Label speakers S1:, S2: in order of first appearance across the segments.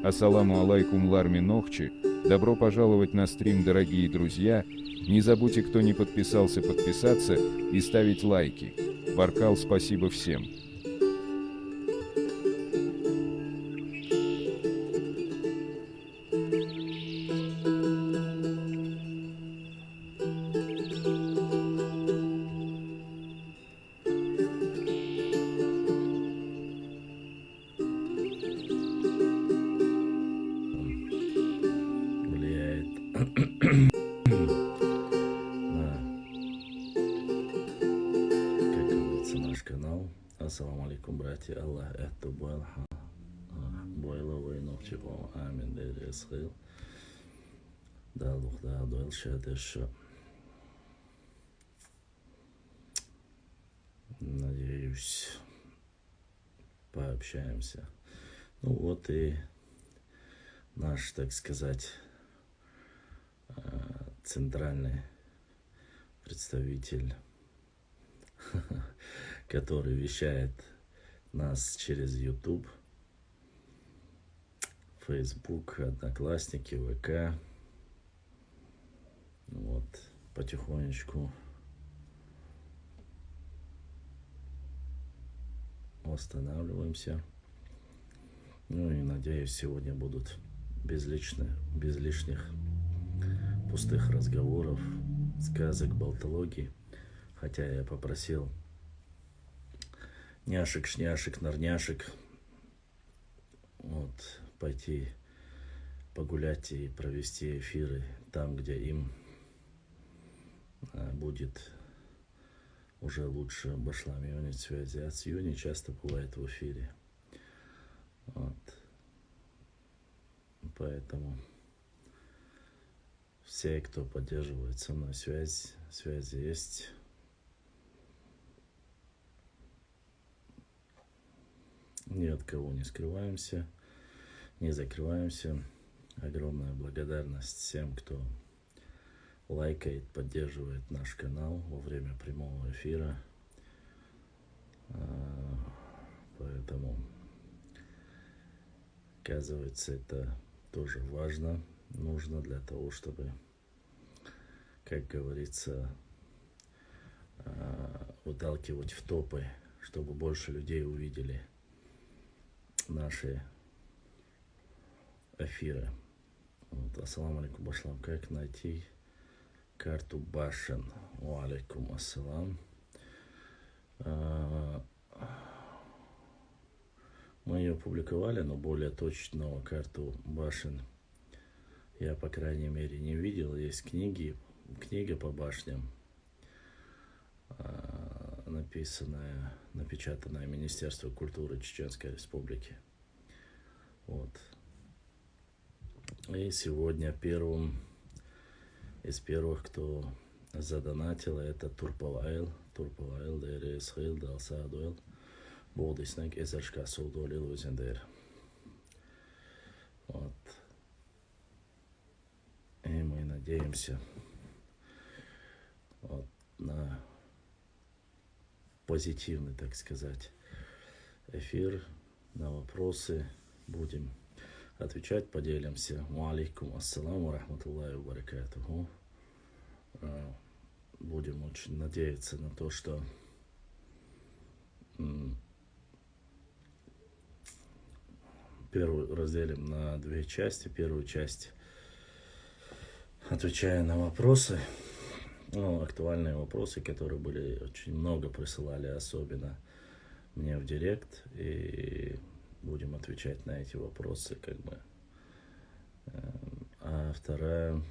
S1: Ассаламу алейкум ларми нохчи. Добро пожаловать на стрим, дорогие друзья. Не забудьте, кто не подписался, подписаться и ставить лайки. Баркал, спасибо всем.
S2: Влияет на, как говорится, наш канал. Ассаламу алейкум, братья. Аллах это бойловый ночи по амин дересхил. Да, дух, да, дуэл шадеша. Надеюсь, пообщаемся. Ну вот и наш, так сказать, центральный представитель, который вещает нас через YouTube, Facebook, Одноклассники, ВК. Вот, потихонечку восстанавливаемся. Ну и надеюсь, сегодня будут без лишних пустых разговоров, сказок, болтологии. Хотя я попросил няшек, шняшек, норняшек вот, пойти погулять и провести эфиры там, где им будет уже лучше башлам юнит связи. А с Юни часто бывает в эфире. Вот. Поэтому все, кто поддерживает со мной связь есть. Ни от кого не скрываемся, не закрываемся. Огромная благодарность всем, кто лайкает, поддерживает наш канал во время прямого эфира. Поэтому, оказывается, это тоже важно, нужно для того, чтобы, как говорится, выталкивать в топы, чтобы больше людей увидели наши эфиры. Вот, ассаламу алейкум башлам. Как найти карту башен? Ва алейкум ассалам. Мы ее опубликовали, но более точную карту башен я, по крайней мере, не видел. Есть книга по башням, напечатанная Министерством культуры Чеченской Республики. Вот. И сегодня первым из первых, кто задонатил, это Турпалайл. Турпалайл, Дересхил, Далсадуэл, Болдиснек, Эзершка, Судолил, Вузендер. Вот. И мы надеемся вот на позитивный, так сказать, эфир, на вопросы будем отвечать, поделимся. Ва алейкум ассаламу рахматуллахи ва баракатуху. Будем очень надеяться на то, что первую разделим на две части. Первую часть отвечая на вопросы, актуальные вопросы, которые были очень много присылали, особенно мне в директ, и будем отвечать на эти вопросы, как бы. А вторая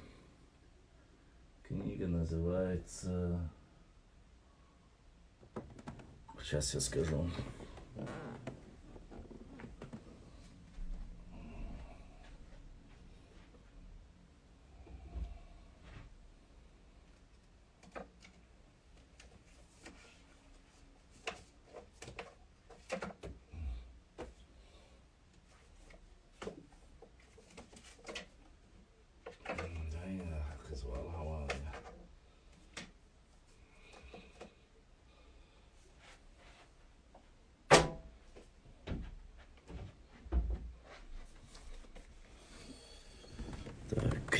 S2: книга называется, сейчас я скажу.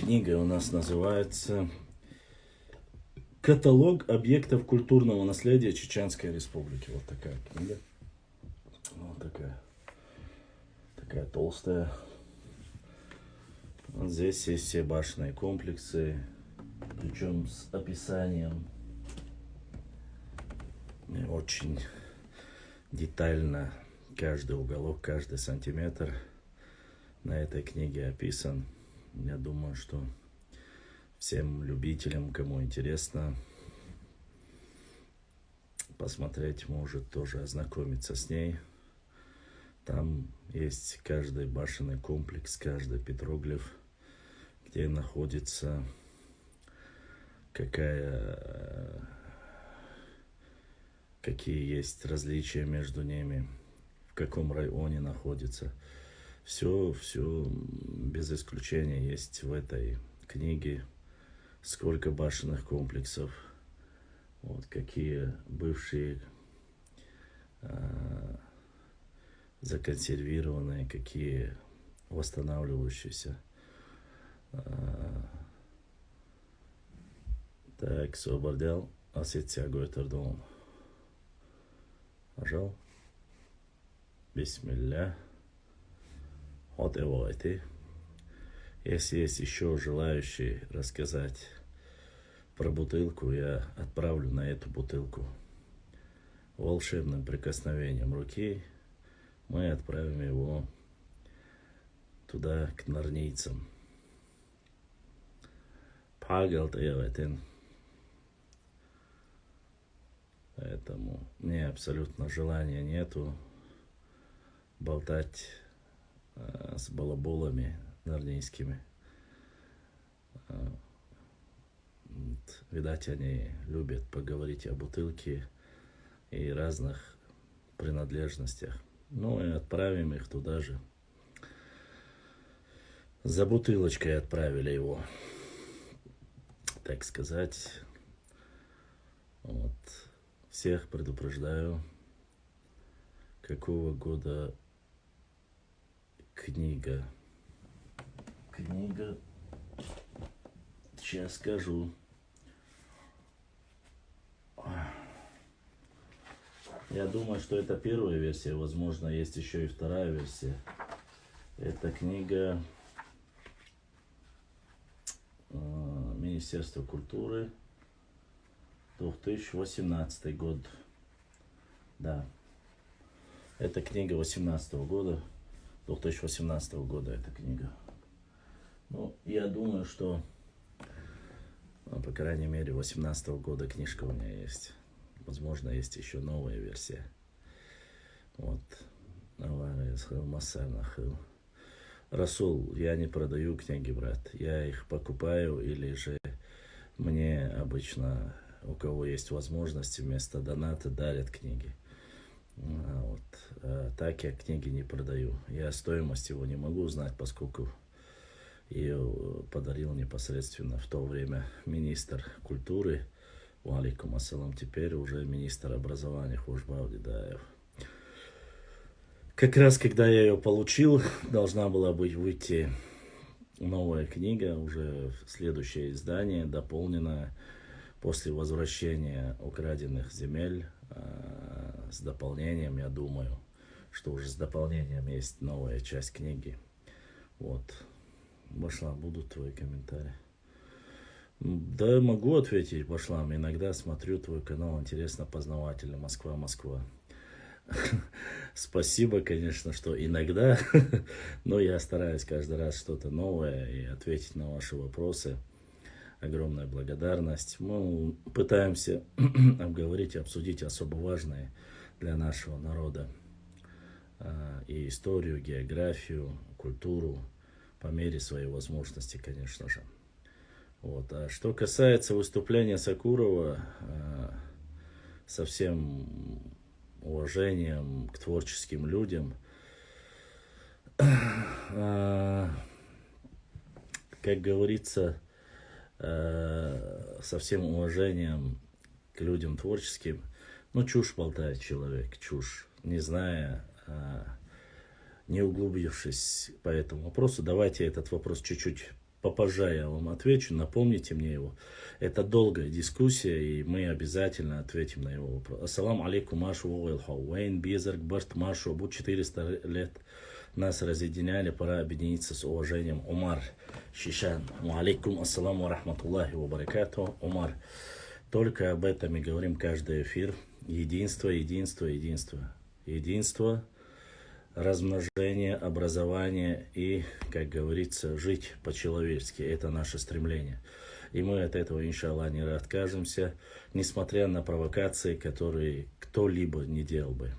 S2: книга у нас называется «Каталог объектов культурного наследия Чеченской Республики». Вот такая книга. Вот такая толстая. Вот здесь есть все башенные комплексы, причем с описанием. И очень детально каждый уголок, каждый сантиметр на этой книге описан. Я думаю, что всем любителям, кому интересно посмотреть, может тоже ознакомиться с ней. Там есть каждый башенный комплекс, каждый петроглиф, где находится, какие есть различия между ними, в каком районе находится. Все без исключения есть в этой книге. Сколько башенных комплексов, вот какие бывшие законсервированные, какие восстанавливающиеся. Так, собордел, асется götürdüm. Нажал. Бисмилля. Вот его эти. Если есть еще желающие рассказать про бутылку, я отправлю на эту бутылку. Волшебным прикосновением руки мы отправим его туда, к нарнийцам. Поэтому мне абсолютно желания нету болтать с балаболами нарнийскими. Видать, они любят поговорить о бутылке и разных принадлежностях. Ну и отправим их туда же. За бутылочкой отправили его, так сказать. Вот. Всех предупреждаю, какого года книга. Сейчас скажу. Я думаю, что это первая версия, возможно, есть еще и вторая версия. Это книга Министерства культуры, 2018 год. Да. Это книга 2018 года. 2018 года эта книга. Ну, я думаю, что, по крайней мере, 2018 года книжка у меня есть. Возможно, есть еще новая версия. Вот. Расул, я не продаю книги, брат. Я их покупаю, или же мне обычно, у кого есть возможность, вместо доната дарят книги. Так я книги не продаю. Я стоимость его не могу узнать, поскольку ее подарил непосредственно в то время министр культуры. Алейкум ассалам, теперь уже министр образования Хушбау Дедаев. Как раз когда я ее получил, должна была выйти новая книга, уже следующее издание, дополненное после возвращения украденных земель, с дополнением, я думаю, что уже с дополнением есть новая часть книги. Вот. Башлам, будут твои комментарии? Да, могу ответить, Башлам. Иногда смотрю твой канал, интересно, познавательно. Москва. Спасибо, конечно, что иногда, но я стараюсь каждый раз что-то новое и ответить на ваши вопросы. Огромная благодарность. Мы пытаемся обговорить и обсудить особо важные для нашего народа и историю, географию, культуру по мере своей возможности, конечно же. Вот. А что касается выступления Сакурова, со всем уважением к творческим людям, как говорится, со всем уважением к людям творческим, ну, чушь болтает человек, чушь, не зная, не углубившись по этому вопросу. Давайте этот вопрос чуть-чуть попозже я вам отвечу, напомните мне его. Это долгая дискуссия, и мы обязательно ответим на его вопрос. Ассаламу алейкум, Машу Уэйн, Бизерг, Барт, Машу, Абу 400 лет нас разъединяли, пора объединиться с уважением. Умар Шишан. Алейкум ассаламу рахматуллахи ва баракату. Умар. Только об этом и говорим каждый эфир. Единство, единство, единство. Единство, размножение, образование и, как говорится, жить по-человечески. Это наше стремление. И мы от этого, иншаллах, не откажемся, несмотря на провокации, которые кто-либо не делал бы.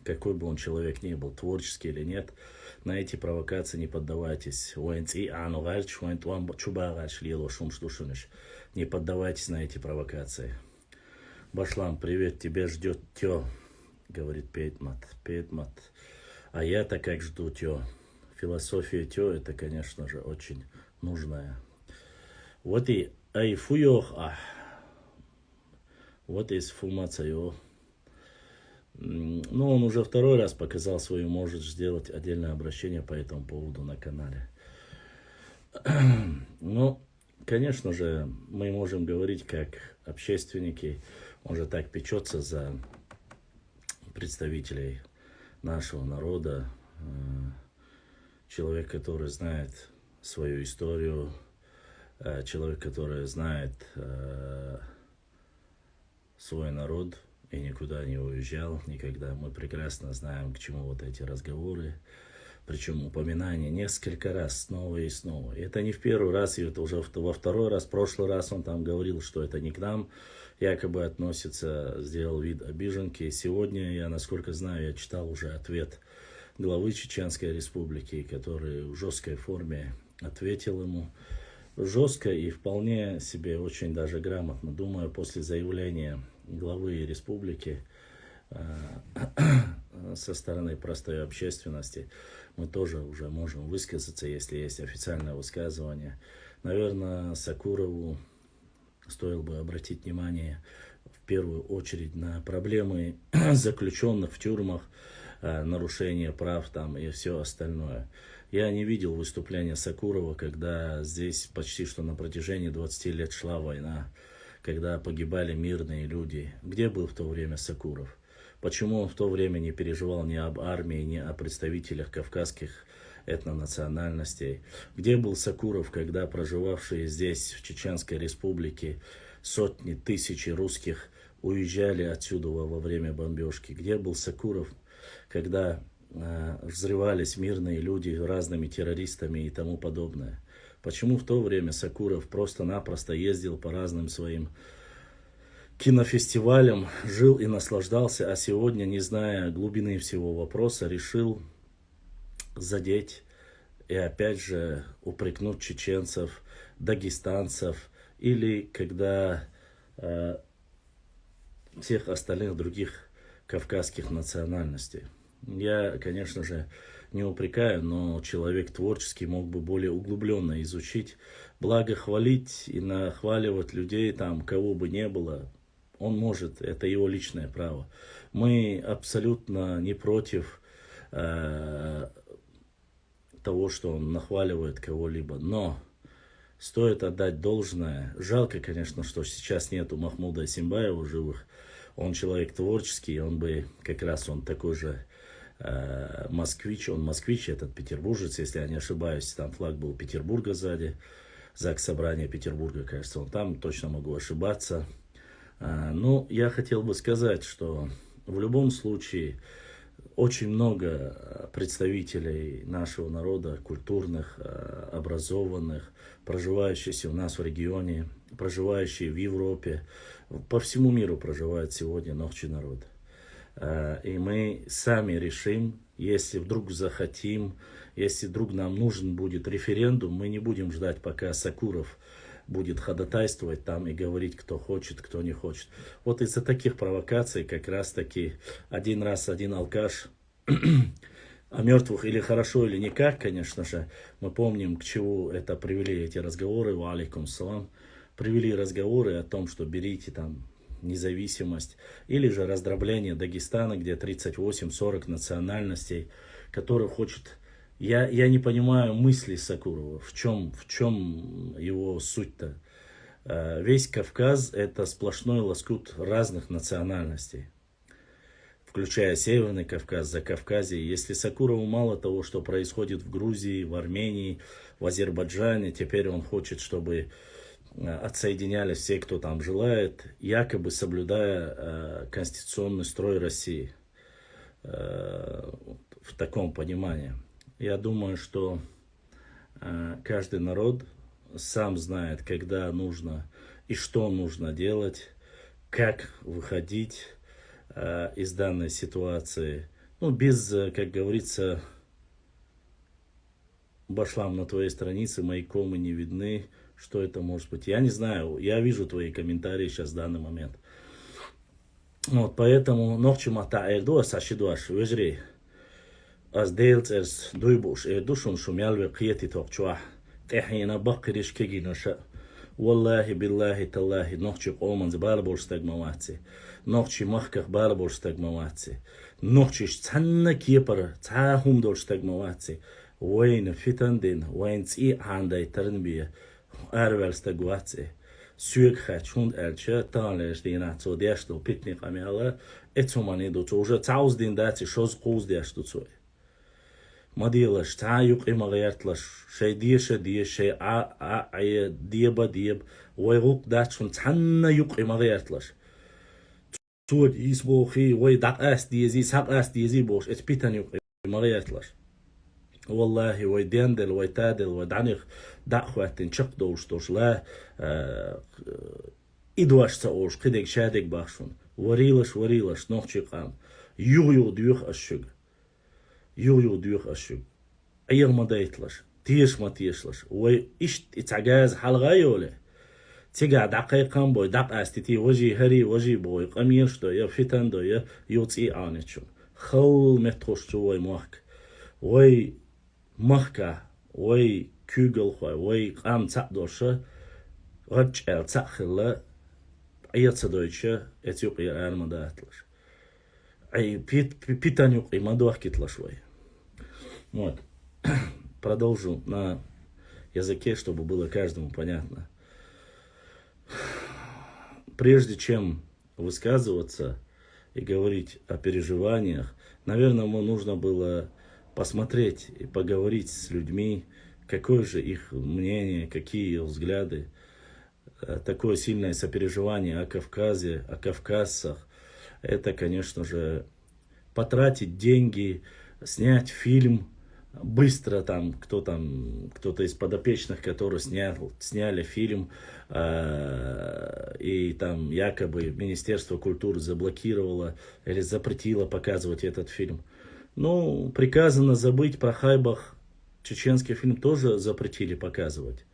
S2: Какой бы он человек ни был, творческий или нет, на эти провокации не поддавайтесь. Не поддавайтесь на эти провокации. Башлам, привет, тебя ждет Тё, говорит Пейтмат. А я-то как жду Тё. Философия Тё, это, конечно же, очень нужная. Вот и айфуёх, вот и сфумацайо. Ну, он уже второй раз показал свою, может сделать отдельное обращение по этому поводу на канале. Ну, конечно же, мы можем говорить как общественники, он же так печется за представителей нашего народа, человек, который знает свою историю, человек, который знает свой народ и никуда не уезжал никогда. Мы прекрасно знаем, к чему вот эти разговоры. Причем упоминание несколько раз, снова и снова. И это не в первый раз, и это уже во второй раз. В прошлый раз он там говорил, что это не к нам якобы относится, сделал вид обиженки. И сегодня, я насколько знаю, я читал уже ответ главы Чеченской Республики, который в жесткой форме ответил ему. Жестко и вполне себе очень даже грамотно. Думаю, после заявления главы республики со стороны простой общественности мы тоже уже можем высказаться, если есть официальное высказывание. Наверное, Сакурову стоило бы обратить внимание в первую очередь на проблемы заключенных в тюрьмах, нарушение прав там и все остальное. Я не видел выступления Сакурова, когда здесь почти что на протяжении 20 лет шла война, когда погибали мирные люди. Где был в то время Сакуров? Почему он в то время не переживал ни об армии, ни о представителях кавказских этнонациональностей? Где был Сакуров, когда проживавшие здесь, в Чеченской Республике, сотни, тысячи русских уезжали отсюда во время бомбежки? Где был Сакуров, когда взрывались мирные люди разными террористами и тому подобное? Почему в то время Сакуров просто-напросто ездил по разным своим кинофестивалям, жил и наслаждался, а сегодня, не зная глубины всего вопроса, решил задеть и опять же упрекнуть чеченцев, дагестанцев или когда всех остальных других кавказских национальностей? Я, конечно же, не упрекаю, но человек творческий мог бы более углубленно изучить. Благо хвалить и нахваливать людей, там, кого бы не было, он может, это его личное право. Мы абсолютно не против того, что он нахваливает кого-либо, но стоит отдать должное. Жалко, конечно, что сейчас нету Махмуда Симбаева живых. Он человек творческий, он бы, как раз он такой же москвич, он москвич, этот петербуржец, если я не ошибаюсь, там флаг был Петербурга сзади, ЗАГС Собрания Петербурга, кажется, он там, точно могу ошибаться. Ну, я хотел бы сказать, что в любом случае очень много представителей нашего народа, культурных, образованных, проживающих у нас в регионе, проживающие в Европе, по всему миру проживает сегодня ночью народ. И мы сами решим, если вдруг захотим, если вдруг нам нужен будет референдум, мы не будем ждать, пока Сакуров будет ходатайствовать там и говорить, кто хочет, кто не хочет. Вот из-за таких провокаций как раз таки один раз один алкаш о мертвых или хорошо, или никак, конечно же, мы помним, к чему это привели эти разговоры, ва алейкум салам, привели разговоры о том, что берите там независимость, или же раздробление Дагестана, где 38-40 национальностей, которые хочет Я не понимаю мысли Сакурова, в чем его суть-то. Весь Кавказ это сплошной лоскут разных национальностей, включая Северный Кавказ, Закавказье. Если Сакурову мало того, что происходит в Грузии, в Армении, в Азербайджане, теперь он хочет, чтобы отсоединялись все, кто там желает, якобы соблюдая конституционный строй России. В таком понимании. Я думаю, что каждый народ сам знает, когда нужно и что нужно делать, как выходить из данной ситуации. Ну, без, как говорится, башлам на твоей странице, мои комы не видны, что это может быть. Я не знаю, я вижу твои комментарии сейчас в данный момент. Вот, поэтому ночью мата эрдуа сашидуаш вежри. از دیلت از دوی بوش دوشون شمیال و قیتی توقچوه تحینا بقریش کگی نشه والله بالله تالله نوچی قومن زبال بورستگ مواتي نوچی مخکخ بال بورستگ مواتي نوچیش تنه کیپر تاهم دورستگ مواتي وين فتن دين وين تي عندي ترنبيه ارولستگ واتي سوق خچوند الچه تانلش دینا تو دیشتو پیکنیک امیاله اتومانی دو تو уже цауз дин дати шоз قوز دیشتو توی مديلش تعايق إما غيرتلش شي دي شي عي ديب ويغوق داتشون تحنا يق إما غيرتلش تود يسبوخي وي دق أس ديزي ساق أس ديزي بوش اتبيتن يق إما غيرتلش والله وي ديندل وي تادل وي دعنيخ دق خواتين شق دوش لا إدواش تاوش قدك شادك باخشون وريلش نوخشي قام يغ ديوخ الشق يو ديوخ أشوق أيغ ما دايتلش تيش ما تيشلش وإشت إتعجاز حلقة يوله تيجا دقيقا بوي دق أستيتي وجي هري وجي بوي قميرش دو يا فتن دو يا يوتي آنتشون خل متخوش جوي موحك وي مخكا وي كوغل خوي وي قام تقدوشه رجع تأخله أيات دويتشه إتيوقيا أرما دايتلش أي питанию и мадуахки тлашвай. Вот. Продолжу на языке, чтобы было каждому понятно. Прежде чем высказываться и говорить о переживаниях, наверное, ему нужно было посмотреть и поговорить с людьми, какое же их мнение, какие их взгляды. Такое сильное сопереживание о Кавказе, о кавказцах. Это, конечно же, потратить деньги, снять фильм, быстро кто-то из подопечных, которые сняли фильм, и там якобы Министерство культуры заблокировало или запретило показывать этот фильм. Ну, приказано забыть про Хайбах, чеченский фильм тоже запретили показывать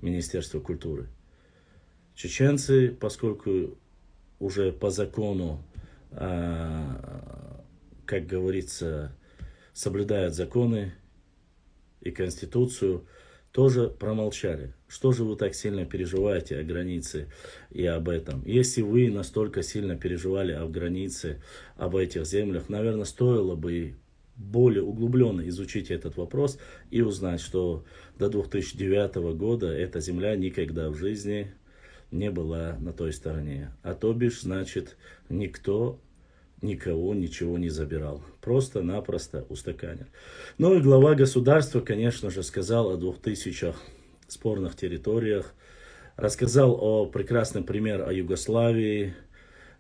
S2: Министерство культуры. Чеченцы, поскольку уже по закону, как говорится, соблюдают законы и Конституцию, тоже промолчали. Что же вы так сильно переживаете о границе и об этом? Если вы настолько сильно переживали о границе, об этих землях, наверное, стоило бы более углубленно изучить этот вопрос и узнать, что до 2009 года эта земля никогда в жизни не была на той стороне. А то бишь, значит, никто никого ничего не забирал. Просто-напросто устаканил. Ну и глава государства, конечно же, сказал о 2000 спорных территориях. Рассказал о прекрасном примере о Югославии.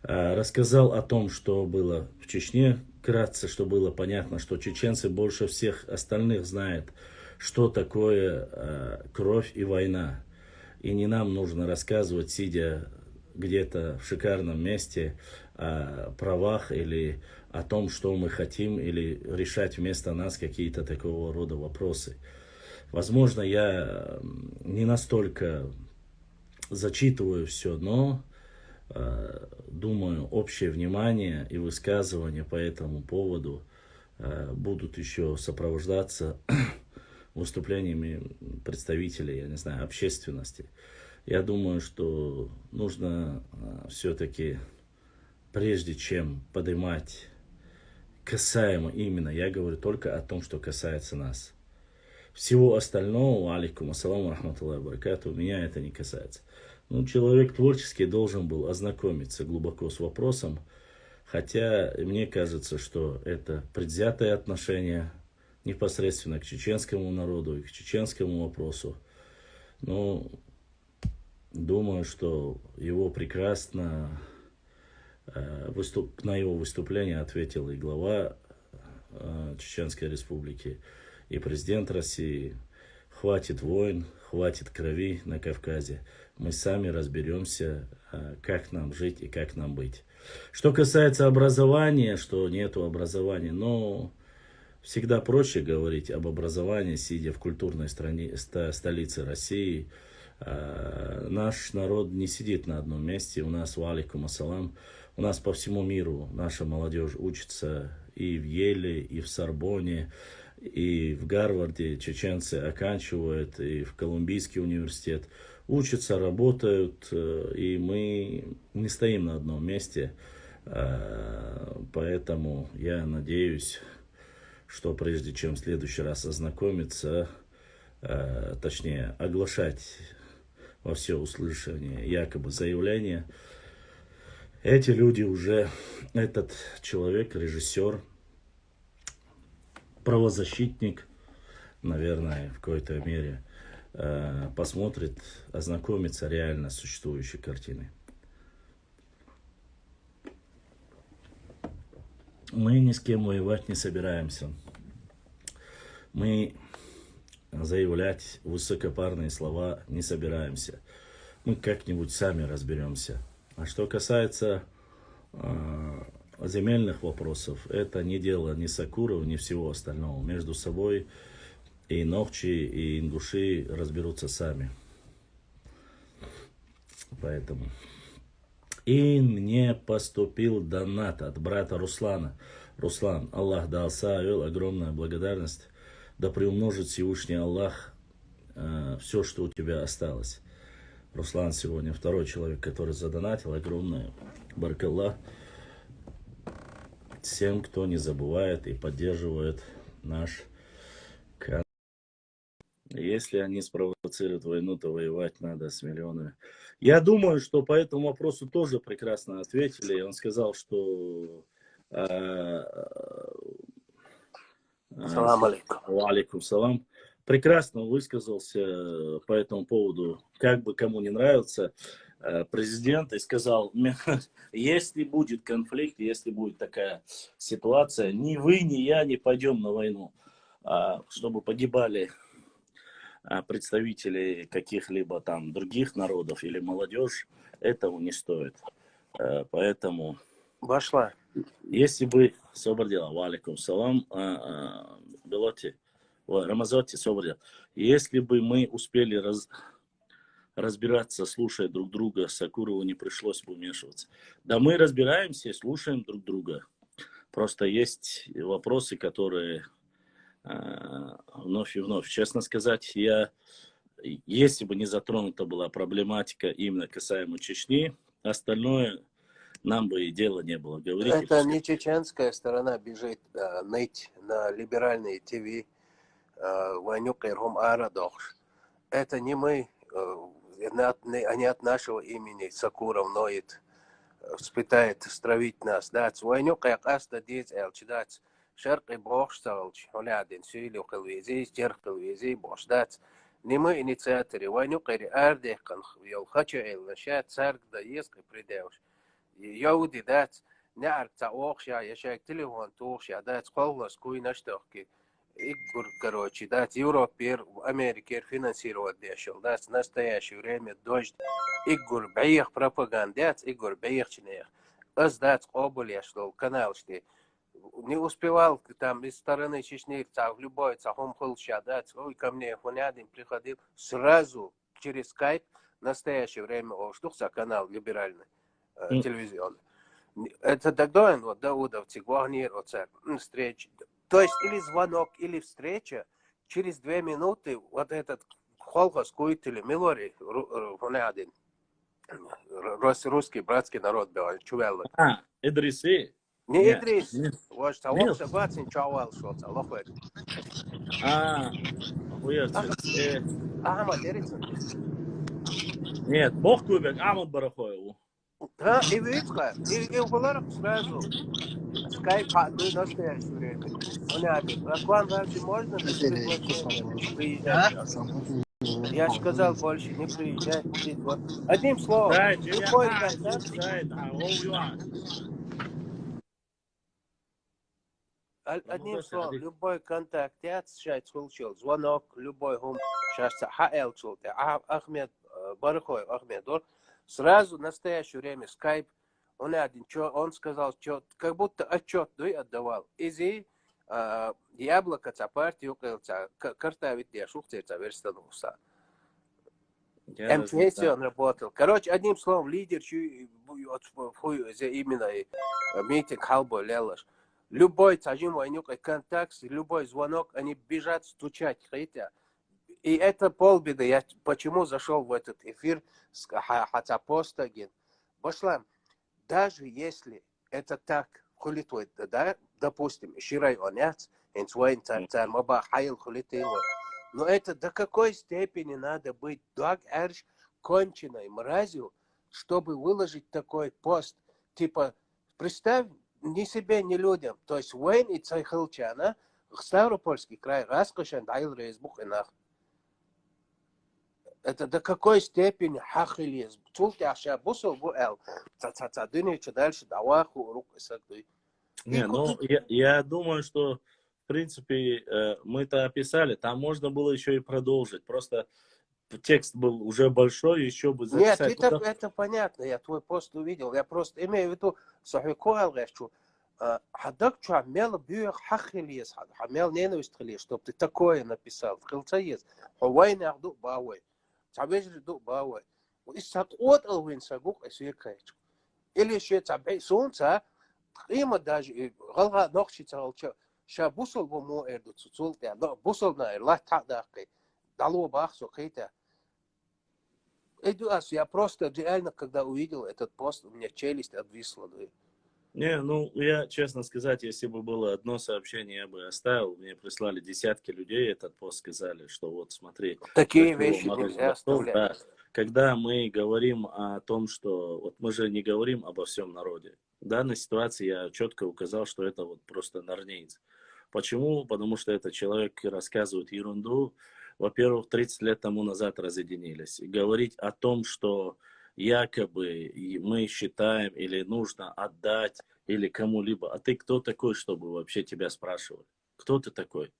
S2: Рассказал о том, что было в Чечне. Вкратце, что было понятно, что чеченцы больше всех остальных знают, что такое кровь и война. И не нам нужно рассказывать, сидя где-то в шикарном месте, о правах или о том, что мы хотим, или решать вместо нас какие-то такого рода вопросы. Возможно, я не настолько зачитываю все, но думаю, общее внимание и высказывания по этому поводу будут еще сопровождаться выступлениями представителей, я не знаю, общественности. Я думаю, что нужно все-таки, прежде чем поднимать касаемо именно, я говорю только о том, что касается нас, Всего остального, алейкум ассаламу рахматуллахи баракату, меня это не касается. Ну, человек творческий должен был ознакомиться глубоко с вопросом, хотя мне кажется, что это предвзятое отношение непосредственно к чеченскому народу и к чеченскому вопросу. Но думаю, что его прекрасно на его выступление ответил и глава Чеченской Республики, и президент России. Хватит войн, хватит крови на Кавказе. Мы сами разберемся, как нам жить и как нам быть. Что касается образования, что нету образования, но всегда проще говорить об образовании, сидя в культурной столице России. Наш народ не сидит на одном месте. У нас, валикум ассалам, у нас по всему миру наша молодежь учится и в Еле, и в Сорбоне, и в Гарварде. Чеченцы оканчивают, и в Колумбийский университет. Учатся, работают, и мы не стоим на одном месте. Поэтому я надеюсь, что прежде чем в следующий раз ознакомиться, точнее оглашать во все услышание якобы заявление, эти люди уже, этот человек, режиссер, правозащитник, наверное, в какой-то мере, посмотрит, ознакомится реально с существующей картиной. Мы ни с кем воевать не собираемся. Мы заявлять высокопарные слова не собираемся. Мы как-нибудь сами разберемся. А что касается земельных вопросов, это не дело ни Сакурова, ни всего остального. Между собой и Нохчи, и ингуши разберутся сами. Поэтому. И мне поступил донат от брата Руслана. Руслан, Аллах дал саавел, огромная благодарность. Да приумножит Всевышний Аллах все, что у тебя осталось. Руслан сегодня второй человек, который задонатил. Огромное баракаллах всем, кто не забывает и поддерживает наш канал. Если они спровоцируют войну, то воевать надо с миллионами. Я думаю, что по этому вопросу тоже прекрасно ответили. Он сказал, что...
S3: Салам алейкум.
S2: Алейкум салам. Прекрасно высказался по этому поводу, как бы кому не нравится президент, и сказал, если будет конфликт, если будет такая ситуация, ни вы, ни я не пойдем на войну, чтобы погибали представители каких-либо там других народов или молодежь, этого не стоит. Поэтому,
S3: Башла.
S2: если бы, собрал, валикум салам, Белоти, Рамазоти, собрал, если бы мы успели разбираться, слушая друг друга, Сакурову не пришлось бы вмешиваться. Да мы разбираемся, слушаем друг друга. Просто есть вопросы, которые... вновь и вновь. Честно сказать, если бы не затронута была проблематика именно касаемо Чечни, остальное нам бы и дела не было. Говорить
S3: Это не чеченская сторона бежит ныть на либеральные ТВ. Это не мы, они от нашего имени Сакуров ноет, спитает стравить нас. شرقي بوشتالش هولادين سيلو قلويزي جر قلويزي بوشدات نمو إنيциаторы войну قري أرديقن يو خشوا إلشات سارق دا يسقي بريداوش يودي دات نعرف تعوقشا يشاك تليفون توقشا دات قولس كوي نشتوكي إيجور короче дать Европе Америке финансировать дешел дать настоящее время дождь Игорь беих пропагандец Игорь беих чинех аз дать оболь что канал что не успевал там из стороны Чечни в любой цахом хулща дать ой ко мне Хунядин приходил сразу через скайп в настоящее время штукса канал либеральный телевизионный это тогда он вот Даудовцы Гуанир встречи. То есть или звонок, или встреча, через 2 минуты вот этот холхос куители милори русский братский народ был чувел.
S2: Идриси.
S3: Не Идрис.
S2: нет,
S3: Вот что
S2: нет.
S3: локша бацин чавал шоца. Лохвет.
S2: Хуярчик.
S3: Ахмад Эрицын.
S2: Нет, Бог кубик, Амад Барахоеву.
S3: Да, и видка. И уголарах сразу. Скайп дуй настоящее время. Он один. Аклан вообще можно без приглашения не приезжать сюда. Я же сказал больше не приезжать. Одним словом,
S2: Сайт,
S3: любой контакт.
S2: сайт,
S3: Одним словом, любой контакт, я сейчас случил, звонок, любой хум, сейчас ХЛ чулте, Ахмед Барахоев, Ахмед, сразу в настоящее время скайп, он один, он сказал, что как будто отчет отдавал. Изи яблоко партию, карта ведь я шухтеца верстанулся. МТС он работал. Короче, одним словом, лидер, именно митинг халбо лелаш. Любой тажим войнук, контакт, любой звонок, они бежат стучать, хотя. И это полбеды. Я почему зашел в этот эфир с Хацапостагин. Бошлам, даже если это так, хулитвой, да, допустим, ширай оняц, инсвайн царцар, маба хайл хулитилой. Но это до какой степени надо быть дог эрш конченой мразью, чтобы выложить такой пост. Типа, представь, ни себе, ни людям. То есть, Уэйн и Цайхалчана, Ставропольский край, Раскошен, Айл Рейсбух и Нах. Это до какой степени хахилиз. Тулти аша бусол буэл. Цацадыни, что дальше, даваху, рук и сагдуй.
S2: Не, ну, я думаю, что, в принципе, мы это описали, там можно было еще и продолжить. Просто текст был уже большой, еще бы записать.
S3: Нет, это понятно, я твой пост увидел. Я просто имею в виду, сахикуал рэшу. Хадак чу амел бьюх хахилиз, амел ненависть хилиз, чтобы ты такое написал. В хилцаез. Хуайны ахду бауэй. Табежри ду бауэй. И сат от алвин сагук эсвекайчу. Или еще табей солнца, има даже, галга нохши царалча, ша бусол бому эрду цуцултя, бусол на эрлах тадакай. Дало бахсу хейта. Эдуас, я просто реально, когда увидел этот пост, у меня челюсть обвисла.
S2: Не, ну, я, честно сказать, если бы было одно сообщение, я бы оставил. Мне прислали десятки людей этот пост, сказали, что вот смотри.
S3: Такие вещи нельзя оставлять.
S2: Да. Когда мы говорим о том, что... Вот мы же не говорим обо всем народе. В данной ситуации я четко указал, что это вот просто нарнейц. Почему? Потому что этот человек рассказывает ерунду. Во-первых, 30 лет тому назад разъединились. И говорить о том, что якобы мы считаем или нужно отдать или кому-либо. А ты кто такой, чтобы вообще тебя спрашивать? Кто ты такой?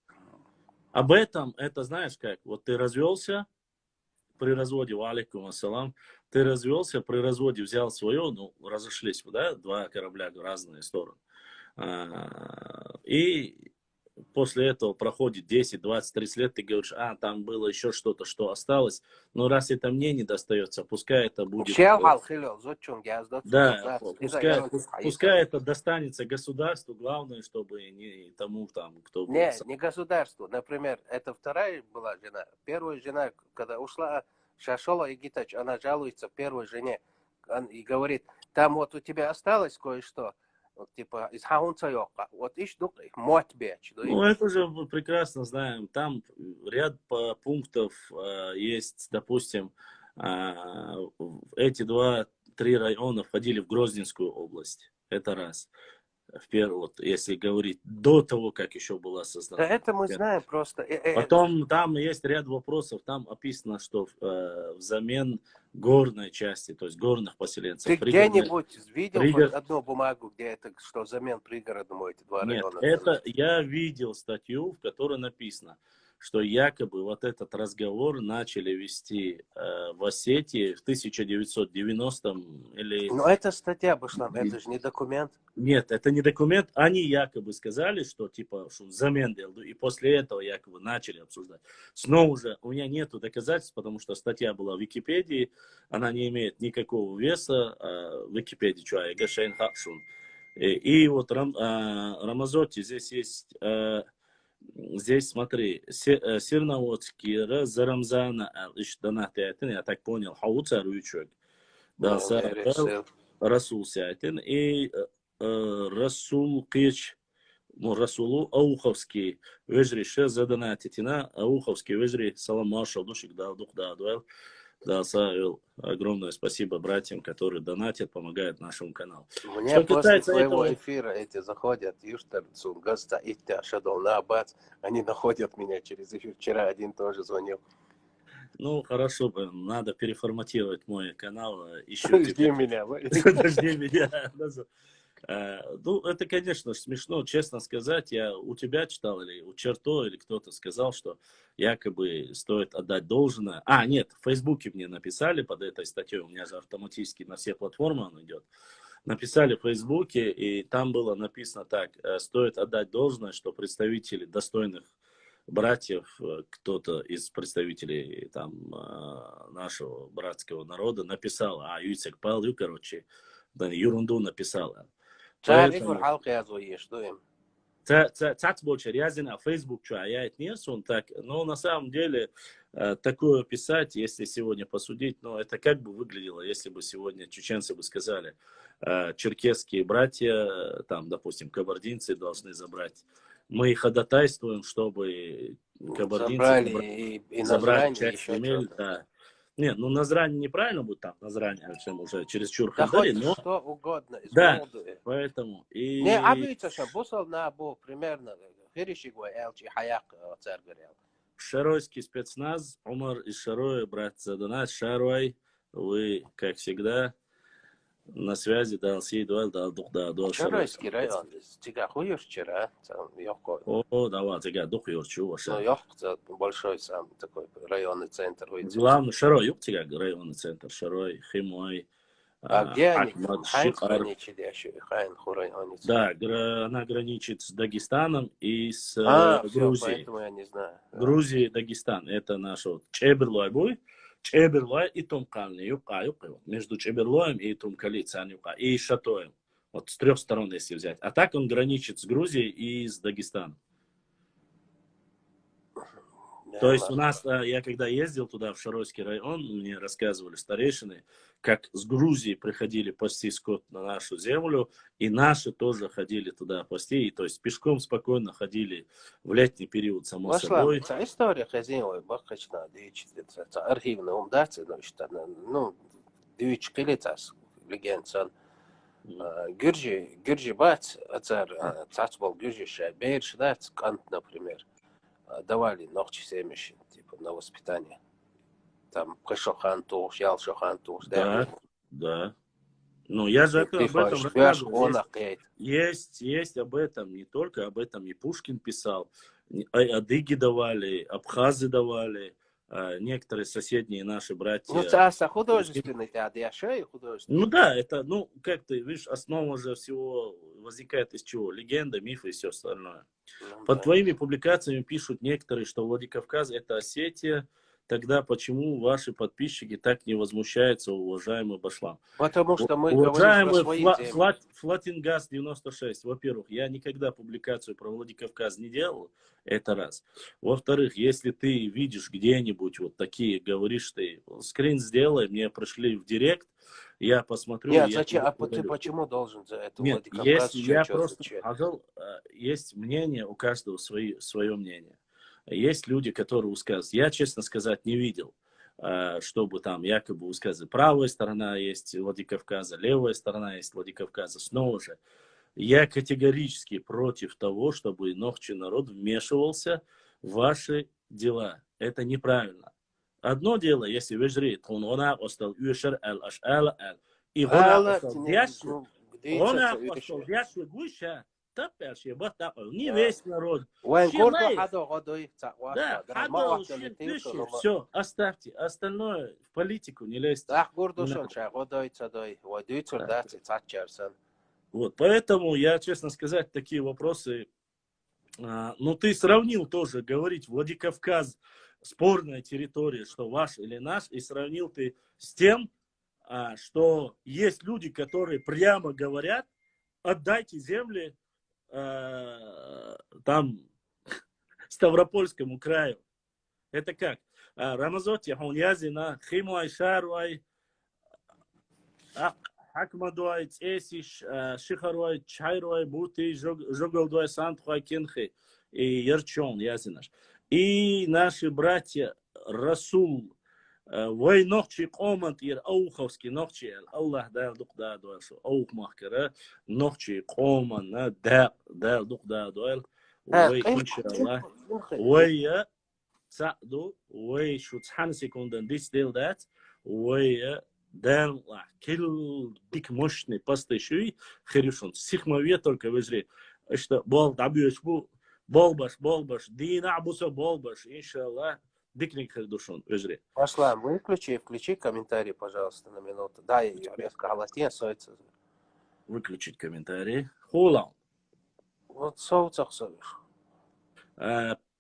S2: Об этом, это знаешь как? Вот ты развелся при разводе, валикум ассалам, ты развелся, при разводе взял свое, ну, разошлись, да, два корабля в разные стороны. И после этого проходит 10, 20, 30 лет, ты говоришь, там было еще что-то, что осталось, но раз это мне не достается, пускай это будет... Да, пускай это достанется государству, главное, чтобы не тому там, кто...
S3: Не государству, например, это вторая была жена, первая жена, когда ушла, Шашола Игитач, она жалуется первой жене и говорит, там вот у тебя осталось кое-что, вот, типа, из хаунцайока, вот ищ их мать бечь.
S2: Ну, это же мы прекрасно знаем. Там ряд пунктов есть, допустим, эти 2-3 района входили в Грозненскую область. Это раз. Вот, если говорить до того, как еще была создана.
S3: Да это мы знаем просто.
S2: Потом там есть ряд вопросов. Там описано, что взамен горной части, то есть горных поселенцев.
S3: Ты где-нибудь видел одну бумагу, где это, что взамен пригородному эти два района?
S2: Нет, это я видел статью, в которой написано, что якобы вот этот разговор начали вести в Осетии в 1990-м или...
S3: Но эта статья вышла, это же не документ.
S2: Нет, это не документ. Они якобы сказали, что типа что взамен делал, и после этого якобы начали обсуждать. Снова же у меня нету доказательств, потому что статья была в Википедии, она не имеет никакого веса. В Википедии Гашейн Хакшун. И вот Рамазотти здесь есть... Здесь, смотри, Сирноводский, Зарамзана, я так понял, Хауца Рючок, Расул Сятин, и Расул Кич, Расулу Ауховский, вежри ше задонатитина, Ауховский вежри салам маршал душик дал дух да дуэл. Да, Савел, огромное спасибо братьям, которые донатят, помогают нашему каналу.
S3: Мне
S2: Что
S3: после
S2: касается
S3: твоего
S2: этого,
S3: эфира эти заходят, Юштарцун, Гаста, Иття, Шадол, Набац, они находят меня через эфир. Вчера один тоже звонил.
S2: ну хорошо бы, надо переформатировать мой канал, ищу
S3: Жди
S2: тебя.
S3: меня.
S2: Подожди меня. Ну, это, конечно, смешно, честно сказать. Я у тебя читал, или у Черто, или кто-то сказал, что якобы стоит отдать должное. А, нет, в Фейсбуке мне написали под этой статьей, у меня же автоматически на все платформы он идет. Написали в Фейсбуке, и там было написано так: стоит отдать должное, что представители достойных братьев, кто-то из представителей там нашего братского народа написал, а Юцек Палю, короче, да, ерунду написала.
S3: Чарикур
S2: Поэтому
S3: халка язуи, что им?
S2: цац больше рязина, Facebook, что, а я это не он так, но на самом деле такое писать, если сегодня посудить, ну, это как бы выглядело, если бы сегодня чеченцы бы сказали, черкесские братья, там, допустим, кабардинцы должны забрать. Мы ходатайствуем, чтобы кабардинцы
S3: И
S2: забрали
S3: Назрани,
S2: часть
S3: еще
S2: земель,
S3: что-то.
S2: да. Нет, ну Назрань неправильно будет там, Назрань, чем уже чересчур
S3: Да
S2: хандали,
S3: хоть
S2: но
S3: что угодно из
S2: да,
S3: Молдовы.
S2: поэтому
S3: Не,
S2: и
S3: обидится, что бусал на бу примерно, Хиришигуа Элчи Хаяк Царгарел.
S2: Шаройский спецназ, Умар из Шароя, брат Задонат, Шарой, вы, как всегда, на связи, дал сей дуэль, дал дух, да, дуэль
S3: Шаройский
S2: Шаройский.
S3: район, тига хуешь вчера, там Йохко,
S2: О, давай, тебя дух юрчу,
S3: ну
S2: ваша.
S3: Йохко большой сам такой районный центр выйти.
S2: Главный Шарой, юг тебя, районный центр, Шарой, Химой,
S3: А где они там?
S2: Ахмад,
S3: Хайнц
S2: Шихар.
S3: граничит еще, и Хайн районе.
S2: Да, она граничит с Дагестаном и с
S3: Все,
S2: Грузией.
S3: поэтому я не знаю.
S2: Грузия и Дагестан. Это наш вот Чеберлой бой. Чеберлой и Тумкальный. Юка. Между Чеберлоем и Тумкали, Цанюка. И Шатоем. Вот с трех сторон, если взять. А так он граничит с Грузией и с Дагестаном. То есть у нас, я когда ездил туда, в Шаройский район, мне рассказывали старейшины, как с Грузии приходили пасти скот на нашу землю, и наши тоже ходили туда пасти, и то есть пешком спокойно ходили в летний период, само собой.
S3: Вашла, история хозяева, бахачна, архивная умдаться, ну, двич килицас, легенсан. Гюржи бац, цацбол Гюржи шайбейр, шдац, кант, например. Давали ночи семечки, типа, на воспитание. Там Кашохан туш, Ялшохан туш.
S2: Да. Ну, я же об этом рассказывал. Есть об этом, не только об этом, и Пушкин писал. Адыги давали, абхазы давали, некоторые соседние наши братья.
S3: Ну, это художественный театр, я шею художественный.
S2: Ну да, это, ну, как ты видишь, основа же всего возникает из чего? Легенда, мифы и все остальное. Под твоими публикациями пишут некоторые, что Владикавказ это Осетия. Тогда почему ваши подписчики так не возмущаются, уважаемый Башлам?
S3: Потому что мы
S2: уважаемый
S3: говорим про свои земли.
S2: Флатингаз 96, во-первых, я никогда публикацию про Владикавказ не делал, это раз. Во-вторых, если ты видишь где-нибудь вот такие, говоришь ты, скрин сделай, мне пришли в директ, я посмотрю.
S3: Нет, зачем? А ты почему должен за это
S2: Владикавказ? Нет, я просто сказал, есть мнение, у каждого свое мнение. Есть люди, которые высказывают. Я, честно сказать, не видел, чтобы там якобы высказывали. Правая сторона есть Владикавказа, левая сторона есть Владикавказа. Снова же, я категорически против того, чтобы ногчий народ вмешивался в ваши дела. Это неправильно. Одно дело, если вы жрите, он остал юшер и он остал гуша. Не весь народ. Все, оставьте. Остальное в политику не лезьте. Вот, поэтому я, честно сказать, такие вопросы... Ну, ты сравнил тоже, говорить, Владикавказ, спорная территория, что ваш или наш, и сравнил ты с тем, что есть люди, которые прямо говорят, отдайте земли там Ставропольскому краю. Это как? Рамазоти, Хуньязина, Химуай, Шаруай, حكمدوي تأسيش شخروي تشايروي بوتي جوجلدوي سانتخوي كنخي и ярчон ясинаш. И наши братья Расул вой нохчи команд ир ауховский нохчи Аллах дар дукда дуэлшо аух махкара нохчи коман на дар дукда дуэл вой иншаллах вой ساعدوا وشو تحن سكوندن ديس ديل دات ودان كل ديك مشني باسты شوي خيرشون سيخموية только везре что бол дабьёш бу болбаш дин абуса болбаш иншаллах дикник хердушон везре.
S3: Пошла, включи комментарий, пожалуйста, на минуту. Да, я резко галатия соется.
S2: Выключить комментарий. Холан.
S3: Вот соуцах совешь.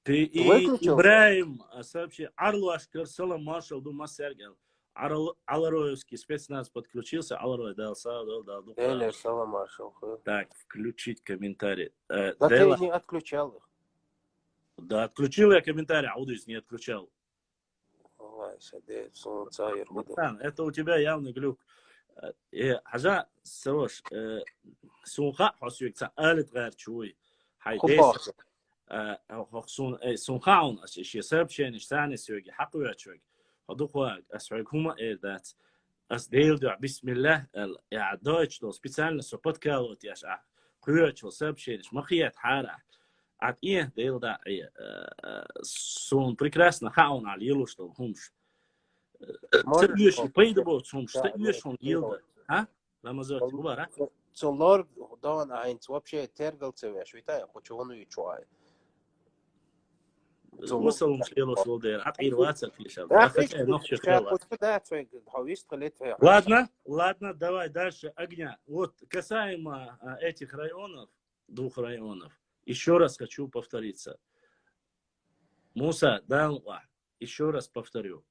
S2: Ибраим сообщил, Арлашкар, Салам Маршал, Дума Сергел. Алароевский спецназ подключился, Аларой дал саду.
S3: Салам Маршал.
S2: Так, включить комментарий.
S3: Да ты не отключал их.
S2: Да, отключил я комментарий, Аудис не отключал. Это у тебя явный глюк. Хажа, Срош, Сунха, Хосюк, Алит Гар Чуй, Хайдес. سونخاون أشياء سبب شيء نشتاني سوي حقوا يشوي هذوك أسويك هما إيدات أسديل دع بسم الله الإعداد لو سبيتال سبوت كالوت يشع قوي شو سبب شيء مش مخيات حارة عاد إيه ديل دع سون прекрасно хаун على يلو что همش تبيش بيدبو همش تبيش هم يلدا ها لما زرت ببارة
S3: سولار دون عين вообще ترجل تسوي شوي تاي خشونو يشوي
S2: وصل مش ليلو شلودير عطير واتساب في شاب ладно давай дальше огня вот касаемо этих районов 2 районов еще раз хочу повториться Муса Данла еще раз повторю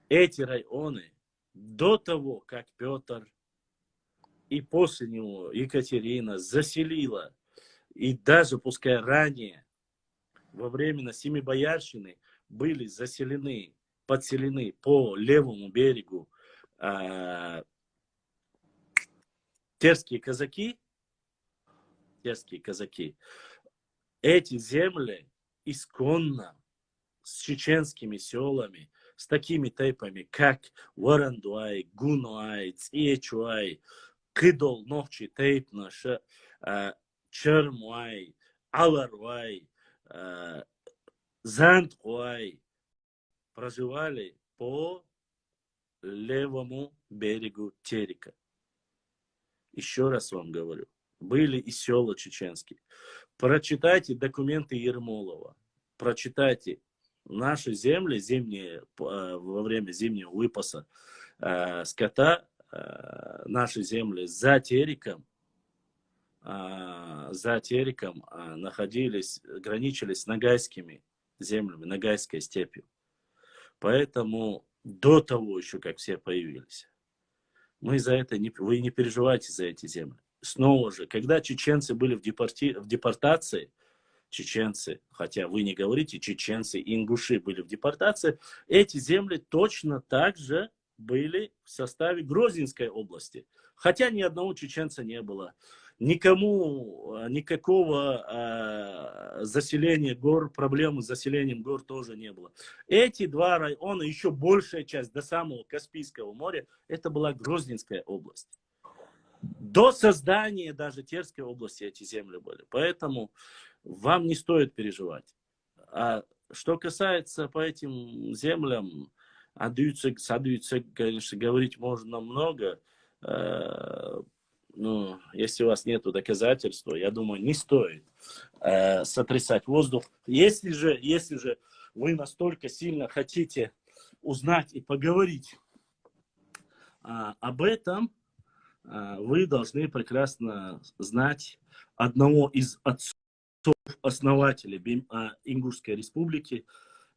S2: эти районы до того как Петр и после него Екатерина заселила и даже пускай ранее во время Семибоярщины были заселены, подселены по левому берегу терские казаки. Эти земли исконно с чеченскими селами, с такими тайпами, как Варандуай, Гунуай, Цьечуай, Кидол, Нохчи, Тейпнаш, Чермуай, Аларуай, Зандхуай проживали по левому берегу Терека. Еще раз вам говорю, были и села чеченские. Прочитайте документы Ермолова, прочитайте наши земли зимние, во время зимнего выпаса скота, наши земли за Тереком находились, граничили с ногайскими землями, ногайской степью. Поэтому до того еще, как все появились, мы за это вы не переживайте за эти земли. Снова же, когда чеченцы были в депортации, чеченцы, хотя вы не говорите, чеченцы и ингуши были в депортации, эти земли точно так же были в составе Грозненской области. Хотя ни одного чеченца не было. Никакого заселения гор, проблемы с заселением гор тоже не было. Эти 2 района, еще большая часть до самого Каспийского моря, это была Грозненская область. До создания даже Терской области эти земли были. Поэтому вам не стоит переживать. А что касается по этим землям, отдаются, конечно, говорить можно много. Ну, если у вас нет доказательств, я думаю, не стоит сотрясать воздух. Если же вы настолько сильно хотите узнать и поговорить об этом, вы должны прекрасно знать одного из отцов-основателей Ингушской республики.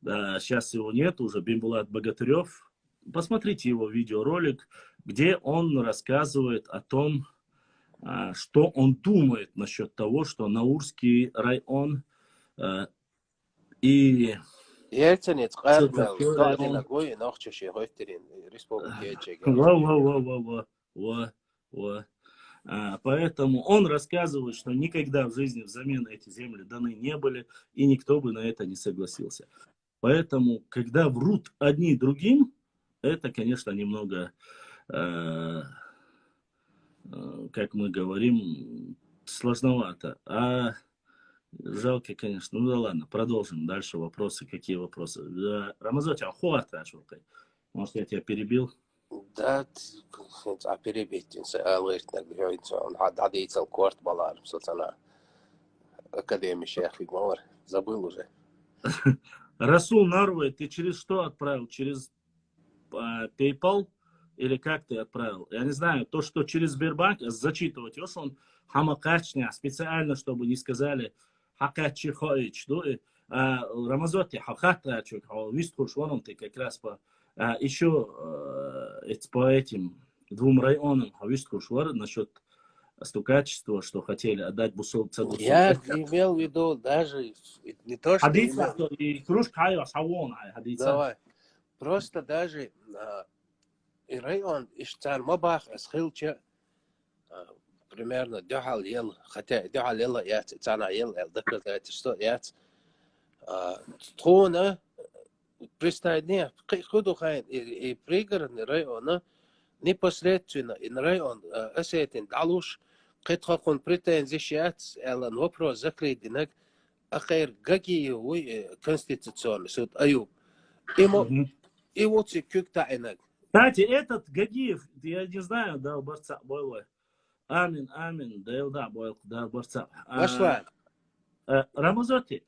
S2: Сейчас его нет уже, Бимбулат Богатырев. Посмотрите его видеоролик, где он рассказывает о том, что он думает насчет того, что Наурский район и
S3: Ельцинец قادمة وطالنا قوي نخشى شيء هفترين ريسبوبليكية.
S2: Поэтому он рассказывает, что никогда в жизни взамен эти земли даны не были, и никто бы на это не согласился. Поэтому, когда врут одни другим, это, конечно, немного, как мы говорим, сложновато. А жалко, конечно. Ну да ладно, продолжим дальше вопросы. Какие вопросы? Рамазот, может, я тебя перебил?
S3: Да, перебить. Надеется, корт балар, собственно, академия шейх Игмар. Забыл уже.
S2: Расул Нарве, ты через что отправил? Через PayPal? Или как ты отправил? Я не знаю, то, что через Сбербанк, зачитывать, если он хамакачня, специально, чтобы не сказали хакачи хоич, Рамазоти, хахатачу, вистхуш, вон ты как раз еще по этим двум районам, вистхуш, насчет стукачества, что хотели отдать Бусол Цадусу.
S3: Я имел в виду даже не то, что... Давай. Просто даже и район Иштар Мабах Асхилча примерно дюхал ел, хотя дюхал ела яц, цана ел, доказать, что яц. Трона пристайне, худу хайн и пригородный район, непосредственно и район Асетин Далуш, قد претензият, элан вопрос закрытый, ахер какие вы конституционный суд Аюб. И вот секюкта инак.
S2: Кстати, этот Гагиев, я не знаю, да, борца, бойлой. Амин, да, бойл, да, борца.
S3: Вашла.
S2: Рамазоти,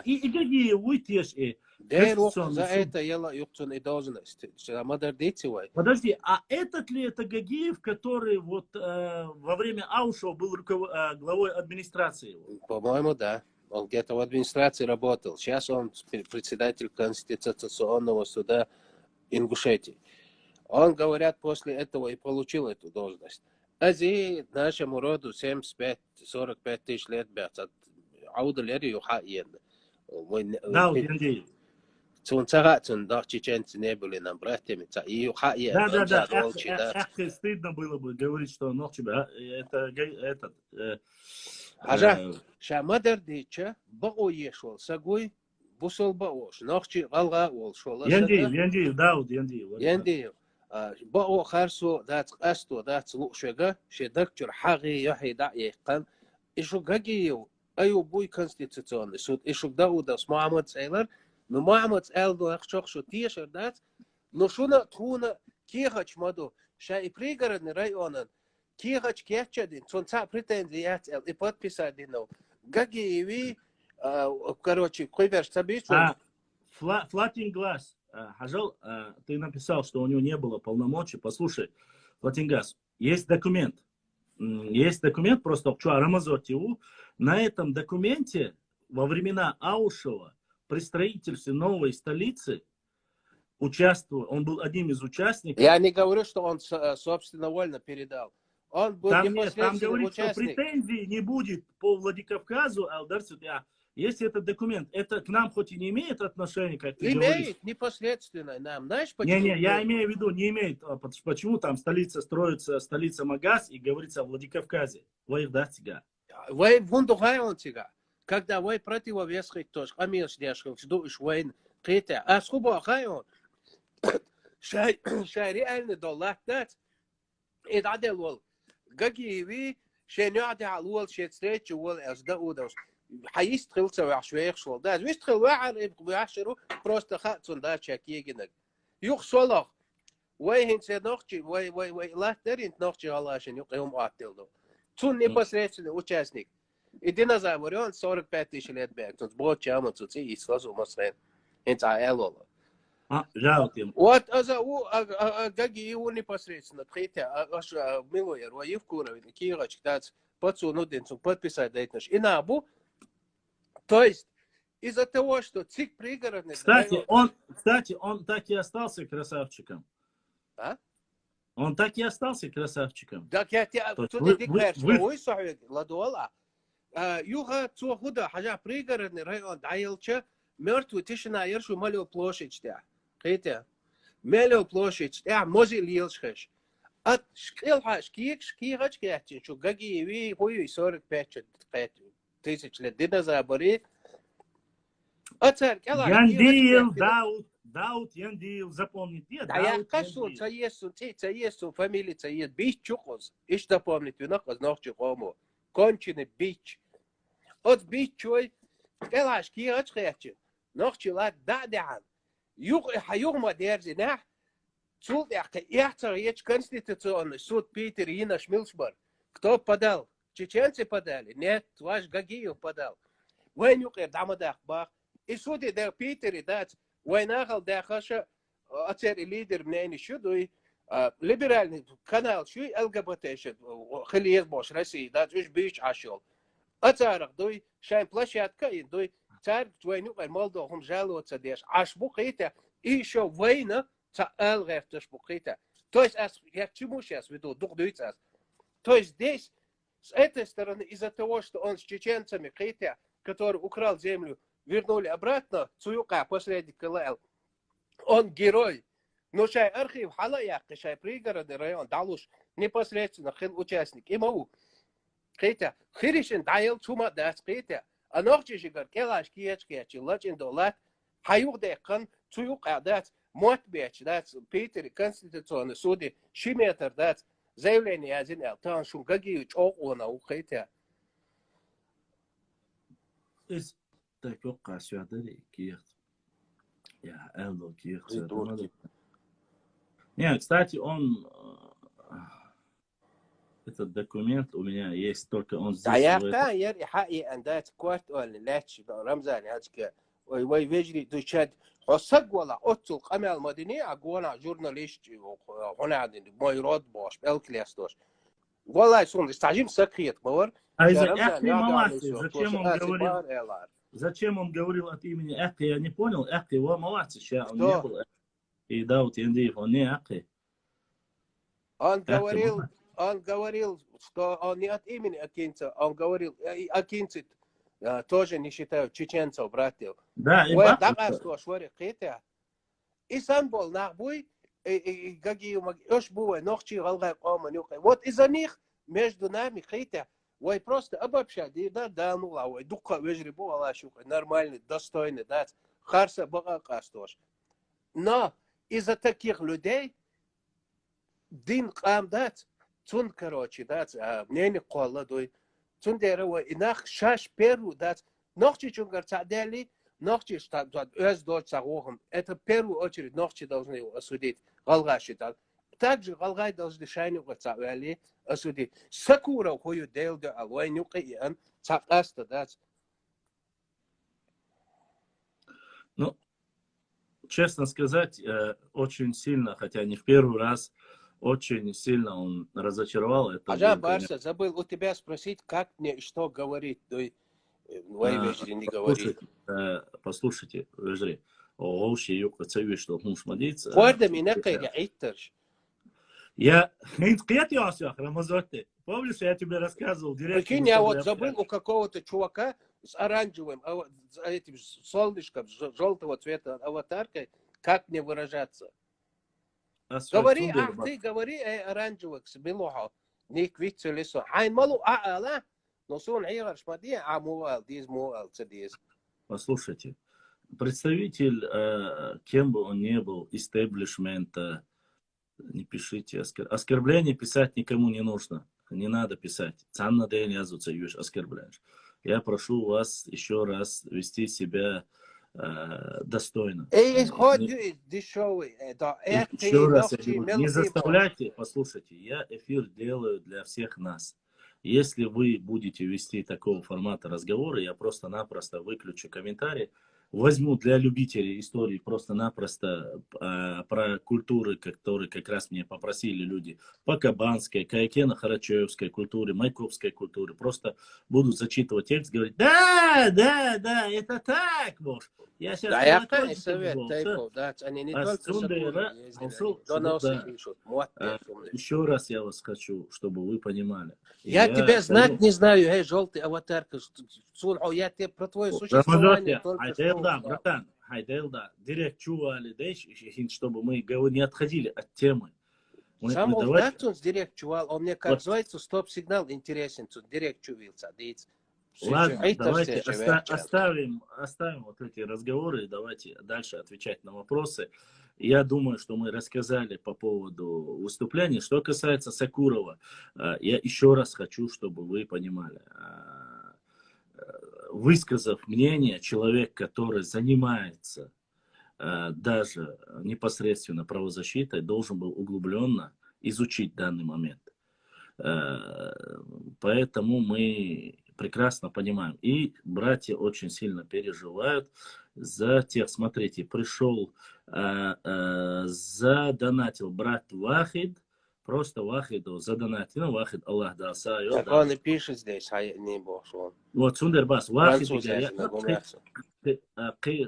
S2: и Гагиев, вы теж,
S3: За это ела юктун и должность. Мадар Дитивай.
S2: Подожди, а этот ли это Гагиев, который вот во время Аушева был главой администрации?
S3: По-моему, да. Он где-то в администрации работал. Сейчас он председатель Конституционного суда Ингушетии. Он, говорят, после этого и получил эту должность. А здесь нашему роду 75-45 тысяч лет бьется. Аудалери юха иен.
S2: Да, Гендеев.
S3: Да, чеченцы не были нам братьями.
S2: Да. Стыдно было бы говорить, что Нохчиба, это этот...
S3: Ажа, шамадар дича, бао ешвал, сагуй, бусол баош, Нохчи галга ол шола.
S2: Яндеев, Дауд, Яндеев.
S3: Яндеев. بقوا خارسو دات قستو دات لوشجا شدكتور حاجي يحيى داعي قال إيشو جاجيو أيو بوي كونستيتيوشن سود إيشو داودا محمد سيلر نو محمد سيلر دو أخشوخ شو تيشر دات نو شونا تونا كيهاش مادو شاي بريغرن رايونن كيهاش كيهشدين تون تا بريتنزيات ال подписадино جاجيوي короче койберш табич
S2: Флатинг глаз. Хажал, ты написал, что у него не было полномочий. Послушай, Флатингас, есть документ. Просто Рамазотиу. На этом документе во времена Аушева при строительстве новой столицы участвовал. Он был одним из участников.
S3: Я не говорю, что он собственновольно передал. Он был
S2: там говорит, что претензий не будет по Владикавказу, если этот документ, это к нам хоть и не имеет отношения, как ты говоришь.
S3: Имеет непосредственно нам. Знаешь, почему?
S2: Не, я имею в виду, не имеет. Почему там столица строится, столица Магаз, и говорится о Владикавказе? Вы
S3: когда вы противовесхать тоже, амиш дешев, ждуешь войн, критя, а скубо хайон, шай реально доллар дать, и дадел вол, гагиви, шай не адал вол, шай встречу вол, аж да удалось. حيستخل سوى شوية شغل ده ويستخل واحد بيعشروا просто خاتون ده شاكيه جنك يخسله وين سنوخي وين لا ترين نوخي الله عشان يقيم قاتل تون непосредственно участник идина за вариант 45 тысяч лет бэк тут бот чама тут и сразу масрен это элола
S2: жалко
S3: вот гаги его непосредственно третья аж милоер воевкура кирач дать пацану денцу подписать дайтнаш и на абу. То есть, из-за того, что ЦИК пригородный...
S2: Кстати, он так и остался красавчиком.
S3: А?
S2: Он так и остался красавчиком.
S3: Так я тебе... Тут ты говоришь, что вы сухи, ладуала. Юга цухуда, хажа пригородный район, даилча, мертвый тишина, ершу малю площадь, да. Хотя, малю площадь, може лилшхеш. ات شكيل شكيك شكيغ شكياتين شو قاقي وي هو يسورك بيتش قيت تيسش لدينا زابري اتر كلا
S2: Яндил, Даут, Яндил, запомните,
S3: да я
S2: Даут,
S3: кашун
S2: Яндил.
S3: цаесун фамилия цаес бич чукоз иш да помнит винакоз нохчи хомо конченый бич от бич чой кела шкиغ шкиатин нохчи лад дадян юг хаюгма дерзинах Суд яхтер конституционный суд Питер Ина Шмилсберг. Кто подал? Чеченцы подали? Нет, ваш Гагиев подал. Войнюк дамадах бах. И суды der Питере дать. Войнахал дахаша отер лидер мнений шудуй. Либеральный канал шуй ЛГБТ шуд. Хилиез бош России дать уж бич ашел. Отарах дуй шайн площадка и дуй царь войнюк Молдовым жалуется деш. Аш бухите и еще война Цаэл рефтеш букита. То есть, я к чему сейчас веду? Дух дуется. То есть здесь, с этой стороны, из-за того, что он с чеченцами, Китя, который украл землю, вернули обратно, Цуюка, последний КЛЛ, он герой. Но шай архив Халаяк, шай пригородный район, Далуш, непосредственно хил участник. И могу. Китя, Хиришин дайл чума дас Китя. А ночи жигар, келаш киечки, лачин долат, хаюх декан, Цуюка дас. Мотбеч, дать Питер конституционный суды, Шиметр, дать заявление один, там шунгагию чокона ухайтя.
S2: Из такого касюадери киет. Я элдо киет. Не, кстати, он этот документ у меня есть, только он здесь.
S3: Да я кайер حقي عندك كوارت ولا لاتش رمزان هذاك وي ويجري دوشاد حسق ولا أطلق قمع المدنية أقوانا جورناليست هنا عندنا ما يراد باش بالكلاستوش والله يسون استعجم سكريت بور
S2: А из-за Эхи Маласи, зачем он говорил от имени Эхи, я не понял. Эхи его Маласи, он не был Эхи. И Даут Яндиев, он не Эхи.
S3: Он говорил, что он не от имени Акинца, он говорил, Акинцит тоже не считают чеченцев, братьев.
S2: Да, и
S3: Истанбул, нахбуй, Гагию, Ошбуй, Нохчи, Галгай, Оман, вот из-за них между нами, Хитя, Ой, просто обобщать, да, ну, ой, духа, вежри, бу, нормальный, достойный, да, харса, бага, кастош. Но из-за таких людей, дин кам, да, цун, короче, да, мнение колла, дой, цун дерево, инах шаш перу, да, нохчи чунгар цадели, нохчи, что өз дочь сагохом, это в первую очередь нохчи должны его осудить, Галга считал. Также Галгай должны шайну цавели, осудить. Сакура, хою делда, алвай нюка и он, цапаста, да.
S2: Ну, честно сказать, очень сильно, хотя не в первый раз, очень сильно он разочаровал.
S3: Ажан Барса, забыл у тебя спросить, как мне и что говорить. Вежри не говорит.
S2: Послушайте, Вежри. Оуши юка цави, что муж молится.
S3: Форда меня кайга эйтерш.
S2: Я Рамазотте. Помнишь, я тебе рассказывал директор.
S3: Прикинь, я вот забыл у какого-то чувака с оранжевым, этим солнышком, желтого цвета аватаркой, как мне выражаться. Говори, ты говори оранжевый, с белого, не квитцы лесо. Айн малу аала, но сон игр шмади, а муал, диз муал, цедиз.
S2: Послушайте, представитель, кем бы он ни был, истеблишмента, не пишите оскорбление, писать никому не нужно. Не надо писать. Цанна день оскорбляешь. Я прошу вас еще раз вести себя достойно. Еще раз я говорю, не заставляйте, послушайте, я эфир делаю для всех нас. Если вы будете вести такого формата разговора, я просто-напросто выключу комментарии. Возьму для любителей истории просто-напросто про культуры, которые как раз мне попросили люди. По кабанской, каякено-харачевской культуре, майкопской культуре. Просто буду зачитывать текст, говорить, да, это так, боже. Я сейчас...
S3: Да, я не совет, да, они не только
S2: еще раз я вас хочу, чтобы вы понимали.
S3: Я тебя знать не знаю, желтый аватарка. Я тебе про твое существование только что
S2: да, братан, да, директ чували, чтобы мы не отходили от темы.
S3: Сам он
S2: давайте,
S3: датун директ чувал, он мне как
S2: вот,
S3: звается стоп-сигнал интересен, тут директ чувился, дит.
S2: ладно, давайте
S3: Верчан.
S2: оставим вот эти разговоры, давайте дальше отвечать на вопросы. Я думаю, что мы рассказали по поводу выступления. Что касается Сакурова, я еще раз хочу, чтобы вы понимали. Высказав мнение, человек, который занимается даже непосредственно правозащитой, должен был углубленно изучить данный момент. Поэтому мы прекрасно понимаем. И братья очень сильно переживают за тех. Смотрите, пришел, задонатил брат Вахид, просто Вахиду задонатил, ну, Вахид Аллах да сайот.
S3: Так он и пишет здесь, а не бошел.
S2: Вот, Сундербас, Вахид,
S3: Француз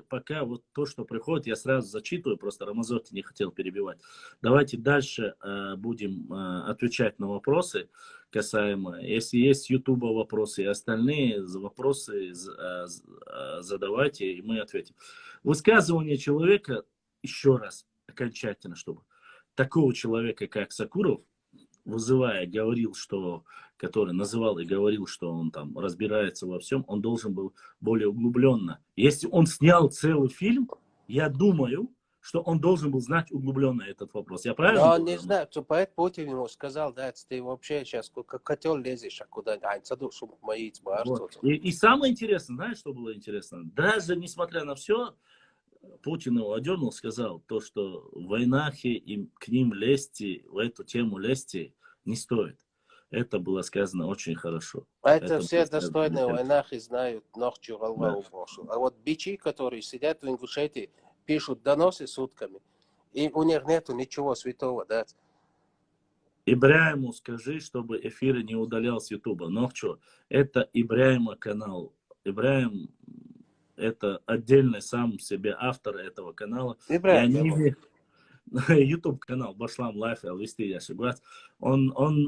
S2: пока вот то, что приходит, я сразу зачитываю, просто Рамазотти не хотел перебивать. Давайте дальше будем отвечать на вопросы касаемо, если есть Ютуба вопросы и остальные вопросы задавайте, и мы ответим. Высказывание человека, еще раз, окончательно, чтобы такого человека, как Сакуров, вызывая, говорил, что, который называл и говорил, что он там разбирается во всем, он должен был более углубленно. Если он снял целый фильм, я думаю, что он должен был знать углубленно этот вопрос. Я правильно
S3: говорю?
S2: говорю?
S3: Он не знает, что поэт Путин ему сказал, да, ты вообще сейчас как котел лезешь, а куда чтобы мои
S2: Вот. И самое интересное, знаешь, что было интересно? Даже несмотря на все, Путин его одернул, сказал, то, что в войнах и к ним лезть, в эту тему лезть не стоит. Это было сказано очень хорошо.
S3: Это все достойные в войнах и знают ночью голова уброшу. А вот бичи, которые сидят в Ингушетии, пишут доносы сутками, и у них нету ничего святого, да.
S2: Ибраиму скажи, чтобы эфиры не удалял с Ютуба. Но что, это Ибраима канал. Ибраим это отдельный сам себе автор этого канала. YouTube канал Башлам Лайф, Алвести, я согласен.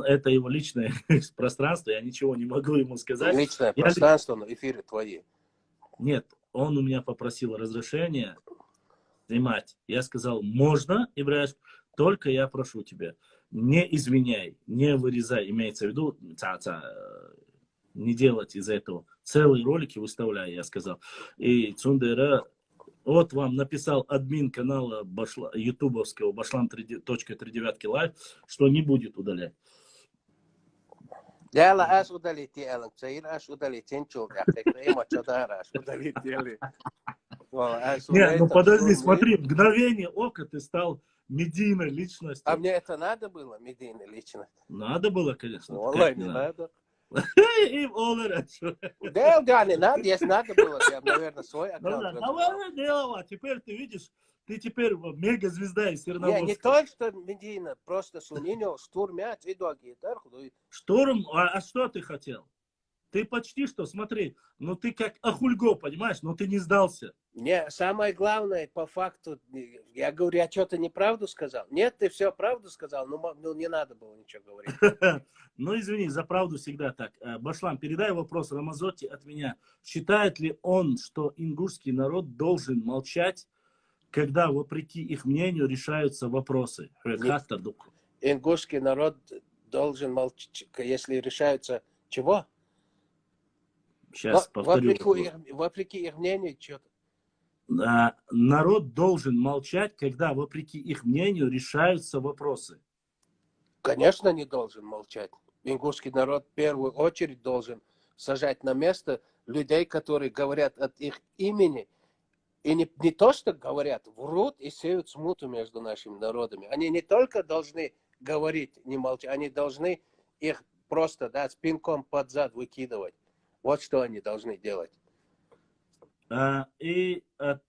S2: Это его личное пространство, я ничего не могу ему сказать.
S3: Личное пространство, но эфиры твои.
S2: Нет, он у меня попросил разрешения снимать. Я сказал, можно, Ибраим, только я прошу тебя, не извиняй, не вырезай, имеется в виду, не делать из этого целые ролики выставляя, я сказал. И Цундера, вот вам написал админ канала ютубовского Башлам.39 лайв, что не будет удалять.
S3: Я аж удалить Элен, Цаир аж удалить Энчул, я аж удалить
S2: Нет, ну подожди, смотри, мгновение ока ты стал медийной личностью.
S3: А мне это надо было, медийной личность?
S2: Надо было, конечно.
S3: Олай, не надо.
S2: Им Олай,
S3: Да, не надо, если надо было, я, наверное, свой аккаунт.
S2: А теперь ты видишь, ты теперь мега-звезда из Серноводска.
S3: Не только что медийно, просто Суниньо штурмят, видоги.
S2: Штурм? А что ты хотел? Ты почти что, смотри, ну ты как Ахульго, понимаешь, но ты не сдался.
S3: Не, самое главное, по факту, я говорю, я что-то неправду сказал. Нет, ты все правду сказал, ну не надо было ничего говорить.
S2: Ну извини, за правду всегда так. Башлам, передай вопрос Рамазотти от меня. Считает ли он, что ингушский народ должен молчать, когда, вопреки их мнению, решаются вопросы?
S3: Ингушский народ должен молчать, если решаются чего?
S2: Сейчас повторю.
S3: Вопреки их мнению, что-то.
S2: Народ должен молчать, когда, вопреки их мнению, решаются вопросы.
S3: Конечно, не должен молчать. Ингушский народ в первую очередь должен сажать на место людей, которые говорят от их имени. И не то, что говорят, врут и сеют смуту между нашими народами. Они не только должны говорить, не молчать, они должны их просто с пинком под зад выкидывать. Вот что они должны делать.
S2: И от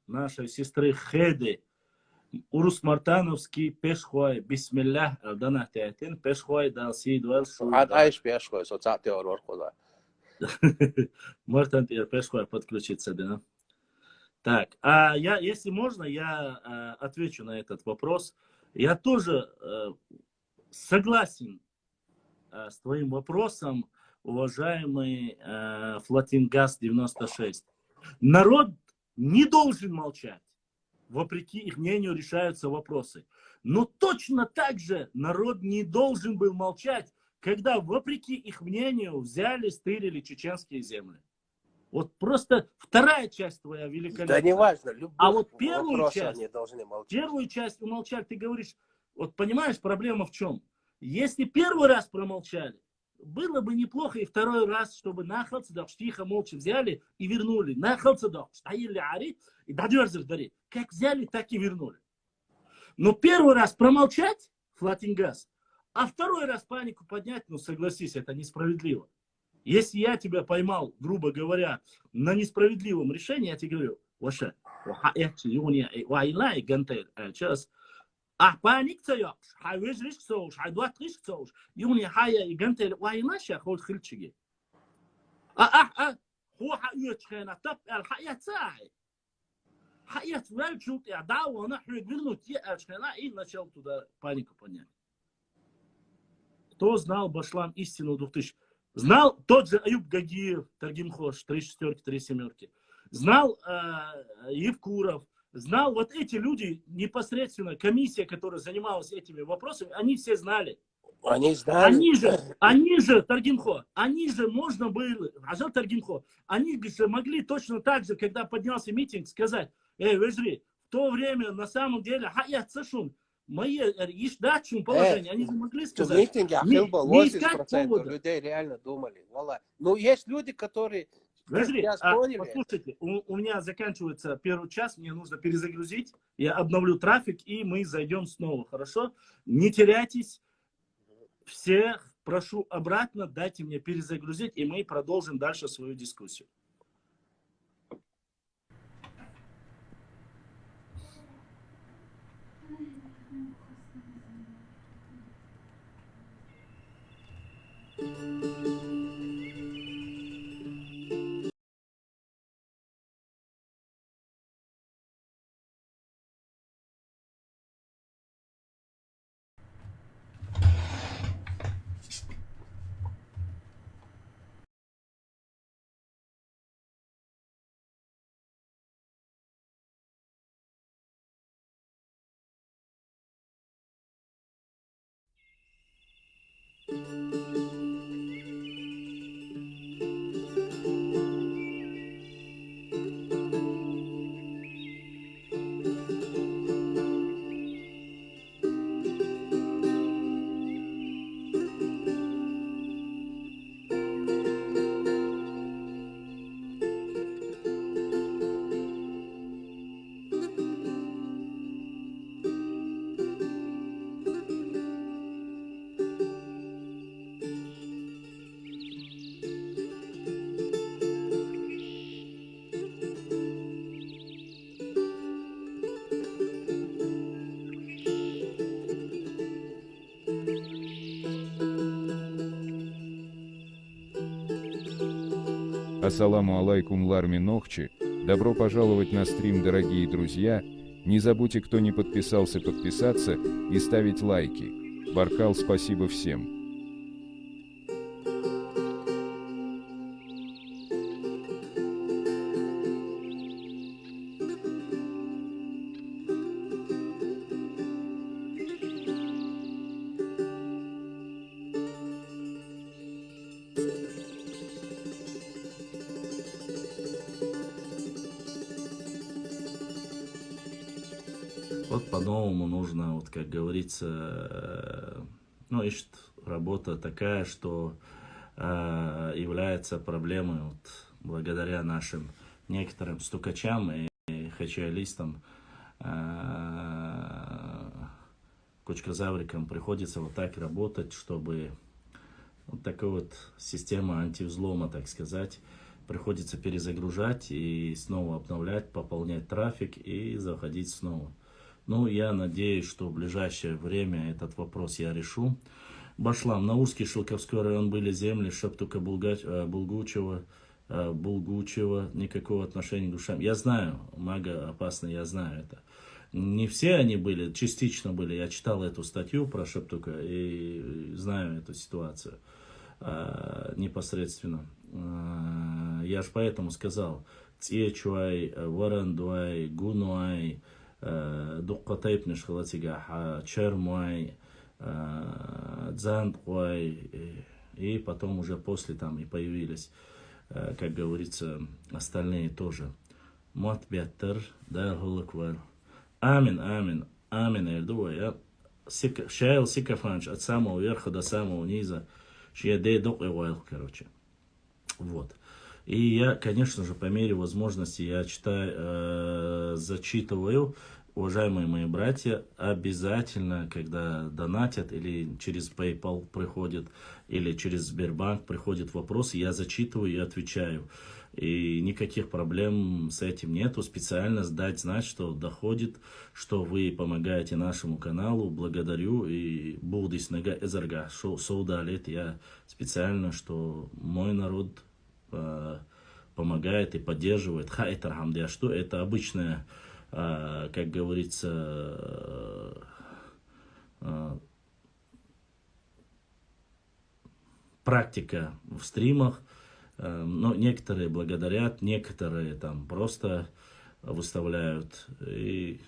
S2: нашей сестры Хеды Урус Мартановский пешхой бисмиллах алданатятин пешхой дал сидвал шу.
S3: Айш пешхой, соцати орор куда.
S2: Может пешхой подключиться, да? Так, если можно, я отвечу на этот вопрос. Я тоже согласен с твоим вопросом, уважаемый Флатингаз 96. Народ не должен молчать.
S4: вопреки их мнению решаются вопросы. Но точно так же народ не должен был молчать, когда вопреки их мнению взяли, стырили чеченские земли. Вот просто вторая часть твоя великолепная.
S3: Да не важно,
S4: А
S3: любых
S4: вот первую
S3: вопросов
S4: часть,
S3: они должны молчать.
S4: первую часть умолчать, ты говоришь, вот понимаешь, проблема в чем? Если первый раз промолчали, было бы неплохо и второй раз, чтобы нахалцадах тихо, молча взяли и вернули. Нахалцадах, стояли ари, и дадерзер дари. Как взяли, так и вернули. Но первый раз промолчать, флатингаз, а второй раз панику поднять, ну согласись, это несправедливо. Если я тебя поймал, грубо говоря, на несправедливом решении, я тебе говорю, Ваша, паник цаёкш, хайвежриш цоуш, хайдуатриш цоуш, юни хая и гантель вайнаша ход хильчиги. هو حقيقة طب الحقيقة تاعي حقيقة велчут я дал она хрегнут я шхена и начал туда панику поднять. Кто знал Башлам истину 2000? Знал тот же Аюб Гагиев, Таргимхош, 3 шестерки, 3 семерки. Знал Евкуров. Знал вот эти люди, непосредственно комиссия, которая занималась этими вопросами, они все знали.
S3: Они знали.
S4: Они же, Таргимхо, они же можно было, Ажал Таргимхо, они же могли точно так же, когда поднялся митинг, сказать, Вежри, в то время на самом деле, я цешун, мои ишдачун положение, они же могли сказать.
S3: В митинге Ахилба 80% людей реально думали. Ну, есть люди, которые...
S4: Подожди, послушайте, у меня заканчивается первый час, мне нужно перезагрузить, я обновлю трафик, и мы зайдем снова, хорошо? Не теряйтесь, всех прошу обратно, дайте мне перезагрузить, и мы продолжим дальше свою дискуссию.
S1: Ассаламу алейкум Ларми Нохчи, добро пожаловать на стрим, дорогие друзья, не забудьте, кто не подписался, подписаться и ставить лайки. Баркал, спасибо всем.
S2: Вот по-новому нужно, вот как говорится, ну, ищет работа такая, что является проблемой вот, благодаря нашим некоторым стукачам и хачалистам, кучкозаврикам приходится вот так работать, чтобы вот такая вот система антивзлома, так сказать, приходится перезагружать и снова обновлять, пополнять трафик и заходить снова. Ну, я надеюсь, что в ближайшее время этот вопрос я решу. Башлам, на Узкий Шелковской район были земли, Шептука, Булгучева, никакого отношения к душам. Я знаю, мага опасно, я знаю это. Не все они были, частично были. Я читал эту статью про Шептука и знаю эту ситуацию непосредственно. Я же поэтому сказал, Цьечуай, Варандуай, Гунуай, дуккатайп нешхалатига чермуай, дзандquай, и потом уже после там и появились, как говорится, остальные тоже. Матбеттер, да, гулаквар. Амин, амин, амин, эрдуа, я. Шайл сикафанч от самого верха до самого низа. Шиядей док и вайл, короче. Вот. И я, конечно же, по мере возможности, я читаю, зачитываю. Уважаемые мои братья, обязательно, когда донатят или через PayPal приходит, или через Сбербанк приходит вопрос, я зачитываю и отвечаю. И никаких проблем с этим нету. Специально дать знать, что доходит, что вы помогаете нашему каналу. Благодарю. И будис нага эзарга, что соудалит. Я специально, что мой народ помогает и поддерживает. Хайтархамдя, что это обычная, как говорится, практика в стримах. Но некоторые благодарят, некоторые там просто выставляют. И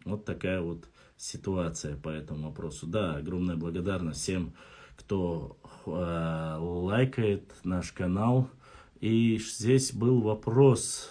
S2: вот такая вот ситуация по этому вопросу. Да, огромная благодарность всем, кто лайкает наш канал. И здесь был вопрос.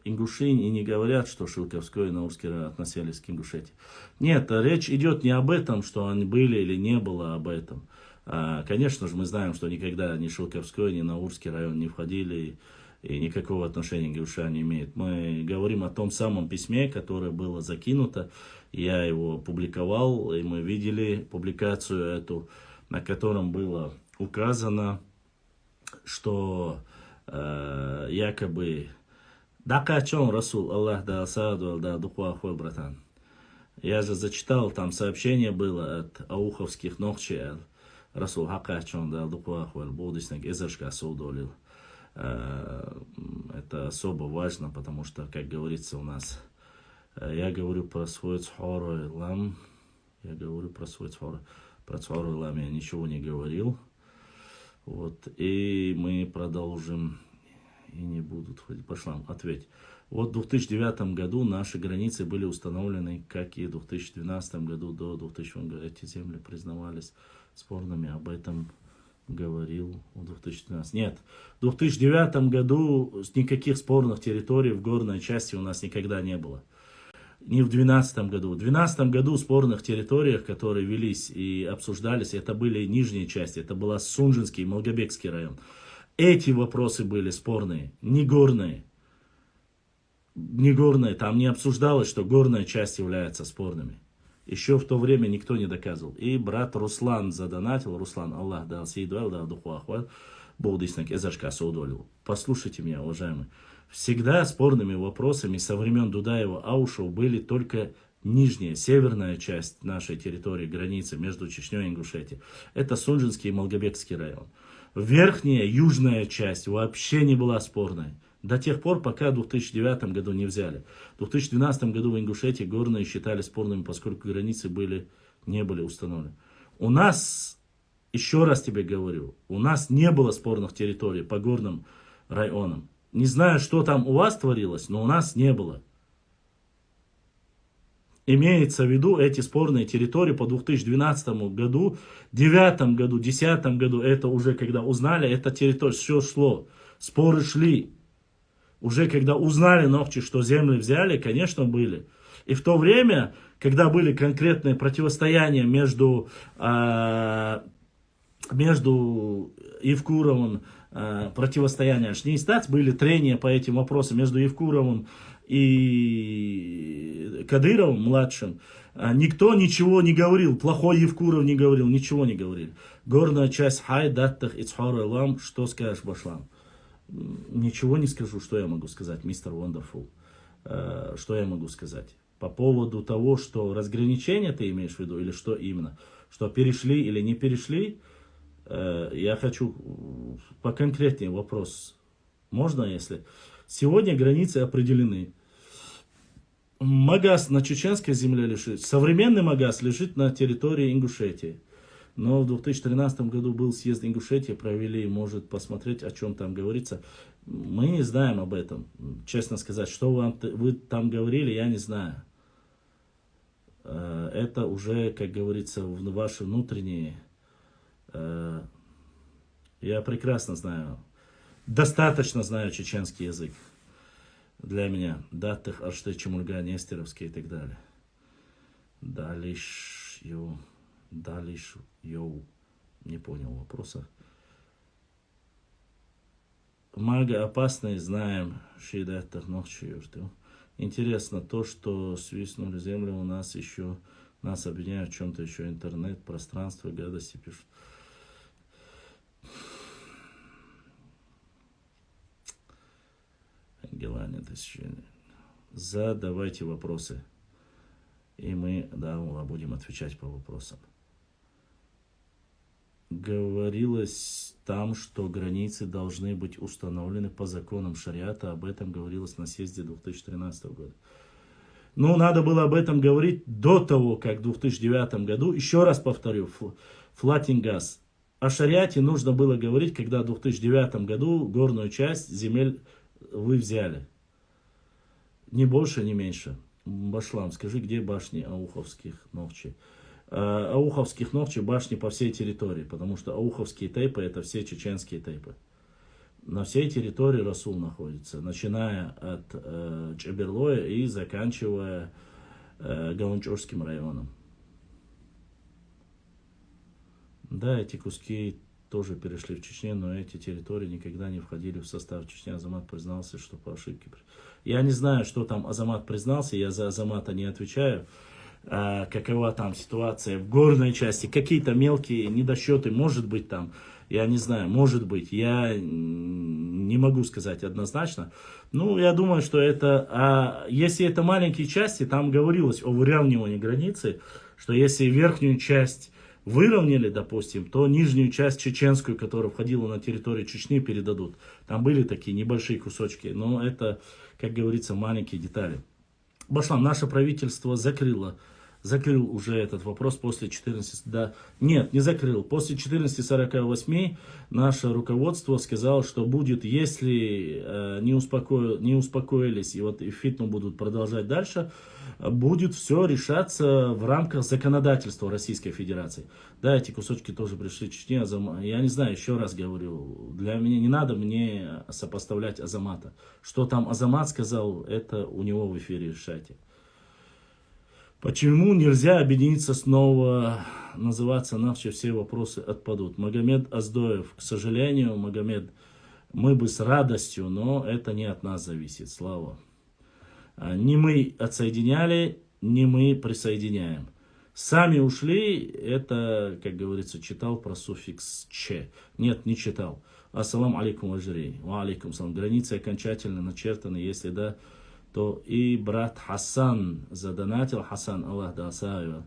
S2: Ингушинь и не говорят, что Шилковской и Наурский относились к Ингушетии. Нет, речь идет не об этом, что они были или не было об этом. Конечно же, мы знаем, что никогда ни Шилковской, ни Наурский район не входили и никакого отношения к Ингушетии не имеют. Мы говорим о том самом письме, которое было закинуто. Я его публиковал, и мы видели публикацию эту, на котором было указано, что якобы Дакачон Расул, Аллах да асаду, да духуахой, братан. Я же зачитал, там сообщение было от ауховских ногчей. Расул Хакачон, да духуахой, будущник изашка судолил. Это особо важно, потому что, как говорится у нас, я говорю про свой цхорой лам, я ничего не говорил. Вот, и мы продолжим. И не будут ходить. Пошла, ответь. Вот в 2009 году наши границы были установлены, как и в 2012 году, до 2000 года. Эти земли признавались спорными. Об этом говорил в 2012. Нет, в 2009 году никаких спорных территорий в горной части у нас никогда не было. Ни в 2012 году. В 2012 году в спорных территориях, которые велись и обсуждались, это были нижние части. Это была Сунжинский и Малгобекский район. Эти вопросы были спорные, не горные. Не горные, там не обсуждалось, что горная часть является спорными. Еще в то время никто не доказывал. И брат Руслан задонатил. Руслан, Аллах дал сейдуэл, дал духуахвал, болдиснак эзашка соудолил. Послушайте меня, уважаемые. Всегда спорными вопросами со времен Дудаева Аушева были только нижняя, северная часть нашей территории, границы между Чечней и Ингушетией. Это Сунжинский и Малгобекский район. Верхняя, южная часть вообще не была спорной. До тех пор, пока в 2009 году не взяли. В 2012 году в Ингушетии горные считали спорными, поскольку границы не были установлены. У нас, еще раз тебе говорю, у нас не было спорных территорий по горным районам. Не знаю, что там у вас творилось, но у нас не было. Имеется в виду эти спорные территории по 2012 году, 2009 году, 2010 году, это уже когда узнали, эта территория, все шло, споры шли. Уже когда узнали ногти, что земли взяли, конечно, были. И в то время, когда были конкретные противостояния между Евкуровым, противостояние Ашнейстац, были трения по этим вопросам между Евкуровым и Кадыровым, младшим, никто ничего не говорил, плохой Евкуров не говорил, ничего не говорил. Горная часть Хай, Даттах, Ицхар, Лам, что скажешь, Башлам? Ничего не скажу, что я могу сказать, мистер Wonderful. Что я могу сказать? По поводу того, что разграничение ты имеешь в виду, или что именно? Что перешли или не перешли? Я хочу поконкретнее вопрос. Можно, если... Сегодня границы определены. Магаз на чеченской земле лежит. Современный Магаз лежит на территории Ингушетии. Но в 2013 году был съезд Ингушетии, провели, может посмотреть, о чем там говорится. Мы не знаем об этом. Честно сказать, что вы там говорили, я не знаю. Это уже, как говорится, ваши внутренние. Я прекрасно знаю, достаточно знаю чеченский язык для меня. Датых, Аршты, Чемульга, Нестеровский и так далее. Далиш, йоу, не понял вопроса. Мага опасный, знаем, шидатах ночью. Интересно то, что свистнули землю, у нас еще, нас обвиняют в чем-то еще интернет, пространство, гадости пишут. Гелания тысячелетия. Задавайте вопросы. И мы, да, будем отвечать по вопросам. Говорилось там, что границы должны быть установлены по законам шариата. Об этом говорилось на съезде 2013 года. Ну, надо было об этом говорить до того, как в 2009 году, еще раз повторю, флатингаз. О шариате нужно было говорить, когда в 2009 году горную часть земель вы взяли. Ни больше, ни меньше. Башлам, скажи, где башни Ауховских Нохчи? Ауховских Нохчи башни по всей территории, потому что Ауховские тейпы это все чеченские тейпы. На всей территории Расул находится, начиная от Чеберлоя и заканчивая Галанчурским районом. Да, эти куски тоже перешли в Чечню, но эти территории никогда не входили в состав Чечни. Азамат признался, что по ошибке. Я не знаю, что там Азамат признался, я за Азамата не отвечаю. Какова там ситуация в горной части, какие-то мелкие недосчеты, может быть там, я не знаю, может быть, я не могу сказать однозначно. Ну, я думаю, что это, если это маленькие части, там говорилось о выравнивании границы, что если верхнюю часть выровняли, допустим, то нижнюю часть чеченскую, которая входила на территорию Чечни, передадут. Там были такие небольшие кусочки, но это, как говорится, маленькие детали. Башлам, наше правительство закрыл уже этот вопрос после 14... Да, нет, не закрыл. После 14:48 наше руководство сказало, что будет, если не успокоились и вот и фитну будут продолжать дальше, будет все решаться в рамках законодательства Российской Федерации. Да, эти кусочки тоже пришли в Чечне. Я не знаю, еще раз говорю, для меня не надо мне сопоставлять Азамата. Что там Азамат сказал, это у него в эфире решайте. Почему нельзя объединиться снова, называться Нахчи, все вопросы отпадут? Магомед Аздоев, к сожалению, Магомед, мы бы с радостью, но это не от нас зависит, слава. Не мы отсоединяли, не мы присоединяем. Сами ушли, это, как говорится, читал про суффикс «че». Нет, не читал. Ассалам алейкум ажри. Ва алейкум салам. Границы окончательно начертаны, если да, то и брат Хасан задонатил. Хасан, Аллах да асаю.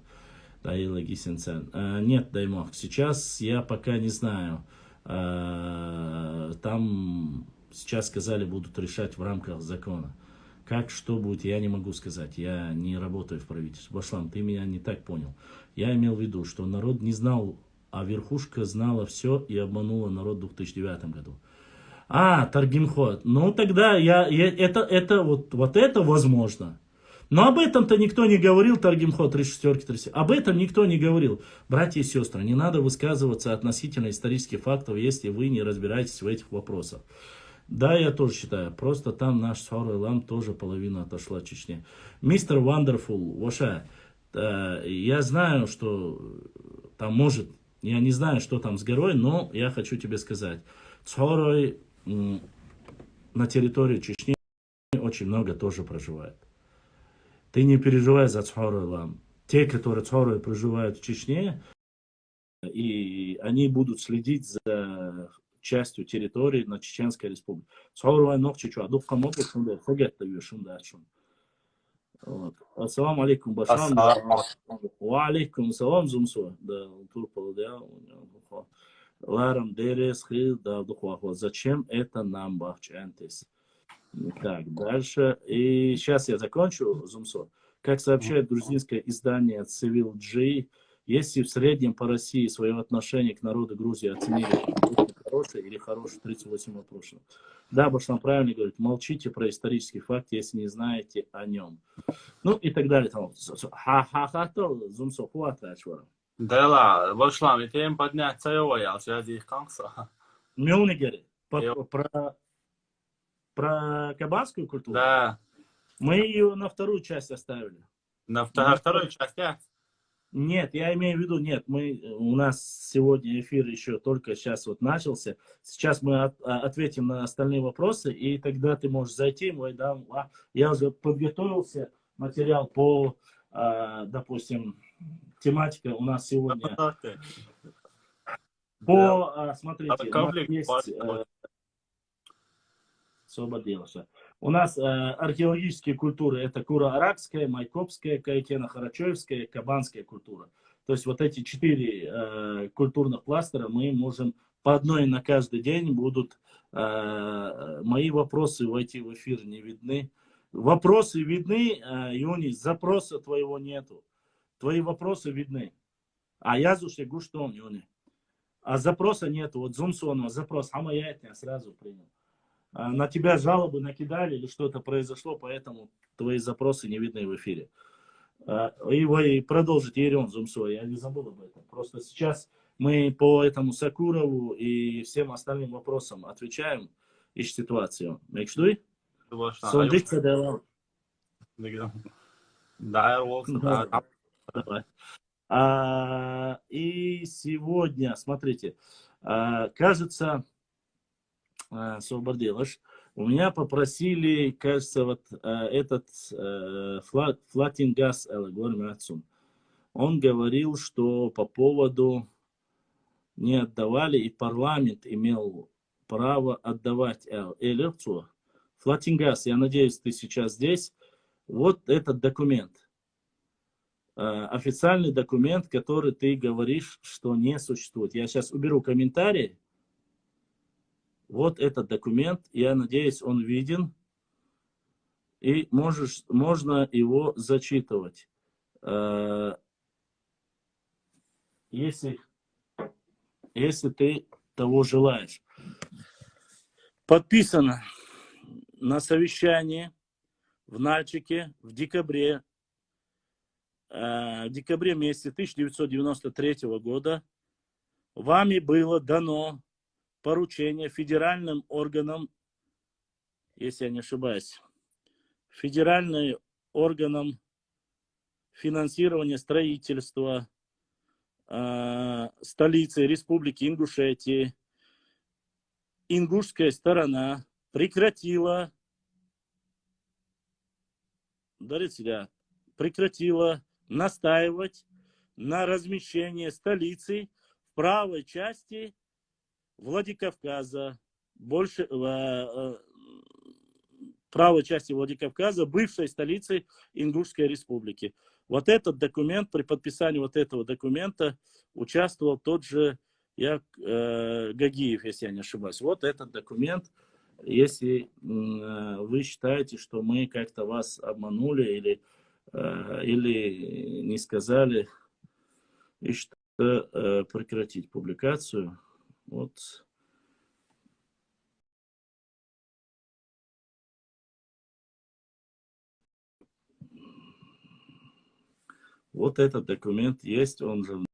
S2: Нет, Даймах, сейчас я пока не знаю. Там сейчас сказали, будут решать в рамках закона. Как, что будет, я не могу сказать. Я не работаю в правительстве. Башлам, ты меня не так понял. Я имел в виду, что народ не знал, а верхушка знала все и обманула народ в 2009 году. Таргимход. Ну, тогда вот это возможно. Но об этом-то никто не говорил, Таргимход 3 Об этом никто не говорил. Братья и сестры, не надо высказываться относительно исторических фактов, если вы не разбираетесь в этих вопросах. Да, я тоже считаю. Просто там наш Схар-Илам тоже половина отошла Чечне. Мистер Вандерфул, Ваша, я знаю, что там может, я не знаю, что там с горой, но я хочу тебе сказать. Цхорой на территории Чечни очень много тоже проживает. Ты не переживай за Цхор-Илам. Те, которые Цхорой проживают в Чечне, и они будут следить за частью территории на Чеченской республике. Цхорой ногчи чуа, духка могут шунда, фагет тавью шунда чун. Ассаламу алейкум башам. Ва алейкум салам зумсу. Да, турпал, да. Ларам дерес хил да духвахва. Зачем это нам бахчантис? Так, дальше. И сейчас я закончу, Зумсо. Как сообщает грузинское издание Civil J, если в среднем по России свое отношение к народу Грузии оценили
S4: хорошее или хорошее, 38 вопросов. Да, Башлам правильно говорит, молчите про исторический факт, если не знаете о нем. Ну и так далее. Ха-ха-ха-то, зумсо хуатачвара.
S5: Да ла, Башлам, и тем поднять цаёя, связи их канкса.
S4: Мюнигере,
S5: Йо.
S4: про кабанскую культуру.
S5: Да,
S4: Мы ее на вторую часть оставили.
S5: на второй части.
S4: Нет, я имею в виду, нет, у нас сегодня эфир еще только сейчас вот начался. Сейчас мы ответим на остальные вопросы, и тогда ты можешь зайти, я уже подготовился, материал по, допустим, тематика у нас сегодня. Смотрите, у нас есть... У нас археологические культуры — это Кура-Аракская, Майкопская, Каэтено-Харачоевская, Кабанская культура. То есть вот эти 4 культурных кластера мы можем по одной на каждый день будут. Мои вопросы войти в эфир не видны. Вопросы видны, Юнис, запроса твоего нету. Твои вопросы видны. А я зуше гуштон, Юни. А запроса нету. Вот Зумсонова запрос, а я это сразу принял. На тебя жалобы накидали или что-то произошло, поэтому твои запросы не видны в эфире. И вы продолжите, Ирион Зумсо, я не забыл об этом. Просто сейчас мы по этому Сакурову и всем остальным вопросам отвечаем ищ ситуацию. Мекшдуй? Сондикса давал.
S5: Да,
S4: и сегодня, смотрите, кажется, Соборделаш, у меня попросили, кажется, вот этот Флатингас Элагормацум. Он говорил, что по поводу не отдавали, и парламент имел право отдавать Элерцу. Флатингас, я надеюсь, ты сейчас здесь. Вот этот документ. Официальный документ, который ты говоришь, что не существует. Я сейчас уберу комментарии. Вот этот документ, я надеюсь, он виден, и можно его зачитывать. Если ты того желаешь. Подписано на совещании в Нальчике в декабре месяце 1993 года. Вами было дано поручение федеральным органам, если я не ошибаюсь, федеральным органам финансирования строительства столицы Республики Ингушетии. Ингушская сторона прекратила настаивать на размещении столицы в правой части Владикавказа, правой части Владикавказа, бывшей столицы Ингушской республики. Вот этот документ, при подписании вот этого документа участвовал тот же Гагиев, если я не ошибаюсь. Вот этот документ, если вы считаете, что мы как-то вас обманули или не сказали, и что прекратить публикацию. Вот. Вот этот документ есть, он же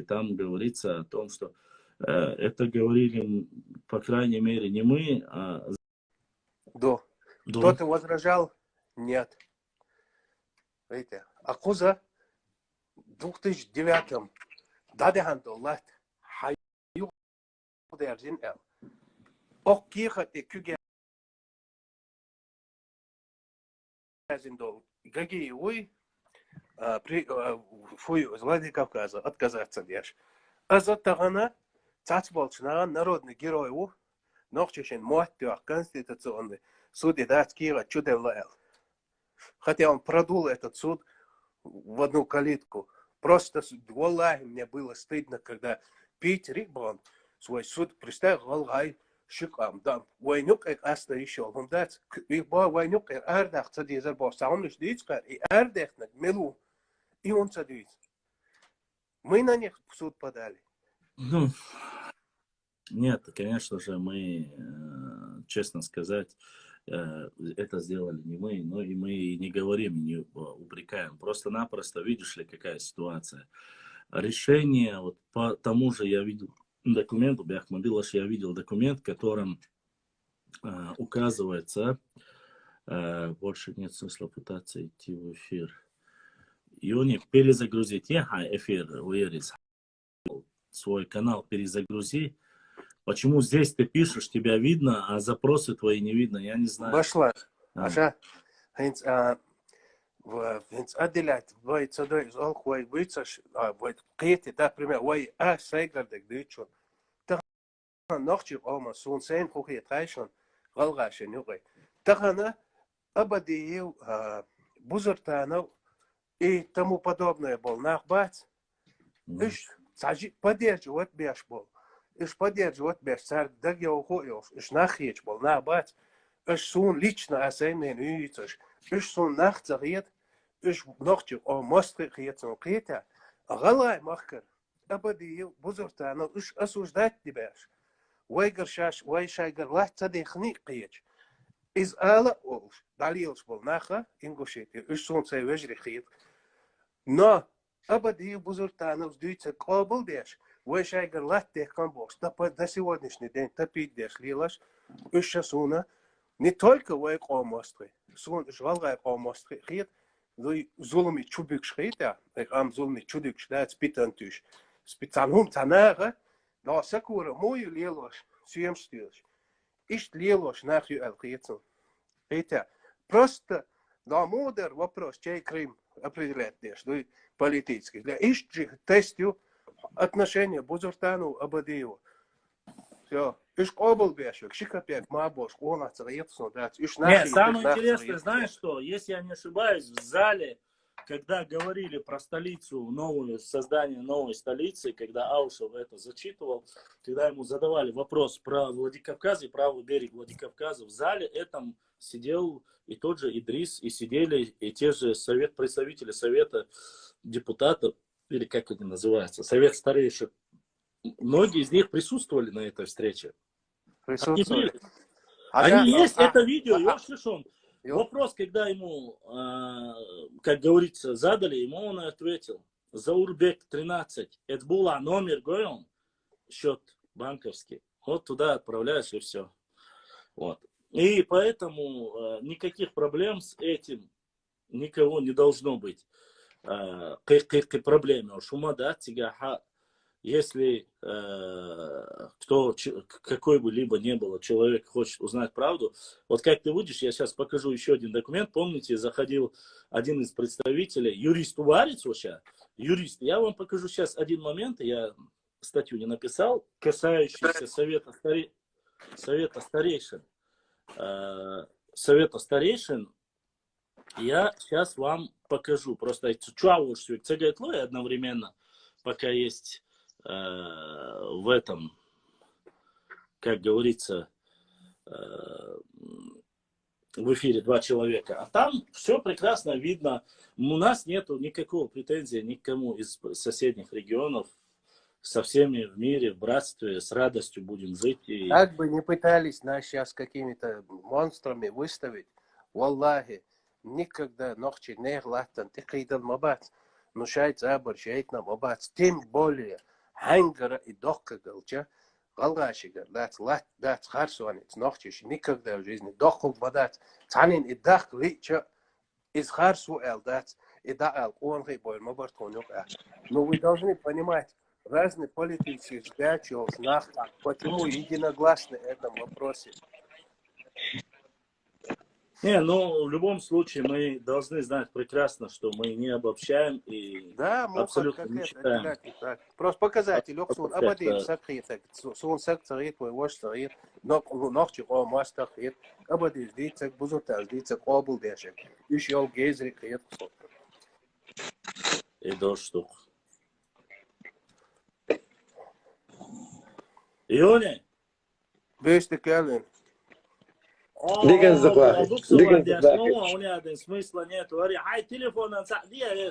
S4: там говорится о том, что это говорили, по крайней мере, не мы, а...
S3: Да. Кто-то возражал? Нет. Видите, Акуза в 2009-м дадехан доллар хаю дерзин эл. Оккихате күге дол. Гаги уй фуй из Владикавказа отказаться дешь. А за тагана цацболчнага народный герой у Нохчишин Муаттиах Конституционный суд и дать Кира чудевлаэл. Хотя он продул этот суд в одну калитку. Просто, валлахи, мне было стыдно, когда Пить Рибон свой суд представил, валлахи, шикам, да, войнук эк аста еще, он дать, и войнук эк ардах цадизер бо, сауныш дичкар, и ардахнак мелу, и он цадиз. Мы на них в суд подали.
S4: Ну, нет, конечно же, мы, честно сказать, это сделали не мы, но и мы не говорим, не упрекаем. Просто-напросто, видишь ли, какая ситуация. Решение, вот по тому же я видел документ, у Бяхмадилаш я видел документ, в котором указывается, больше нет смысла пытаться идти в эфир. Юни, перезагрузить. Эфир, вырез. Свой канал перезагрузи. Почему здесь ты пишешь, тебя видно, а запросы твои не видно, я не знаю.
S3: Башла. Аша, хинц отделять, вой цадой из алхуай выцаш, вой кети, да, пример, вой сайгардек дычон. Так ночью ома сун сейн хухи трайшон, галгашен югай. Так абадиев бузертанов и тому подобное был нахбать. Иш поддерживать беш был. Иш поддерживать беш царь, да я ухоешь, иш нахеч был нахбать. Иш сун лично асеймен уйцаш. Иш сун нахцарет. Иш ночью о мостре хиецон кета. Галай махкар. Абадиев бузертанов иш осуждать дебеш. Вайгар шаш, вай шайгар лах цадихни кеч. Из ala олш, далилш был наха, ингушети, иш сун цей вежри хит. Но абадиев бузертанов сдуется кобл деш. Вай шайгар лах техкан бокс. До сегодняшний день топить деш лилаш. Иш шасуна. Не только вай комостры. Сун жвалгай комостры хит. Зулми чубик шхита, ам зулми чудик шдать спитантуш. Спитанхум танара, да сакура мою лелош, съемстилш. Ишт лелош нахью алхицун. Это просто на модер вопрос, чей Крым определяет деш, политический. Для ищих тестю отношения Бузуртану Абадиеву. Все. Иш обл бешек, шикапек, мабош, он отцелается, да.
S4: Нет, самое интересное, знаешь что, если я не ошибаюсь, в зале, когда говорили про столицу, новую, создание новой столицы, когда Аушев это зачитывал, когда ему задавали вопрос про Владикавказ и правый берег Владикавказа, в зале этом сидел и тот же Идрис, и сидели и те же представители Совета депутатов, или как это называется, Совет старейшин. Многие из них присутствовали на этой встрече. Они есть, это видео, и слышал. Вопрос, когда ему, как говорится, задали, ему он ответил. Заурбек 13, это была номер, говорил, счет банковский. Вот туда отправляешь и все. Вот. И поэтому никаких проблем с этим никого не должно быть. Какие проблемы? Шума, да, тига, если кто, какой бы либо не было, человек хочет узнать правду, вот как ты будешь, я сейчас покажу еще один документ. Помните, заходил один из представителей, юрист Уварец, юрист, я вам покажу сейчас один момент, я статью не написал, касающийся Совета старейшин. Совета старейшин, я сейчас вам покажу. Просто чуавушью цегатлой одновременно, пока есть в этом, как говорится, в эфире два человека. А там все прекрасно видно. У нас нету никакого претензии никому из соседних регионов. Со всеми в мире, в братстве, с радостью будем жить. И...
S3: Как бы не пытались нас сейчас какими-то монстрами выставить, валлахи, никогда ночи не глатан, ты кайдан мабац, но шайт забор, шайт нам мабац, тем более хангара и дохка галча, галгашигар, дат харсуанец, ночи, никогда в жизни, дохкул бадат, танин и дах лича, из харсу эл дат, и да эл, он гейбой, мабар тонюк. Но вы должны понимать, разные политические задачи, почему единогласны в этом вопросе.
S4: Не, ну, в любом случае, мы должны знать прекрасно, что мы не обобщаем и
S3: Да, муха
S4: абсолютно
S3: как
S4: не
S3: это
S4: считаем.
S3: отделять и так. Просто показатель, локсун абадив
S4: Это
S3: сакхит, сун сак царит, твой ваш царит, нохчи о мастахит, абадив дицак, бузуртаж дицак, обл дешек. Иш йол гейзри кает.
S4: и до штук. Ионе?
S3: Беште кэлен.
S6: Дикens
S4: Буксовать, я
S6: захватит.
S4: снова, у меня смысла нет. Говори, ай, телефон, я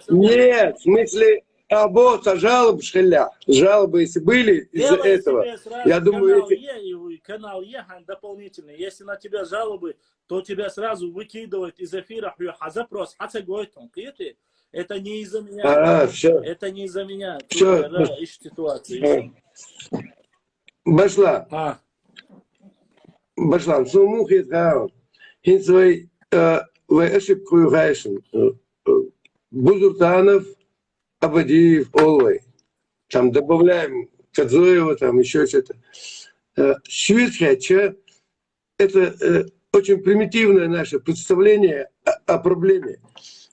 S6: Нет, в смысле, работа, жалобы, шхеля. Жалобы, если были из-за
S4: делай
S6: этого.
S4: себе сразу
S6: Я думаю,
S4: канал
S6: эти...
S4: Е и канал Ехан дополнительный. Если на тебя жалобы, то тебя сразу выкидывают из эфира. А запрос, это не из-за меня.
S6: все.
S4: Это не из-за меня.
S6: Все.
S4: Тут, да, ищет ситуацию.
S6: Башла. Башлам, сумух есть гаун. Хинцвей, вы ошибку югайшин. Бузуртанов, Абадиев, Олвей. Там добавляем Кадзоева, там еще что-то. Швидхяча – это очень примитивное наше представление о проблеме.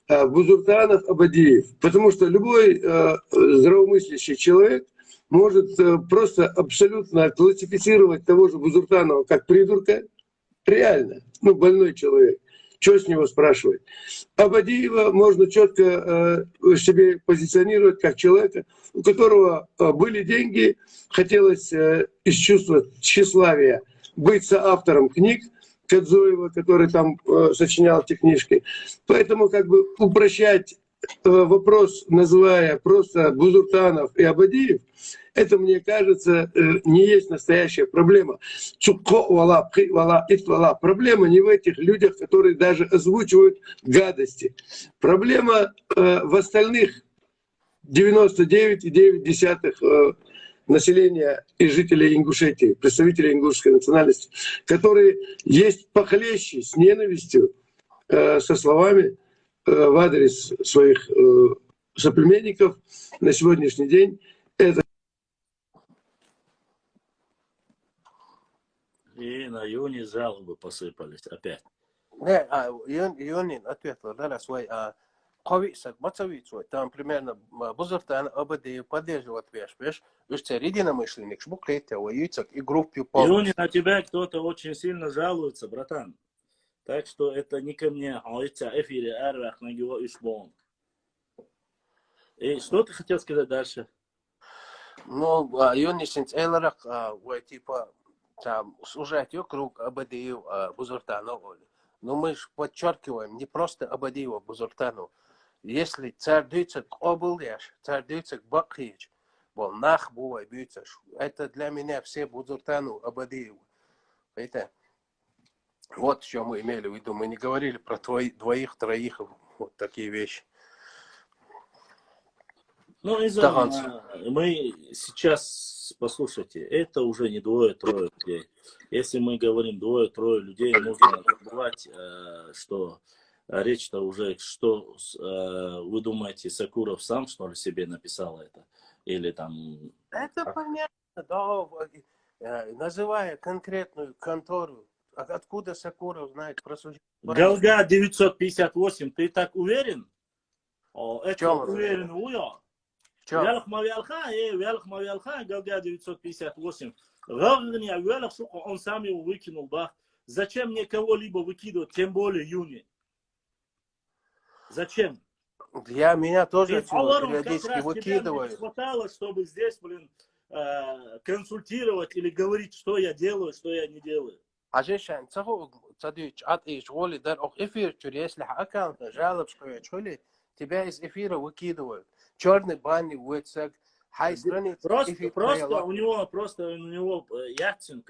S6: Бузуртанов, Абадиев. Потому что любой здравомыслящий человек может просто абсолютно классифицировать того же Бузуртанова как придурка. Реально. Ну, больной человек. Что с него спрашивать? Абадиева можно четко себе позиционировать как человека, у которого были деньги, хотелось из чувства тщеславия быть соавтором книг Кадзоева, который там сочинял эти книжки. Поэтому как бы упрощать вопрос, называя просто Бузуртанов и Абадиев, это, мне кажется, не есть настоящая проблема. Проблема не в этих людях, которые даже озвучивают гадости. Проблема в остальных 99,9% населения и жителей Ингушетии, представителей ингушской национальности, которые есть похлеще с ненавистью, со словами в адрес своих соплеменников на сегодняшний день. Это
S4: И на Юни жалобы посыпались опять.
S3: Не, Юнин ответил, да, свой, Ковисак, Мацавицу, там примерно Бузуртан, Абадиев поддерживает веш, единомышленник, шбуклетя, Уицак и группе
S4: Юни, на тебя кто-то очень сильно жалуется, братан. Так что это не ко мне, а это эфире арвах на него ишбон. И что ты хотел сказать дальше?
S3: Ну, Юнисинц Эйларак, типа, там, сужать ее круг Абадиев, Бузуртану. Но мы же подчеркиваем, не просто Абадиева, Бузуртану. Если царь Дюйцек облдеш, царь Дюйцек Бакхич, был нах бувай бюйцеш, это для меня все Бузуртану, Абадиеву. Это вот что мы имели в виду. Мы не говорили про двоих, троих, вот такие вещи.
S4: Ну, мы сейчас, послушайте, это уже не двое-трое людей. Если мы говорим двое-трое людей, нужно забывать, что речь-то уже, что вы думаете, Сакуров сам, что ли, себе написал это? Или там...
S3: Это понятно, да, называя конкретную контору. Откуда Сакуров знает про существо?
S4: Галга 958, ты так уверен? Это уверен, Вялых Мавиалха, Галга 958. Он сам его выкинул, бах. Зачем мне кого-либо выкидывать, тем более Юни? Зачем?
S3: Меня тоже
S4: периодически
S3: выкидывают.
S4: Не хватало, чтобы здесь, консультировать или говорить, что я делаю, что я не делаю.
S3: عشان صديق عطي شغلي دار أو إفير شريس لح أكاونت جالب شغلي тебя из эфира выкидывают. Черный банный вытсак.
S4: Просто у него яцин,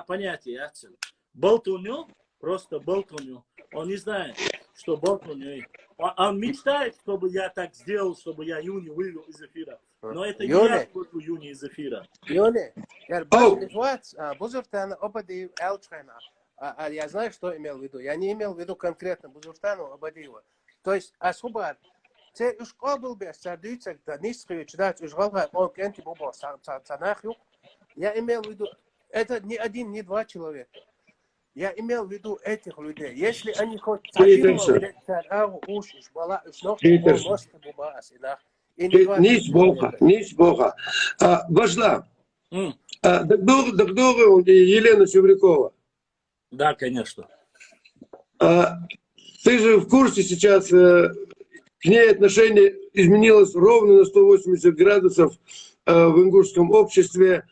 S4: понятие яцин. Болтуню, просто болтуню. Он не знает, что болтуню. Он мечтает, чтобы я так сделал, чтобы я Юни вывел из эфира. Но это не я вывел Юни из эфира.
S3: Юни, я Бузуртана, Абадиев, Элчхайна. Я знаю, что имел в виду. Я не имел в виду конкретно Бузуртану, Абадиева. То есть особо це уж был бы сардуйцек, да низкую читать уж голова, он кенти бубо цанахю. Я имел в виду, это не один, не два человека. Я имел в виду этих людей. Если они хоть
S6: Ниц Бога, ниц Бога. Башла. Дагдуга Елена Севрякова.
S4: Да, конечно.
S6: Ты же в курсе сейчас, к ней отношение изменилось ровно на 180 градусов в ингушском обществе.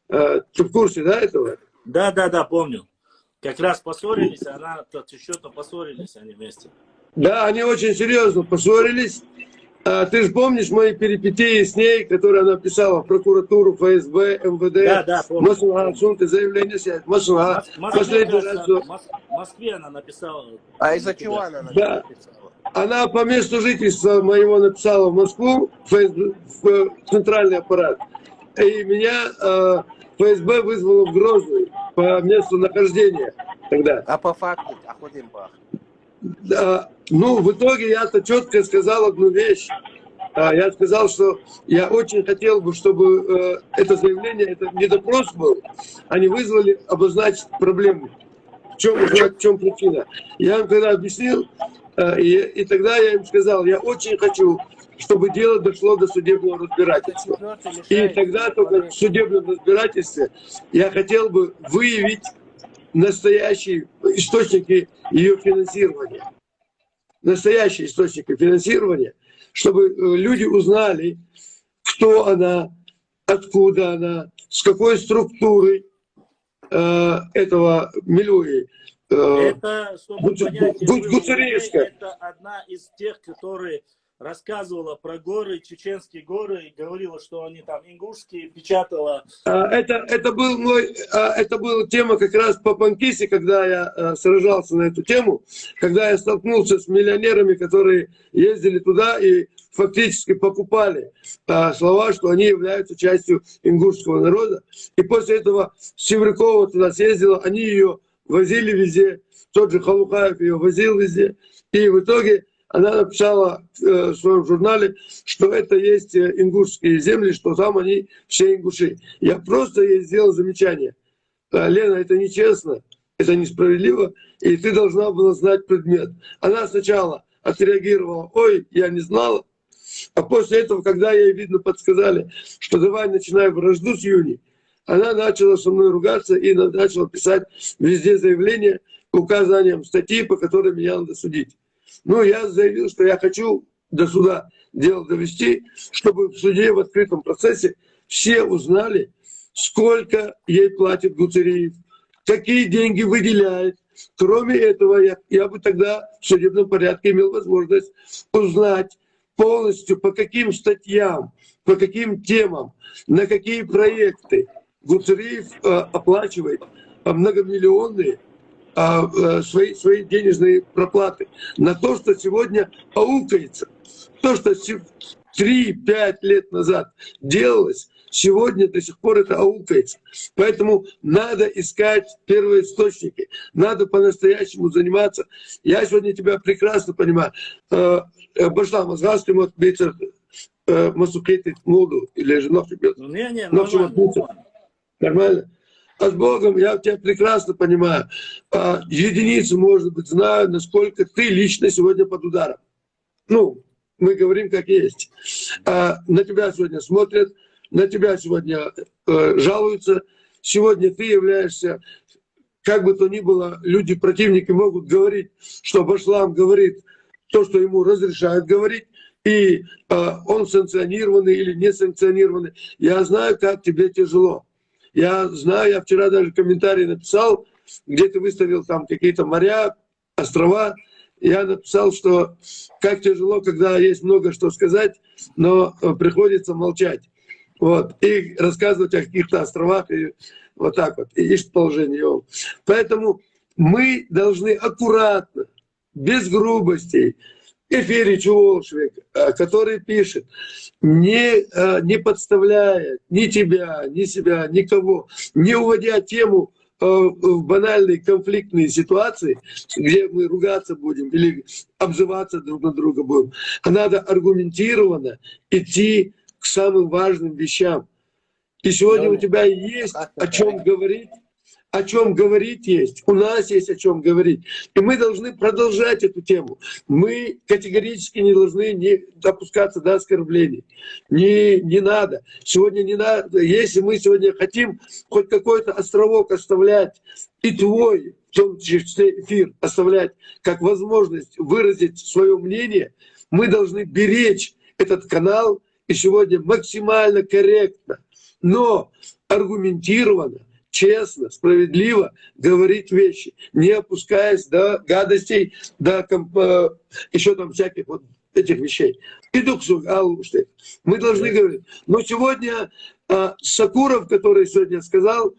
S6: Ты в курсе, да, этого?
S4: Да, помню. Как раз поссорились, что-то поссорились они вместе.
S6: Да, они очень серьезно поссорились. Ты же помнишь мои перипетии с ней, которые она писала в прокуратуру, ФСБ, МВД?
S4: Да, помню.
S6: Заявление снять.
S4: В Москве она написала.
S3: А из-за чего она
S6: написала? Она по месту жительства моего написала в Москву, в центральный аппарат. И меня ФСБ вызвало в Грозный по месту нахождения тогда.
S3: А по факту, Ахудинбах?
S6: Да, ну, в итоге я-то четко сказал одну вещь. Я сказал, что я очень хотел бы, чтобы это заявление, это не допрос был, они вызвали обозначить проблему. В чем причина. Я им тогда объяснил, и тогда я им сказал, я очень хочу, чтобы дело дошло до судебного разбирательства. И тогда только в судебном разбирательстве я хотел бы выявить настоящие источники ее финансирования. Настоящие источники финансирования, чтобы люди узнали, кто она, откуда она, с какой структурой этого Милуи.
S4: Это, чтобы понять,
S6: Гуцериевская.
S4: это одна из тех, которые рассказывала про горы, чеченские горы, и говорила, что они там ингушские, печатала.
S6: Это была тема как раз по Панкисе, когда я сражался на эту тему, когда я столкнулся с миллионерами, которые ездили туда и фактически покупали слова, что они являются частью ингушского народа. И после этого Севрякова туда съездила, они ее возили везде, тот же Халукаев ее возил везде, и в итоге она написала в своем журнале, что это есть ингушские земли, что там они все ингуши. Я просто ей сделал замечание. Лена, это нечестно, это несправедливо, и ты должна была знать предмет. Она сначала отреагировала, ой, я не знала, а после этого, когда ей, видно, подсказали, что давай начинай вражду с Юней, она начала со мной ругаться и начала писать везде заявления по указаниям статьи, по которой меня надо судить. Ну, я заявил, что я хочу до суда дело довести, чтобы в суде в открытом процессе все узнали, сколько ей платит Гуцериев, какие деньги выделяет. Кроме этого, я бы тогда в судебном порядке имел возможность узнать полностью, по каким статьям, по каким темам, на какие проекты Гуцериев оплачивает многомиллионные свои денежные проплаты на то, что сегодня аукается. То, что 3-5 лет назад делалось, сегодня до сих пор это аукается. Поэтому надо искать первоисточники, надо по-настоящему заниматься. Я сегодня тебя прекрасно понимаю. Башла мозгаски мот бейцер масукетит моду или же ногти бьет. Нормально. А с Богом я тебя прекрасно понимаю. Единицы, может быть, знаю, насколько ты лично сегодня под ударом. Ну, мы говорим как есть. На тебя сегодня смотрят, на тебя сегодня жалуются. Сегодня ты являешься, как бы то ни было, люди, противники могут говорить, что Башлам говорит то, что ему разрешают говорить, и он санкционированный или не санкционированный. Я знаю, как тебе тяжело. Я знаю, я вчера даже комментарий написал, где ты выставил там какие-то моря, острова. Я написал, что как тяжело, когда есть много что сказать, но приходится молчать. Вот, и рассказывать о каких-то островах, и вот так вот, и ищет положение. Поэтому мы должны аккуратно, без грубостей, Эфире Чуволшвик, который пишет, не подставляя ни тебя, ни себя, никого, не уводя тему в банальные конфликтные ситуации, где мы ругаться будем или обзываться друг на друга будем, а надо аргументированно идти к самым важным вещам. И сегодня у тебя есть о чем говорить, о чем говорить есть, у нас есть о чем говорить. И мы должны продолжать эту тему. Мы категорически не должны не допускаться до оскорблений. Не надо. Сегодня не надо. Если мы сегодня хотим хоть какой-то островок оставлять, и твой, в том числе эфир, оставлять как возможность выразить свое мнение, мы должны беречь этот канал и сегодня максимально корректно, но аргументированно, честно, справедливо говорить вещи, не опускаясь до гадостей, до еще там всяких вот этих вещей. Мы должны говорить. Но сегодня Сакуров, который сегодня сказал,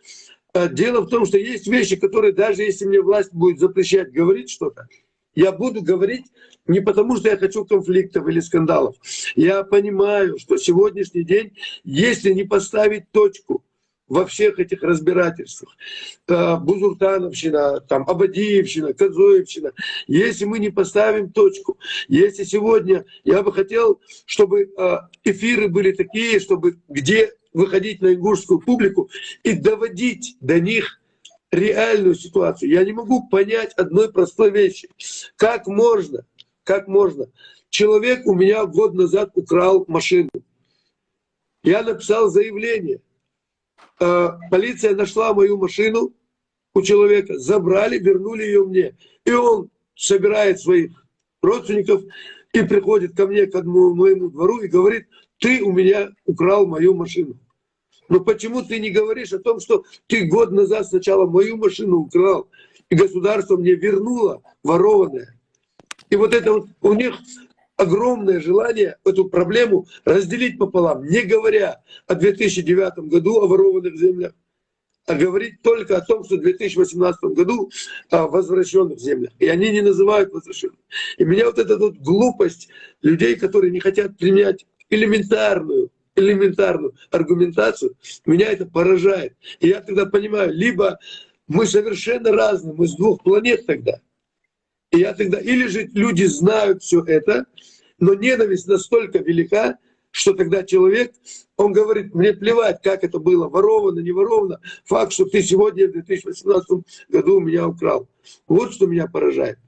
S6: дело в том, что есть вещи, которые даже если мне власть будет запрещать говорить что-то, я буду говорить не потому, что я хочу конфликтов или скандалов. Я понимаю, что сегодняшний день, если не поставить точку во всех этих разбирательствах, Бузуртановщина, там, Абадиевщина, Кадзоевщина, если мы не поставим точку, если сегодня я бы хотел, чтобы эфиры были такие, чтобы где выходить на ингушскую публику и доводить до них реальную ситуацию. Я не могу понять одной простой вещи. Как можно, человек у меня год назад украл машину. Я написал заявление. Полиция нашла мою машину у человека, забрали, вернули ее мне. И он собирает своих родственников и приходит ко мне, к моему двору и говорит: ты у меня украл мою машину. Но почему ты не говоришь о том, что ты год назад сначала мою машину украл, и государство мне вернуло ворованное? И вот это вот у них огромное желание эту проблему разделить пополам, не говоря о 2009 году о ворованных землях, а говорить только о том, что в 2018 году о возвращенных землях. И они не называют возвращенных. И меня вот эта вот глупость людей, которые не хотят принять элементарную аргументацию, меня это поражает. И я тогда понимаю, либо мы совершенно разные, мы с двух планет тогда. И я тогда, или же люди знают все это, но ненависть настолько велика, что тогда человек, он говорит: мне плевать, как это было, воровано, не воровано, факт, что ты сегодня в 2018 году у меня украл. Вот что меня поражает.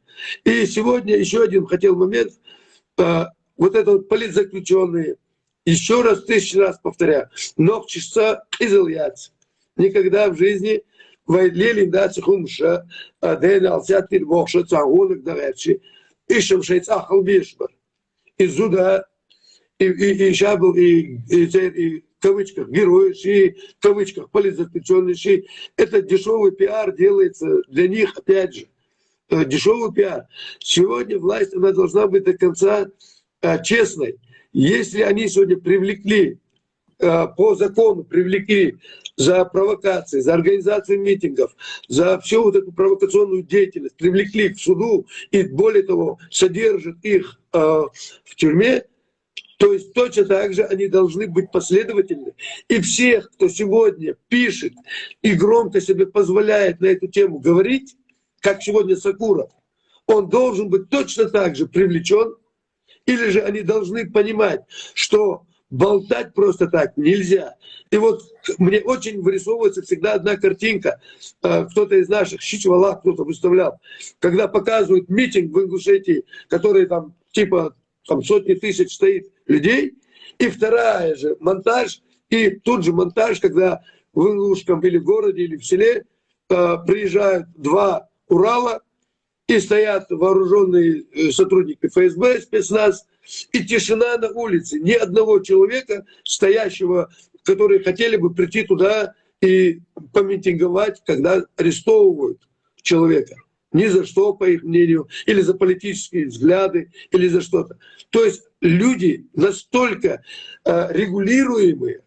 S6: И сегодня еще один хотел момент, вот это вот политзаключенные, еще раз, 1000 раз повторяю, но часа изольяться. Никогда в жизни Вайдлели дать хумша, дэн алсятир вохша цагулок даречи, ишем шейцахал бишбар. Из зуда и шабл и в кавычках герои, и в кавычках политзаключенные. Это дешевый пиар делается для них, опять же. Дешевый пиар. Сегодня власть, она должна быть до конца честной. Если они сегодня привлекли, по закону привлекли за провокации, за организацию митингов, за всю вот эту провокационную деятельность, привлекли к суду и, более того, содержат их в тюрьме, то есть точно так же они должны быть последовательны. И всех, кто сегодня пишет и громко себе позволяет на эту тему говорить, как сегодня Сакуров, он должен быть точно так же привлечен, или же они должны понимать, что болтать просто так нельзя. И вот мне очень вырисовывается всегда одна картинка. Кто-то из наших, Щичвала кто-то выставлял, когда показывают митинг в Ингушетии, который там типа там сотни тысяч стоит людей, и вторая же монтаж, и тут же монтаж, когда в Ингушском или городе, или в селе приезжают 2 Урала, и стоят вооруженные сотрудники ФСБ, спецназ, и тишина на улице. Ни одного человека, стоящего, которые хотели бы прийти туда и помитинговать, когда арестовывают человека. Ни за что, по их мнению, или за политические взгляды, или за что-то. То есть люди настолько регулируемые,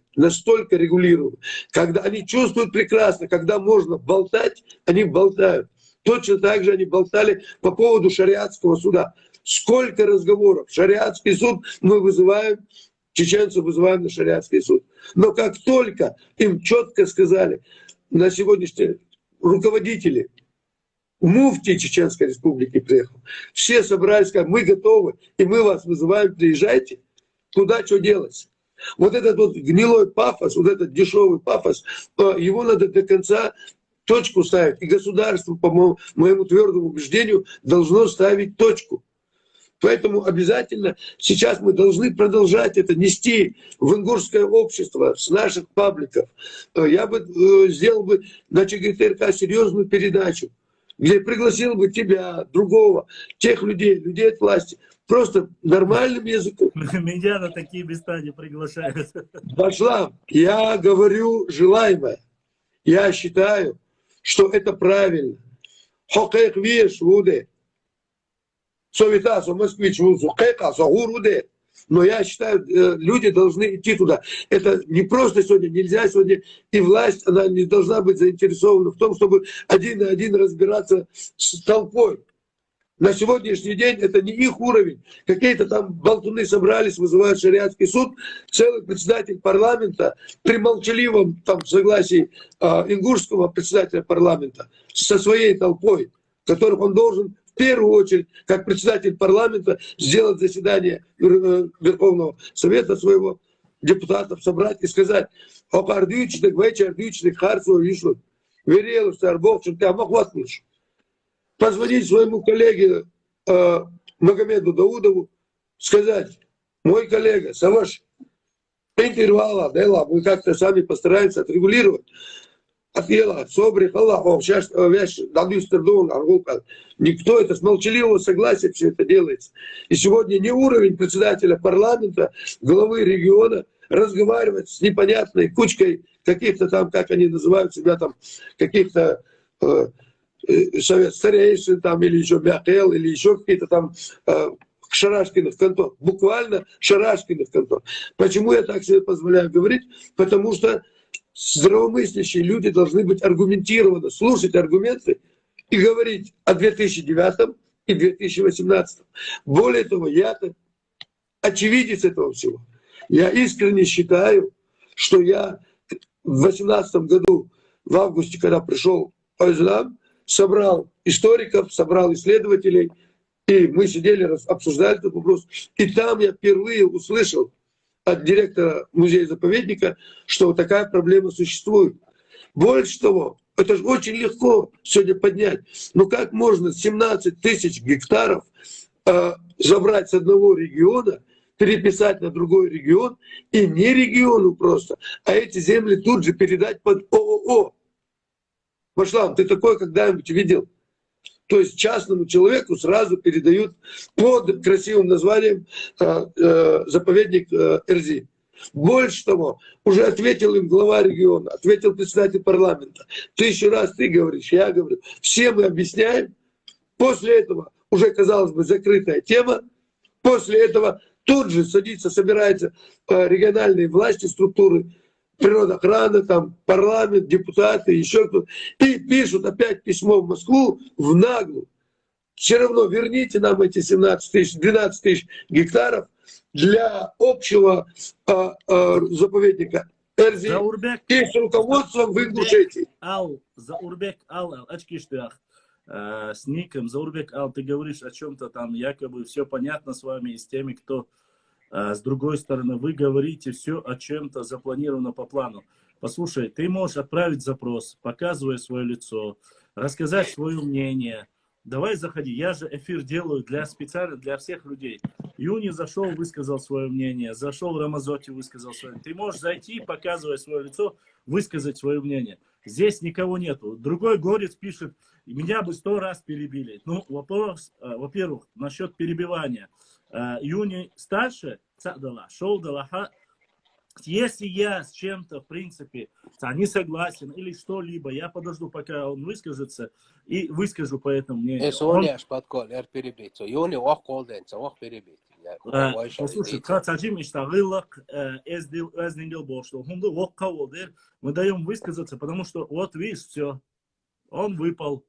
S6: когда они чувствуют прекрасно, когда можно болтать, они болтают. Точно так же они болтали по поводу шариатского суда. Сколько разговоров. Шариатский суд мы вызываем, чеченцев вызываем на шариатский суд. Но как только им четко сказали на сегодняшние руководители, муфти Чеченской Республики приехал, все собрались, сказали: мы готовы, и мы вас вызываем, приезжайте. Куда что делать? Вот этот вот гнилой пафос, вот этот дешевый пафос, его надо до конца точку ставить. И государство, по моему твердому убеждению, должно ставить точку. Поэтому обязательно сейчас мы должны продолжать это нести в ингушское общество с наших пабликов. Я бы сделал бы на ЧГТРК серьезную передачу, где пригласил бы тебя, другого, тех людей от власти, просто нормальным языком.
S4: Меня на такие места не приглашают.
S6: Башлам, я говорю желаемое. Я считаю, что это правильно. Хокех веш вуде. Совета, москвич, но я считаю, люди должны идти туда. Это не просто сегодня, нельзя сегодня, и власть, она не должна быть заинтересована в том, чтобы один на один разбираться с толпой. На сегодняшний день это не их уровень. Какие-то там болтуны собрались, вызывают шариатский суд. Целый председатель парламента при молчаливом там согласии ингушского председателя парламента со своей толпой, которых он должен в первую очередь, как председатель парламента, сделать заседание Верховного Совета своего, депутатов собрать и сказать: позвонить своему коллеге Магомеду Даудову, сказать: мой коллега, Саваш, интервала, мы как-то сами постараемся отрегулировать. Никто, это с молчаливого согласия все это делается. И сегодня не уровень председателя парламента, главы региона разговаривать с непонятной кучкой каких-то там, как они называют себя там, каких-то старейшин там, или еще Мякел, или еще какие-то там шарашкиных контор. Буквально шарашкиных контор. Почему я так себе позволяю говорить? Потому что здравомыслящие люди должны быть аргументированно, слушать аргументы и говорить о 2009 и 2018. Более того, я-то очевидец этого всего. Я искренне считаю, что я в 2018 году, в августе, когда пришел Ойзлам, собрал историков, собрал исследователей, и мы сидели, обсуждали этот вопрос. И там я впервые услышал от директора музея-заповедника, что вот такая проблема существует. Больше того, это же очень легко сегодня поднять. Но как можно 17 тысяч гектаров забрать с одного региона, переписать на другой регион, и не региону просто, а эти земли тут же передать под ООО? Башлам, ты такое когда-нибудь видел? То есть частному человеку сразу передают под красивым названием заповедник Эрзи. Больше того, уже ответил им глава региона, ответил председатель парламента. 1000 раз ты говоришь, я говорю. Все мы объясняем. После этого уже, казалось бы, закрытая тема. После этого тут же садится, собираются региональные власти, структуры, природоохрана, там, парламент, депутаты, еще кто-то, и пишут опять письмо в Москву в наглую. Все равно верните нам эти 17 тысяч, 12 тысяч гектаров для общего заповедника Эрзи и с руководством в Ингушетии.
S4: Заурбек очкиштях с ником. Заурбек ты говоришь о чем-то там, якобы все понятно с вами и с теми, кто... С другой стороны, вы говорите все о чем-то запланировано по плану. Послушай, ты можешь отправить запрос, показывая свое лицо, рассказать свое мнение. Давай заходи. Я же эфир делаю специально для всех людей. Юни зашел, высказал свое мнение. Зашел Рамазоти, высказал свое мнение. Ты можешь зайти, показывая свое лицо, высказать свое мнение. Здесь никого нету. Другой горец пишет: меня бы 100 раз перебили. Ну, во-первых, насчет перебивания. Юни старше, шел Далаха. Если я с чем-то, в принципе, не согласен или что-либо, я подожду, пока он выскажется, и выскажу по этому мнению. Послушай, мы даем высказаться, потому что вот видишь, все, он выпал,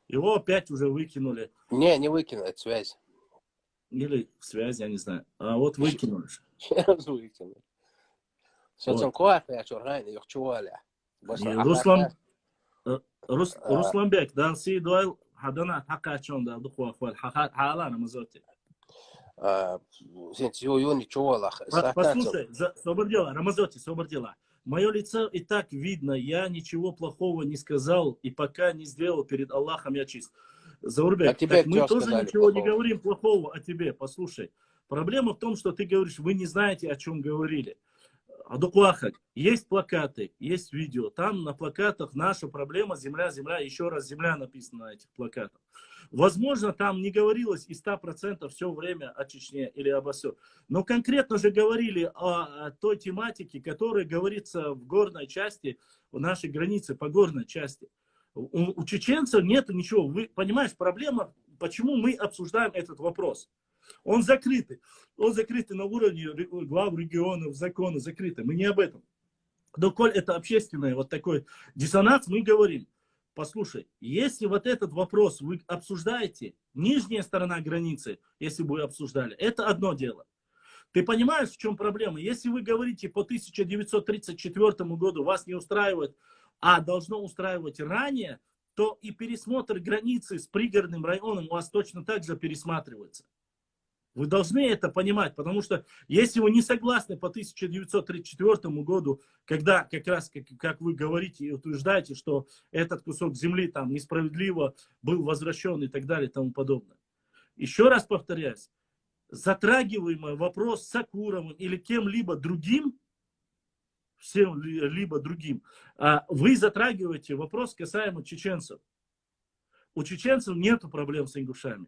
S4: его опять уже выкинули.
S3: Не выкинули, это связь.
S4: Или связь, я не знаю. А вот выкинули.
S3: Выкинули.
S4: Русланбек, да, си дуэл хадана хакачон да духва хвал хала намазоти.
S3: Послушай,
S4: Собордела, Рамазоти, Собордела. Мое лицо и так видно, я ничего плохого не сказал и пока не сделал перед Аллахом, я чист. Заурбек,
S3: тебе
S4: так мы
S3: кто
S4: тоже
S3: сказали
S4: ничего не
S3: плохого?
S4: говорим плохого о тебе, послушай. Проблема в том, что ты говоришь, вы не знаете, о чем говорили. Адукуахак, есть плакаты, есть видео. Там на плакатах наша проблема земля, земля, еще раз земля написано на этих плакатах. Возможно, там не говорилось и 100% все время о Чечне или обо всем. Но конкретно же говорили о той тематике, которая говорится в горной части, в нашей границе, по горной части. У чеченцев нет ничего. Вы понимаешь, проблема, почему мы обсуждаем этот вопрос. Он закрытый. Он закрытый на уровне глав регионов, закона закрытый. Мы не об этом. Но коль это общественный вот такой диссонанс, мы говорим, послушай, если вот этот вопрос вы обсуждаете, нижняя сторона границы, если бы вы обсуждали, это одно дело. Ты понимаешь, в чем проблема? Если вы говорите по 1934 году вас не устраивает, а должно устраивать ранее, то и пересмотр границы с пригородным районом у вас точно так же пересматривается. Вы должны это понимать, потому что если вы не согласны по 1934 году, когда как раз, как вы говорите и утверждаете, что этот кусок земли там несправедливо был возвращен и так далее и тому подобное. Еще раз повторяюсь, затрагиваемый вопрос с Акуровым или кем-либо другим, всем-либо другим, вы затрагиваете вопрос касаемо чеченцев. У чеченцев нет проблем с ингушами.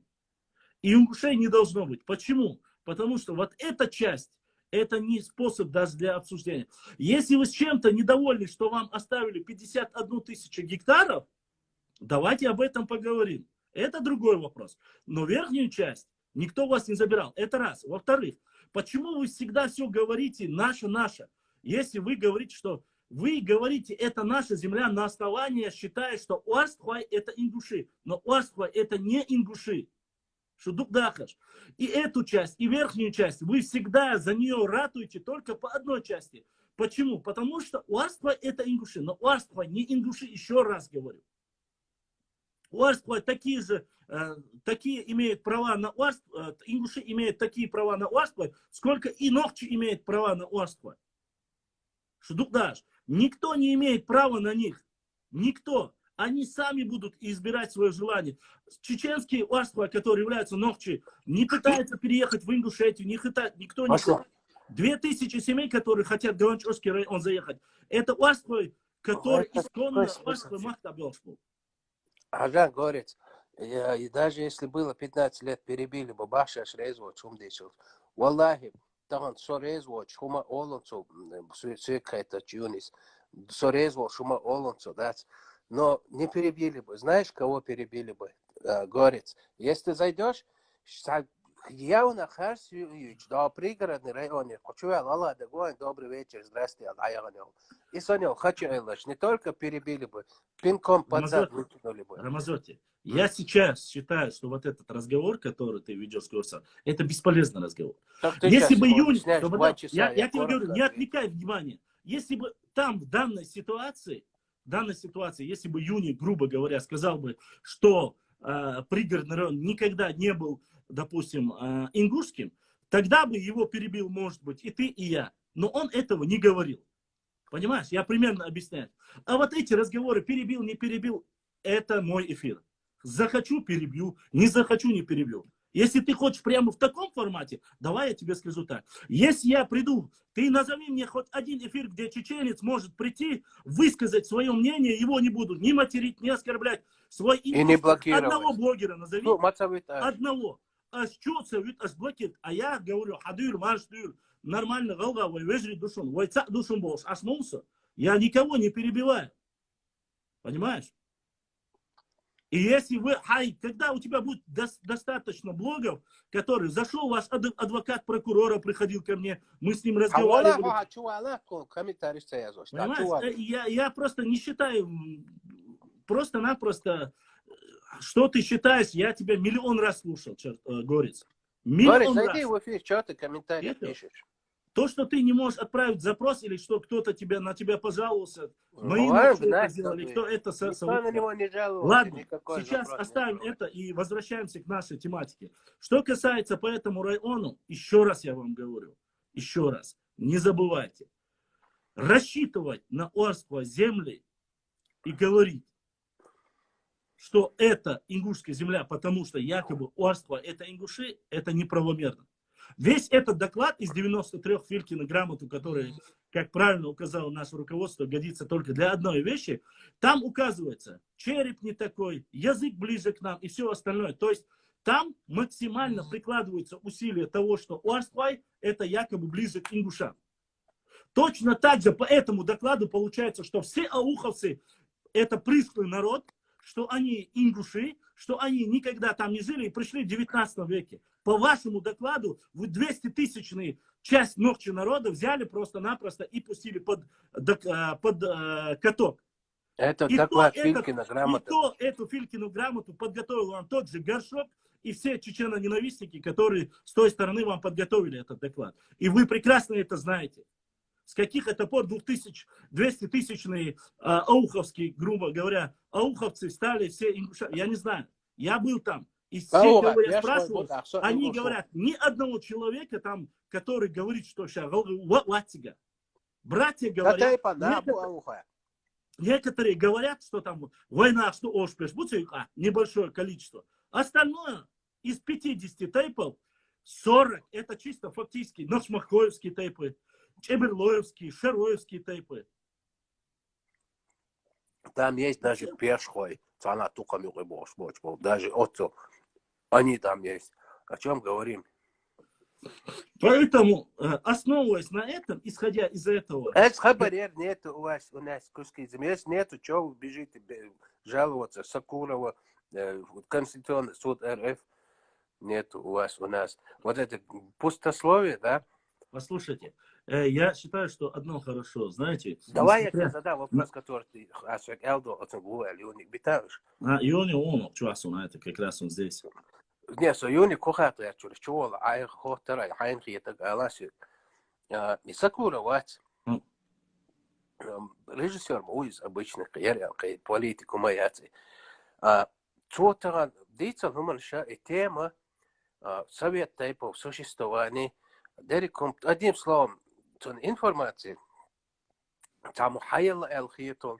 S4: И ингушей не должно быть. Почему? Потому что вот эта часть, это не способ даже для обсуждения. Если вы с чем-то недовольны, что вам оставили 51 тысячу гектаров, давайте об этом поговорим. Это другой вопрос. Но верхнюю часть никто у вас не забирал. Это раз. Во-вторых, почему вы всегда все говорите наше? Если вы говорите, что вы говорите, это наша земля на основании, считая, что Уарстхуай это ингуши. Но Уарстхуай это не ингуши. Шудук-дахаш. И эту часть, и верхнюю часть, вы всегда за нее ратуете только по одной части. Почему? Потому что Уарстхуай это ингуши. Но Уарстхуай не ингуши, еще раз говорю. Уарстхуай такие имеют права на Уарстхуай, ингуши имеют такие права на Уарстхуай, сколько и Нохчи имеют права на Уарстхуай. Шудук-дахаш. Никто не имеет права на них. Никто. Они сами будут избирать свое желание. Чеченские Уарстхуай, которые являются Нохчи, не пытаются переехать в Ингушетию, никто не хочет. 2000 семей, которые хотят в Галанчевский район заехать, это Уарстхуай, который исконно Уарстхуай Махтабелшпул.
S3: Ага, говорит, и даже если было 15 лет, перебили бы Баша Шрейзвот, Шумдишев. Валлахи, там Сорейзвот, Шума Олонцу, Суикайта Чунис, Сорейзвот, Шума Олонцу, да. Но не перебили бы. Знаешь, кого перебили бы? Горец. Если зайдешь, явно Харсевич, до пригородный район, хочу я, Аллах, добрый вечер, здрасте, Аллах. И Соня, хочу Эллаш, не только перебили бы, пинком под зад выкинули бы.
S4: Рамазоти, я сейчас считаю, что вот этот разговор, который ты ведешь с Горцем, это бесполезный разговор. Если бы июнь, я тебе говорю, не отвлекай внимание. Если бы там в данной ситуации, если бы Юни, грубо говоря, сказал бы, что пригородный район никогда не был, допустим, ингушским, тогда бы его перебил, может быть, и ты, и я. Но он этого не говорил. Понимаешь? Я примерно объясняю. А вот эти разговоры, перебил, не перебил, это мой эфир. Захочу, перебью, не захочу, не перебью. Если ты хочешь прямо в таком формате, давай я тебе скажу так. Если я приду, ты назови мне хоть один эфир, где чеченец может прийти, высказать свое мнение, его не будут ни материть, ни оскорблять. Свой
S3: и не блокировать.
S4: Одного блогера назови.
S3: Ну,
S4: одного. А что совет, аж блокирует. А я говорю, хадыр, марштыр, нормально, галга, вежри душун, войца душун бош, ашнулся. Я никого не перебиваю. Понимаешь? И если вы, когда у тебя будет достаточно блогов, который зашел, ваш адвокат прокурора приходил ко мне, мы с ним разговаривали. Понимаешь? Я просто не считаю, просто-напросто, что ты считаешь, я тебя миллион раз слушал, Горец.
S3: Горец, зайди в эфир, что ты комментарии пишешь?
S4: То, что ты не можешь отправить запрос, или что кто-то на тебя пожаловался, мои сделали, кто это
S3: на него не жалуется.
S4: Ладно, сейчас оставим это и возвращаемся к нашей тематике. Что касается по этому району, еще раз я вам говорю, еще раз, не забывайте, рассчитывать на орство земли и говорить, что это ингушская земля, потому что якобы орство это ингуши, это неправомерно. Весь этот доклад из 93 Филькина грамоту, который, как правильно указало наше руководство, годится только для одной вещи, там указывается, череп не такой, язык ближе к нам и все остальное. То есть там максимально прикладываются усилия того, что Уарствай это якобы ближе к ингушам. Точно так же по этому докладу получается, что все ауховцы это присклый народ, что они ингуши, что они никогда там не жили и пришли в 19 веке. По вашему докладу, вы 200-тысячную часть ногчи народа взяли просто-напросто и пустили под каток.
S3: Это
S4: И
S3: доклад
S4: то
S3: Филькина грамота.
S4: И то эту Филькину грамоту подготовил вам тот же Горшок и все чечено-ненавистники, которые с той стороны вам подготовили этот доклад. И вы прекрасно это знаете. С каких это пор 200-тысячные ауховские, грубо говоря, ауховцы стали все ингуши. Я не знаю. Я был там. И все, кого я спрашивал, они говорят, ни одного человека там, который говорит, что сейчас братья говорят, некоторые говорят, что там война, что ошпеш, небольшое количество. Остальное из 50 тейпов 40 это чисто фактически ночмахоевские тейпы, чеберлоевские, шароевские тейпы.
S3: Там есть даже пешхой, даже отцу. Они там есть. О чем говорим?
S4: Поэтому, основываясь на этом, исходя из этого...
S3: Эс-хабарер нету у нас куски земли, нету, что вы бежите жаловаться, Сакурова, Конституционный суд РФ, нету у нас. Вот это пустословие, да?
S4: Послушайте, я считаю, что одно хорошо, знаете...
S3: Давай я тебе задам вопрос, который ты Элдо говорил, битаешь.
S4: Иони он, чувасуна, это как раз он здесь.
S3: Не, союзник кухат я чувствовал, а я хотел, я не хотел, аласи. И Сакурова, режиссер мой из обычных карьер, политику маяци. Что-то дится, ну, и тема совет типов существования. Дереком, одним словом, информации, там хайла элхитон.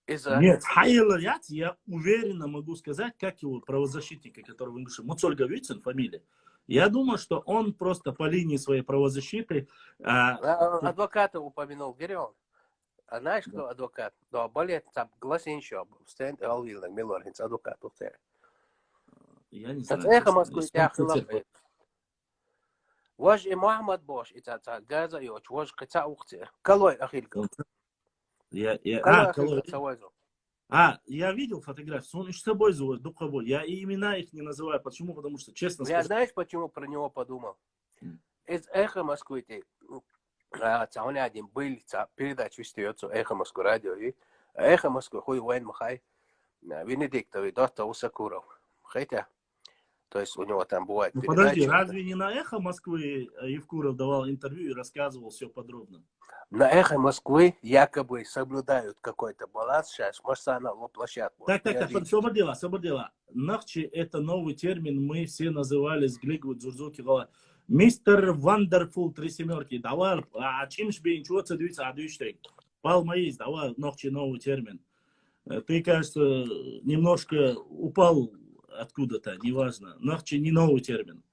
S4: Нет, хайла я уверенно могу сказать, как его правозащитника, которого вы говорите, Муцольга Вицин, фамилия. Я думаю, что он просто по линии своей правозащиты...
S3: Адвоката упомянул, Герион. А знаешь, кто адвокат? Да, болит, там, Гласинчо, Стэн Алвилна, Милоргинс, адвокат.
S4: Я не знаю.
S3: Это эхо Москвы, я хилафет. Ваш и Мухаммад Бош, и это Газа, и ваш Кица Ухте. Колой Ахилька.
S4: Я видел фотографию, он еще с собой зовет, духовой. Я и имена их не называю. Почему? Потому что, честно
S3: сказать... Я знаешь, почему про него подумал? Из эхо Москвы, он один был, передача вестается эхо Москвы радио, и эхо Москвы, хуй Вайн Махай, Венедиктовый, доктор Усакуров. Хотя, то есть у него там бывает передача.
S4: Подожди, разве не на эхо Москвы Евкуров давал интервью и рассказывал все подробно?
S3: На эхо Москвы якобы соблюдают какой-то баланс, сейчас, может, она воплощат.
S4: Так, освободила. Нахчи это новый термин, мы все называли с Глигу Дзурзуки. Мистер Вандерфул, 3 семерки, давай, а чем же ничего цедуется, Пал Маис, давай, нахчи новый термин. Ты, кажется, немножко упал откуда-то, неважно. Нахчи не новый термин,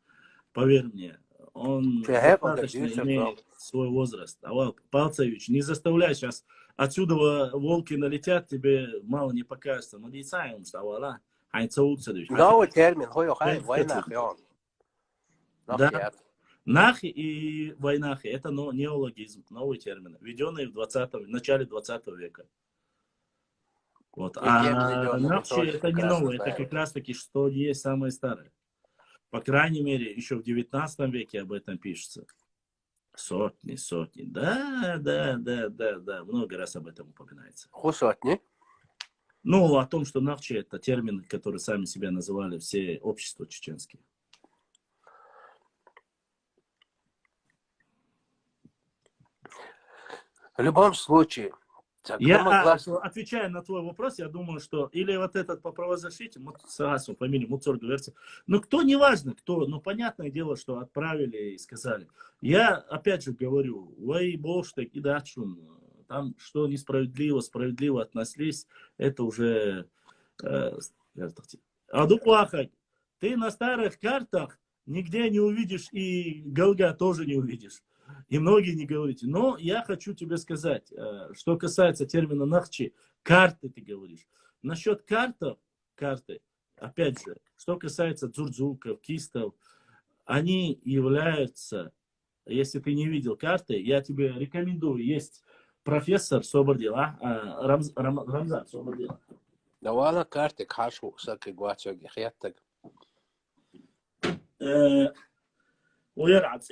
S4: поверь мне. Он достаточно имеет свой возраст. Давай, Палцевич, не заставляй сейчас. Отсюда волки налетят, тебе мало не покажется. Мы дицаем, что вала.
S3: Новый термин, война.
S4: Да. Нахи и войнахи – это неологизм, новый термин, введенный в начале 20 века. Вот. А нахчи – это не новое, это как раз таки, что есть самое старое. По крайней мере, еще в 19 веке об этом пишется. Сотни. Да, много раз об этом упоминается.
S3: Сотни?
S4: Ну, о том, что навчи – это термин, который сами себя называли все общества чеченские.
S3: В любом случае,
S4: отвечая на твой вопрос, я думаю, что или вот этот по правозащите, фамилия Муцор говорится, кто, неважно кто, но понятное дело, что отправили и сказали. Я опять же говорю, Там, что несправедливо, справедливо относились, это уже... Адуплахать. Ты на старых картах нигде не увидишь, и Галга тоже не увидишь. И многие не говорите. Но я хочу тебе сказать, что касается термина нахчи, карты ты говоришь. Насчет карты, опять же, что касается дзурдзуков, кистов, они являются, если ты не видел карты, я тебе рекомендую, есть профессор Собордила, Рамзан Собордила.
S3: Давала карты хашу саки гуачоги хеттаг.
S4: Уярац,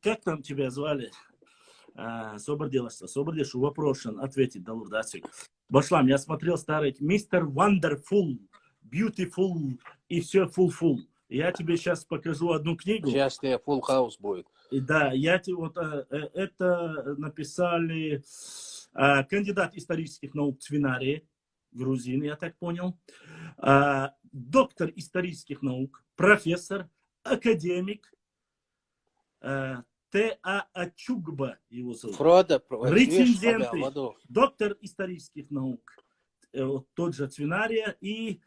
S4: как там тебя звали? Собордиловство. Собордиловство вопросен ответить дал дацик. Башлам, я смотрел старый Мистер Wonderful, Beautiful и все full. Я тебе сейчас покажу одну книгу.
S3: Сейчас тебе full house будет.
S4: И да, я тебе вот это написали кандидат исторических наук Цвинарии, грузин, я так понял, доктор исторических наук, профессор, академик, Т.А. Ачугба его зовут.
S3: Фродо,
S4: Рецензенты, доктор исторических наук, тот же Цвинария. И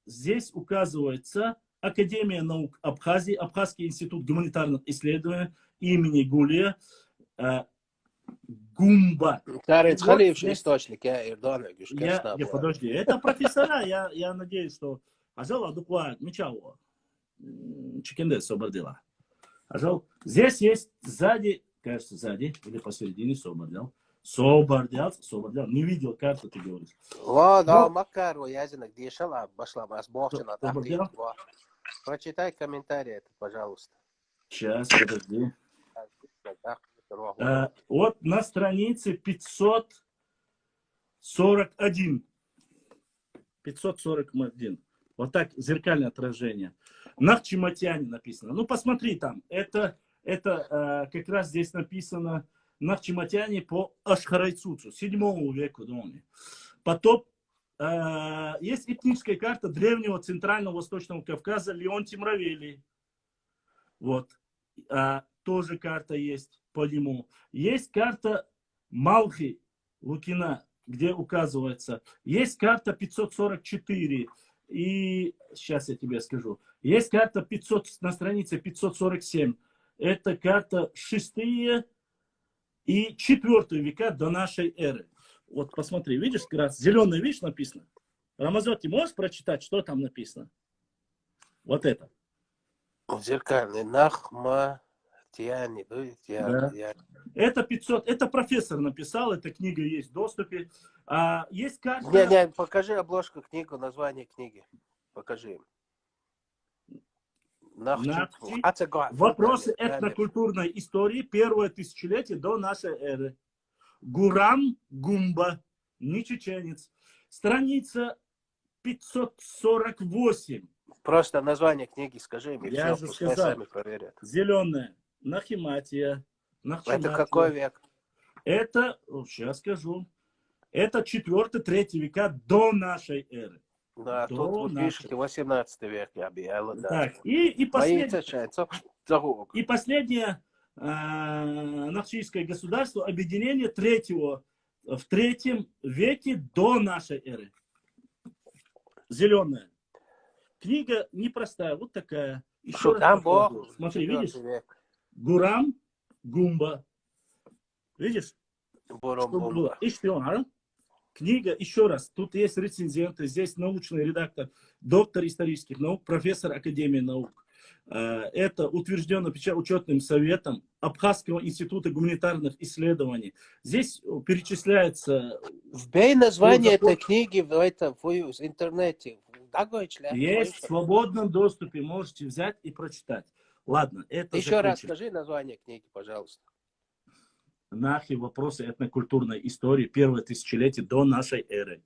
S4: здесь указывается Академия наук Абхазии, Абхазский институт гуманитарных исследований имени Гулия, Гумба.
S3: Источник,
S4: Подожди, это профессора, я надеюсь, что... Ажал, адуква, мечао, чикенде собордила. Ажал, здесь есть сзади, кажется, сзади, или посередине собордил. Собордил, не видел карту, ты говоришь.
S3: Да, Макару, язынок дешала, башла, бахчина, прочитай комментарий, пожалуйста.
S4: Сейчас, подожди. Вот на странице 541. 541. Вот так, зеркальное отражение. Нахчиматяне написано. Ну, посмотри там. Это как раз здесь написано Нахчиматяне по Ашхарайцуцу, 7 веку доме. Потом есть этническая карта древнего Центрального Восточного Кавказа Леонтий Мравелий. Вот. Тоже карта есть по нему. Есть карта Малхи Лукина, где указывается. Есть карта 544. И сейчас я тебе скажу. Есть карта 500, на странице 547. Это карта 6 и 4 века до нашей эры. Вот посмотри, видишь, как раз зеленый, видишь, написано. Рамазот, ты можешь прочитать, что там написано? Вот это.
S3: Зеркальный Нахма. Да.
S4: Это 500, это профессор написал, эта книга есть в доступе. Есть карта...
S3: Не, покажи обложку книгу, название книги. Покажи им.
S4: Вопросы этнокультурной истории, первое тысячелетие до нашей эры. Гурам Гумба, не чеченец. Страница 548.
S3: Просто название книги скажи им, и
S4: я
S3: все,
S4: же
S3: пускай
S4: сказал,
S3: сами проверят.
S4: Зеленая. Нахиматия.
S3: Это какой век?
S4: Это, сейчас скажу, это 4-3 века до нашей эры.
S3: Да, тут вы пишете 18 век, я объявил.
S4: Так, и последнее нахчийское государство, объединение в 3 веке до нашей эры. Зеленая. Книга непростая, вот такая. Еще раз смотри, видишь? Гурам Гумба. Видишь? И шпион. Книга, еще раз, тут есть рецензенты, здесь научный редактор, доктор исторических наук, профессор Академии наук. Это утверждено учетным советом Абхазского института гуманитарных исследований. Здесь перечисляется...
S3: Вбей название этой книги в интернете.
S4: Есть в свободном доступе, можете взять и прочитать. Ладно, это
S3: еще раз скажи название книги, пожалуйста.
S4: Нахи, вопросы этнокультурной истории, первое тысячелетие до нашей эры.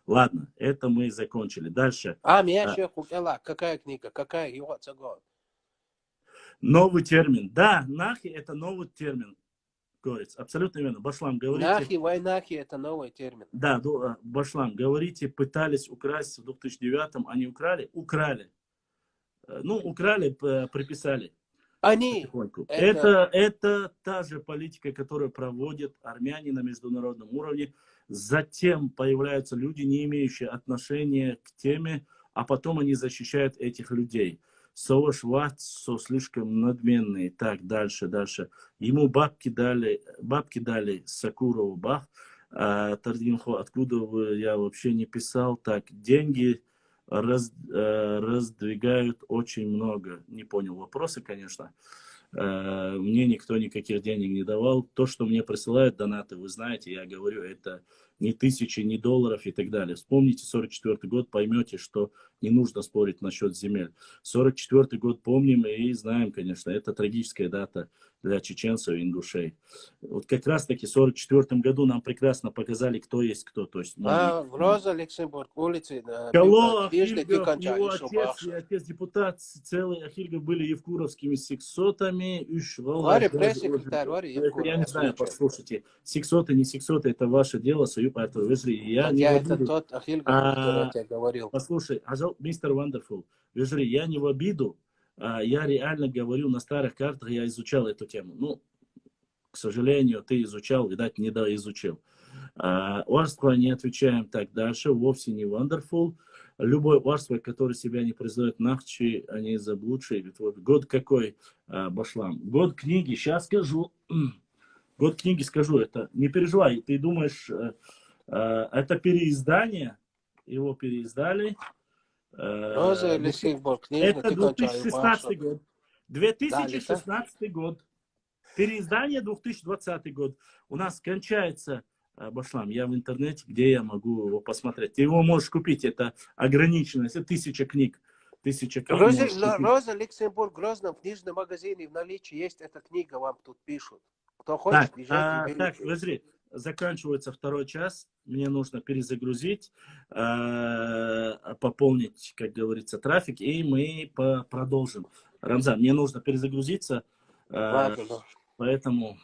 S4: Ладно, это мы закончили. Дальше.
S3: Какая книга? Какая его?
S4: Новый термин. Да, нахи это новый термин. Говорится. Абсолютно верно. Башлам, говорите.
S3: Нахи, вайнахи это новый термин.
S4: Да, Башлам, говорите, пытались украсть в 2009-м, они украли? Украли. Ну, украли, приписали.
S3: Они,
S4: потихоньку.
S3: это,
S4: Это та же политика, которую проводят армяне на международном уровне. Затем появляются люди, не имеющие отношения к теме, а потом они защищают этих людей. Со слишком надменные. Так, дальше. Ему бабки дали Сакурову Бах. Тардинхо, откуда я вообще не писал. Так, деньги раздвигают очень много. Не понял вопросы, конечно. Мне никто никаких денег не давал. То, что мне присылают донаты, вы знаете, я говорю, это ни тысячи, ни долларов и так далее. Вспомните 44 год, поймете, что не нужно спорить насчет земель. 44 год помним и знаем, конечно, это трагическая дата для чеченцев и ингушей. Вот как раз-таки в 44 году нам прекрасно показали, кто есть кто. То есть,
S3: в Роза Люксембург улице,
S4: Кало,
S3: движды
S4: Ахильгов,
S3: тиканча,
S4: его
S3: еще
S4: отец и
S3: бахша.
S4: отец депутат, целый Ахильгов были евкуровскими сексотами.
S3: Вари пресс-секретарь, вари
S4: Я не
S3: Евкурова,
S4: знаю,
S3: случай.
S4: послушайте. Сексоты, не сексоты, это ваше дело, свою поэтому выжили. Я не
S3: Я
S4: в
S3: это
S4: обиду.
S3: тот Ахильгов, который я тебе говорил.
S4: Послушай, мистер Wonderful, выжили, я не в обиду. Я реально говорю, на старых картах я изучал эту тему. Ну, к сожалению, ты изучал, видать, недоизучил. Warство не отвечаем так дальше, вовсе не wonderful. Любое warство, которое себя не признает нахчи, они заблудшие. Год какой, Башлам? Год книги, сейчас скажу. Год книги скажу, это не переживай, ты думаешь, это переиздание, его переиздали.
S3: Роза Люксембург, книжный
S4: Это
S3: тиканча,
S4: 2016 год. 2016 год. Переиздание 2020 год. У нас кончается, Башлам, я в интернете, где я могу его посмотреть. Ты его можешь купить, это ограниченность, это 1000 книг. 1000 книг можешь купить.
S3: Роза Люксембург в Грозном книжном магазине в наличии есть эта книга, вам тут пишут. Кто хочет, езжайте,
S4: Так,
S3: берите.
S4: подожди, заканчивается второй час, мне нужно перезагрузить, пополнить, как говорится, трафик, и мы продолжим. Рамзан, мне нужно перезагрузиться,
S3: Ладно.
S4: поэтому...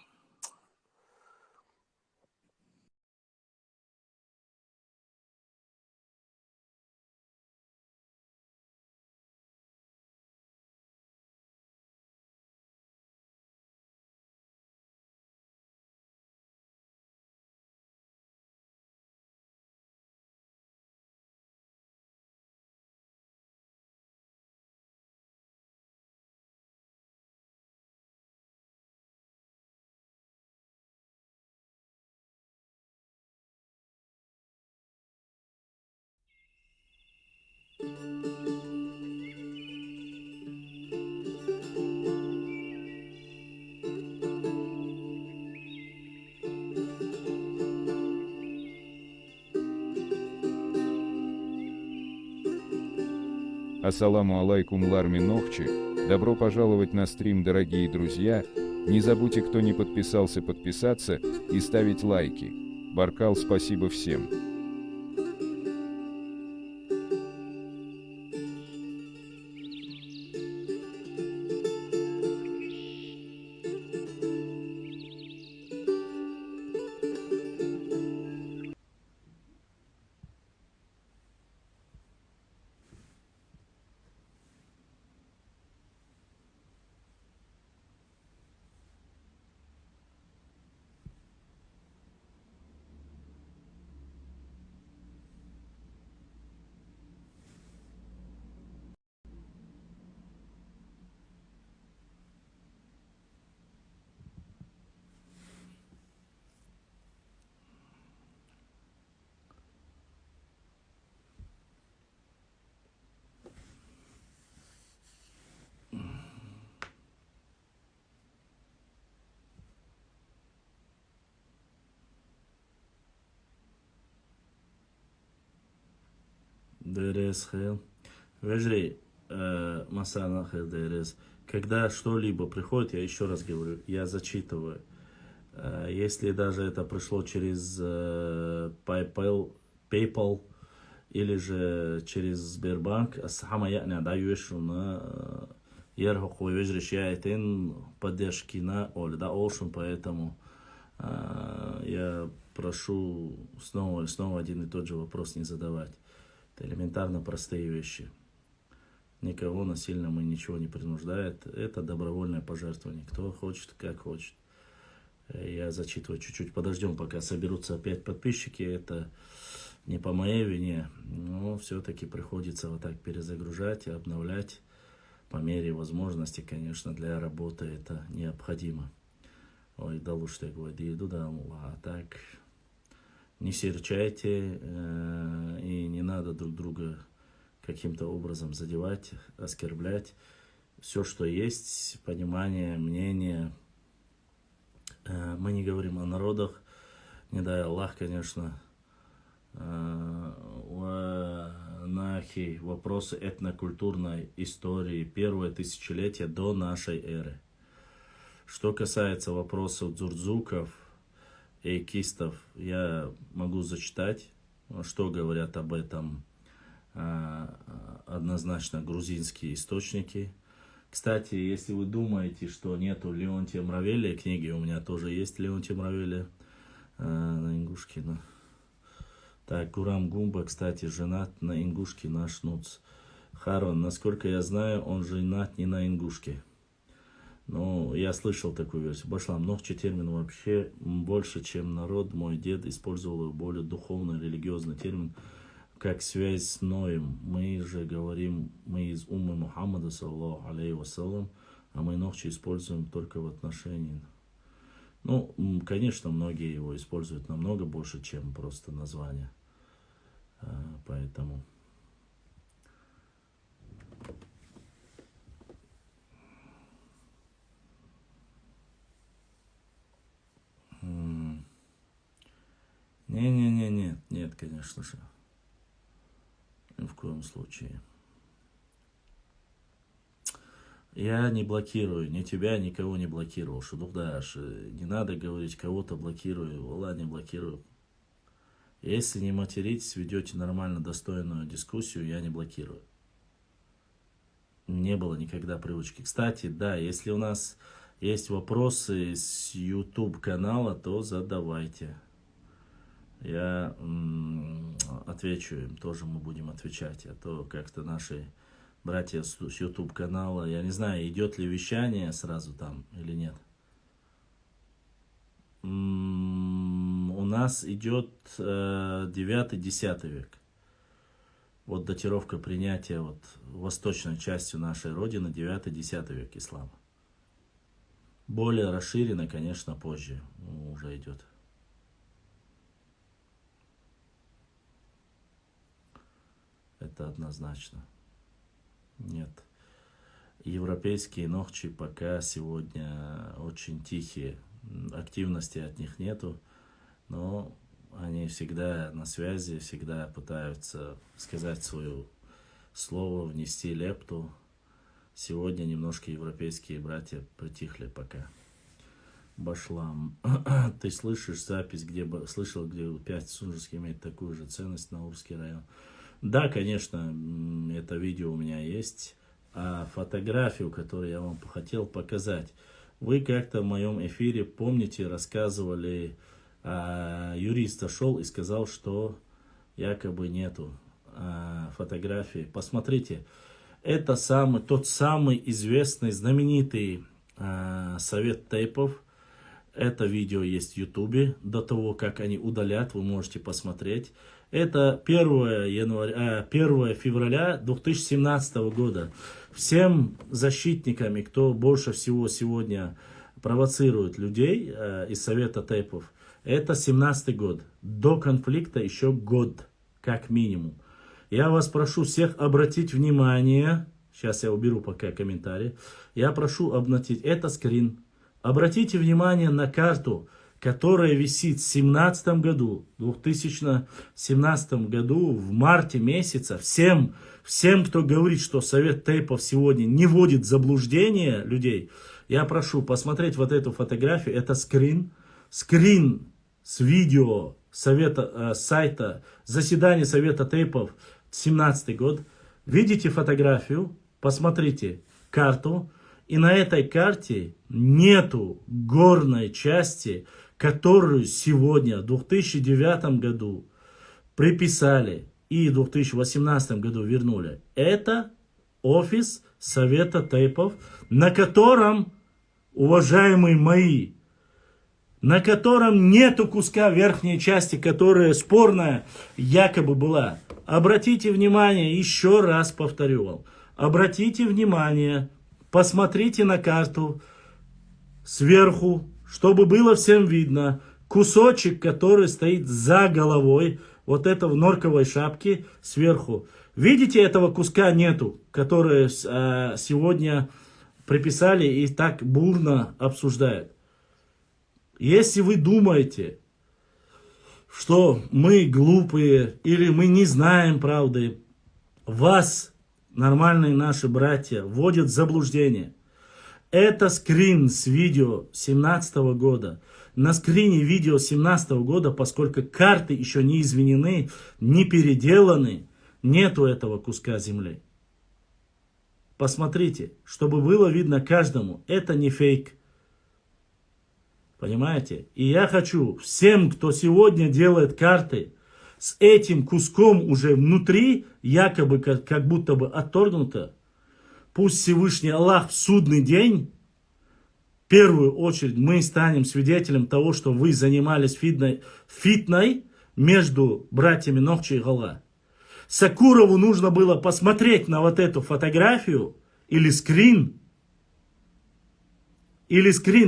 S1: Ассаламу алейкум Ларми Нохчи, добро пожаловать на стрим, дорогие друзья, не забудьте, кто не подписался, подписаться и ставить лайки. Баркал, спасибо всем.
S2: ДРС Хэл. Вежри, Масана Хэл ДРС. Когда что-либо приходит, я еще раз говорю, я зачитываю. Если даже это пришло через PayPal или же через Сбербанк, Асхама я не даю на Ерхоху Вежри Шиайтин поддержки на Оль, да, Олшун, поэтому я прошу снова и снова один и тот же вопрос не задавать. Это элементарно простые вещи. Никого насильно мы ничего не принуждает. Это добровольное пожертвование. Кто хочет, как хочет. Я зачитываю чуть-чуть. Подождем, пока соберутся опять подписчики. Это не по моей вине. Но все-таки приходится вот так перезагружать и обновлять. По мере возможности, конечно, для работы это необходимо. Ой, да лучше так говорю, да, а так не серчайте и не надо друг друга каким-то образом задевать, оскорблять. Все, что есть, понимание, мнение. Мы не говорим о народах, не дай Аллах, конечно. Нахи, вопросы этнокультурной истории первое тысячелетие до нашей эры. Что касается вопросов дзурдзуков и кистов, я могу зачитать, что говорят об этом однозначно грузинские источники. Кстати, если вы думаете, что нету Леонтия Мравелия книги, у меня тоже есть Леонтия Мравелия на ингушке. Так, Гурам Гумба, кстати, женат на ингушке наш Нуц. Харон, насколько я знаю, он женат не на ингушке. Ну, я слышал такую версию. Башлам, нохчи термин вообще больше, чем народ. Мой дед использовал более духовный, религиозный термин, как связь с Ноем. Мы же говорим, мы из уммы Мухаммада, саллаху алейхи вассалам, а мы нохчи используем только в отношении. Ну, конечно, многие его используют намного больше, чем просто название. Поэтому... Нет, конечно же. Ни в коем случае. Я не блокирую, ни тебя, никого не блокировал. Шудухдаш, не надо говорить, кого-то блокирую. Аллах, не блокирую. Если не материтесь, ведете нормально, достойную дискуссию, я не блокирую. Не было никогда привычки. Кстати, да, если у нас есть вопросы с YouTube канала, то задавайте. Я отвечу им, тоже мы будем отвечать. А то как-то наши братья с YouTube канала, я не знаю, идет ли вещание сразу там или нет. У нас идет 9-10 век. Вот датировка принятия вот восточной частью нашей Родины 9-10 век ислама. Более расширенно, конечно, позже уже идет. Это однозначно. Нет. Европейские нохчи пока сегодня очень тихие. Активности от них нету. Но они всегда на связи, всегда пытаются сказать свое слово, внести лепту. Сегодня немножко европейские братья притихли пока. Башлам. Ты слышишь запись, слышал, где 5 Сунжский имеет такую же ценность на Урский район? Да, конечно, это видео у меня есть. А фотографию, которую я вам хотел показать. Вы как-то в моем эфире, помните, рассказывали, юрист шел и сказал, что якобы нету фотографии. Посмотрите, это тот самый известный, знаменитый совет тейпов. Это видео есть в Ютубе. До того, как они удалят, вы можете посмотреть. Это 1 февраля 2017 года. Всем защитниками, кто больше всего сегодня провоцирует людей из совета тейпов, это 17 год. До конфликта еще год, как минимум. Я вас прошу всех обратить внимание. Сейчас я уберу пока комментарии. Я прошу обратить. Это скрин. Обратите внимание на карту, которая висит в 2017 году, в марте месяца. Всем, кто говорит, что совет тейпов сегодня не вводит в заблуждение людей, я прошу посмотреть вот эту фотографию. Это скрин с видео сайта заседания совета тейпов 17 год. Видите фотографию, посмотрите карту. И на этой карте нету горной части, которую сегодня, в 2009 году, приписали и в 2018 году вернули. Это
S4: офис Совета Тейпов, на котором, уважаемые мои, на котором нету куска верхней части, которая спорная якобы была. Обратите внимание, еще раз повторю вам. Обратите внимание, посмотрите на карту сверху, чтобы было всем видно. Кусочек, который стоит за головой, вот это в норковой шапке сверху. Видите, этого куска нету, который сегодня приписали и так бурно обсуждают. Если вы думаете, что мы глупые или мы не знаем правды, вас, нормальные наши братья, вводят в заблуждение. Это скрин с видео 2017 года. На скрине видео 2017 года, поскольку карты еще не изменены, не переделаны, нету этого куска земли. Посмотрите, чтобы было видно каждому, это не фейк. Понимаете? И я хочу всем, кто сегодня делает карты с этим куском уже внутри, якобы как будто бы отторгнуто, пусть Всевышний Аллах в судный день, в первую очередь мы станем свидетелем того, что вы занимались фитной между братьями Нохчи и Гала. Сакурову нужно было посмотреть на вот эту фотографию или скрин,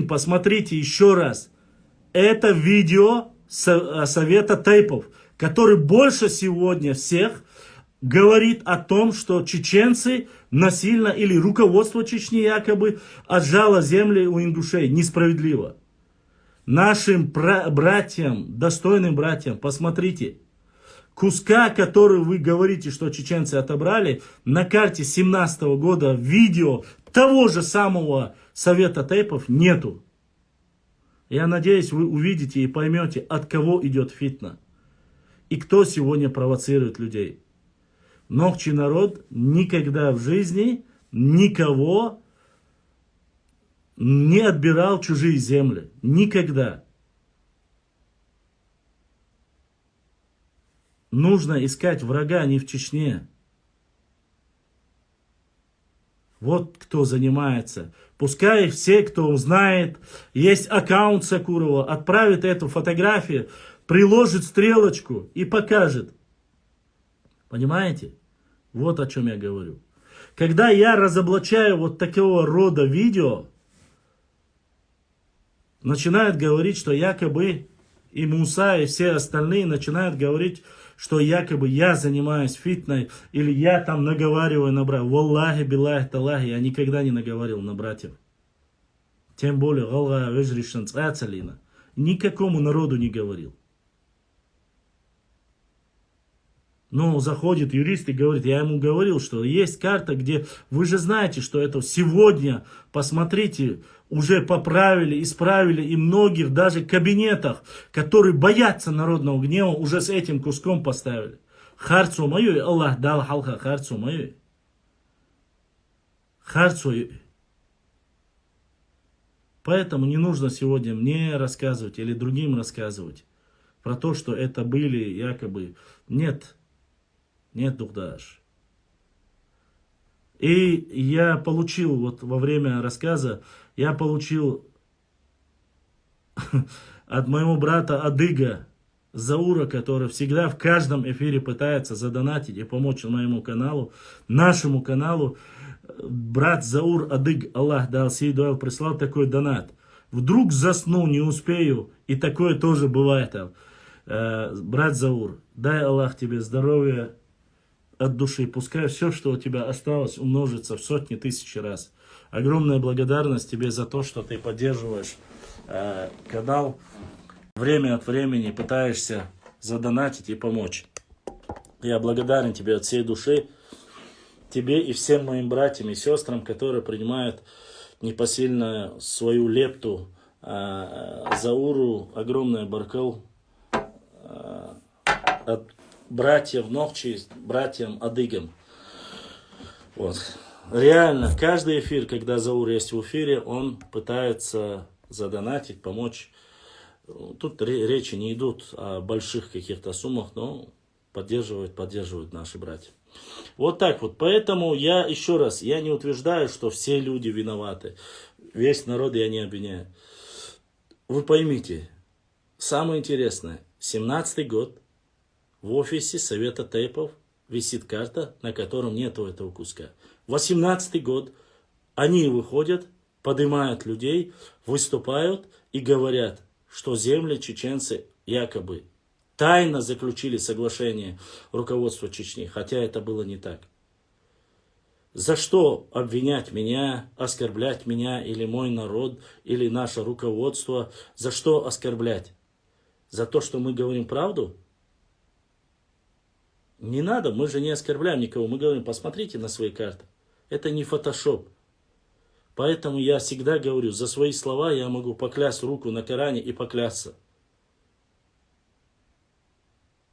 S4: посмотрите еще раз. Это видео Совета Тейпов, который больше сегодня всех говорит о том, что чеченцы насильно или руководство Чечни якобы отжало земли у ингушей. Несправедливо. Нашим братьям, достойным братьям, посмотрите. Куска, который вы говорите, что чеченцы отобрали, на карте 2017 года видео того же самого Совета Тейпов нету. Я надеюсь, вы увидите и поймете, от кого идет фитна. И кто сегодня провоцирует людей. Нохчи народ никогда в жизни никого не отбирал чужие земли. Никогда. Нужно искать врага не в Чечне. Вот кто занимается. Пускай все, кто знает, есть аккаунт Сакурова, отправит эту фотографию, приложит стрелочку и покажет. Понимаете? Вот о чем я говорю. Когда я разоблачаю вот такого рода видео, начинают говорить, что якобы и Муса, и все остальные начинают говорить, что якобы я занимаюсь фитной, или я там наговариваю на братьев. Валлахи, биллахи, талахи, я никогда не наговаривал на братьев. Тем более, галга, вежришан, цацалина. Никакому народу не говорил. Но заходит юрист и говорит, я ему говорил, что есть карта, где вы же знаете, что это сегодня, посмотрите, уже поправили, исправили, и многих даже кабинетах, которые боятся народного гнева, уже с этим куском поставили. Харцу мою, Аллах дал халха, харцу мою. Харцу. Поэтому не нужно сегодня мне рассказывать или другим рассказывать про то, что это были якобы. Нет. Нет, Духдаш. И я получил, вот во время рассказа, я получил от моего брата Адыга Заура, который всегда в каждом эфире пытается задонатить и помочь моему каналу, нашему каналу. Брат Заур Адыг, Аллах дал Сейдуэл, прислал такой донат. Вдруг засну, не успею, и такое тоже бывает. Брат Заур, дай Аллах тебе здоровья от души. Пускай все, что у тебя осталось, умножится в сотни тысяч раз. Огромная благодарность тебе за то, что ты поддерживаешь канал. Время от времени пытаешься задонатить и помочь. Я благодарен тебе от всей души. Тебе и всем моим братьям и сестрам, которые принимают непосильно свою лепту. Зауру огромное баркал от братьев Нохчи, братьям Адыгам. Вот. Реально, каждый эфир, когда Заур есть в эфире, он пытается задонатить, помочь. Тут речи не идут о больших каких-то суммах, но
S2: поддерживают наши братья. Вот так вот. Поэтому я еще раз, я не утверждаю, что все люди виноваты. Весь народ я не обвиняю. Вы поймите, самое интересное, 17-й год в офисе Совета Тейпов висит карта, на котором нету этого куска. 18-й год они выходят, поднимают людей, выступают и говорят, что земли чеченцы якобы тайно заключили соглашение руководства Чечни, хотя это было не так. За что обвинять меня, оскорблять меня или мой народ, или наше руководство? За что оскорблять? За то, что мы говорим правду? Не надо, мы же не оскорбляем никого. Мы говорим, посмотрите на свои карты. Это не фотошоп. Поэтому я всегда говорю, за свои слова я могу поклясть руку на Коране и поклясться.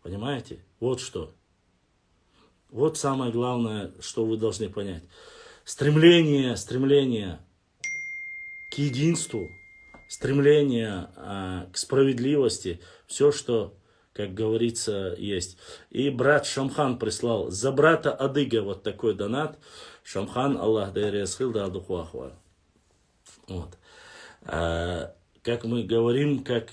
S2: Понимаете? Вот что. Вот самое главное, что вы должны понять. Стремление к единству, стремление к справедливости, все, что, как говорится, есть. И брат Шамхан прислал за брата Адыга вот такой донат. Шамхан, Аллах да иресхил да адухуахва. Вот. Как мы говорим, как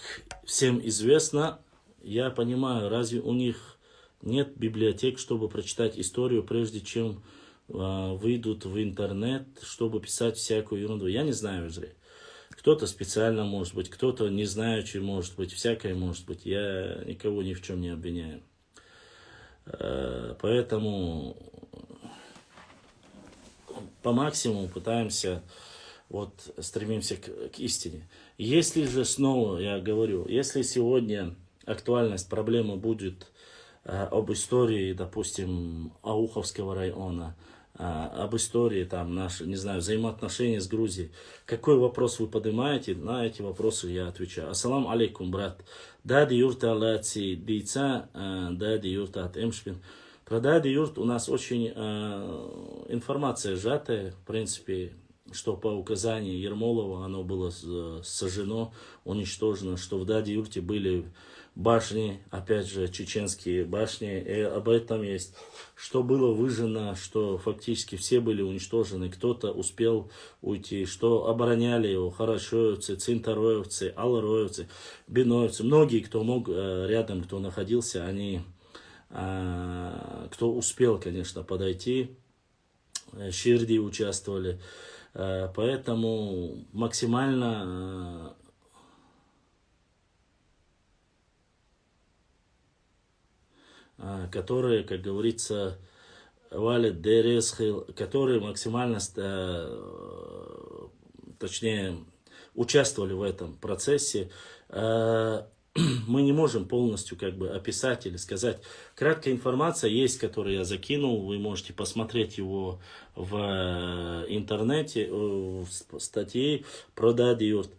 S2: всем известно, я понимаю, разве у них нет библиотек, чтобы прочитать историю, прежде чем выйдут в интернет, чтобы писать всякую ерунду? Я не знаю уже. Кто-то специально может быть, кто-то не знающий может быть, всякое может быть. Я никого ни в чем не обвиняю. Поэтому по максимуму пытаемся, стремимся к истине. Если же снова, я говорю, если сегодня актуальность проблемы будет об истории, допустим, Ауховского района, об истории там наши, не знаю, взаимоотношения с Грузией. Какой вопрос вы поднимаете, на эти вопросы я отвечаю. Ассалам алейкум, брат. Дади юрта лаци дейца, дади юрта от эмшпин. Про дади юрт у нас очень информация сжатая, в принципе, что по указанию Ермолова оно было сожжено, уничтожено, что в дади юрте были башни, опять же, чеченские башни, и об этом есть. Что было выжжено, что фактически все были уничтожены, кто-то успел уйти, что обороняли его хорошоевцы, цинтароевцы, алароевцы, биноевцы. Многие, кто мог рядом, кто находился, они, кто успел, конечно, подойти, Ширди участвовали. Поэтому максимально которые, как говорится, валят дересхил, которые максимально, точнее, участвовали в этом процессе. Мы не можем полностью описать или сказать. Краткая информация есть, которую я закинул. Вы можете посмотреть его в интернете, в статье про дади юрт.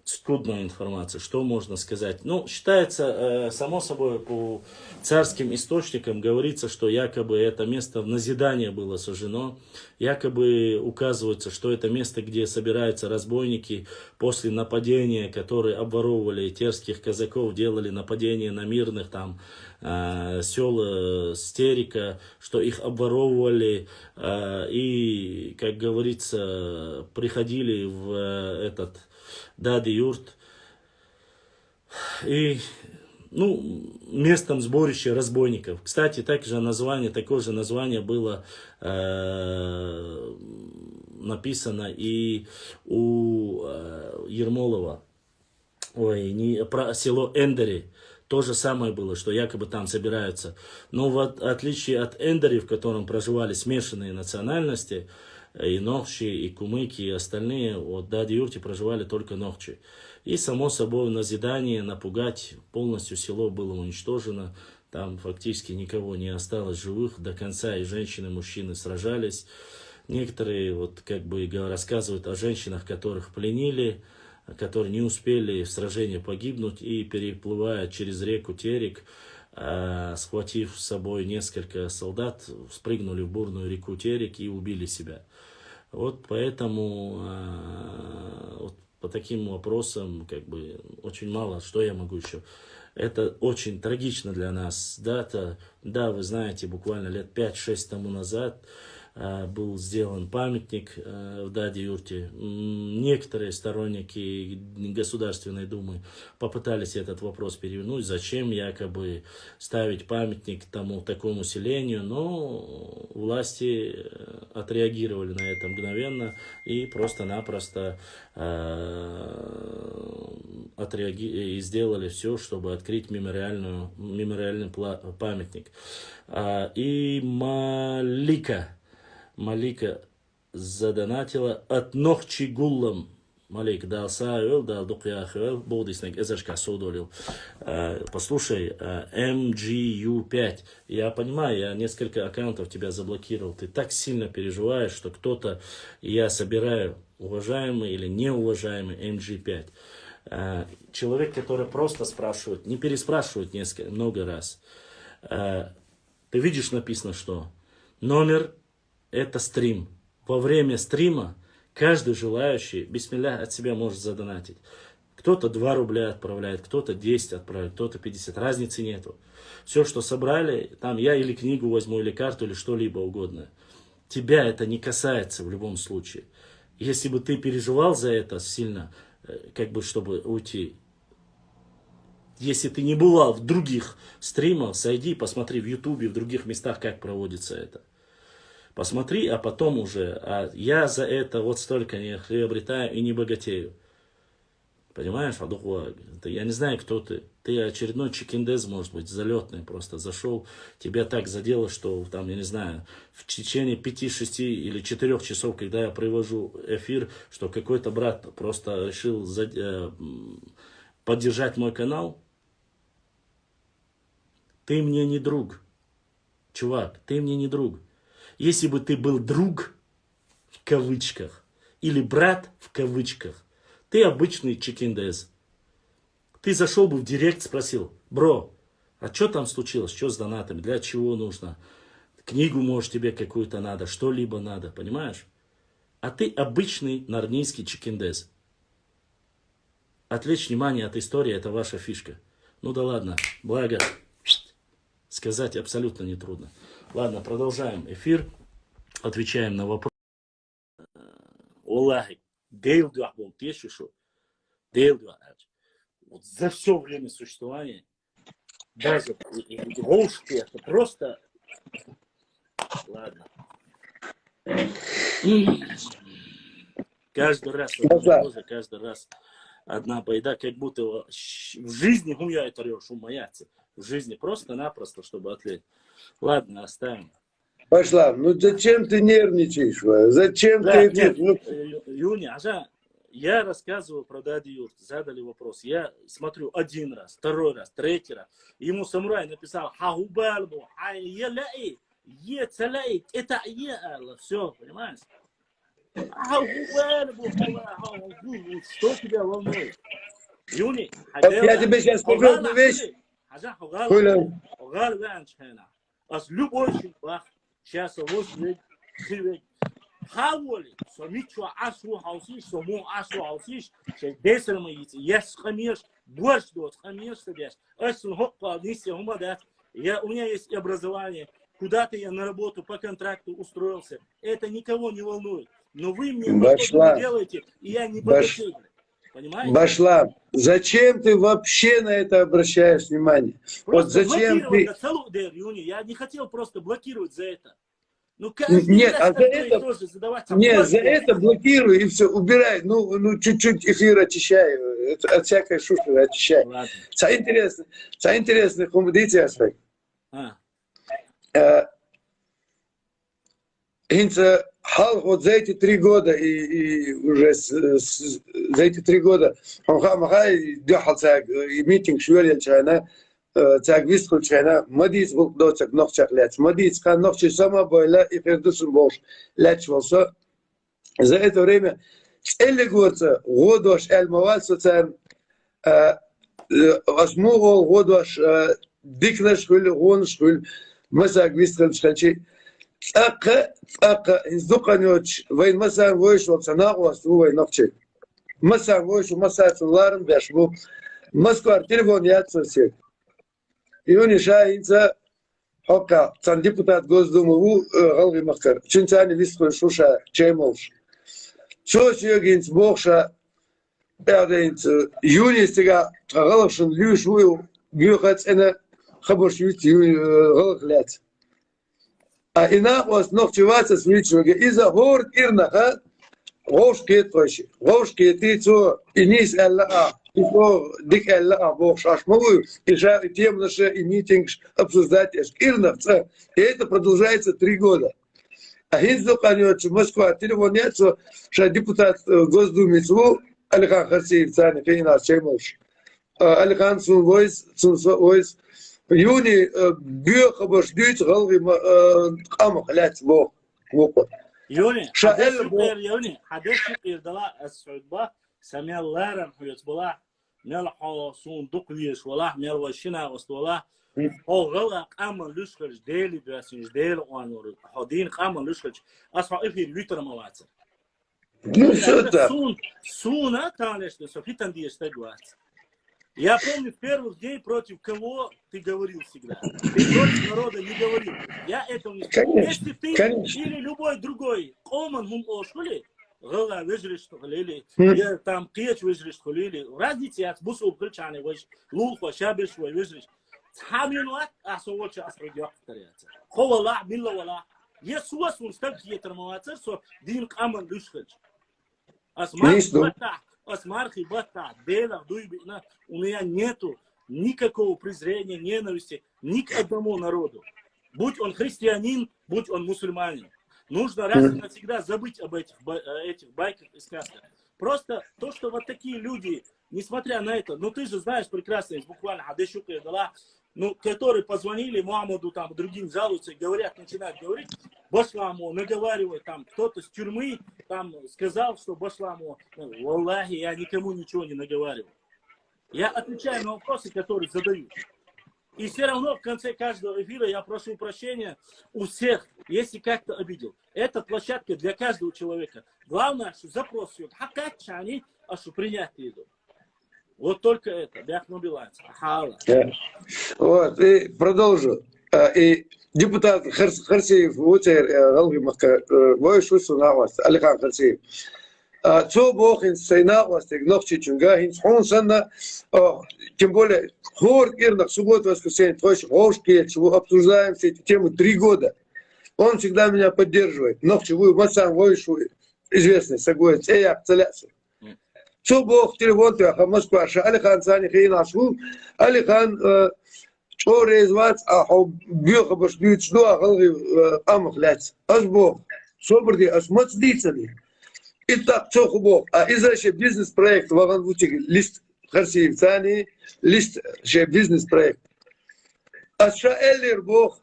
S2: Скудная информация, что можно сказать? Считается, само собой, по царским источникам говорится, что якобы это место в назидание было сожжено. Якобы указывается, что это место, где собираются разбойники после нападения, которые обворовывали терских казаков, делали нападения на мирных там села Стерика, что их обворовывали и, как говорится, приходили в этот дади юрт и местом сборища разбойников. Кстати, такое же название было написано и у Ермолова. Про село Эндери. То же самое было, что якобы там собираются. Но в отличие от Эндери, в котором проживали смешанные национальности, и нохчи, и кумыки, и остальные, в дади юрте проживали только нохчи. И само собой назидание, напугать, полностью село было уничтожено. Там фактически никого не осталось живых до конца, и женщины, и мужчины сражались. Некоторые рассказывают о женщинах, которых пленили, которые не успели в сражении погибнуть, и переплывая через реку Терек, схватив с собой несколько солдат, спрыгнули в бурную реку Терек и убили себя. Поэтому по таким вопросам очень мало, что я могу еще Это очень трагично для нас. Да, вы знаете, буквально лет 5-6 тому назад был сделан памятник в Даде-Юрте. Некоторые сторонники Государственной Думы попытались этот вопрос перевернуть, зачем якобы ставить памятник такому селению, но власти отреагировали на это мгновенно и просто-напросто и сделали все, чтобы открыть мемориальный памятник. И Малика задонатила от Нохчи Гуллам. Малик дал саэл, дал дукяхэл, бодиснег эзашка судолил. Послушай, MGU5, я понимаю, я несколько аккаунтов тебя заблокировал. Ты так сильно переживаешь, что кто-то, я собираю уважаемый или неуважаемый MG5. Человек, который просто спрашивает, не переспрашивает много раз. Ты видишь, написано, что номер это стрим. Во время стрима каждый желающий, бисмилля, от себя может задонатить. Кто-то 2 рубля отправляет, кто-то 10 отправляет, кто-то 50. Разницы нету. Все, что собрали, там я или книгу возьму, или карту, или что-либо угодно. Тебя это не касается в любом случае. Если бы ты переживал за это сильно, чтобы уйти. Если ты не бывал в других стримах, сойди, посмотри в Ютубе, в других местах, как проводится это. Посмотри, а потом уже, я за это вот столько не приобретаю и не богатею. Понимаешь, я не знаю, кто ты. Ты очередной чикиндез, может быть, залетный, просто зашел, тебя так задело, что там, я не знаю, в течение 5, 6 или 4 часов, когда я привожу эфир, что какой-то брат просто решил поддержать мой канал. Ты мне не друг. Чувак, ты мне не друг. Если бы ты был друг, в кавычках, или брат, в кавычках, ты обычный чикиндез. Ты зашел бы в директ, спросил: бро, а что там случилось, что с донатами, для чего нужно? Книгу, может, тебе какую-то надо, что-либо надо, понимаешь? А ты обычный нарнийский чикиндез. Отвлечь внимание от истории, это ваша фишка. Ну да ладно, благо, сказать абсолютно нетрудно. Ладно, продолжаем эфир, отвечаем на вопрос. Олахи, вот за все время существования, даже волшебство, это просто... Ладно. Каждый раз одна байда, как будто в жизни гумя это шумаяться. В жизни просто-напросто, чтобы ответить. Ладно, оставим.
S6: Пошла. Ну зачем ты нервничаешь? Зачем
S2: да,
S6: ты...
S2: Юня, я рассказывал про Даде-Юрт, задали вопрос. Я смотрю 1 раз, 2 раз, 3 раз. Ему самурай написал: хахубальбу, айелай, ецалай, это еала. Все, понимаешь? Что тебя волнует? Юни,
S6: я тебе сейчас скажу одну вещь.
S2: Любой человек сейчас حاولي سميتشو عشو حوسيش سمو عشو حوسيش شيء ديسر ما يس خميش борщ дот خميش сидишь أصل هقا نيسي هما да у меня есть образование, куда-то я на работу по контракту устроился, это никого не волнует, но вы мне не делаете, и я не богатей, понимаете?
S6: Башлам, зачем ты вообще на это обращаешь внимание?
S2: Просто
S6: вот зачем ты...
S2: Я не хотел просто блокировать за это. Ну,
S6: нет, а за это, нет, за это блокируй и все, убирай. Ну чуть-чуть эфир очищай, от всякой шушеры очищай. Це интересный хумдите аспект. Инца хал вот за эти 3 года и уже за эти 3 года махай дехал цаг и митинг швелен чайна. Так вискул чайна, мадиц был доцак нохчак ляц, мадиц кан нохчи сама бойла и пердусун бош ляч волсо. За это время элли горца годош эль мавал соцан осмугол годош дикнаш хуль гонш хуль масак вискул чайчи. Ака издуканёч вайн масак войш волсана уасту нохчи. Масак войш масак ларн бяшму. Москва телефон яцсек. Юни Шаинца, Хока, цан депутат Госдумы, Галви Махкар, Чинцани Висхой Шуша, Чаймолш. Что сегодня Богша, Юни стига, Галавшин Люшвую, Бюхац, Эна, Хабош Юти, Галахляц. А ина вас ногчеваться с Вичуга, из-за гор Ирнаха, Говшки Тоши, Говшки Тицу, и Нис Аллаа. И то дик Аллаа Бог шашмовую, и жары тем наши и митинг обсуждать Ирнахца. И это продолжается 3 года. А Хинзу Каньочи, Москва, телефон нет, что депутат Госдумы ЦУ, Алихан Харсиев, Цани, Фейнас, Чаймолш. Алихан Сун Войс, в июне Бюх обождует Галви Амах, Ляц Бог.
S4: يوني حدث شقير دلا السعود با سمي الله رم حيوت بلا ميل حاسون دقيش ولا ميل وشنا وستولا هو غلا قام لشخرج ديلي باسنج ديل وانور حدين قام لشخرج اصلا في لتر موات سونا تانش что фитан диешь тагват. Я помню в первых дней против кого ты говорил всегда. Ты против народа не говорил. Я этого не скажу. Если ты или любой другой, Оман хум ошкули, гала выжрешь что или я там кеч выжрешь что или разница от бусу кричане выж лулхо шабеш выжрешь. Хаминуат асовоча асродиак таряца. Ховала билла вала. Есуас он стак етермаваца, что дин каман лушхач. Осмархи бата, дела, дуйбина, у меня нету никакого презрения, ненависти ни к одному народу. Будь он христианин, будь он мусульманин. Нужно раз и навсегда забыть об этих байках и сказках. Просто то, что вот такие люди, несмотря на это, ну ты же знаешь прекрасно, буквально Хадешука дала, ну, которые позвонили Мухаммаду, там, другим жалуются и говорят, начинают говорить, Башламу, наговаривают, там, кто-то с тюрьмы, там, сказал, что Башламу, валлахи, я никому ничего не наговариваю. Я отвечаю на вопросы, которые задают. И все равно в конце каждого эфира я прошу прощения у всех, если как-то обидел. Это площадка для каждого человека. Главное, что запрос идет, хакачани, а что принять идут. Вот только это, бяхну биланс.
S6: Вот, и продолжу. И депутат Харсиев, Утер, Галви Мака, Войшусу на вас, Алихан Харсиев. Цо Бохин, Сайна вас, Нохчи Чунгахин, Хонсанна, тем более, Хор Ирнах, субботу, воскресенье, Тойш, Ошки, чего обсуждаем все эти темы 3 года. Он всегда меня поддерживает. Нохчи, вы, Масан, Войшу, известный, Сагоец, Эя, Цаляцев. Что Бог телефон тебя, Москва, Алихан Сани Хейнашву, Алихан Чорезвац, Бьоха Башбьют, что Агалви Амахляц. Аж Бог, Собрди, аж Мацдицами. Итак, что Бог, а из-за бизнес-проект в Аванвутике, лист Харсиев Сани, лист бизнес-проект. А Эллер Бог,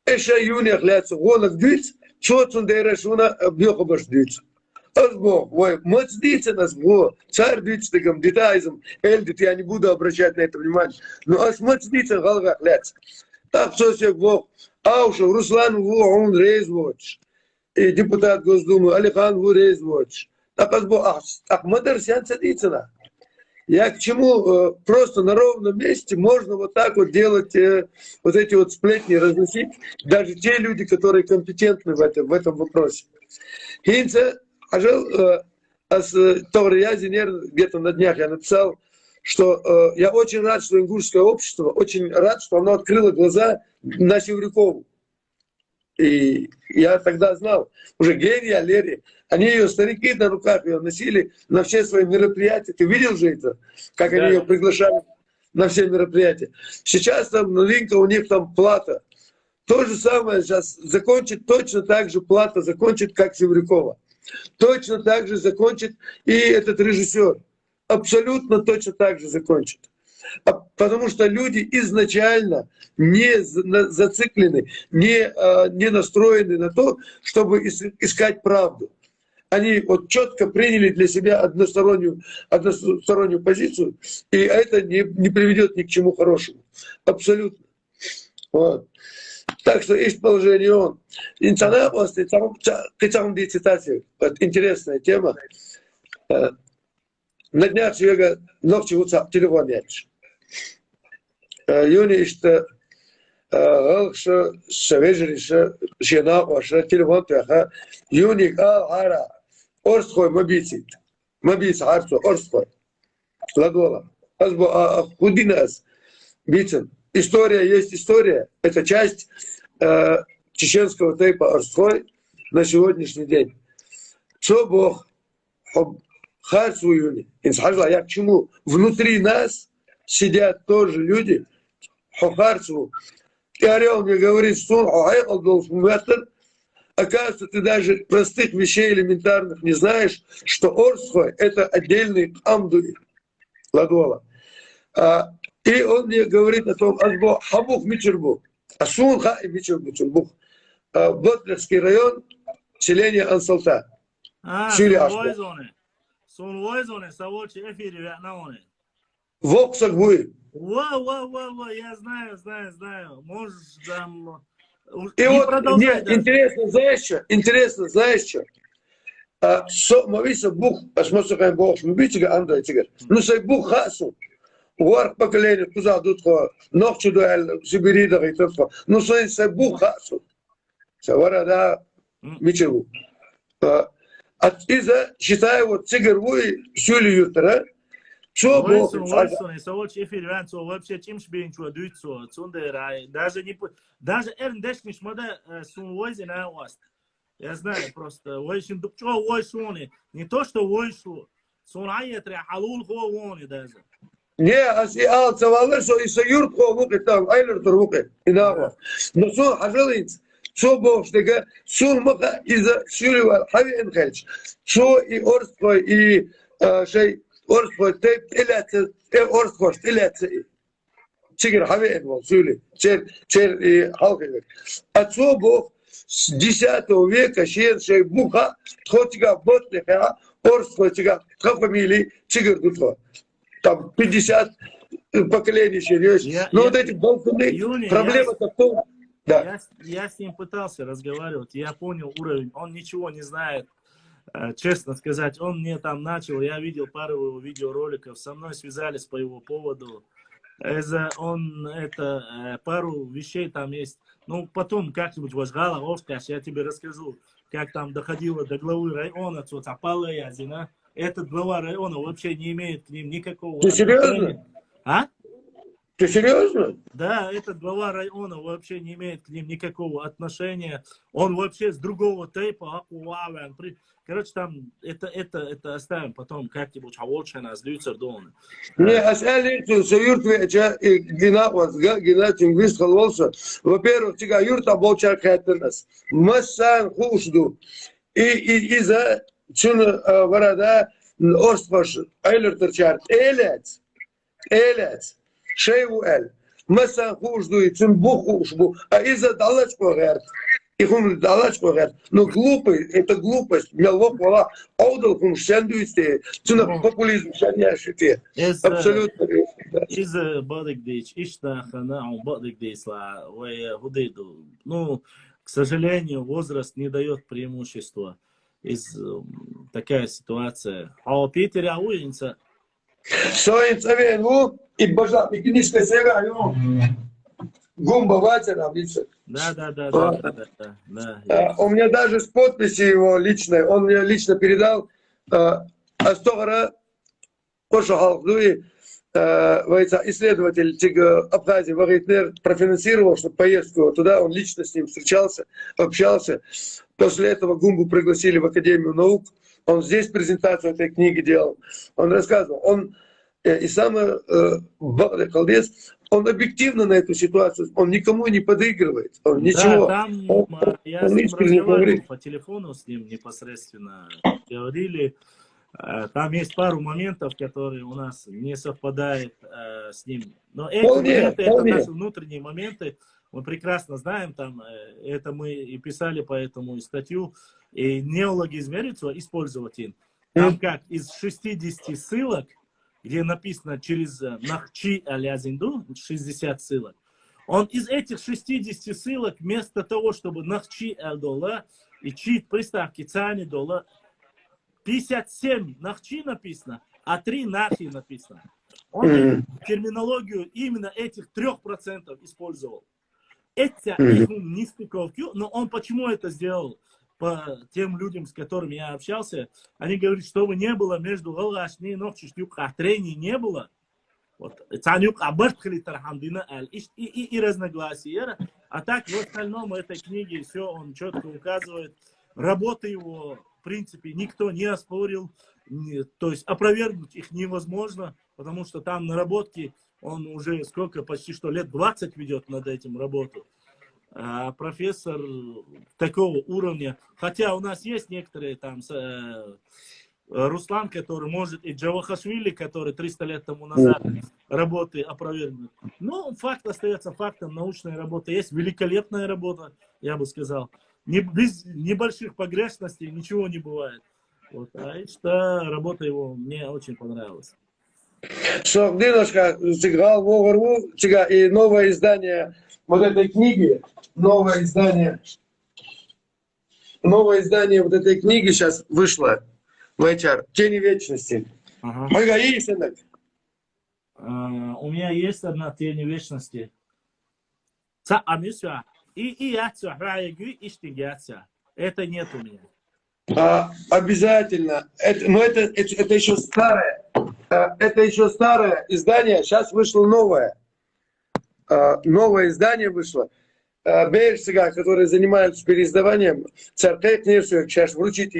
S6: Эша Юния Хляц, Гонок Дыц, что Цундера Шуна, Бьоха Башбьют. Бог, ой, мацдите нас, царь дитстыгом, детайзом, эльдит, я не буду обращать на это внимание. Но мацдите голова хляц. Так что все Бог, Ауша, Руслан он рейзвоч, и депутат Госдумы, Алихан рейзвоч. Так Бог, Ахмадар Сян Садицына. Я к чему? Просто на ровном месте можно вот так вот делать, вот эти вот сплетни разносить, даже те люди, которые компетентны в этом вопросе. Хинца, где-то на днях я написал, что я очень рад, что ингушское общество, очень рад, что оно открыло глаза на Севрюкову. И я тогда знал, уже Гения, Лери, они ее, старики на руках ее носили на все свои мероприятия. Ты видел же это, как они ее приглашали на все мероприятия? Сейчас там новинка, у них там плата. То же самое сейчас закончит точно так же плата, закончит как Севрюкова. Точно так же закончит и этот режиссер. Абсолютно точно так же закончит. Потому что люди изначально не зациклены, не настроены на то, чтобы искать правду. Они вот четко приняли для себя одностороннюю позицию, и это не приведет ни к чему хорошему. Абсолютно. Вот. Так что есть положение он. Интересная тема. На днях человека ногти телефон нет. Юни, что шевежериша, шена, ваша, телефон твоя, юник, ара, орсхой, мобицит, арцу, орсхой, ладола. Азбо, худинас, бицен. История есть история, это часть чеченского тейпа орсхой на сегодняшний день. Что Бог, харцу юни, инсхажла, я к чему? Внутри нас сидят тоже люди, харцу. И орел мне говорит, что оказывается, ты даже простых вещей элементарных не знаешь, что орсхой это отдельный амдуи, ладола. И он мне говорит о том, азбо хабух мичербу, асун ха и мичербу чурбух. Ботлерский район, селение Ансалта.
S4: Сунвойзоне, Саволчи, эфире, Вятнаоне.
S6: Воксак буй.
S4: Во, я знаю. Может, там...
S6: И вот, мне интересно, знаешь что? Мависа бух, асмосакаем бог, мбитига анда тигр. Ну, сай бух хасу. Уарх поколение, куза дутко, ногчу дуэль, Сибири, да, и тотко. Ну, сай бух хасу. Савара, да, мичеву. Из-за, считаю, вот тигр буй, сюли ютера, что бог...
S4: Саволчи, эфире, вообще, чем шбинчу, дуйцу, цундерай, даже эрндешниш, мода сунвойзи на вас. Я знаю просто, войшин дупчо, войшуни, не то, что войшу, сунайетре, алул хо даже.
S6: Не, цавалер, что и саюрт хо вуки там, айлер турвуки, инава. Но сун хажалинц, что бог штега, сун маха из-за сюливал, хави энхельч, что и орствой, и шей, орствой, тейп, иляце, орствой, иляце, чигер, хави энвал, сюли, чер и халкивек. А что бог с 10 века, шей буха, тхотига, ботлиха, орствой, тига, фамилии, чигер дутва. Там 50 поколений еще есть. Но вот эти болтуны, проблема-то в том... Да.
S4: Я с ним пытался разговаривать, я понял уровень, он ничего не знает, честно сказать, он мне там начал, я видел пару его видеороликов, со мной связались по его поводу, пару вещей там есть, ну потом как-нибудь возгала, я тебе расскажу, как там доходило до главы района, этот глава района вообще не имеет к ним никакого...
S6: Ты серьезно?
S4: А?
S6: Ты серьезно?
S4: Да, этот глава района вообще не имеет к ним никакого отношения. Он вообще с другого тейпа. Короче, там это оставим потом как-нибудь.
S6: Не, асалин, что юртве, генатин высхололся. Во-первых, тига юрта болчар хэттернас. Массан хушду. И из-за чуна варада орстваш айлер торчар. Элец. Шейву эль. Массан хушду и цун бухушбу. А из-за далачко гэрт. Их он далачко гэрт. Но глупый, это глупость. Мелвок вала. Аудал хун шендуйте. Цуна популизм шаняшите. Абсолютно.
S4: Из-за бадыгдич, ишнахана, он бадыгдейсла. Ну, к сожалению, возраст не дает преимущества. Такая ситуация. А у Питера уинца.
S6: Соин цавену и бажа, и книжка сега, гумба ватера, видите?
S4: Да.
S6: У меня даже с подписью его личной, он мне лично передал, Астогара Кошахалдуи, исследователь Абхазии, Вагитнер, профинансировал, чтобы поездку туда, он лично с ним встречался, общался. После этого Гумбу пригласили в Академию наук. Он здесь презентацию этой книги делал. Он рассказывал. Он и сам Халдец, он объективно на эту ситуацию, он никому не подыгрывает. Он ничего.
S4: Да, там я с ним разговаривал по телефону, с ним непосредственно говорили. Там есть пару моментов, которые у нас не совпадают с ним. Но эти моменты, это наши внутренние моменты. Мы прекрасно знаем, там, это мы и писали по этому и статью, и неологизм использовать им. Там как из 60 ссылок, где написано через Нахчи Алязинду, 60 ссылок, он из этих 60 ссылок, вместо того, чтобы Нахчи Аль-Дола и чит приставки Цани Дола, 57 Нахчи написано, а 3 Нахи написано. Он терминологию именно этих 3% использовал. Это их нестыковки. Но он почему это сделал? По тем людям, с которыми я общался, они говорят, чтобы не было между Галашни и Нохчиштюк трений не было. Вот. И разногласия. А так в остальном этой книге все он четко указывает. Работы его, в принципе, никто не оспорил. То есть опровергнуть их невозможно, потому что там наработки он уже сколько, почти что лет 20 ведет над этим работу. А профессор такого уровня, хотя у нас есть некоторые там, Руслан, который может, и Джавахашвили, который 300 лет тому назад работы опровергнут. Но факт остается фактом, научная работа есть, великолепная работа, я бы сказал. Без небольших погрешностей ничего не бывает. Вот. А что работа его мне очень понравилась.
S6: Что немножко сыграл в и новое издание вот этой книги, новое издание вот этой книги сейчас вышло в HR. «Тени вечности».
S4: Ага.
S6: У
S4: меня есть одна «Тень вечности». Это нет у меня.
S6: Обязательно. Но это еще старое. Это еще старое издание. Сейчас вышло новое. Новое издание вышло. Бельсига, которые занимаются переиздаванием, царкей книжек, сейчас вручить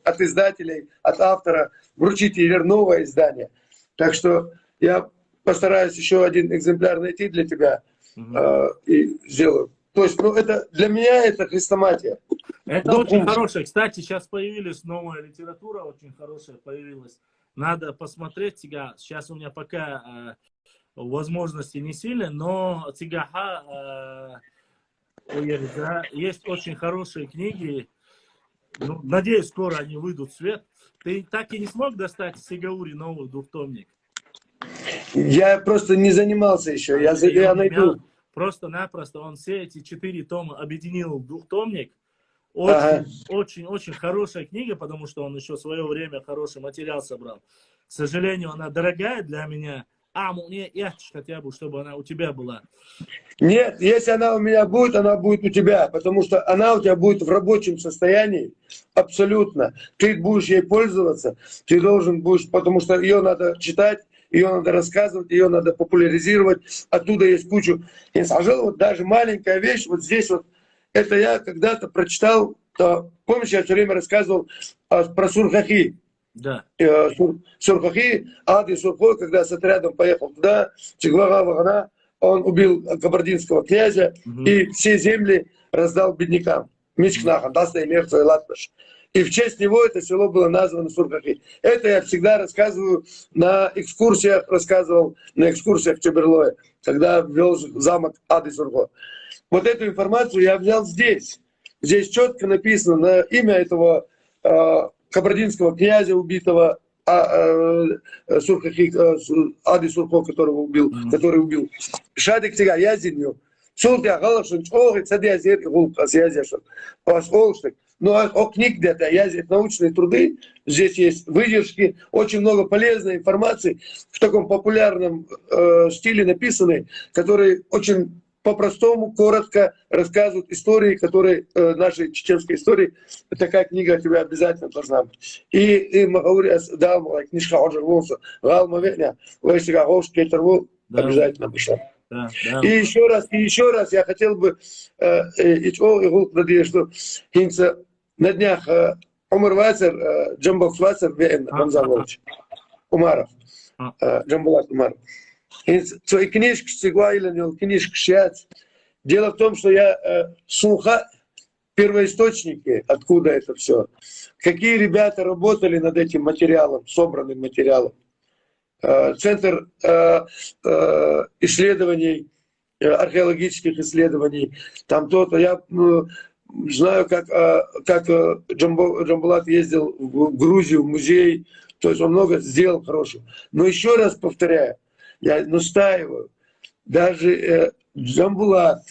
S6: от издателей, от автора, вручить новое издание. Так что я постараюсь еще один экземпляр найти для тебя и сделаю. То есть, это для меня это хрестоматия.
S4: Это очень хорошее. Кстати, сейчас появилась новая литература, очень хорошая появилась. Надо посмотреть сега. Сейчас у меня пока возможности не сильны, но тигаха есть очень хорошие книги. Ну, надеюсь, скоро они выйдут в свет. Ты так и не смог достать Сигаури новый двухтомник?
S6: Я просто не занимался еще. Я найду.
S4: Просто-напросто он все эти 4 тома объединил в двухтомник. Очень хорошая книга, потому что он еще в свое время хороший материал собрал. К сожалению, она дорогая для меня. Мне я хотя бы, чтобы она у тебя была.
S6: Нет, если она у меня будет, она будет у тебя, потому что она у тебя будет в рабочем состоянии, абсолютно. Ты будешь ей пользоваться, ты должен будешь, потому что ее надо читать, ее надо рассказывать, ее надо популяризировать. Оттуда есть кучу. Я сажал, вот даже маленькая вещь, вот здесь вот, это я когда-то прочитал, помнишь, я все время рассказывал про Сурхахи.
S4: Да.
S6: Сурхахи, Ади Сурхой, когда с отрядом поехал туда, Чиглага Вагана, он убил кабардинского князя и все земли раздал беднякам. Мичкнахан, Дасна и Мерца и Латнаш. И в честь него это село было названо Сурхахи. Это я всегда рассказываю на экскурсиях, рассказывал на экскурсиях в Чеберлое, когда вел замок Ады Сурхо. Вот эту информацию я взял здесь. Здесь четко написано на имя этого кабардинского князя убитого, Сурхахи, Ады Сурхо, который убил. Шадик тебя язинью. Суртя галашин чоры, цадязер и гулка, сязяшин. Ну, о книг где-то, научные труды, здесь есть выдержки, очень много полезной информации в таком популярном стиле написанной, которые очень по-простому, коротко рассказывают истории, которые нашей чеченской истории. Такая книга у тебя обязательно должна быть. И Магаури дал книжка Оджерлонса, Галма Веня, Вайсига Гош, Кетерву, обязательно пришла.
S4: Да.
S6: И еще раз я хотел бы, что на днях Умар Вацер, Джамбок Вацер, Рамзан Волч, Умаров, Джамбулат Умаров. Свои книжки Стигуайлен, книжки Шиац. Дело в том, что я слуха первоисточники, откуда это все. Какие ребята работали над этим материалом, собранным материалом. Центр исследований, археологических исследований, там то-то. Я знаю, как Джамбулат ездил в Грузию, в музей, то есть он много сделал хорошего. Но еще раз повторяю, я настаиваю, даже Джамбулат,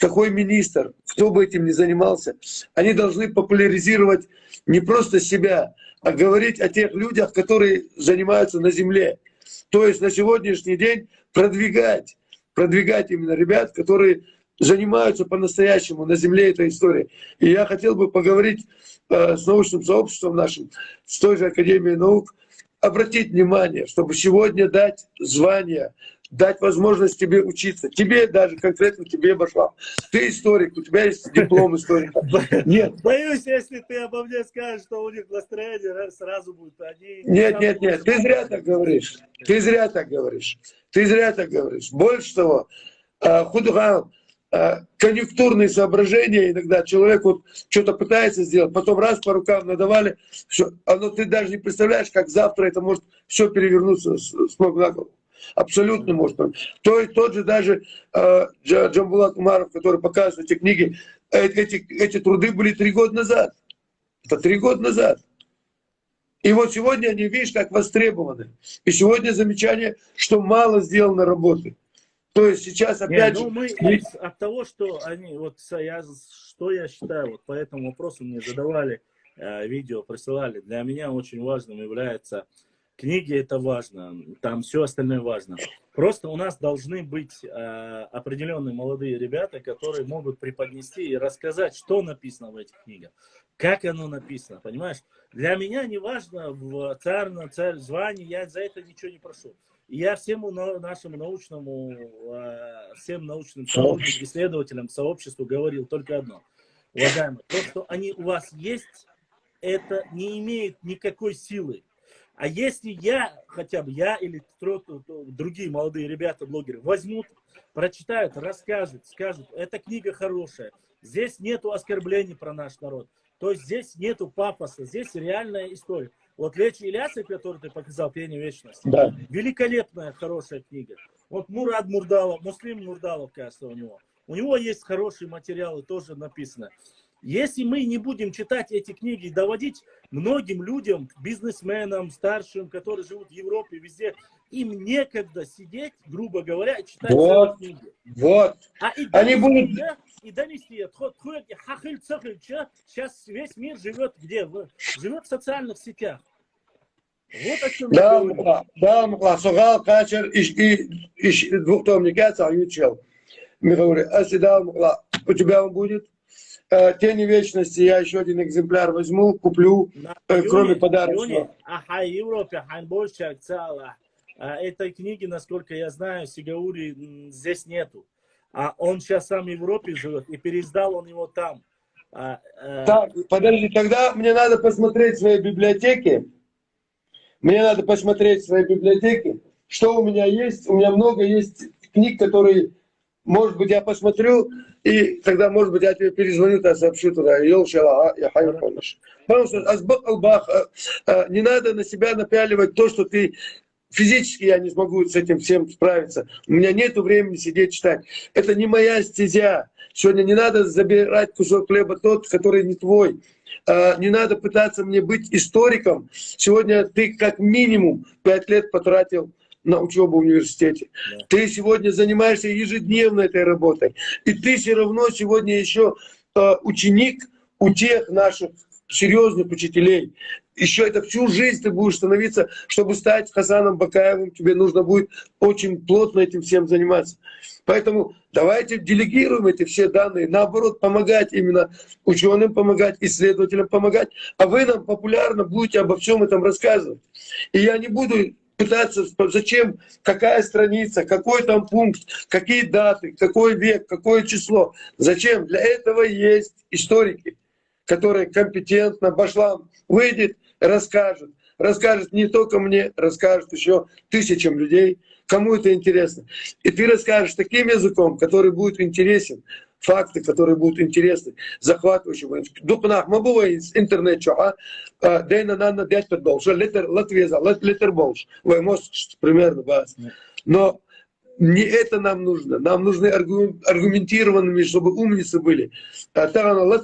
S6: какой министр, кто бы этим ни занимался, они должны популяризировать не просто себя, а говорить о тех людях, которые занимаются на земле. То есть на сегодняшний день продвигать именно ребят, которые занимаются по-настоящему на земле этой истории. И я хотел бы поговорить с научным сообществом нашим, с той же Академией наук, обратить внимание, чтобы сегодня дать звание, дать возможность тебе учиться. Тебе даже, конкретно тебе, Башлам. Ты историк, у тебя есть диплом историка. Нет.
S4: Боюсь, если ты обо мне скажешь, что у них настроение сразу будет.
S6: Нет, ты зря так говоришь. Ты зря так говоришь. Ты зря так говоришь. Больше того, худугам, конъюнктурные соображения, иногда человек вот что-то пытается сделать, потом раз по рукам надавали, все, но ты даже не представляешь, как завтра это может все перевернуться с ног на голову. Абсолютно может. Тот же даже Джамбулат Умаров, который показывает эти книги, эти труды были 3 года назад. Это 3 года назад. И вот сегодня они, видишь, как востребованы. И сегодня замечание, что мало сделано работы. То есть сейчас опять же...
S4: мы от того, что они, вот что я считаю, вот по этому вопросу мне задавали видео, присылали, для меня очень важным является книги, это важно, там все остальное важно. Просто у нас должны быть определенные молодые ребята, которые могут преподнести и рассказать, что написано в этих книгах, как оно написано, понимаешь? Для меня не важно в царь звание, я за это ничего не прошу. Я всему нашему научному, всем научным сотрудникам, исследователям, сообществу говорил только одно. Уважаемые, то, что они у вас есть, это не имеет никакой силы. А если хотя бы я или другие молодые ребята, блогеры, возьмут, прочитают, расскажут, скажут, эта книга хорошая, здесь нету оскорблений про наш народ, то есть здесь нету пафоса, здесь реальная история. Вот Лечи Ильяса, который ты показал, «Пение вечности»,
S6: да.
S4: Великолепная, хорошая книга. Вот Мурад Мурдалов, Муслим Мурдалов, кажется, у него есть хорошие материалы, тоже написано. Если мы не будем читать эти книги и доводить многим людям, бизнесменам, старшим, которые живут в Европе, везде, им некогда сидеть, грубо говоря, и читать
S6: вот,
S4: книги.
S6: Вот. Они будут...
S4: И донести. Сейчас весь мир живет где? Живет в социальных сетях. Вот о чем я говорю.
S6: Да, Мукла, Сугал, Качер, и двухтомника, Царючел. Мы говорим, да, Мукла, у тебя он будет. Тени вечности, я еще один экземпляр возьму, куплю, кроме подарочного.
S4: Этой книги, насколько я знаю, Сигаури здесь нету. А он сейчас сам в Европе живет, и переиздал он его там.
S6: Так, подожди, тогда мне надо посмотреть свои библиотеки. Что у меня есть. У меня много есть книг, которые, может быть, я посмотрю, и тогда, может быть, я тебе перезвоню, я сообщу туда. Потому что не надо на себя напяливать то, что ты... Физически я не смогу с этим всем справиться. У меня нет времени сидеть читать. Это не моя стезя. Сегодня не надо забирать кусок хлеба тот, который не твой. Не надо пытаться мне быть историком. Сегодня ты как минимум 5 лет потратил на учебу в университете. Да. Ты сегодня занимаешься ежедневно этой работой. И ты все равно сегодня еще ученик у тех наших серьезных учителей. Еще это всю жизнь ты будешь становиться, чтобы стать Хасаном Бакаевым, тебе нужно будет очень плотно этим всем заниматься. Поэтому давайте делегируем эти все данные, наоборот, помогать именно ученым, помогать исследователям, помогать, а вы нам популярно будете обо всем этом рассказывать. И я не буду пытаться, зачем, какая страница, какой там пункт, какие даты, какой век, какое число. Зачем? Для этого есть историки, которые компетентно, Башлам выйдет, расскажет. Расскажет не только мне, расскажет еще тысячам людей, кому это интересно. И ты расскажешь таким языком, который будет интересен, факты, которые будут интересны, захватывающие. Дупнах, мы бываем из интернета, дейна нанна детер больше, литер больше, примерно бас. Но не это нам нужно. Нам нужны аргументированными, чтобы умницы были. Тагана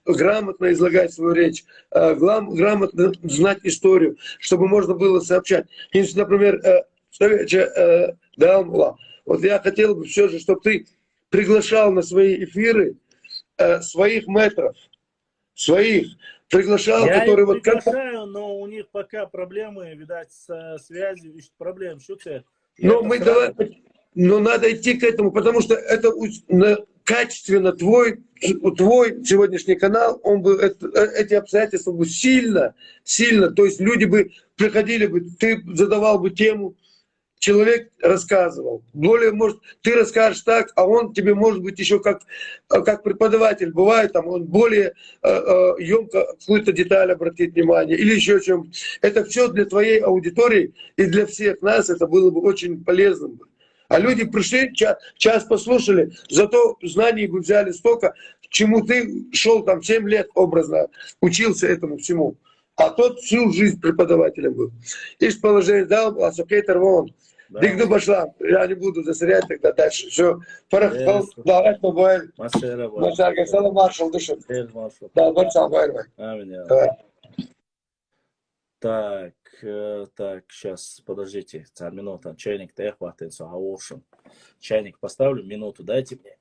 S6: грамотно излагать свою речь, грамотно знать историю, чтобы можно было сообщать. Если, например, вот я хотел бы все же, чтобы ты приглашал на свои эфиры своих мэтров, приглашал,
S4: я
S6: которые
S4: вот приглашаю, но у них пока проблемы, видать, со связью, проблем. Что ты?
S6: Ну, мы давай... но надо идти к этому, потому что это качественно твой сегодняшний канал, он бы, эти обстоятельства бы сильно, то есть люди бы приходили бы, ты задавал бы тему, человек рассказывал. Более, может, ты расскажешь так, а он тебе, может быть, еще как преподаватель бывает, там он более емко какую-то деталь обратит внимание или еще чем. Это все для твоей аудитории и для всех нас это было бы очень полезным. А люди пришли, час послушали, зато знаний бы взяли столько, чему ты шел там 7 лет образно, учился этому всему. А тот всю жизнь преподавателем был. Ишь положение дал, а сокейтер вон. Дигду башла. Я не буду засорять тогда дальше. Все. Давай, побоем. Машар, салам маршал душит. Да, маршал, давай.
S2: Так, сейчас, подождите, минута. Чайник-то я хватается, а ушем. Чайник поставлю, минуту дайте мне.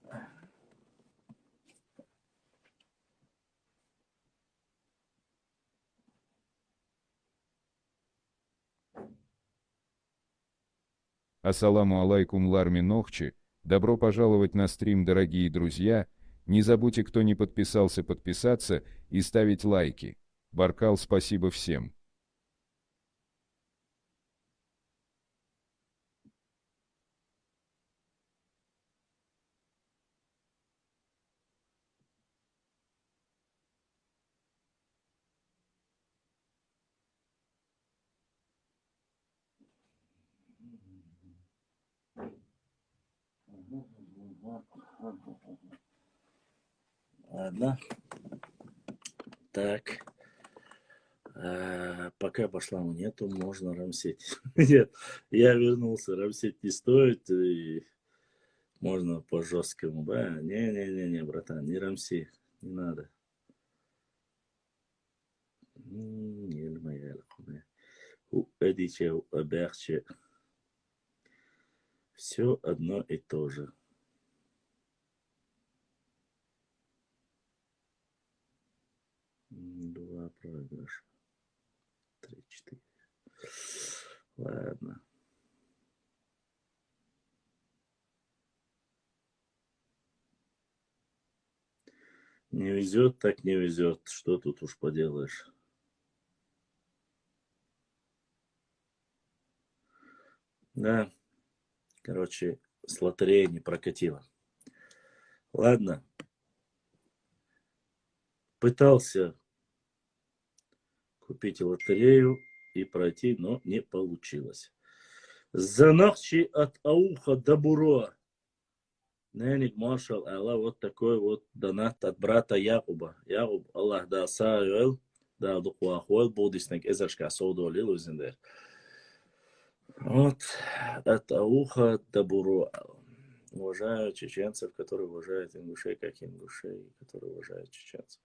S1: Ассаламу алайкум Ларми Нохчи, добро пожаловать на стрим, дорогие друзья, не забудьте, кто не подписался, подписаться и ставить лайки. Баркал, спасибо всем.
S2: Ладно. Так. Пока Башламу нету, можно рамсеть. Нет, я вернулся, рамсеть не стоит, и можно по жесткому. Не, братан, не рамси, не надо. Все одно и то же. Два проигрыша. 3-4. Ладно. Не везет, так не везет. Что тут уж поделаешь? Да. Короче, с лотереей не прокатило. Ладно. Пытался купить лотерею и пройти, но не получилось. Занахчи от ауха до буро. Ненек маршал Аллах, вот такой вот донат от брата Якуба. Якуб, Аллах да саюэл, да духуахуэл, будиснек эзершка соудолил узиндер. Вот от ауха до буро. Уважаю чеченцев, которые уважают ингушей, как ингушей, которые уважают чеченцев.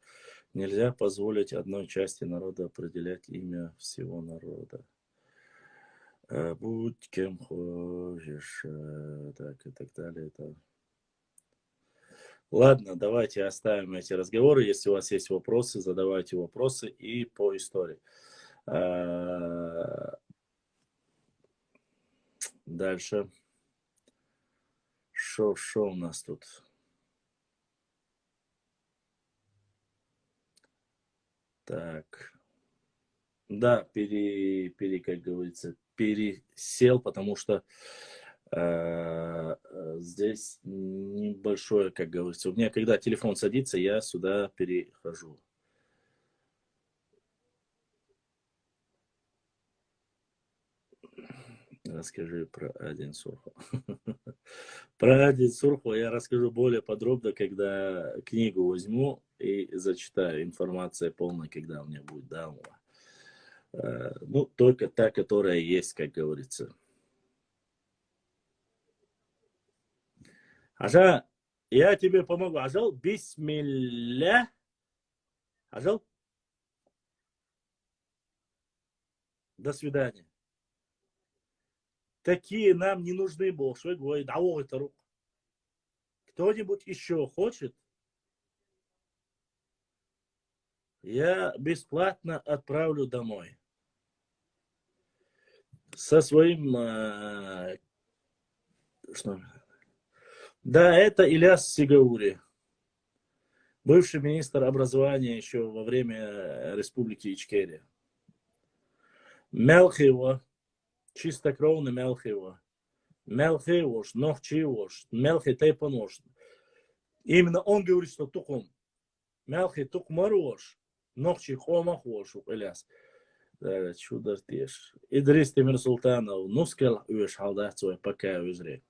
S2: Нельзя позволить одной части народа определять имя всего народа. Будь кем хочешь, так и так далее. Это... Ладно, давайте оставим эти разговоры. Если у вас есть вопросы, задавайте вопросы и по истории. Дальше. Шо у нас тут? Так. Да, как говорится, пересел, потому что здесь небольшое, как говорится. У меня, когда телефон садится, я сюда перехожу. Расскажи про Адин Сурху. Про Адин Сурху я расскажу более подробно, когда книгу возьму и зачитаю. Информация полная, когда у меня будет данного. Ну, только та, которая есть, как говорится. Ажа, я тебе помогу. Ажал, бисмилля. Ажал. До свидания. Такие нам не нужны, Бог. Что говорит? Это рук. Кто-нибудь еще хочет? Я бесплатно отправлю домой. Со своим
S4: Что? Да, это Ильяс Сигаури, бывший министр образования еще во время Республики Ичкерия. Мелхиева, чистокровный Мелхиева. Мелхиевош, Нохчиевош, Мелхи Тейпанош. Именно он говорит, что тукум. Мелхи Тукмарош, Нохчи Хомахош, Ильяс. Да, чудо тешь. Идрис Темир Султанов, Нускел Уэш Халдацой, пока Узре.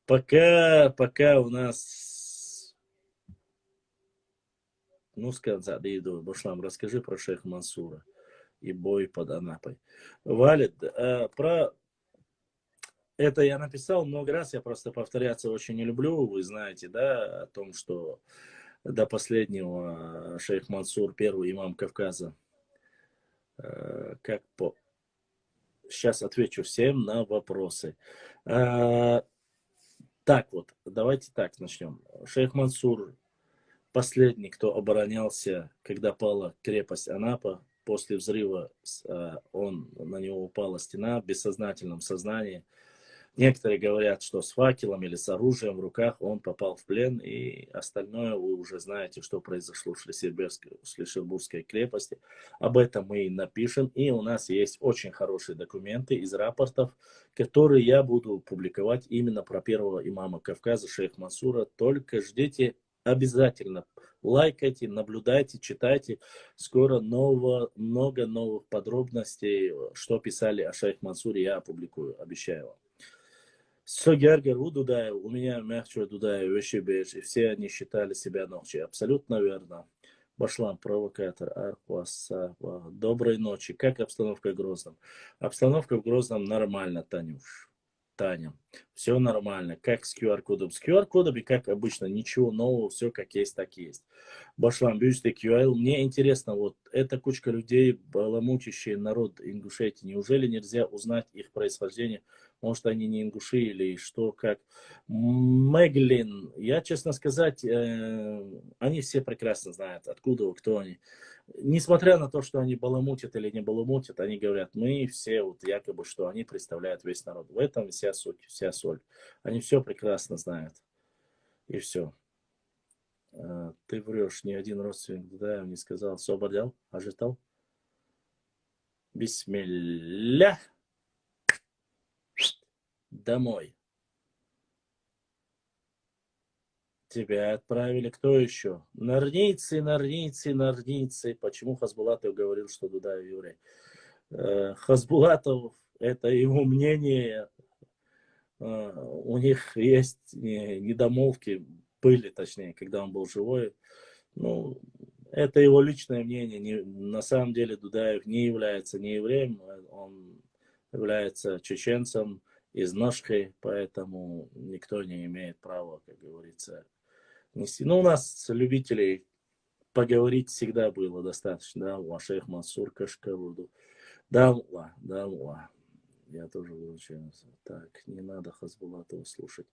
S4: Пока у нас... Нускел Задиду, Башлам, расскажи про шейха Мансура и бой под Анапой. Валид, про... Это я написал много раз, я просто повторяться очень не люблю. Вы знаете, да, о том, что до последнего шейх Мансур, первый имам Кавказа, как по... Сейчас отвечу всем на вопросы. Так вот, давайте так начнем. Шейх Мансур, последний, кто оборонялся, когда пала крепость Анапа. После взрыва на него упала стена в бессознательном сознании. Некоторые говорят, что с факелом или с оружием в руках он попал в плен, и остальное вы уже знаете, что произошло в Шлиссельбургской крепости. Об этом мы и напишем, и у нас есть очень хорошие документы из рапортов, которые я буду публиковать именно про первого имама Кавказа, шейха Мансура. Только ждите обязательно. Лайкайте, наблюдайте, читайте. Скоро много новых подробностей, что писали о шейхе Мансуре, я опубликую, обещаю вам. Согергер Дудаев, у меня мягче Дудаев, Вещебеж, и все они считали себя ночи. Абсолютно верно. Башлам, провокатор, Архваса. Доброй ночи. Как обстановка в Грозном? Обстановка в Грозном нормально, Танюш. Таня, все нормально. Как с QR-кодом? С QR-кодами, как обычно, ничего нового, все как есть, так есть. Башлам, Бюсты, QL. Мне интересно, вот эта кучка людей, баламутящие народ Ингушетии, неужели нельзя узнать их происхождение? Может, они не ингуши или что, как. Меглин, я, честно сказать, они все прекрасно знают, откуда, кто они. Несмотря на то, что они баламутят или не баламутят, они говорят, мы все, вот якобы, что они представляют весь народ. В этом вся суть, вся соль. Они все прекрасно знают. И все. Ты врешь, ни один родственник Дудаев не сказал, освободил, ожидал. Бисмилля. Домой. Тебя отправили. Кто еще? Нарнийцы. Почему Хасбулатов говорил, что Дудаев еврей? Хасбулатов, это его мнение. У них есть недомолвки, были точнее, когда он был живой. Ну, это его личное мнение. На самом деле Дудаев не является не евреем, он является чеченцем из Ношхи, поэтому никто не имеет права, как говорится, нести. Ну, у нас любителей поговорить всегда было достаточно, да, шейх Мансур Кашкаруду. Да. Я тоже выучился. Так, не надо Хасбулатова слушать.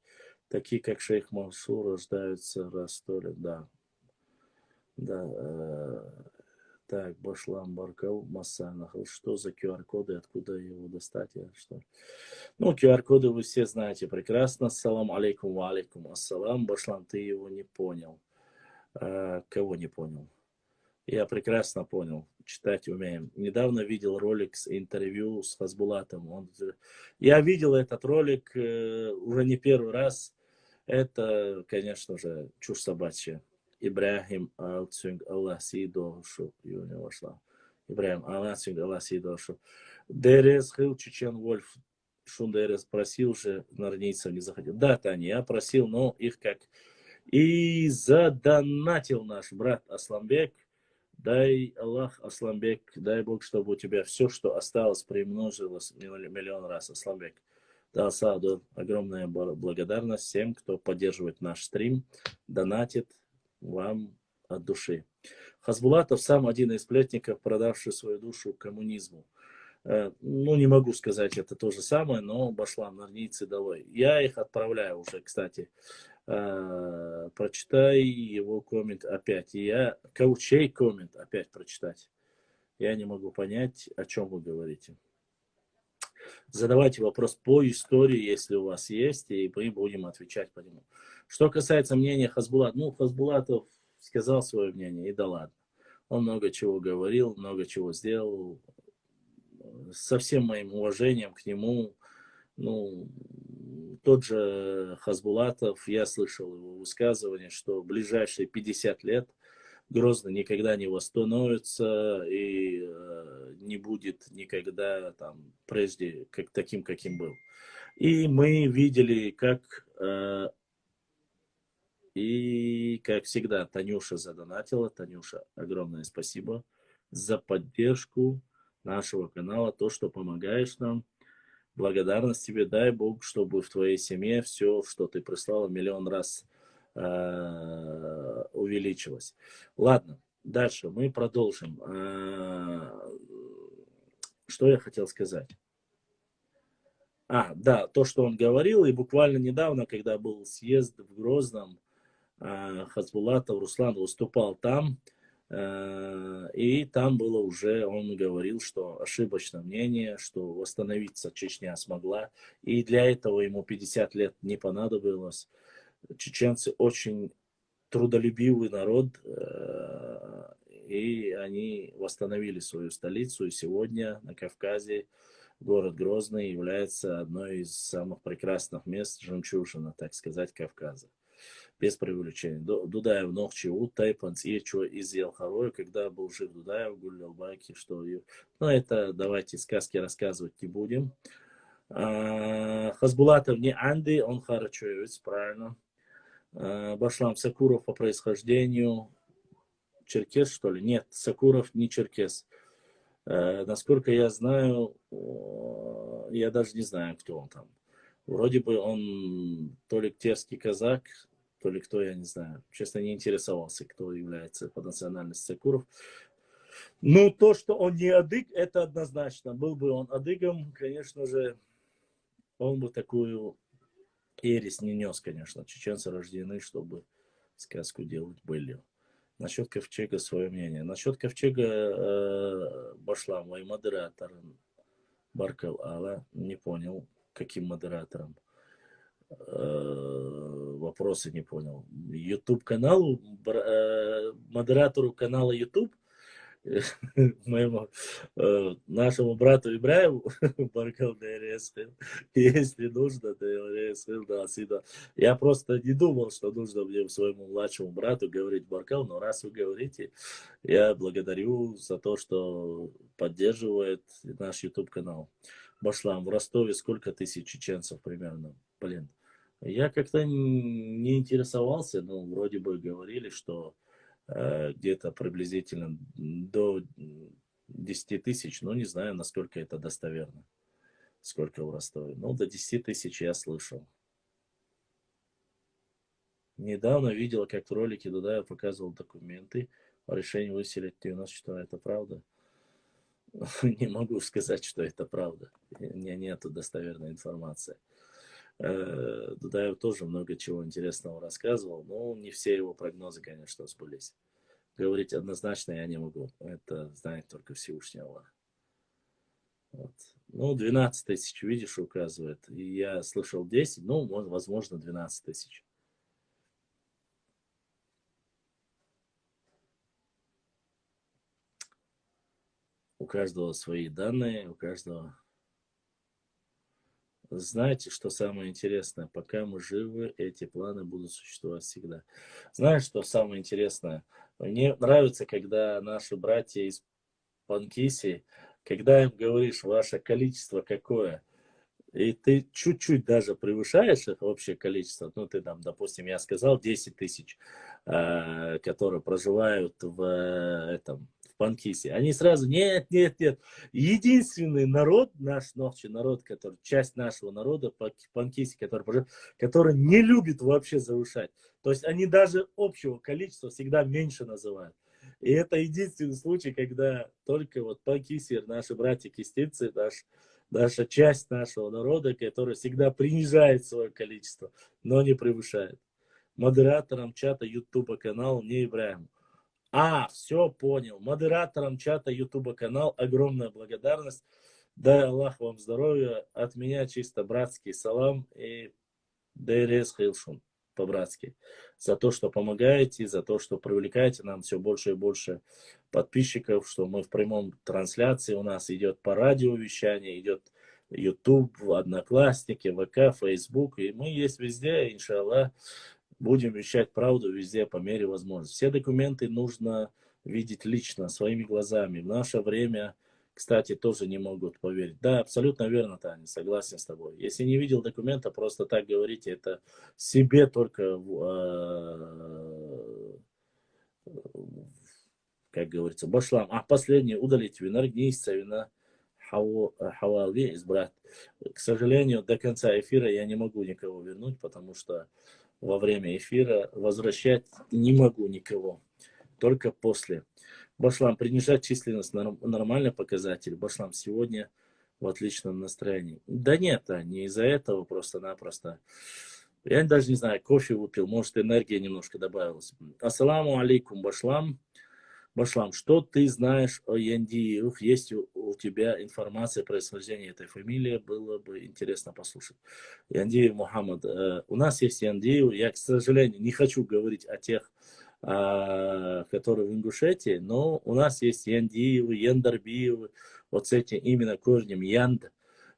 S4: Такие, как шейх Мансур, рождаются раз сто лет, да. Так, Башлам Баркал Масанах. Что за QR-коды, откуда его достать? Что? Ну, QR-коды вы все знаете прекрасно. Ассалам алейкум, ва алейкум ассалам. Башлам, ты его не понял. Кого не понял? Я прекрасно понял. Читать умеем. Недавно видел ролик с интервью с Хасбулатом. Я видел этот ролик уже не первый раз. Это, конечно же, чушь собачья. Ибрахим Алцюнг Аллах Сидошу. И у него шла. Ибрахим Алцюнг Аллах Сидошу. Дерез Хил Чечен Вольф. Шундерез просил же нарнийцев не заходил. Да, Таня, я просил, но их как... И задонатил наш брат Асламбек. Дай Аллах, Асламбек, дай Бог, чтобы у тебя все, что осталось, примножилось миллион раз, Асламбек. Да, Саду, огромная благодарность всем, кто поддерживает наш стрим, донатит вам от души. Хасбулатов сам один из сплетников, продавший свою душу коммунизму. Ну, не могу сказать это то же самое, но башлам, нарнийцы долой. Я их отправляю уже, кстати. Прочитай его коммент опять. Чей коммент опять прочитать? Я не могу понять, о чем вы говорите. Задавайте вопрос по истории, если у вас есть, и мы будем отвечать по нему. Что касается мнения Хасбулата, ну, Хасбулатов сказал свое мнение, и да ладно. Он много чего говорил, много чего сделал. Со всем моим уважением к нему, ну, тот же Хасбулатов, я слышал его высказывание, что в ближайшие 50 лет Грозный никогда не восстановится и не будет никогда там прежде как таким, каким был. И мы видели, как всегда, Танюша задонатила. Танюша, огромное спасибо за поддержку нашего канала, то, что помогаешь нам. Благодарность тебе, дай Бог, чтобы в твоей семье все, что ты прислала, миллион раз увеличилось. Ладно, дальше мы продолжим. Что я хотел сказать? Да, то, что он говорил, и буквально недавно, когда был съезд в Грозном, Хасбулатов Руслан выступал там, и там было уже, он говорил, что ошибочное мнение, что восстановиться Чечня смогла, и для этого ему 50 лет не понадобилось. Чеченцы очень трудолюбивый народ, и они восстановили свою столицу, и сегодня на Кавказе город Грозный является одной из самых прекрасных мест, жемчужина, так сказать, Кавказа. Без преувеличения. Дудаев ногчи Тайпанц и что из Елхарой, когда был жив Дудаев, гулял байки, что... Ну, это давайте сказки рассказывать не будем. Хасбулатов не Анди, он харачуевец, правильно. Башлам Сакуров по происхождению черкес, что ли? Нет, Сакуров не черкес. Насколько я знаю, я даже не знаю, кто он там. Вроде бы он то ли терский казак, то ли кто, я не знаю. Честно, не интересовался, кто является по национальности Сакуров. Ну, то, что он не адык, это однозначно. Был бы он адыгом, конечно же, он бы такую ересь не нес, конечно. Чеченцы рождены, чтобы сказку делать былью. Насчет ковчега свое мнение. Насчет ковчега Башлам, мой модератор Баркал Алла, не понял, каким модератором. Вопросы не понял. YouTube каналу, модератору канала YouTube, моему нашему брату Ибраеву, Баркал ДРС, если нужно, ДРС, да, всегда. Я просто не думал, что нужно мне своему младшему брату говорить Баркал, но раз вы говорите, я благодарю за то, что поддерживает наш YouTube канал. Башлам, в Ростове сколько тысяч чеченцев примерно? Блин, я как-то не интересовался, но вроде бы говорили, что где-то приблизительно до 10 тысяч, но не знаю, насколько это достоверно, сколько в Ростове. Ну, до 10 тысяч я слышал. Недавно видел, как в ролике Дудаев показывал документы о решении выселить 94. Это правда? Не могу сказать, что это правда. У меня нету достоверной информации. Дудаев тоже много чего интересного рассказывал, но не все его прогнозы, конечно, сбылись. Говорить однозначно я не могу. Это знает только Всевышний Аллах. Вот. Ну, 12 тысяч, видишь, указывает. И я слышал 10, ну, возможно, 12 тысяч. У каждого свои данные, у каждого... Знаете, что самое интересное? Пока мы живы, эти планы будут существовать всегда. Знаешь, что самое интересное? Мне нравится, когда наши братья из Панкиси, когда им говоришь, ваше количество какое, и ты чуть-чуть даже превышаешь их общее количество, ну, ты там, допустим, я сказал 10 тысяч, которые проживают в Панкисе. Они сразу, нет. Единственный народ, наш ногчий народ, который, часть нашего народа, Панкисе, который не любит вообще завышать. То есть они даже общего количества всегда меньше называют. И это единственный случай, когда только вот Панкисе, наши братья-кистинцы, наша часть нашего народа, которая всегда принижает свое количество, но не превышает. Модератором чата YouTube канала не Ибраиму. Все, понял. Модератором чата YouTube канал огромная благодарность.
S2: Дай Аллах вам здоровья. От меня чисто братский салам и Дейрес Хилшун по-братски. За то, что помогаете, за то, что привлекаете нам все больше и больше подписчиков, что мы в прямом трансляции, у нас идет по радио вещание, идет YouTube, Одноклассники, ВК, Facebook, и мы есть везде, иншаллах, будем вещать правду везде по мере возможности. Все документы нужно видеть лично, своими глазами. В наше время, кстати, тоже не могут поверить. Да, абсолютно верно, Таня, согласен с тобой. Если не видел документа, просто так говорите, это себе только, как говорится, башлам. А последнее, удалить вина, гнийца, вина, хавали, избрать. К сожалению, до конца эфира я не могу никого вернуть, потому что во время эфира возвращать не могу никого, только после. Башлам, принижать численность нормальный показатель. Башлам сегодня в отличном настроении. Да нет, не из-за этого, просто-напросто. Я даже не знаю, кофе выпил, может энергия немножко добавилась. Ассаламу алейкум, Башлам. Башлам, что ты знаешь о Яндиевых? Есть у тебя информация о происхождении этой фамилии? Было бы интересно послушать. Яндиев Мухаммад. У нас есть Яндиев. Я, к сожалению, не хочу говорить о тех, которые в Ингушетии, но у нас есть Яндиевы, Яндарбиевы, вот с этим именно корнем Янд.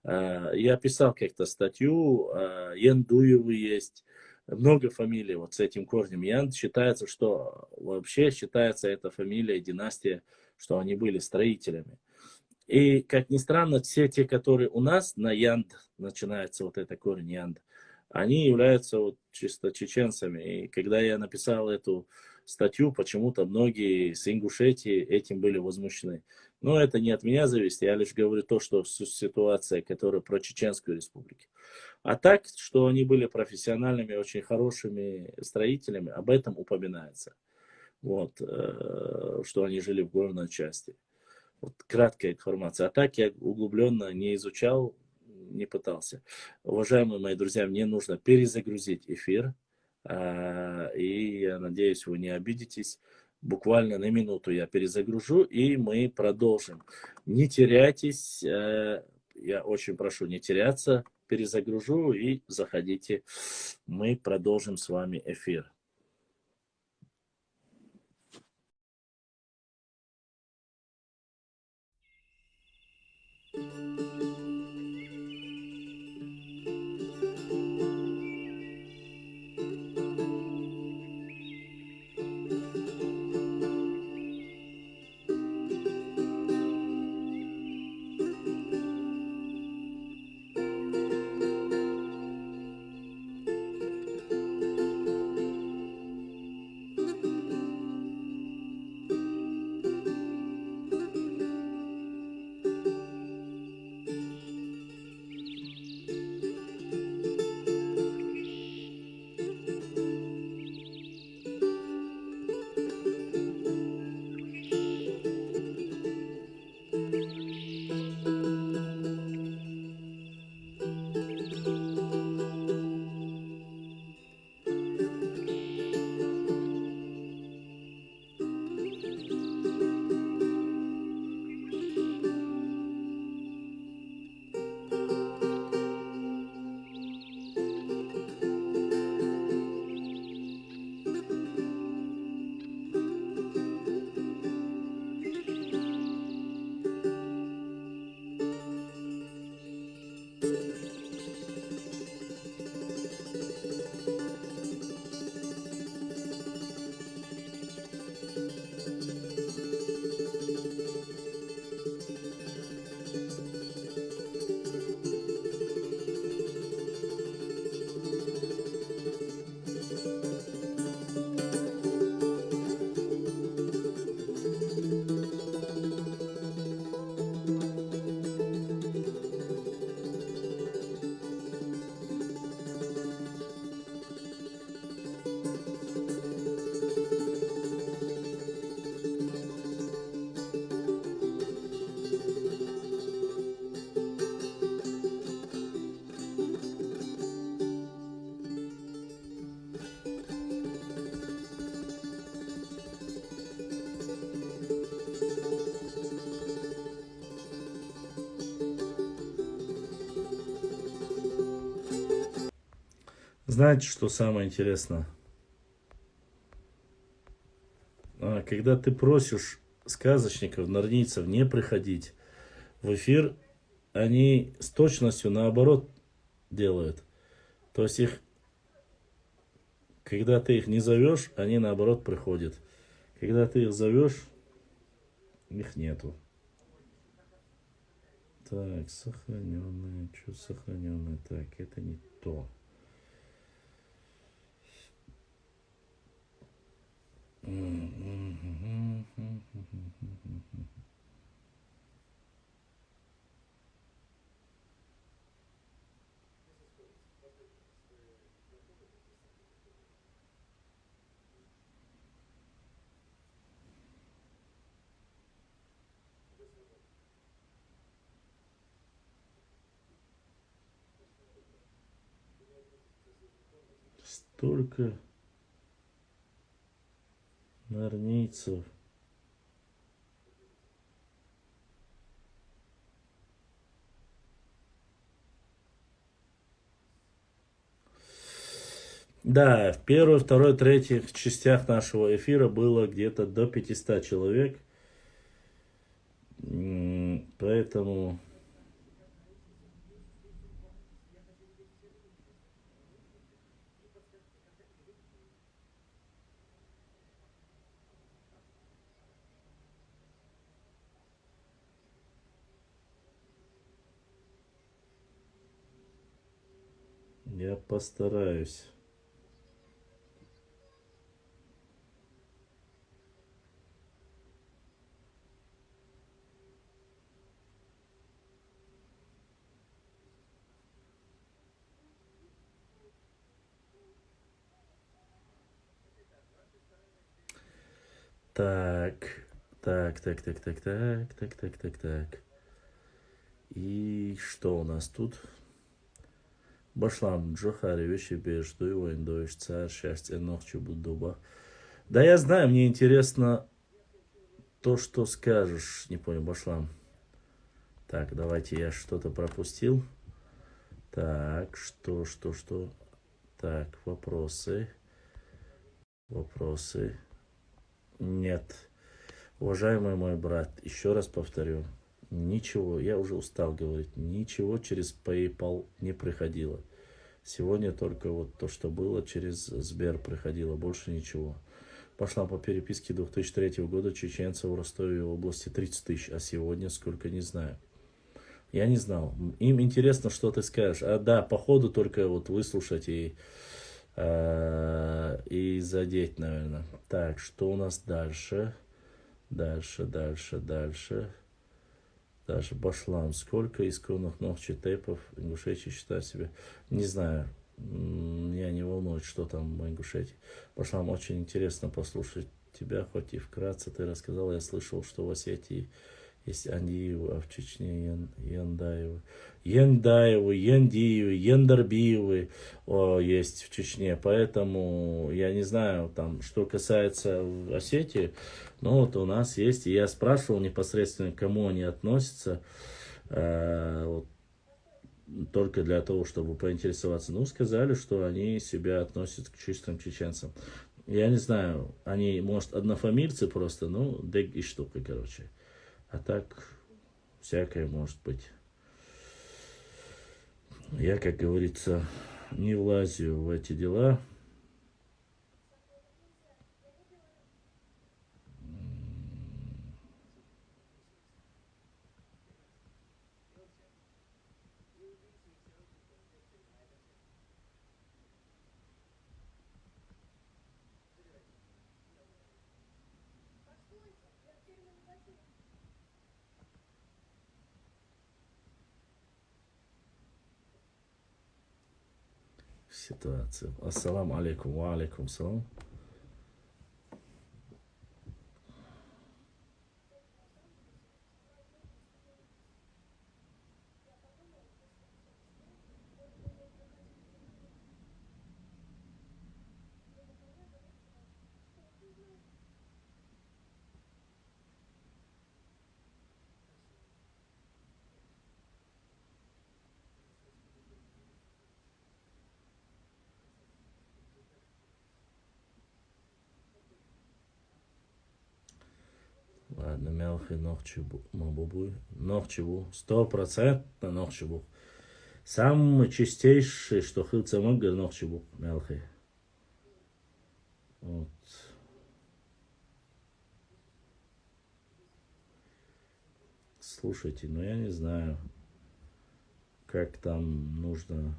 S2: Я писал как-то статью, Яндуевы есть. Много фамилий вот с этим корнем Янд. Считается, что вообще считается эта фамилия, династия, что они были строителями. И, как ни странно, все те, которые у нас на Янд, начинается вот это корень Янд, они являются вот чисто чеченцами. И когда я написал эту статью, почему-то многие с Ингушетии этим были возмущены. Но это не от меня зависит, я лишь говорю то, что ситуация, которая про Чеченскую республику. А так, что они были профессиональными, очень хорошими строителями, об этом упоминается. Вот, что они жили в горной части. Вот краткая информация. А так я углубленно не изучал, не пытался. Уважаемые мои друзья, мне нужно перезагрузить эфир. И я надеюсь, вы не обидитесь. Буквально на минуту я перезагружу, и мы продолжим. Не теряйтесь. Я очень прошу не теряться. Перезагружу и заходите. Мы продолжим с вами эфир. Знаете, что самое интересное? Когда ты просишь сказочников, норнийцев не приходить в эфир, они с точностью наоборот делают. То есть их, когда ты их не зовешь, они наоборот приходят. Когда ты их зовешь, их нету. Так, сохраненное, что сохраненное? Так, это не то. Столько норнийцев. Да, в первой, второй, третьих частях нашего эфира было где-то до 500 человек. Поэтому... Я постараюсь. Так. Так. И что у нас тут? Башлам Джохари, вещи беж, дуевой, дойш, царь, счастье, ночью будуба. Да я знаю, мне интересно то, что скажешь. Не понял, Башлам. Так, давайте, я что-то пропустил. Так, что? Так, вопросы. Нет. Уважаемый мой брат, еще раз повторю. Ничего, я уже устал говорить, ничего через PayPal не приходило. Сегодня только вот то, что было, через Сбер приходило, больше ничего. Пошла по переписке 2003 года чеченцев в Ростове области 30 тысяч, а сегодня сколько, не знаю. Я не знал. Им интересно, что ты скажешь. Да, походу только вот выслушать и задеть, наверное. Так, что у нас дальше? Дальше. Даже Башлам. Сколько исконных ногчей тейпов Ингушетии считают себе? Не знаю. Меня не волнует, что там в Ингушетии. Башлам, очень интересно послушать тебя, хоть и вкратце ты рассказал. Я слышал, что в Осетии есть Андиевы, а в Чечне Яндаевы. Яндиевы, Яндарбиевы есть в Чечне. Поэтому я не знаю, там, что касается Осетии, но вот у нас есть. И я спрашивал непосредственно, к кому они относятся, вот, только для того, чтобы поинтересоваться. Ну, сказали, что они себя относят к чистым чеченцам. Я не знаю, они, может, однофамильцы просто, ну, дег и штука, короче. А так, всякое может быть. Я, как говорится, не влазю в эти дела. Ситуация. Ассаламу алейкум, ва алейкум салам. Ладно, мелкий Нохчебу, Мабубуй. Нохчебу, 100% Нохчебу. Самый чистейший, что хылца мыгар Нохчебу, мелкий. Вот. Слушайте, ну я не знаю, как там нужно...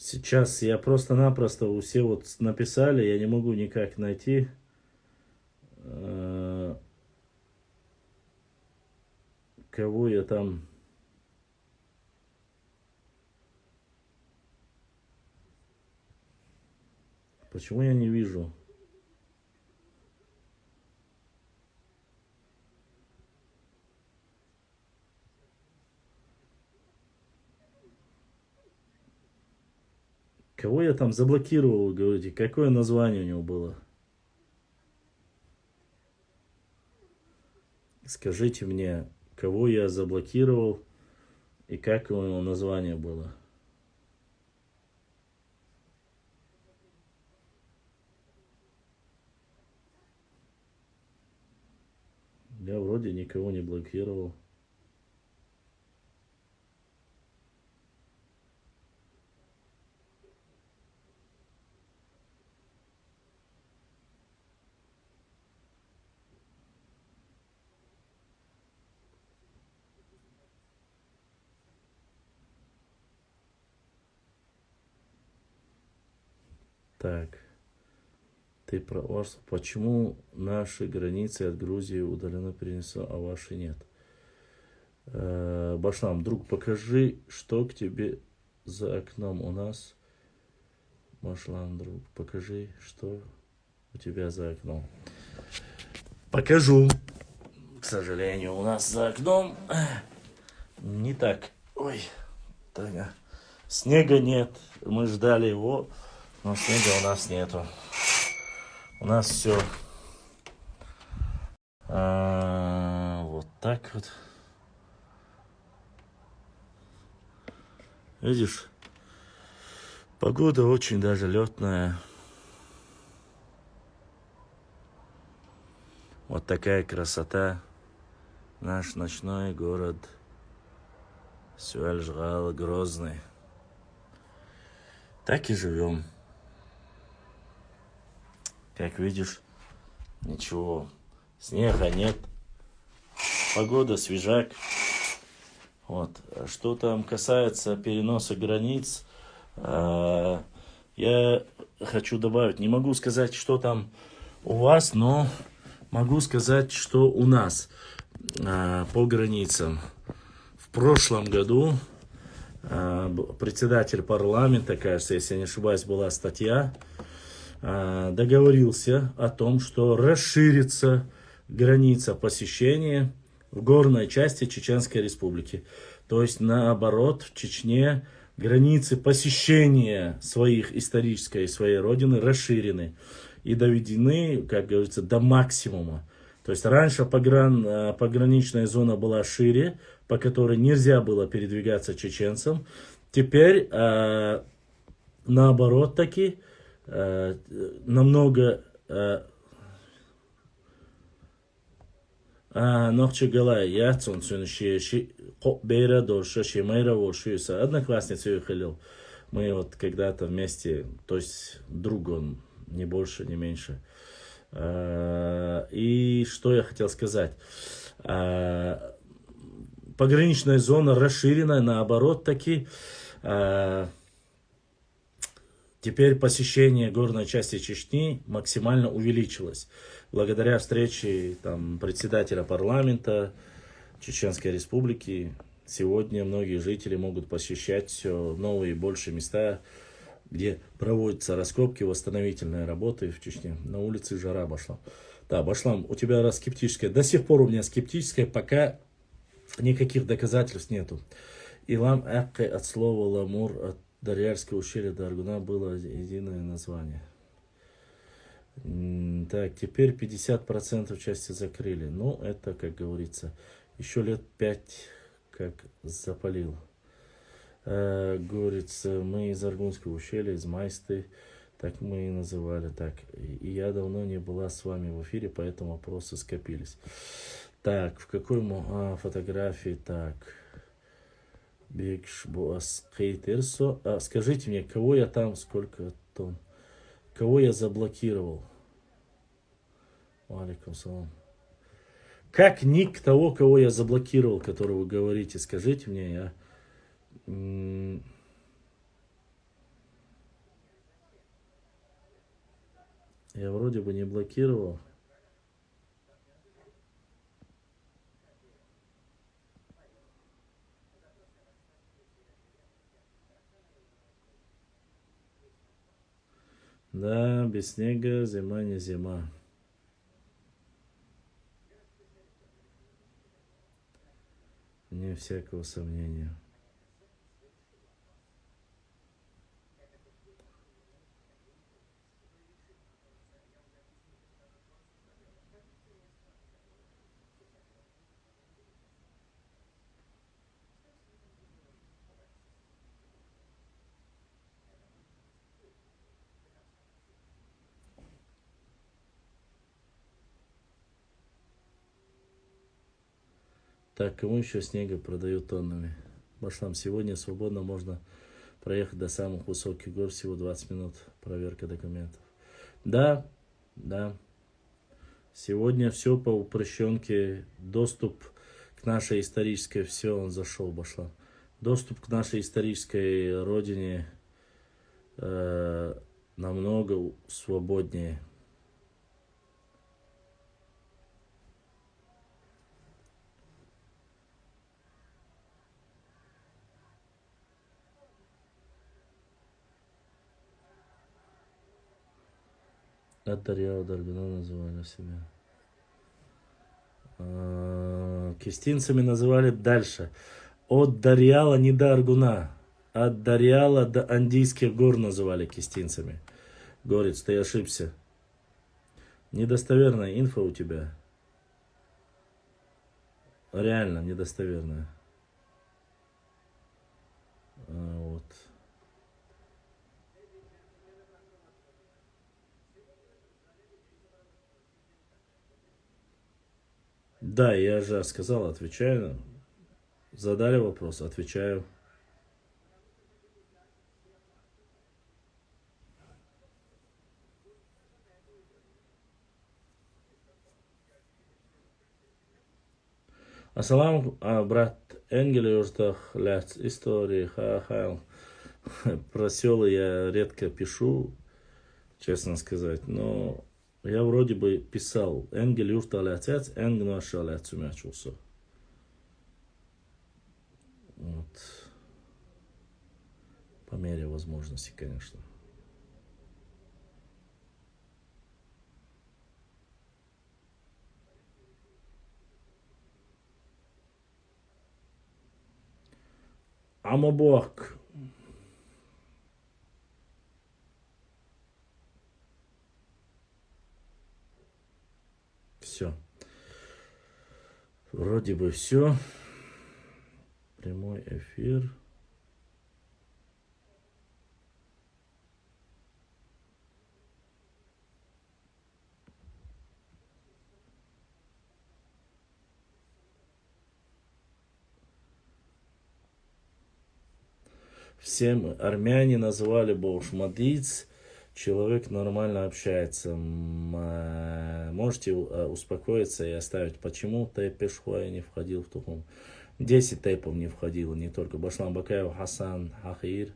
S2: Сейчас я просто-напросто все вот написали, я не могу никак найти. Кого я там... Почему я не вижу? Кого я там заблокировал, говорите? Какое название у него было? Скажите мне, кого я заблокировал и как у него название было? Я вроде никого не блокировал. Так, ты про вас. Почему наши границы от Грузии удаленно перенесу, а ваши нет? Башлам, друг, покажи, что к тебе за окном у нас. Башлам, друг, покажи, что у тебя за окном. Покажу. К сожалению, у нас за окном не так. Ой, так, снега нет. Мы ждали его. Но снега у нас нету. У нас все вот так вот. Видишь, погода очень даже летная. Вот такая красота. Наш ночной город Сюэльжгал, Грозный. Так и живем. Как видишь, ничего, снега нет, погода свежак. Вот. Что там касается переноса границ, я хочу добавить, не могу сказать, что там у вас, но могу сказать, что у нас по границам. В прошлом году председатель парламента, кажется, если я не ошибаюсь, была статья, договорился о том, что расширится граница посещения в горной части Чеченской Республики. То есть, наоборот, в Чечне границы посещения своей родины расширены и доведены, как говорится, до максимума. То есть, раньше пограничная зона была шире, по которой нельзя было передвигаться чеченцам. Теперь, наоборот, таки, намного Нохчегалай, Яцун, Сунши, Бейра, Дорша, Шимейра, Воршуиса. Одноклассницу я халил. Мы вот когда-то вместе, то есть друг он, не больше, не меньше. И что я хотел сказать? Пограничная зона расширена, наоборот, таки. Теперь посещение горной части Чечни максимально увеличилось. Благодаря встрече председателя парламента Чеченской Республики сегодня многие жители могут посещать все новые и большие места, где проводятся раскопки, восстановительные работы в Чечне. На улице жара, Башлам. Да, Башлам, у тебя раз скептическое. До сих пор у меня скептическое, пока никаких доказательств нету. Илам Аккы от слова Ламур, от Дарьярского ущелья до Аргуна было единое название. Так, теперь 50% части закрыли. Ну, это, как говорится, еще лет 5 как запалил. Говорится, мы из Аргунского ущелья, из Майсты, так мы и называли так. И я давно не была с вами в эфире, поэтому вопросы скопились. Так, в какой фотографии, так. Скажите мне, кого я там, сколько тонн? Кого я заблокировал? Алейкум салам. Как ник того, кого я заблокировал, которого вы говорите? Скажите мне, я... Я вроде бы не блокировал. Да, без снега зима не зима. Не всякого сомнения. Так, кому еще снега продают тоннами? Башлам, сегодня свободно можно проехать до самых высоких гор, всего 20 минут, проверка документов. Да, да. Сегодня все по упрощенке, доступ к нашей исторической, все, он зашел, Башлам. Доступ к нашей исторической родине намного свободнее. От Дарьяла до Аргуна называли себя. Кистинцами называли дальше. От Дарьяла не до Аргуна. От Дарьяла до Андийских гор называли кистинцами. Горец, ты ошибся. Недостоверная инфа у тебя. Реально недостоверная. Вот. Да, я же сказал, отвечаю. Задали вопрос, отвечаю. Ассалам, брат Энгель, Юртах, Ляц, истории, ха-ха. Про села я редко пишу, честно сказать, но я вроде бы писал Энгель, Юртах, Ляц, Энгель, Наша, Ляц, умячился. Вот. По мере возможности, конечно. Амабуак. Все. Вроде бы все. Прямой эфир. Всем армяне называли Баушмадиц. Человек нормально общается. Можете успокоиться и оставить, почему Тайпешхуа не входил в Тухум. 10 тайпов не входило, не только Башлам Бакаев, Хасан, Хахир,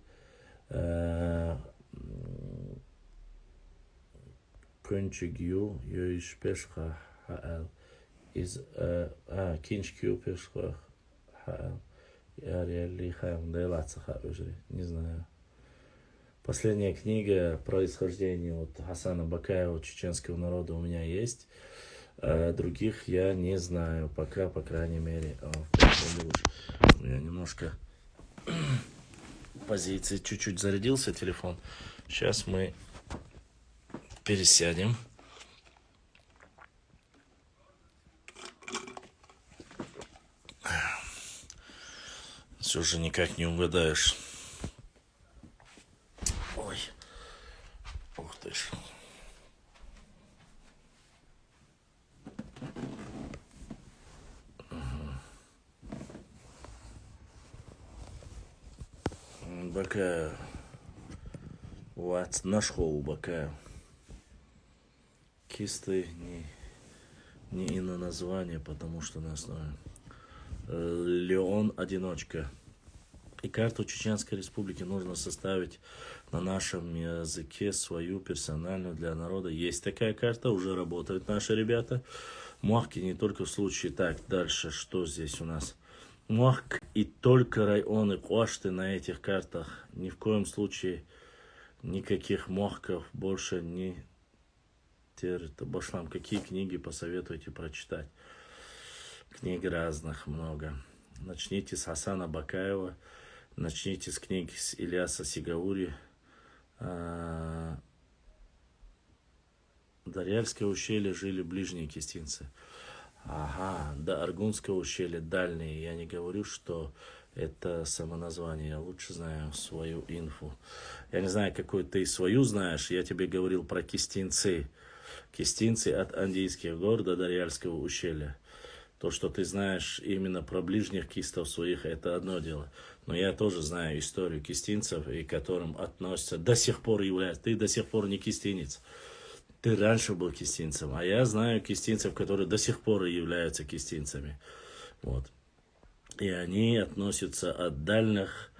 S2: Көнчигю, Йоиш Пешха, Хаал, из Кинчкю Пешха, Хаал, Яриали Хаам, Дайлацаха, не знаю. Последняя книга происхождения вот Хасана Бакаева, чеченского народа, у меня есть. Других я не знаю, пока, по крайней мере. Я немножко позиции. Чуть-чуть зарядился телефон. Сейчас мы пересядем. Все же никак не угадаешь. Ой. Ух ты ж. Бакаю. Вот, нашел Бакаю. Кисты не ино название, потому что на основе Леон одиночка. И карту Чеченской Республики нужно составить на нашем языке свою персональную для народа. Есть такая карта, уже работают наши ребята. Муахки не только в случае. Так, дальше, что здесь у нас? Муахк и только районы Куашты на этих картах. Ни в коем случае никаких муахков больше не терет. Башлам, какие книги посоветуете прочитать? Книг разных много. Начните с Хасана Бакаева. Начните с книги с Ильяса Сигаури. Дарьяльское ущелье жили ближние кистинцы. Ага, до Аргунского ущелья дальние. Я не говорю, что это самоназвание. Я лучше знаю свою инфу. Я не знаю, какую ты свою знаешь. Я тебе говорил про кистинцы. Кистинцы от Андийских гор до Дарьяльского ущелья. То, что ты знаешь именно про ближних кистов своих, это одно дело. Но я тоже знаю историю кистинцев, и к которым относятся, до сих пор являются. Ты до сих пор не кистинец. Ты раньше был кистинцем. А я знаю кистинцев, которые до сих пор являются кистинцами. Вот. И они относятся от дальних...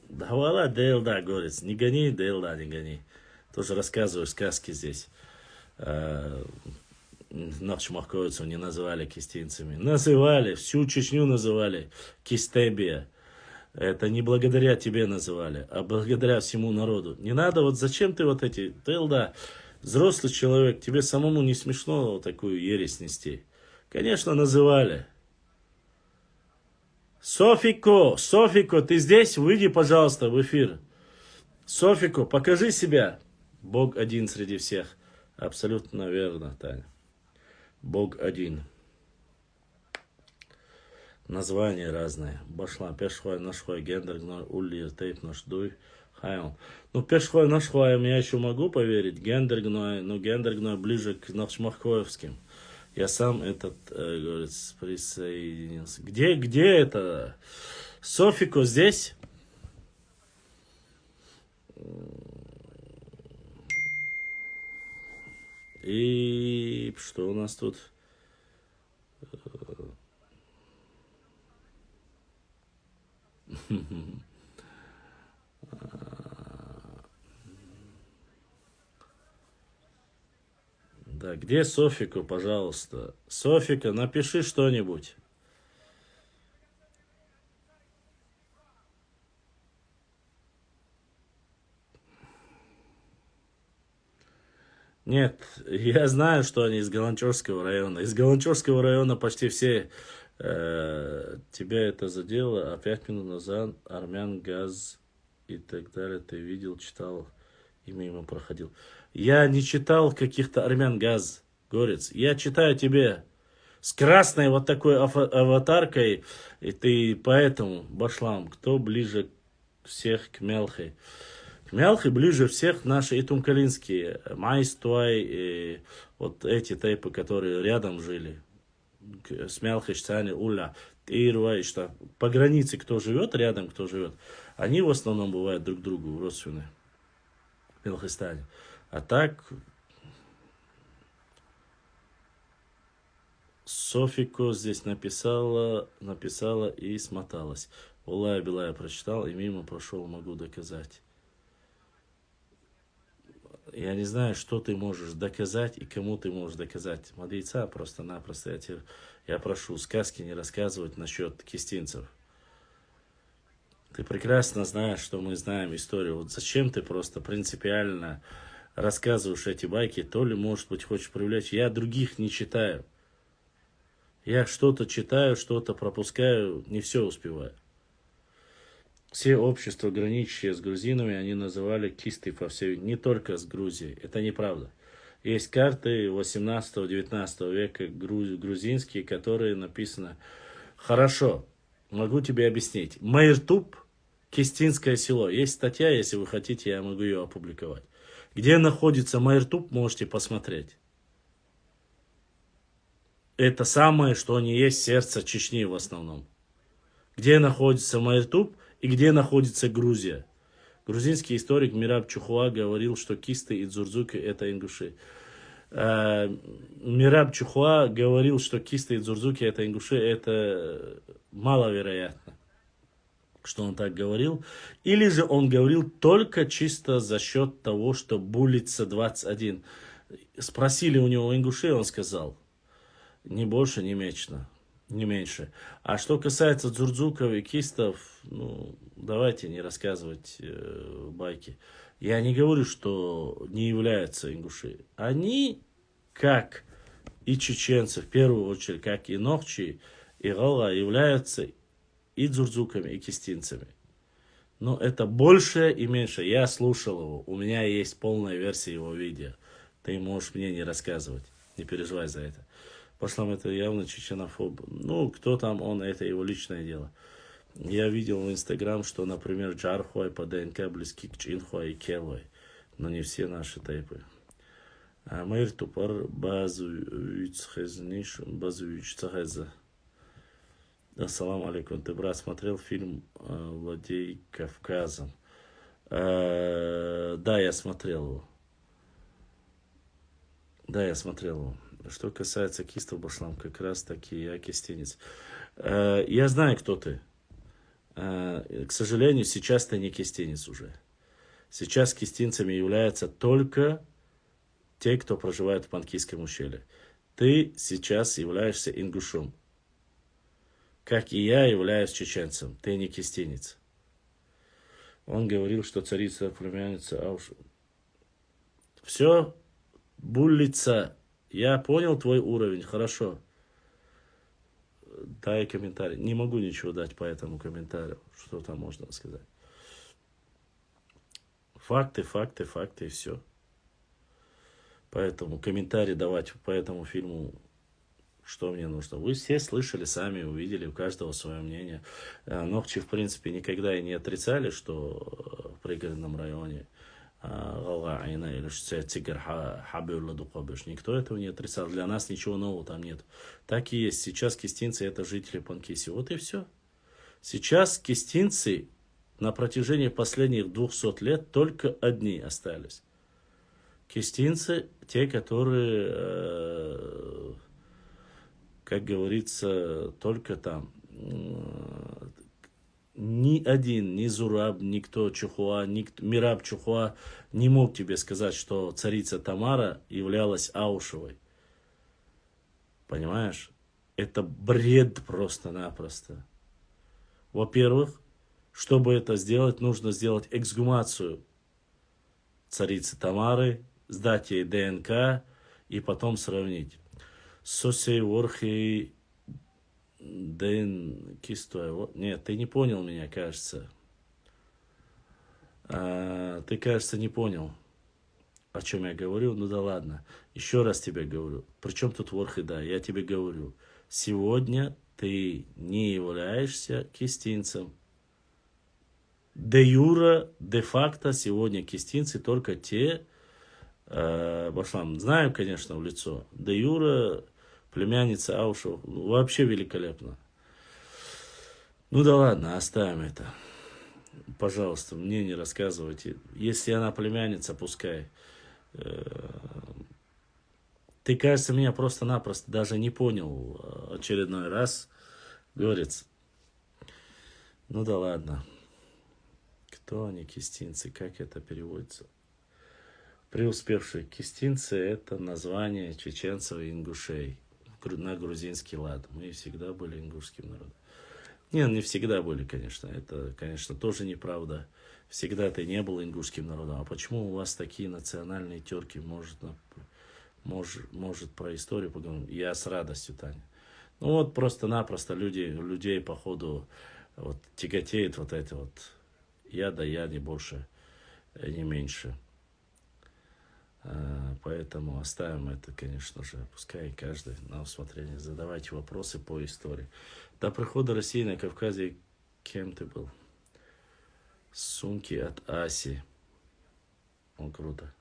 S2: Давала Дейлда, горец. Не гони, Дейлда, не гони. Тоже рассказываю сказки здесь. Нахчмахковицев не называли кистинцами. Называли, всю Чечню называли Кистебия. Это не благодаря тебе называли, а благодаря всему народу. Не надо, вот зачем ты вот эти... Ты, да, взрослый человек, тебе самому не смешно вот такую ересь нести. Конечно, называли. Софико, ты здесь? Выйди, пожалуйста, в эфир. Софико, покажи себя. Бог один среди всех. Абсолютно верно, Таня. Бог один. Названия разные. Башла, пешхой, нашхой, гендер, гной, улли, тейп, наш дуй, хайон. Ну, пешхой, нашхой, я еще могу поверить. Гендер, гной, но гендер, гной ближе к нашмахкоевским. Я сам этот, говорит, присоединился. Где это? Софико здесь? И что у нас тут? Да, где Софику, пожалуйста? Софика, напиши что-нибудь. Нет, я знаю, что они из Галанчевского района. Из Галанчевского района почти все. Тебя это задело, а 5 минут назад Армян Газ и так далее ты видел, читал и мимо проходил. Я не читал каких-то Армян Газ, горец. Я читаю тебе с красной вот такой аватаркой, и ты поэтому, Башлам, кто ближе всех к Мелхе? Мелхи ближе всех наши итумкалинские, Майстуай, вот эти тайпы, которые рядом жили. С Мелхи, Штани, Уля, Ирва, и что. По границе, кто живет рядом, кто живет, они в основном бывают друг другу родственные. В Мелхистане. А так, Софико здесь написала и смоталась. Улая Белая прочитал и мимо прошел, могу доказать. Я не знаю, что ты можешь доказать и кому ты можешь доказать. Мудрейца просто-напросто. Я прошу сказки не рассказывать насчет кистинцев. Ты прекрасно знаешь, что мы знаем историю. Вот зачем ты просто принципиально рассказываешь эти байки? То ли, может быть, хочешь привлечь. Я других не читаю. Я что-то читаю, что-то пропускаю, не все успеваю. Все общества, граничащие с грузинами, они называли кисты по всей, не только с Грузией. Это неправда. Есть карты 18-19 века грузинские, которые написано. Хорошо, могу тебе объяснить. Майртуб, Кистинское село. Есть статья, если вы хотите, я могу ее опубликовать. Где находится Майртуб, можете посмотреть. Это самое, что не есть сердце Чечни в основном. Где находится Майртуб и где находится Грузия. Грузинский историк Мираб Чухуа говорил, что кисты и дзурзуки это ингуши. Мираб Чухуа говорил, что кисты и дзурзуки это ингуши, это маловероятно, что он так говорил. Или же он говорил только чисто за счет того, что Булица 21. Спросили у него ингуши, он сказал, ни больше, ни меньше. Не меньше. А что касается дзурзуков и кистов, ну, давайте не рассказывать байки. Я не говорю, что не являются ингуши. Они, как и чеченцы, в первую очередь, как и нохчи, и гала, являются и дзурзуками, и кистинцами. Но это больше и меньше. Я слушал его. У меня есть полная версия его видео. Ты можешь мне не рассказывать. Не переживай за это. Пошлам это явно чеченофоб. Ну, кто там он, это его личное дело. Я видел в Инстаграм, что, например, Джархуай по ДНК близки к Чинхуай и Келуай. Но не все наши тайпы. Майр тупар базуюч цахеза. Ассаламу алейкум. Ты, брат, смотрел фильм «Владей Кавказом»? Да, я смотрел его. Да, я смотрел его. Что касается кистов, Башлам, как раз таки я кистинец. Я знаю, кто ты. К сожалению, сейчас ты не кистинец уже. Сейчас кистинцами являются только те, кто проживает в Панкийском ущелье. Ты сейчас являешься ингушом. Как и я являюсь чеченцем. Ты не кистинец. Он говорил, что царица племянница Ауш. Все, буллица. Я понял твой уровень, хорошо. Дай комментарий. Не могу ничего дать по этому комментарию. Что там можно сказать? Факты, факты, факты и все. Поэтому комментарий давать по этому фильму, что мне нужно. Вы все слышали, сами увидели, у каждого свое мнение. Нохчи, в принципе, никогда и не отрицали, что в пригородном районе никто этого не отрицал. Для нас ничего нового там нет. Так и есть. Сейчас кистинцы это жители Панкиси. Вот и все. Сейчас кистинцы на протяжении последних 200 лет только одни остались. Кистинцы, те, которые, как говорится, только там. Ни один, ни Зураб, никто Чухуа, Мираб Чухуа не мог тебе сказать, что царица Тамара являлась Аушевой. Понимаешь? Это бред просто-напросто. Во-первых, чтобы это сделать, нужно сделать эксгумацию царицы Тамары, сдать ей ДНК и потом сравнить. Сосей Ворхи Дэн Кистой. Нет, ты не понял меня, кажется. Ты, кажется, не понял, о чем я говорю. Ну да ладно. Еще раз тебе говорю. Причем тут Ворхида? Я тебе говорю. Сегодня ты не являешься кистинцем. Де юра, де факто сегодня кистинцы только те, Башлам, знаю, конечно, в лицо. Де юра, племянница Аушев, вообще великолепно. Ну да ладно, оставим это. Пожалуйста, мне не рассказывайте. Если она племянница, пускай. Ты, кажется, меня просто-напросто даже не понял очередной раз, говорится. Ну да ладно. Кто они, кистинцы? Как это переводится? Преуспевшие кистинцы – это название чеченцев и ингушей на грузинский лад. Мы всегда были ингушским народом. Нет, не всегда были, конечно. Это, конечно, тоже неправда. Всегда ты не был ингушским народом. А почему у вас такие национальные терки? Может про историю поговорим? Я с радостью, Таня. Ну вот просто-напросто людей походу вот тяготеет вот это вот я да я, не больше, не меньше. Поэтому оставим это, конечно же, пускай каждый на усмотрение. Задавайте вопросы по истории. До прихода России на Кавказе кем ты был? Сумки от Аси. О, круто.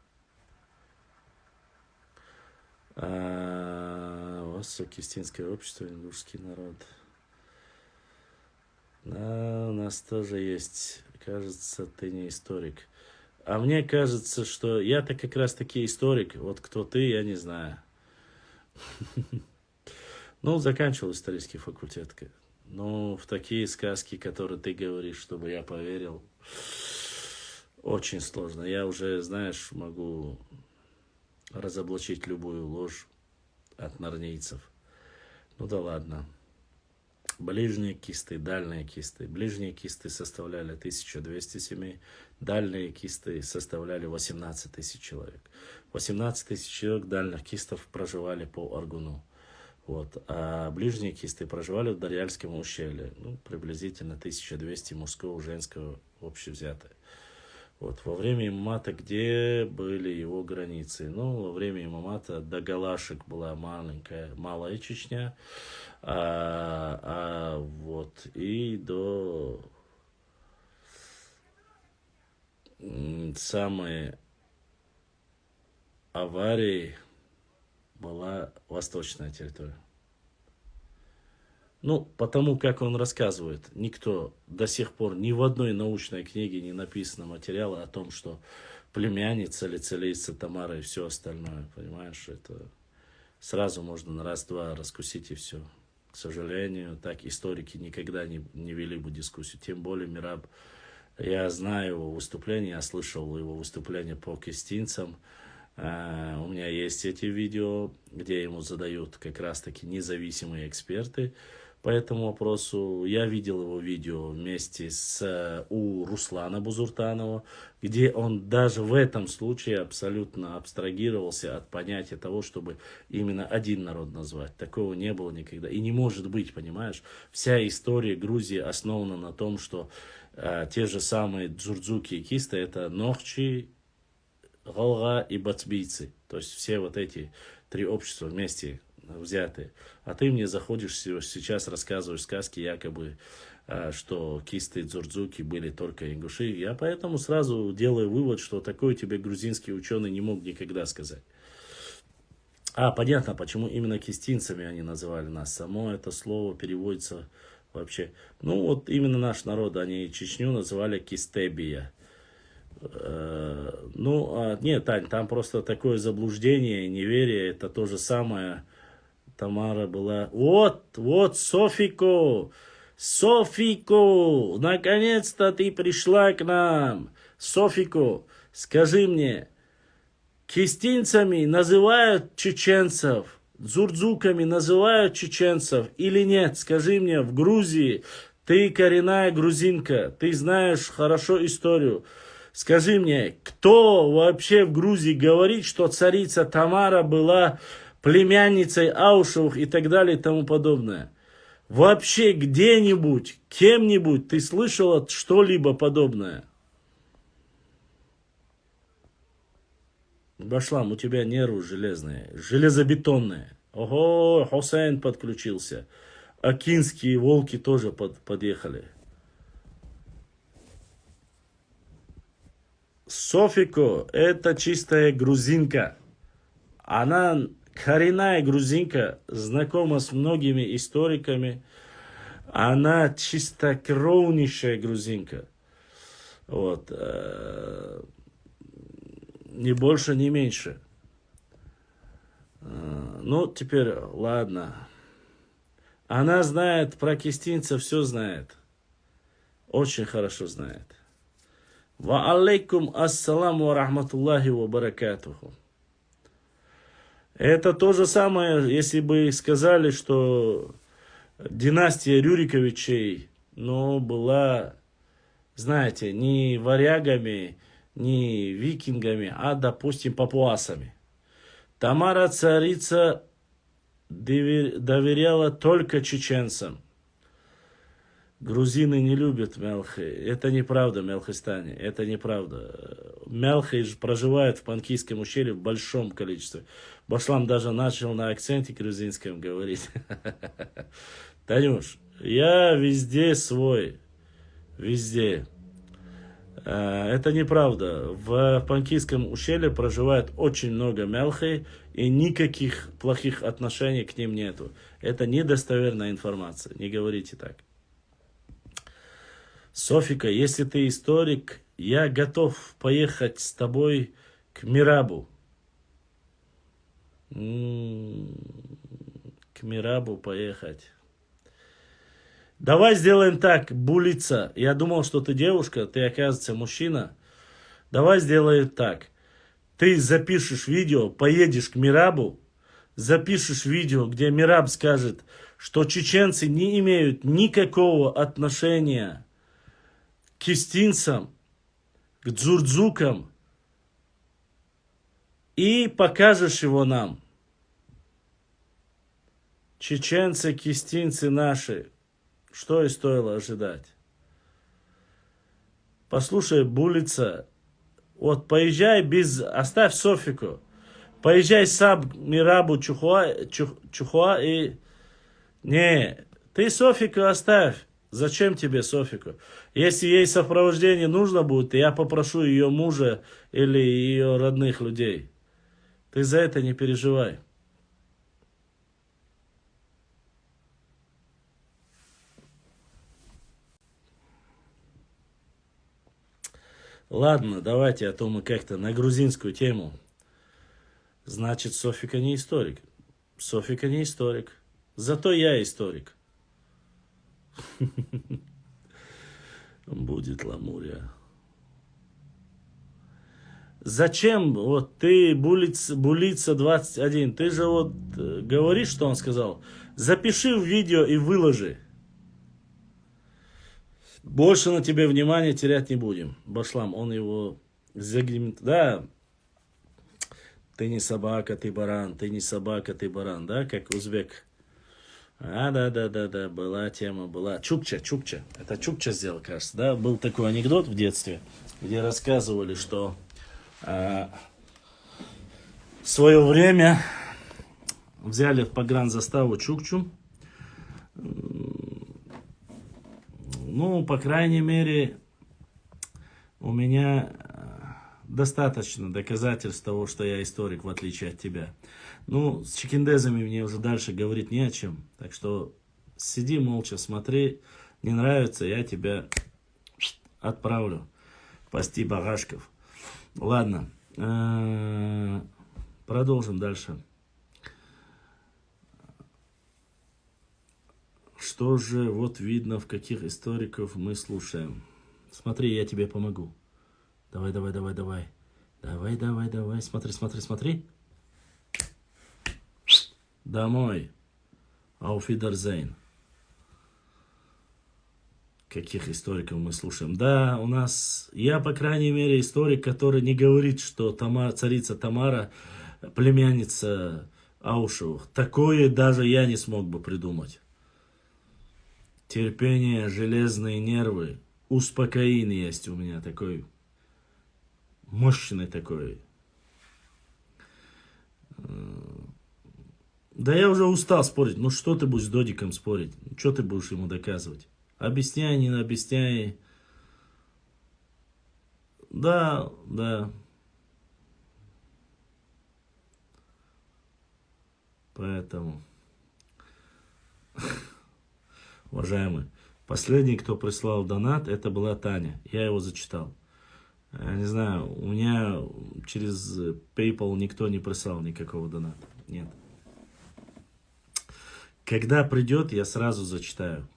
S2: У вас сокистинское общество, ингушский народ. Да, у нас тоже есть. Кажется, ты не историк. А мне кажется, что я-то как раз таки историк. Вот кто ты, я не знаю. Ну, заканчивал исторический факультет. Но в такие сказки, которые ты говоришь, чтобы я поверил, очень сложно. Я уже, знаешь, могу разоблачить любую ложь от нарнийцев. Ну да ладно. Ближние кисты, дальние кисты. Ближние кисты составляли 1200 семей, дальние кисты составляли 18 тысяч человек. 18 тысяч человек дальних кистов проживали по Аргуну. Вот. А ближние кисты проживали в Дарьяльском ущелье. Ну, приблизительно 1200 мужского, женского общевзятое. Вот. Во время имамата где были его границы? Ну, во время имамата до Галашек была малая Чечня, вот, и до самой аварии была восточная территория. Ну, потому как он рассказывает, никто до сих пор ни в одной научной книге не написано материала о том, что племянница или целица Тамара и все остальное, понимаешь, это сразу можно на раз-два раскусить и все. К сожалению, так историки никогда не вели бы дискуссию, тем более Мираб. Я знаю его выступления, я слышал его выступления по кистинцам. У меня есть эти видео, где ему задают как раз-таки независимые эксперты по этому вопросу. Я видел его видео вместе у Руслана Бузуртанова, где он даже в этом случае абсолютно абстрагировался от понятия того, чтобы именно один народ назвать. Такого не было никогда. И не может быть, понимаешь? Вся история Грузии основана на том, что те же самые джурджуки и кисты — это нохчи, галга и бацбийцы. То есть все вот эти три общества вместе взятые. А ты мне заходишь сейчас, рассказываешь сказки, якобы, что кисты и джурджуки были только ингуши. Я поэтому сразу делаю вывод, что такой тебе грузинский ученый не мог никогда сказать. Понятно, почему именно кистинцами они называли нас. Само это слово переводится вообще. Ну вот именно наш народ, они Чечню называли кистебия. Нет, Тань, там просто такое заблуждение, неверие, это то же самое. Тамара была... Вот, Софико, наконец-то ты пришла к нам. Софико, скажи мне, кистинцами называют чеченцев, дзурдзуками называют чеченцев или нет? Скажи мне, в Грузии ты коренная грузинка, ты знаешь хорошо историю. Скажи мне, кто вообще в Грузии говорит, что царица Тамара была племянницей Аушевых и так далее и тому подобное? Вообще где-нибудь, кем-нибудь ты слышала что-либо подобное? Башлам, у тебя нервы железные, железобетонные. Ого, Хусейн подключился. Акинские волки тоже подъехали. Софико — это чистая грузинка. Она коренная грузинка, знакома с многими историками. Она чистокровнейшая грузинка. Вот. Ни больше, ни меньше. Ну, теперь, ладно. Она знает про кистинцев, все знает. Очень хорошо знает. Ва алейкум ассаламу ва рахматуллахи ва баракатуху. Это то же самое, если бы сказали, что династия Рюриковичей, была, знаете, не варягами, не викингами, а, допустим, папуасами. Тамара царица доверяла только чеченцам. Грузины не любят Мелхи. Это неправда, Мелхистане. Это неправда. Мелхи проживают в Панкийском ущелье в большом количестве. Башлам даже начал на акценте грузинском говорить. Танюш, я везде свой. Везде. Это неправда. В Панкийском ущелье проживает очень много Мелхи, и никаких плохих отношений к ним нету. Это недостоверная информация. Не говорите так. Софика, если ты историк, я готов поехать с тобой к Мирабу. К Мирабу поехать. Давай сделаем так, Булица. Я думал, что ты девушка, ты, оказывается, мужчина. Давай сделаем так. Ты запишешь видео, поедешь к Мирабу, запишешь видео, где Мираб скажет, что чеченцы не имеют никакого отношения к кистинцам, к дзурдзукам, и покажешь его нам. Чеченцы, кистинцы наши, что и стоило ожидать. Послушай, Булица, вот поезжай оставь Софику, поезжай сам к Мирабу Чухуа и... Не, ты Софику оставь. Зачем тебе Софику? Если ей сопровождение нужно будет, я попрошу ее мужа или ее родных людей. Ты за это не переживай. Ладно, давайте, а то мы как-то на грузинскую тему. Значит, Софика не историк. Софика не историк. Зато я историк. Будет Ламурия. Зачем, вот ты, Булица 21, ты же вот говоришь, что он сказал? Запиши в видео и выложи. Больше на тебе внимания терять не будем. Башлам, он его загримит. Да, ты не собака, ты баран, ты не собака, ты баран, да, как узбек. Да, была тема, была. Чукча. Это Чукча сделал, кажется, да? Был такой анекдот в детстве, где рассказывали, что в свое время взяли в погранзаставу Чукчу. Ну, по крайней мере, у меня достаточно доказательств того, что я историк, в отличие от тебя. Ну, с чекиндезами мне уже дальше говорить не о чем. Так что сиди молча, смотри. Не нравится, я тебя отправлю пасти багашков. Ладно. Продолжим дальше. Что же вот видно, в каких историков мы слушаем. Смотри, я тебе помогу. Давай. Давай. Смотри. Домой. Auf Wiedersehen. Каких историков мы слушаем? Да, у нас, я, по крайней мере, историк, который не говорит, что царица Тамара племянница Аушевых. Такое даже я не смог бы придумать. Терпение, железные нервы, успокоин есть у меня такой, мощный такой. Да я уже устал спорить. Ну что ты будешь с Додиком спорить? Что ты будешь ему доказывать? Объясняй, не объясняй. Да. Поэтому, уважаемые, последний, кто прислал донат, это была Таня. Я его зачитал. Я не знаю, у меня через PayPal никто не прислал никакого доната. Нет. Когда придет, я сразу зачитаю.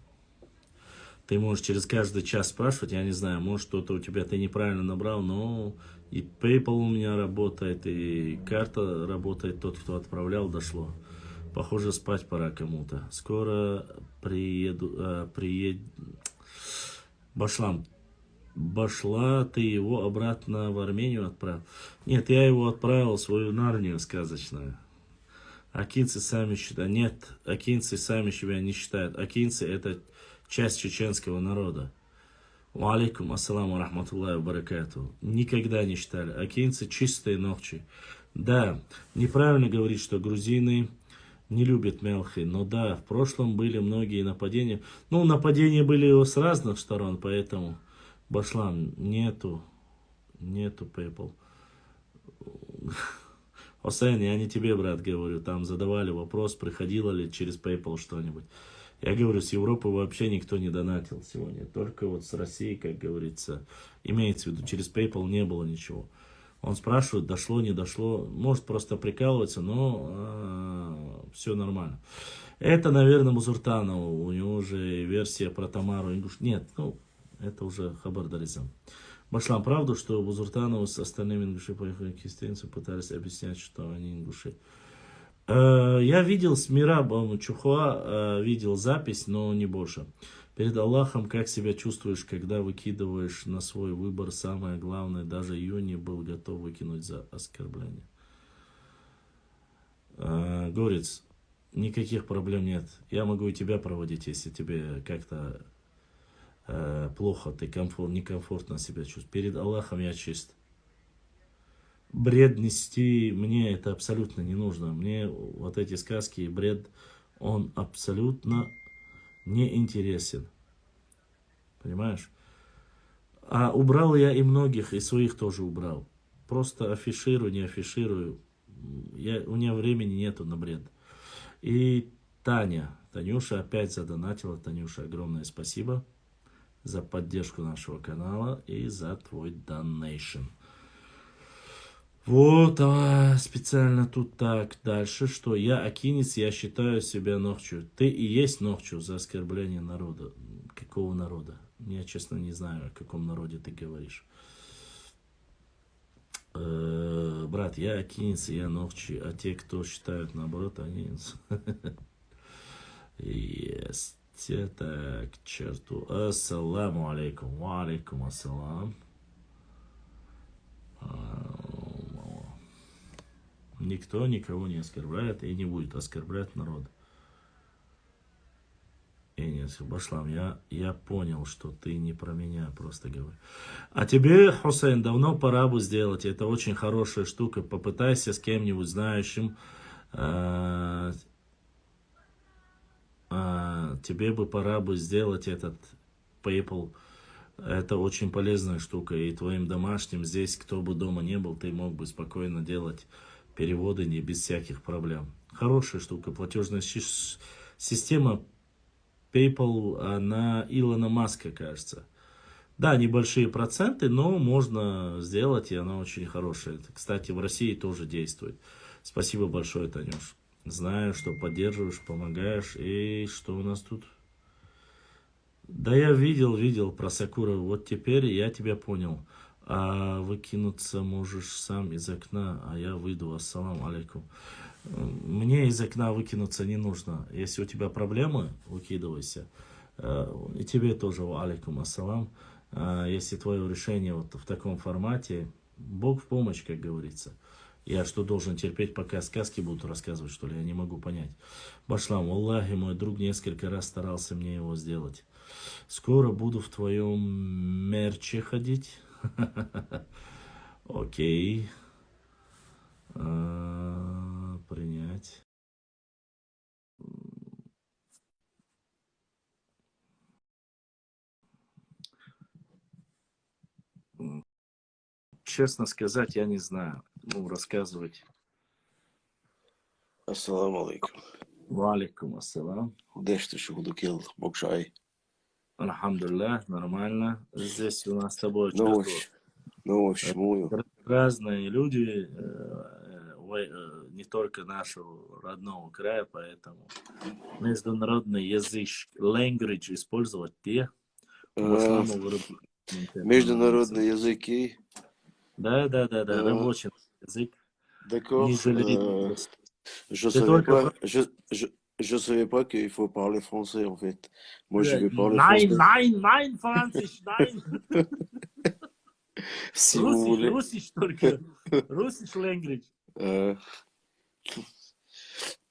S2: Ты можешь через каждый час спрашивать, я не знаю, может что-то у тебя ты неправильно набрал, но и PayPal у меня работает, и карта работает, тот, кто отправлял, дошло. Похоже, спать пора кому-то. Скоро приеду, Башла, ты его обратно в Армению отправил? Нет, я его отправил в свою Нарнию сказочную. Акинцы сами считают. Нет, акинцы сами себя не считают. Акинцы это часть чеченского народа. Ва алейкум ассаламу рахматуллахи ва баракату. Никогда не считали. Акинцы чистые ногчи. Да, неправильно говорить, что грузины не любят мелхи. Но да, в прошлом были многие нападения. Ну, нападения были с разных сторон, поэтому, Башлам, нету PayPal. Хусейн, я не тебе, брат, говорю. Там задавали вопрос, приходило ли через PayPal что-нибудь. Я говорю, с Европы вообще никто не донатил сегодня. Только вот с России, как говорится, имеется в виду, через PayPal не было ничего. Он спрашивает, дошло, не дошло. Может просто прикалываться, но все нормально. Это, наверное, Бузуртанову. У него же версия про Тамару Ингуш. Нет, ну, это уже Хабардаризм. Башлам, правду, что Бузуртанову с остальными ингуши поехали к кистенцу, пытались объяснять, что они ингуши. Я видел с Мирабом Чухуа, видел запись, но не больше. Перед Аллахом, как себя чувствуешь, когда выкидываешь на свой выбор самое главное, даже Юни был готов выкинуть за оскорбление. Горец, никаких проблем нет. Я могу и тебя проводить, если тебе как-то плохо, ты некомфортно себя чувствуешь. Перед Аллахом я чист. Бред нести мне это абсолютно не нужно. Мне вот эти сказки и бред, он абсолютно не интересен. Понимаешь? А убрал я и многих, и своих тоже убрал. Просто афиширую, не афиширую. У меня времени нету на бред. И Танюша опять задонатила. Танюша, огромное спасибо за поддержку нашего канала и за твой донейшн. Вот, специально тут так. Дальше, что я акинец, я считаю себя нохчу. Ты и есть нохчу за оскорбление народа. Какого народа? Я, честно, не знаю, о каком народе ты говоришь. Брат, я акинец, я нохчи. А те, кто считают наоборот, они... Есть. Так, черту. Ассаламу алейкум. Ва алейкум ассалам. Никто никого не оскорбляет и не будет оскорблять народ. И нет, Башлам, я понял, что ты не про меня просто говоришь. А тебе, Хусейн, давно пора бы сделать. Это очень хорошая штука. Попытайся с кем-нибудь знающим. Тебе бы пора бы сделать этот PayPal. Это очень полезная штука. И твоим домашним здесь, кто бы дома не был, ты мог бы спокойно делать переводы не без всяких проблем. Хорошая штука. Платежная система PayPal, она Илона Маска, кажется. Да, небольшие проценты, но можно сделать, и она очень хорошая. Кстати, в России тоже действует. Спасибо большое, Танюш. Знаю, что поддерживаешь, помогаешь. И что у нас тут? Да, я видел про Сакуру. Вот теперь я тебя понял. А выкинуться можешь сам из окна, а я выйду. Ассаламу алейкум. Мне из окна выкинуться не нужно. Если у тебя проблемы, выкидывайся. И тебе тоже алейкум ассалам. Если твое решение вот в таком формате, Бог в помощь, как говорится. Я что, должен терпеть, пока сказки будут рассказывать, что ли? Я не могу понять. Башлам, Аллахи, мой друг несколько раз старался мне его сделать. Скоро буду в твоем мерче ходить. Окей. Принять. Честно сказать, я не знаю. Ну, рассказывать.
S6: Ассаламу алейкум.
S2: Ва алейкум ассалам.
S6: Дешты шухудукил, бокшай.
S2: Алхамдулиллах, нормально. Здесь у нас с тобой
S6: Новощ.
S2: разные люди, не только нашего родного края, поэтому международный язык, language использовать те.
S6: Международные языки.
S2: Да, рабочий язык.
S6: D'accord. Je savais pas qu'il faut parler français en fait. Moi je vais parler français.
S4: Nein, Französisch, nein.
S6: Si vous voulez.
S4: Russisch только. Russisch language.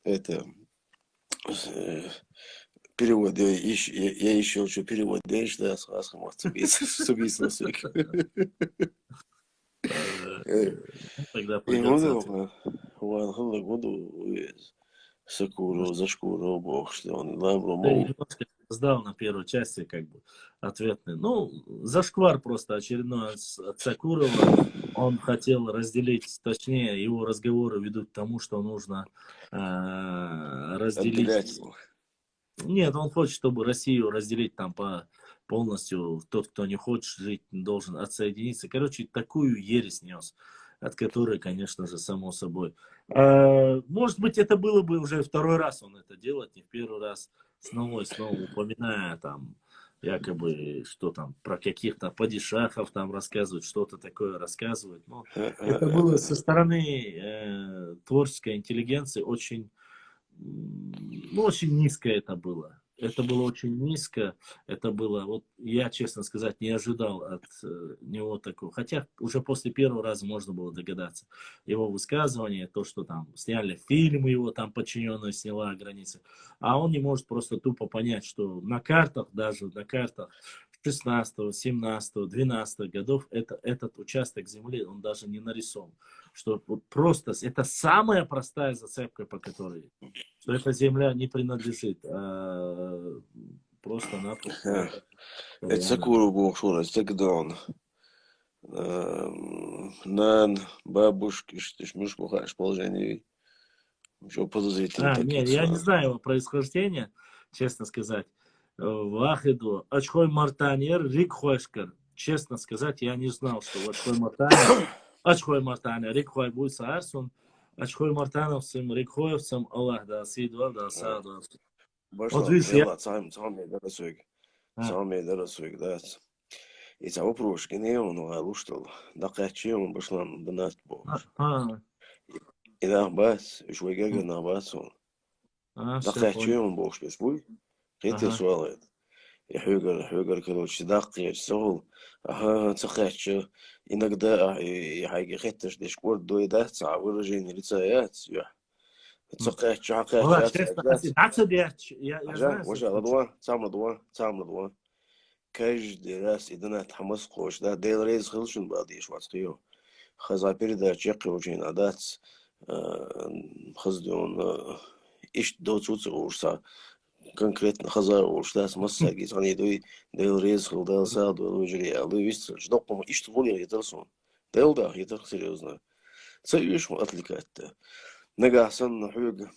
S6: это перевод, я еще что перевод, да, что субийство свик.
S4: Тогда
S6: И
S4: придется
S6: году, году, Сакуру, Зашкуру, бог, что он лабру,
S4: ты
S6: мол.
S4: немножко сдал на первой части, как бы, ответный. Ну, зашквар просто очередной от Сакурова. Он хотел разделить, точнее, его разговоры ведут к тому, что нужно разделить.
S6: Отделять его.
S4: Нет, он хочет, чтобы Россию разделить там по полностью. Тот, кто не хочет жить, должен отсоединиться. Короче, такую ересь нес, от которой, конечно же, само собой. Может быть, это было бы уже второй раз он это делает, не в первый раз, снова и снова упоминая там, якобы, что там, про каких-то падишахов там рассказывают, что-то такое рассказывают. Но это было со стороны творческой интеллигенции очень, ну, очень низко это было. Это было очень низко. Это было, вот я, честно сказать, не ожидал от него такого. Хотя уже после первого раза можно было догадаться. Его высказывание, то, что там сняли фильм, его там подчиненная сняла границы. А он не может просто тупо понять, что на картах, даже на картах 16, 17, 12 годов этот участок земли, он даже не нарисован. Что вот просто, это самая простая зацепка, по которой, что эта земля не принадлежит, а просто-напросто.
S6: Это Сакуру, бог, что раз, Тагдон. Нан, бабушки, что ж, муж мухаешь положение. Что подозрительно
S4: Нет, я не знаю его происхождения, честно сказать. Вахиду, Ачхой Мартанер, Рик Хойшкар. Честно сказать, я не знал, что в Ачхой Мартанер, Рик Хой будет Саарсун, Ачхой Мартановцем, Рик Хоевцем, Аллах да Сидуал да Сааду.
S6: Вот видишь, я... Сам доросуек, да. И того прошки не он, а луштал. Да качи он башлам бнат бог. И да бас, и швой гага на бас он. Да качи он бог, что спой. Хитя суалет. И хюгар, короче, даққи, согул. Ага, цахачи. Иногда и хайги хитташ деш корд дойда, ца выражение лица яц, я. Цахачи,
S4: я знаю.
S6: Вожа, ладуа. Каждый раз идет хамас кош, да, дейл рейз хилшин бади швацкио. Хаза передача очень адат, хаздон, иш доцуца урса, конкретно хаза урса с массаги, они дейл рейз хил, дейл саду, лужри, а вы видите, что по иш тволи етерсон, дейл да, етер серьезно. Цаешь отвлекать-то. Нагасан хюг,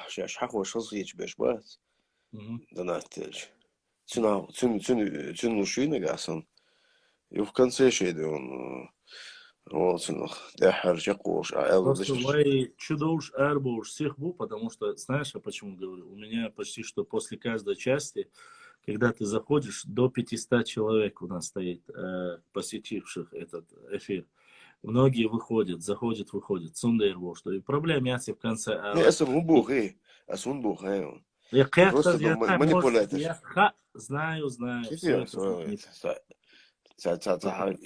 S6: шаш хахо шазгич бешбат, да натель. Цену шины гасан. И в конце шейды он вот дахар чакуш,
S4: Просто вай чудоуш арбуш всех был, потому что, знаешь, я почему говорю? У меня почти что после каждой части, когда ты заходишь, до 500 человек у нас стоит, посетивших этот эфир. Многие выходят, заходят, выходят. Цундейрбу, что и проблем яси в конце.
S6: Я сам бог, он.
S4: Я
S6: просто манипулятор.
S4: Я знаю.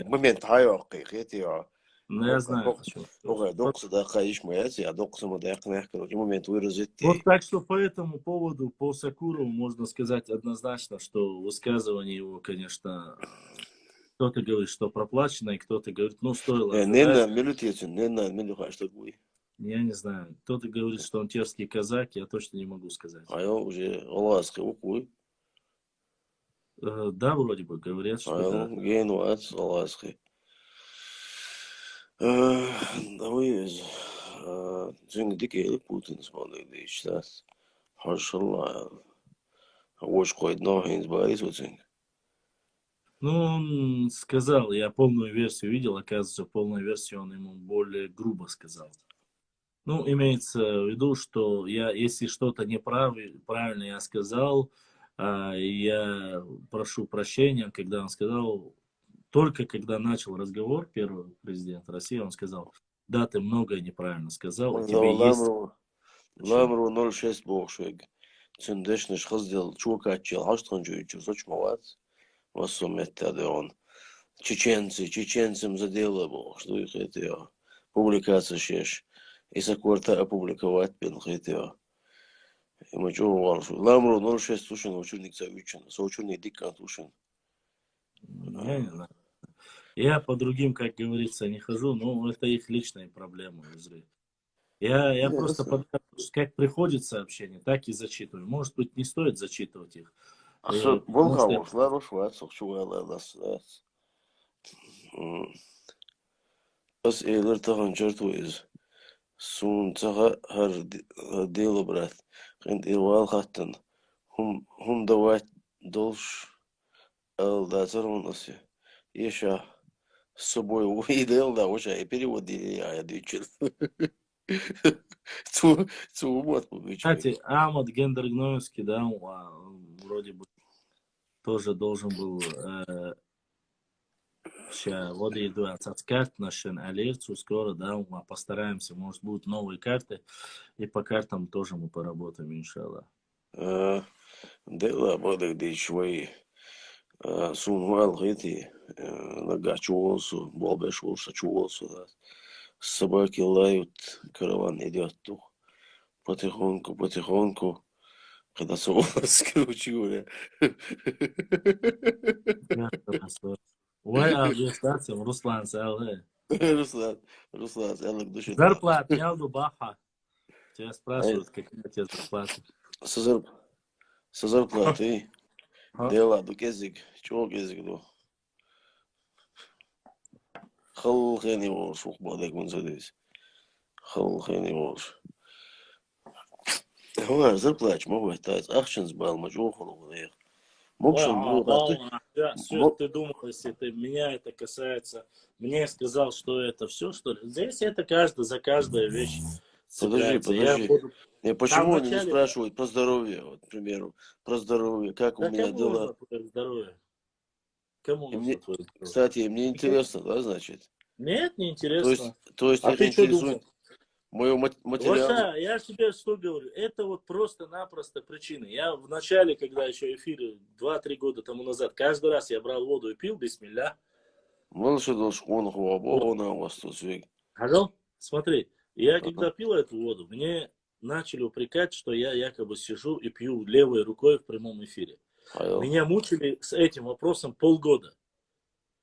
S6: Момент хайоқи, хетио.
S4: Ну, я знаю.
S6: Докс да хаиш мояси, а докс ему да яқнах, короче, момент выразить.
S4: Вот так что по этому поводу, по Сакурову, можно сказать однозначно, что высказывание его, конечно, кто-то говорит, что проплачено, и кто-то говорит, ну, стоило. Я не знаю. Кто-то говорит, что он терский казак, я точно не могу сказать.
S6: А я уже аласки укуй.
S4: Да, вроде бы, говорят, что
S6: да. Генуац, аласки. Давай, дзинг дикий Путин смотрит, и сейчас. Хашалла. Вош кой ногин сбарис уцинг.
S4: Ну, он сказал, я полную версию видел, оказывается, полную версию он ему более грубо сказал. Ну, имеется в виду, что если что-то неправильно я сказал, я прошу прощения, когда он сказал, только когда начал разговор, первый президент России, он сказал, да, ты многое неправильно сказал, у тебя есть...
S6: Ламру 06 бокшек. Цендешнеш хаздел чукачел, хаштан жуючу, сочмовац. Васуметта он. Чеченцам задело бог, что их это публикация шеш. И сакурта опубликовать пен хитео.
S7: Ima çoğu var şu. Lamro 06 tuşun учурник за üçün. Соучурник диккан тушин.
S4: Не знаю. Я по другим, как говорится, не хожу, но это их личные проблемы. Я просто как приходит сообщение, так и зачитываю. Может быть, не стоит зачитывать их.
S7: Asıl
S4: Потому что
S7: volkamışlar hoş var. Çok çuvalarlar. As eyler tahan çartuyuz. Sun taha har delo brat. Qint irwal khattan. Hum davat dolş al дазорон оси. Еша с собой увидел, да, уже и переводили, я дичил. Цу вот
S4: кстати, Амад Гендергнойский, да, он вроде бы тоже должен был вот иду от карт нашин алерцу скоро, да, мы постараемся, может будут новые карты, и по картам тоже мы поработаем, иншаллах.
S7: Дела бодах дичвей. Сумвал эти нагачивался, болбешился, чувался, да. Собаки лают, караван идет тух. Потихоньку, потихоньку. Когда сову скручивали.
S4: Ой, администрация, Руслан,
S7: Руслан, Алек души.
S4: зарплата, не алду баха. Тебя спрашивают, какие у тебя зарплаты.
S7: Со зарплатой. Дела, до кезик, чего кезик, до. Хал хени волш, ухбадек мон задейс. Хал хени волш. هو зарплач, могу это, ахшин сбал, мачо холу грех. Мокшин был,
S4: Все, ты думал, если ты, меня это касается, мне сказал, что это все, что ли? Здесь это каждый, за каждую вещь.
S7: Подожди. Почему они не спрашивают про здоровье, вот, к примеру, про здоровье, как у меня дела?
S4: Здоровье? Кому нужно твое здоровье?
S7: Кстати, мне интересно, да, значит?
S4: Нет, не интересно.
S7: То есть
S4: а ты что думал?
S7: Мое материал...
S4: Вот, я тебе что говорю, это вот просто-напросто причина. Я в начале, когда еще эфиры 2-3 года тому назад, каждый раз я брал воду и пил, бисмилля. Смотри, я когда пил эту воду, мне начали упрекать, что я якобы сижу и пью левой рукой в прямом эфире. Меня мучили с этим вопросом полгода.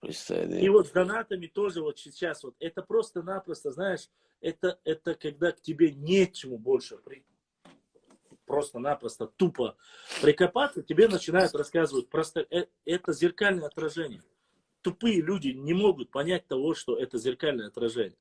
S4: И вот с донатами тоже вот сейчас, вот это просто-напросто, знаешь, это когда к тебе нечему больше просто-напросто тупо прикопаться, тебе начинают рассказывать, просто это зеркальное отражение. Тупые люди не могут понять того, что это зеркальное отражение.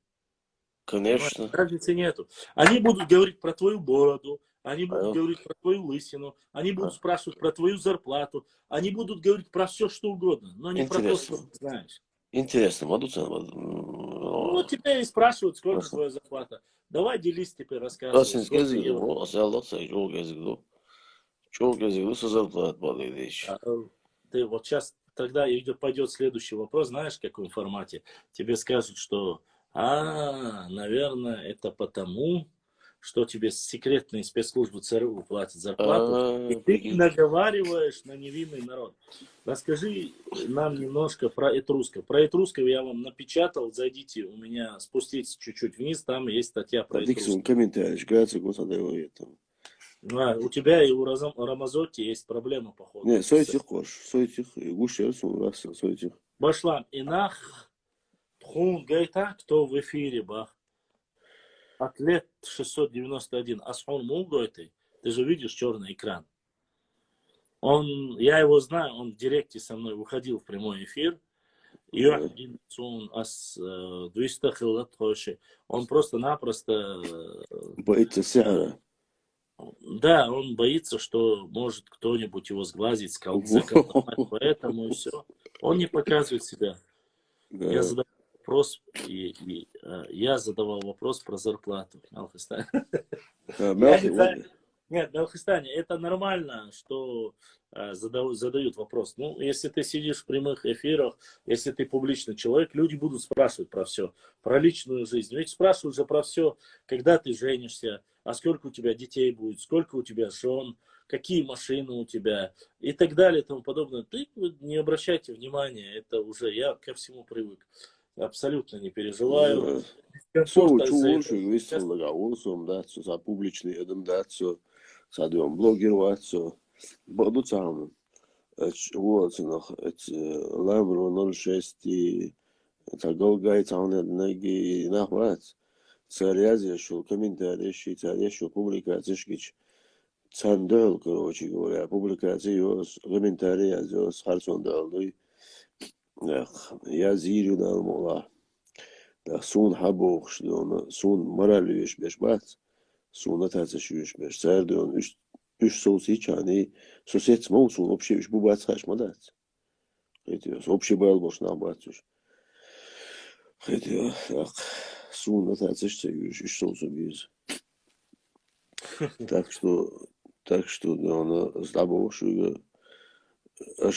S7: Конечно.
S4: Разницы нету. Они будут говорить про твою бороду, они будут говорить про твою лысину, они будут спрашивать про твою зарплату, они будут говорить про все, что угодно, но не про то, что ты знаешь.
S7: Интересно,
S4: Ну, тебя и спрашивают, сколько твоя зарплата. Давай делись теперь, рассказывай. Ты вот сейчас, тогда пойдет следующий вопрос, знаешь, в каком формате? Тебе скажут, что, наверное, это потому, что тебе секретные спецслужбы ЦРУ платят зарплату, и ты наговариваешь на невинный народ. Расскажи нам немножко про этрусков. Про этрусков я вам напечатал, зайдите у меня, спуститесь чуть-чуть вниз, там есть статья про этрусков. У тебя и у Рамазотти есть проблема, походу.
S7: Нет, сойтих гушерс, сойтих.
S4: Башлам, инах, тхун гайта, кто в эфире, бах. Атлет 691, Асхун Мулгойты, ты же видишь черный экран. Я его знаю, он в директе со мной выходил в прямой эфир. Он просто-напросто...
S7: Боится сяра.
S4: Да, он боится, что может кто-нибудь его сглазить, заколдовать, поэтому и все. Он не показывает себя. Я задаю вопрос, я задавал вопрос про зарплату. Нет, Алхистане, это нормально, что задают вопрос. Ну, если ты сидишь в прямых эфирах, если ты публичный человек, люди будут спрашивать про все, про личную жизнь. Ведь спрашивают же про все, когда ты женишься, а сколько у тебя детей будет, сколько у тебя жен, какие машины у тебя и так далее и тому подобное. Ты не обращайте внимания, это уже я ко всему привык. Абсолютно не переживаю.
S7: Публичный صادون بلوجر واتسو بعضو تعمل هو تنخ لامرو 06 تقول قاعد تعمل نجي نخوات سريازي شو комментарии считали что публикация шкич цандел короче говоря публикация комментарии азос харсон далды я зирю дал мола да сун хабох что сун моралюш бешбат сун атацшюш беш сардон üç soğusu yani sosyet mi olsun общий üç bu bat saçmadat. Ediyor. Общий bal boşuna batıyor. Ediyor. Сун атацшюш üç soğusu biz. Так что он сдабал что аж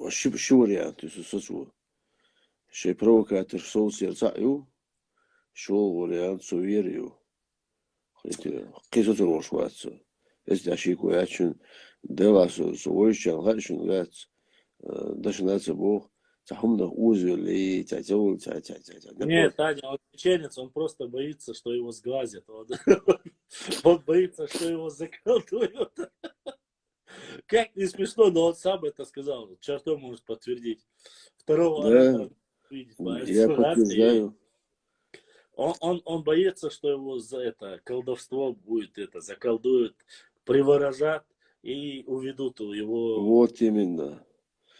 S7: что вариант то есть что что провокатор соусер цаю что вариант суверию. Ediyor. Kızı durmuş varsa. Если я чун дела свой чан, шун гад, даже на Бог, захумно узели, тятел.
S4: Нет, Таня, он чеченец, он просто боится, что его сглазят. Он боится, что его заколдуют. Как не смешно, но он сам это сказал. Чертов может подтвердить. Второго
S7: Да,
S4: видеть.
S7: я подтверждаю.
S4: Он боится, что его за это колдовство будет заколдуют, приворожат и уведут его.
S7: Вот именно.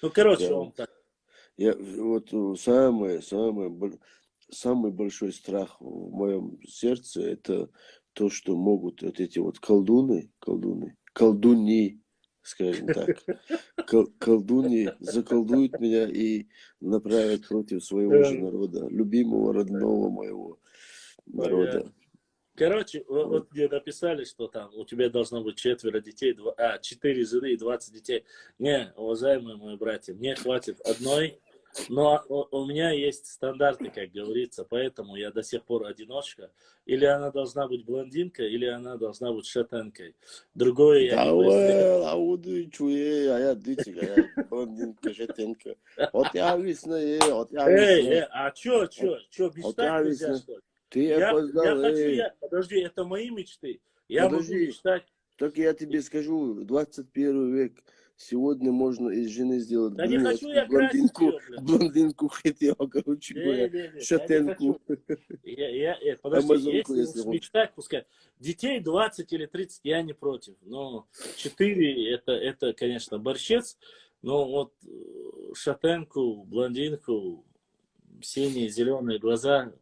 S4: Ну, короче,
S7: Да.
S4: он так.
S7: Вот самый большой страх в моем сердце это то, что могут вот эти вот колдуни, скажем так, колдуни заколдуют меня и направят против своего же народа, любимого, родного моего народа.
S4: Короче, вот мне написали, что там у тебя должно быть 4 детей, 4 жены и 20 детей. Не, уважаемые мои братья, мне хватит одной, но у меня есть стандарты, как говорится, поэтому я до сих пор одиночка. Или она должна быть блондинкой, или она должна быть шатенкой. Другое я не
S7: Да, ауду чуе, а я дитик, а я блондинка, шатенка. Вот я весна, вот я весна.
S4: А чё, мечтать нельзя, что ли?
S7: Ты
S4: Я
S7: опоздал,
S4: хочу, подожди, это мои мечты. Я могу
S7: Подожди.
S4: мечтать.
S7: Так я тебе скажу, 21 век, сегодня можно из жены сделать
S4: Да не хочу я красить её, блин.
S7: блондинку хотел, короче говоря,
S4: Не,
S7: шатенку.
S4: Подожди,
S7: Амазонку,
S4: если
S7: если
S4: уж
S7: хочешь.
S4: мечтать, пускай. Детей 20 или 30 я не против. Но 4 это, конечно, борщец. Но вот шатенку, блондинку, синие, зеленые глаза.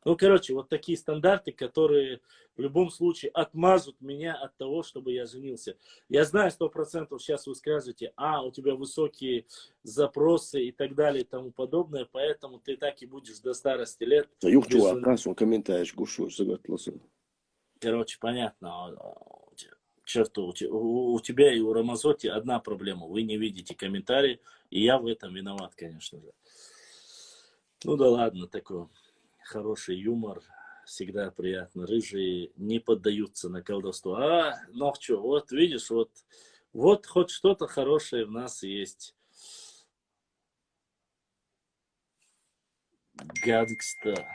S4: Ну, короче, вот такие стандарты, которые в любом случае отмазут меня от того, чтобы я женился. Я знаю 100%, сейчас вы скажете, у тебя высокие запросы и так далее и тому подобное, поэтому ты так и будешь до старости лет.
S7: Юг
S4: без
S7: чувак,
S4: жены.
S7: раз он комментариев гушу, заготлался.
S4: Короче, понятно. Черт, у тебя и у Рамазоти одна проблема. Вы не видите комментарии, и я в этом виноват, конечно же. Ну да ладно, такой хороший юмор. Всегда приятно. Рыжие не поддаются на колдовство. Ну что, вот видишь, вот хоть что-то хорошее в нас есть. Гангста.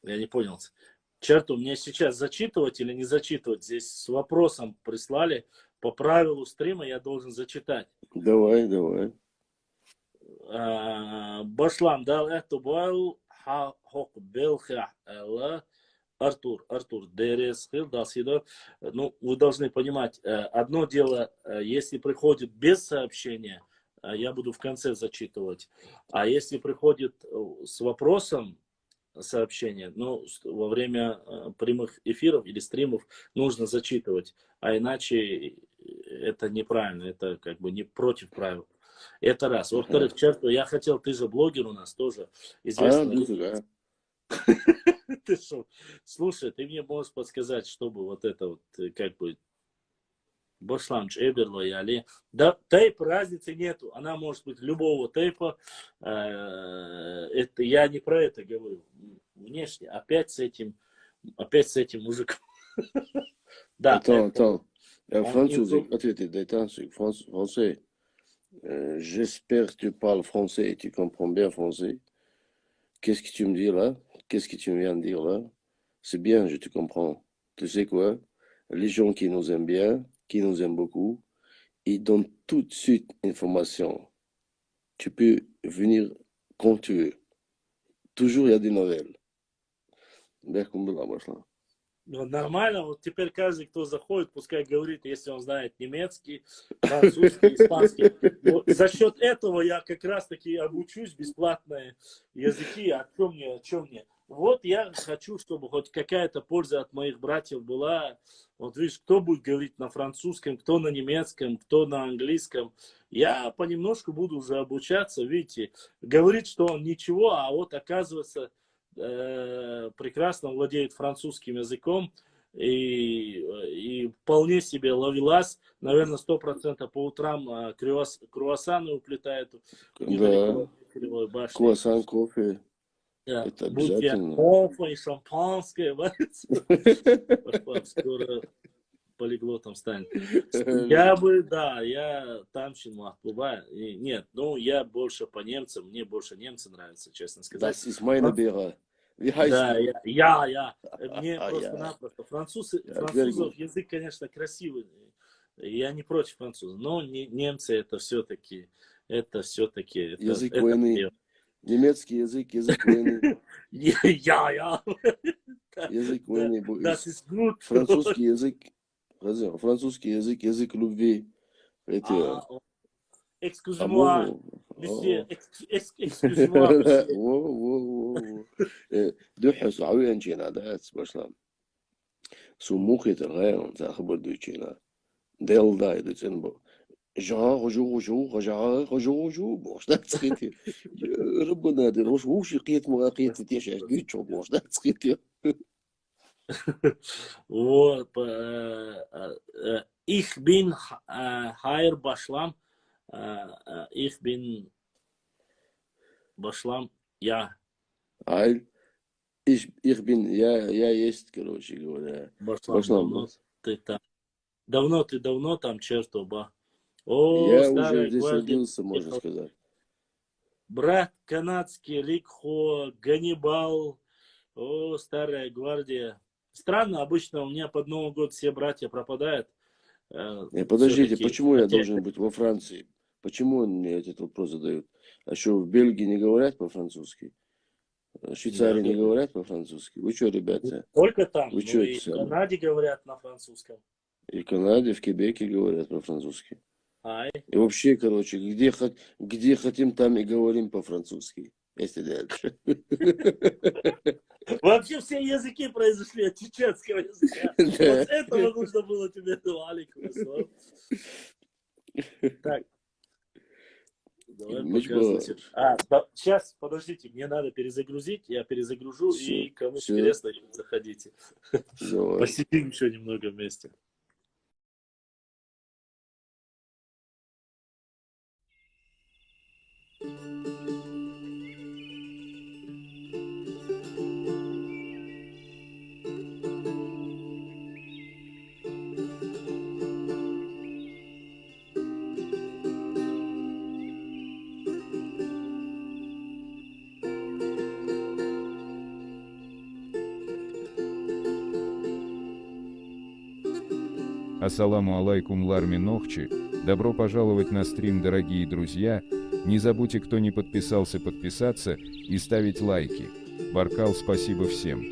S4: Я не понял. Черту, мне сейчас зачитывать или не зачитывать? Здесь с вопросом прислали. По правилу стрима я должен зачитать.
S7: Давай.
S4: Башлам дал это был хок белха Артур Дерес Хилдасидо. Ну, вы должны понимать, одно дело, если приходит без сообщения, я буду в конце зачитывать. А если приходит с вопросом сообщение, ну, во время прямых эфиров или стримов нужно зачитывать, а иначе это неправильно, это как бы не против правил. Это раз. Во-вторых, черту, я хотел, ты же блогер у нас тоже известный. Ты что? Слушай, ты мне можешь подсказать, чтобы вот это вот как бы Бошламч Эберло и Али. Да, тейп разницы нету. Она может быть любого тейпа. Это я не про это говорю. Внешне. Опять с этим мужиком. Да.
S7: Attends. Français, français. J'espère que tu parles français et tu comprends bien français. Qu'est-ce que tu me dis là? qu'est-ce que tu viens de dire là? C'est bien, je te comprends. Tu sais quoi? Les gens qui nous aiment bien, qui nous aiment beaucoup, ils donnent tout de suite information. Tu peux venir quand tu veux. Toujours il y a des nouvelles. Бяхкум была пошла.
S4: Ну, нормально, вот теперь каждый, кто заходит, пускай говорит, если он знает немецкий, французский, испанский. Вот за счет этого я как раз таки обучусь бесплатные языки. А о чем мне? Вот я хочу, чтобы хоть какая-то польза от моих братьев была. Вот видишь, кто будет говорить на французском, кто на немецком, кто на английском. Я понемножку буду уже обучаться, видите. Говорит, что он ничего, а вот оказывается... прекрасно владеет французским языком и вполне себе ловелас, наверное, 100% по утрам круассаны уплетает недалеко от Кривой башни.
S7: Круассан, кофе.
S4: Да.
S7: Это
S4: Будьте
S7: обязательно.
S4: кофе и шампанское. Пошла, скоро полиглотом станет. Я бы, да, я тамчин махбуба. Нет, ну я больше по немцам, мне больше немцы нравятся, честно сказать.
S7: Das ist meine Bera. Wie heißt
S4: Да,
S7: du?
S4: я. Мне
S7: Я.
S4: просто-напросто. Французов
S7: very
S4: язык, конечно, красивый. Я не против французов, но немцы это все-таки.
S7: Язык войны. Немецкий язык, язык войны.
S4: Я.
S7: Язык войны будет.
S4: Das ist gut.
S7: Французский язык, язык любви. Это...
S4: Excusez-moi, monsieur. Excusez-moi, monsieur.
S7: دوحس عوين جينا دات باشلا سموخي ترغيان تاخبر دوچينا ديل داي دتنبو رجو بوش دا تسخيتي ربنا دير وش قيت مواقيت تيش جيتشو بوش دا تسخيتي
S4: Вот, ich bin Хайр Башлам. Ich bin Башлам, я.
S7: Айль, ich bin, я есть, короче говоря.
S4: Башлам, давно ты там, чертоба. О,
S7: Я
S4: старая
S7: уже здесь
S4: гвардия.
S7: родился, можно сказать.
S4: Брат канадский, Рикхо, Ганнибал. О, старая гвардия. Странно, обычно у меня под Новый год все братья пропадают.
S7: Подождите, почему я должен быть во Франции? Почему он мне этот вопрос задает? А что, в Бельгии не говорят по-французски? В Швейцарии не говорят по-французски? Вы что, ребята?
S4: Только там.
S7: Вы
S4: Ну,
S7: что,
S4: и в Канаде говорят на французском.
S7: И в Канаде, в Кебеке говорят по-французски.
S4: Ай.
S7: И вообще, короче, где хотим, там и говорим по-французски. Если дальше.
S4: Вообще все языки произошли от чеченского языка. Вот этого нужно было тебе давали. Так. Давай показывайте. Сейчас, подождите, мне надо перезагрузить. Я перезагружу, и кому интересно, заходите. Посидим еще немного вместе.
S1: Ассаламу алейкум Ларми Нохчи, добро пожаловать на стрим, дорогие друзья, не забудьте, кто не подписался, подписаться и ставить лайки. Баркал, спасибо всем.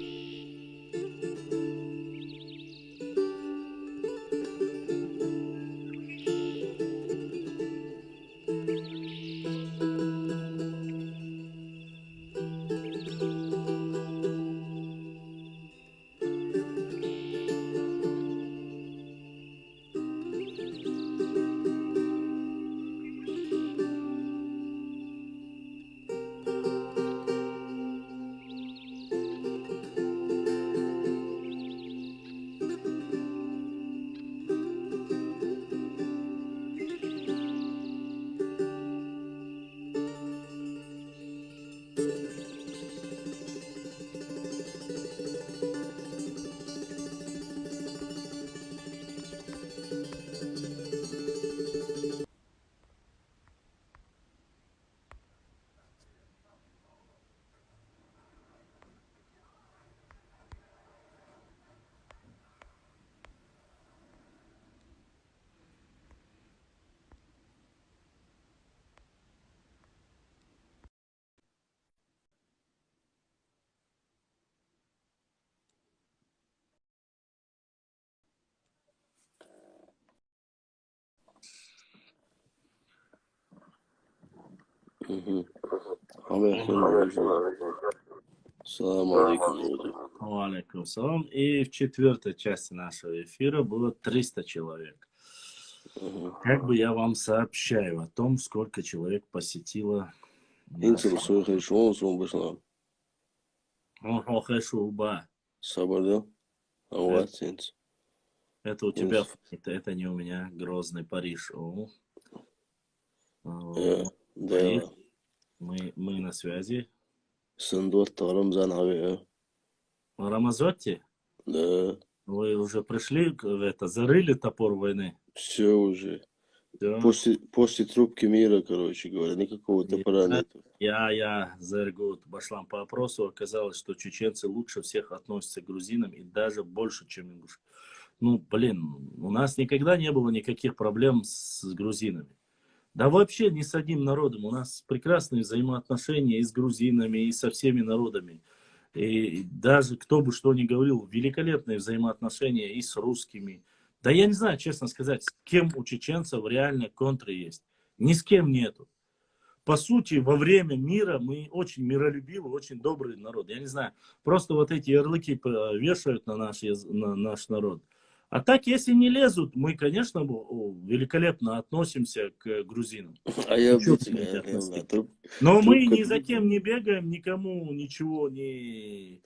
S7: Мгм. Салам алейкум.
S4: Алейкум салам. И в четвертой части нашего эфира было 300 человек.
S7: Мгм.
S4: Как бы я вам сообщаю о том, сколько человек посетило
S7: Инсел
S4: наш...
S7: свой хорошо, он башла.
S4: Охешуба.
S7: Сабарда. А у вас сенс.
S4: Это у тебя, это не у меня. Грозный Париж. Париж.
S7: Да.
S4: Мы на связи.
S7: Сандуат Рамзан Хавия.
S4: Рамазотти,
S7: Да.
S4: вы уже пришли, зарыли топор войны?
S7: Все уже.
S4: Да.
S7: После трубки мира, короче говоря, никакого топора нету.
S4: Я Зергут Башлам по опросу оказалось, что чеченцы лучше всех относятся к грузинам и даже больше, чем ингуши. Ну, блин, у нас никогда не было никаких проблем с грузинами. Да вообще ни с одним народом. У нас прекрасные взаимоотношения и с грузинами, и со всеми народами. И даже кто бы что ни говорил, великолепные взаимоотношения и с русскими. Да я не знаю, честно сказать, с кем у чеченцев реально контры есть. Ни с кем нету. По сути, во время мира мы очень миролюбивый, очень добрый народ. Я не знаю, просто вот эти ярлыки вешают на наш народ. А так, если не лезут, мы, конечно, великолепно относимся к грузинам.
S7: А я в
S4: Но мы ни за кем не бегаем, никому ничего не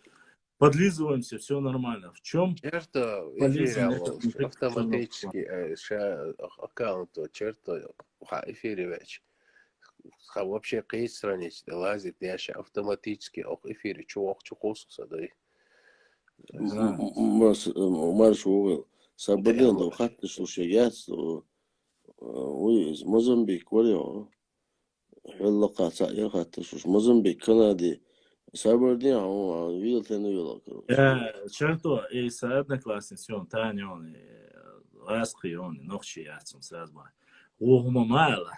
S4: подлизываемся, все нормально. В чем
S3: Черто
S4: полезен
S3: эфире
S4: этот мужик?
S3: автоматически аккаунт черто эфире веч. Вообще кейс страниц лазит яща автоматически эфире чувак чухосуса да.
S7: Марш угол. Сабаден да хатты слушай, я из Мозамбик, варио. Хелла каца, я хатты слушай. Мозамбик, Канады. Сабаден, видел ты новелла, короче.
S4: Черто, и соодноклассницы, он Таня, он Аски, он Нохчи, яцем сразу. Охума мало,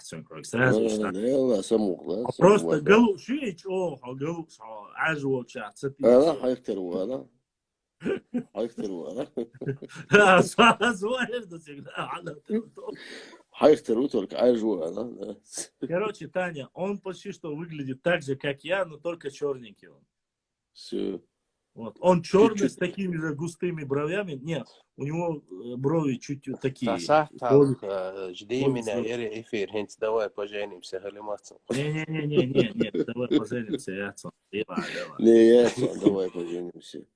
S4: сразу что.
S7: Да, самугла.
S4: Просто галушич, галуш, ажу чат.
S7: Ала, хайхтеру, ала. Хайхтеру, ала.
S4: Звонишь до всегда.
S7: Хайхтеру только ажу, ала.
S4: Короче, Таня, он почти что выглядит так же, как я, но только черненький он.
S7: Все.
S4: Вот. Он черный с такими же густыми бровями. Нет, у него брови чуть такие.
S3: Жди меня, Эри эфир, хенц, давай поженимся, галиматцем.
S4: Не, давай поженимся, яцом.
S7: Не, яцом, давай поженимся.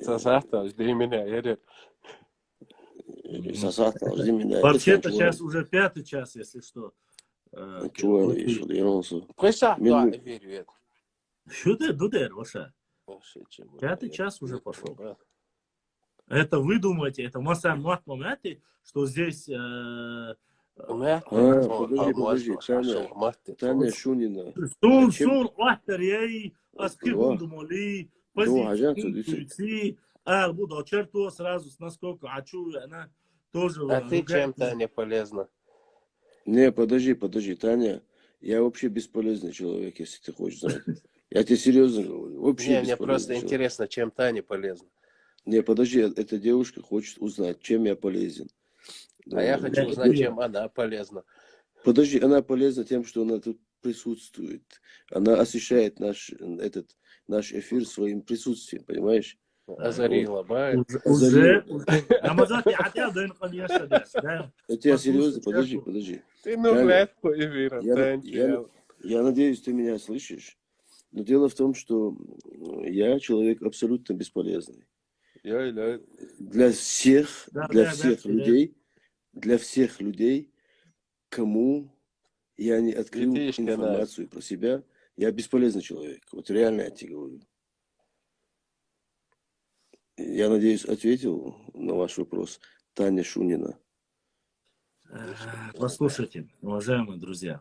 S3: Сасахта, жди меня, Эри.
S7: Сасахта, жди меня.
S4: Вообще-то сейчас уже 5-й час, если что.
S7: Чего я вижу, Леронсу?
S3: Присахта, эфир,
S4: Что ты, Дудер, ваша? 5-й час уже пошел. Это вы думаете, это масса-мат моменты, что здесь...
S7: Подожди, Таня Шунина.
S4: Сун, вахтер, ей, аскиргун думали, позиции, буду черту сразу, насколько хочу, она тоже...
S3: А ты чем, Таня, полезна?
S7: Не, подожди, Таня, я вообще бесполезный человек, если ты хочешь знать. Я тебе серьезно говорю. Вообще
S3: мне просто интересно, чем Таня полезна.
S7: Не, подожди, эта девушка хочет узнать, чем я полезен.
S3: А я хочу узнать, чем она полезна.
S7: Подожди, она полезна тем, что она тут присутствует. Она освещает наш эфир своим присутствием, понимаешь?
S3: Озарила, бай.
S4: Уже.
S7: Это я серьезно, подожди.
S3: Ты по эфирам,
S7: Я надеюсь, ты меня слышишь. Но дело в том, что я человек абсолютно бесполезный. Для всех людей, кому я не открыл информацию про себя, я бесполезный человек. Вот реально я тебе говорю. Я надеюсь, ответил на ваш вопрос. Таня Шунина.
S4: Послушайте, уважаемые друзья,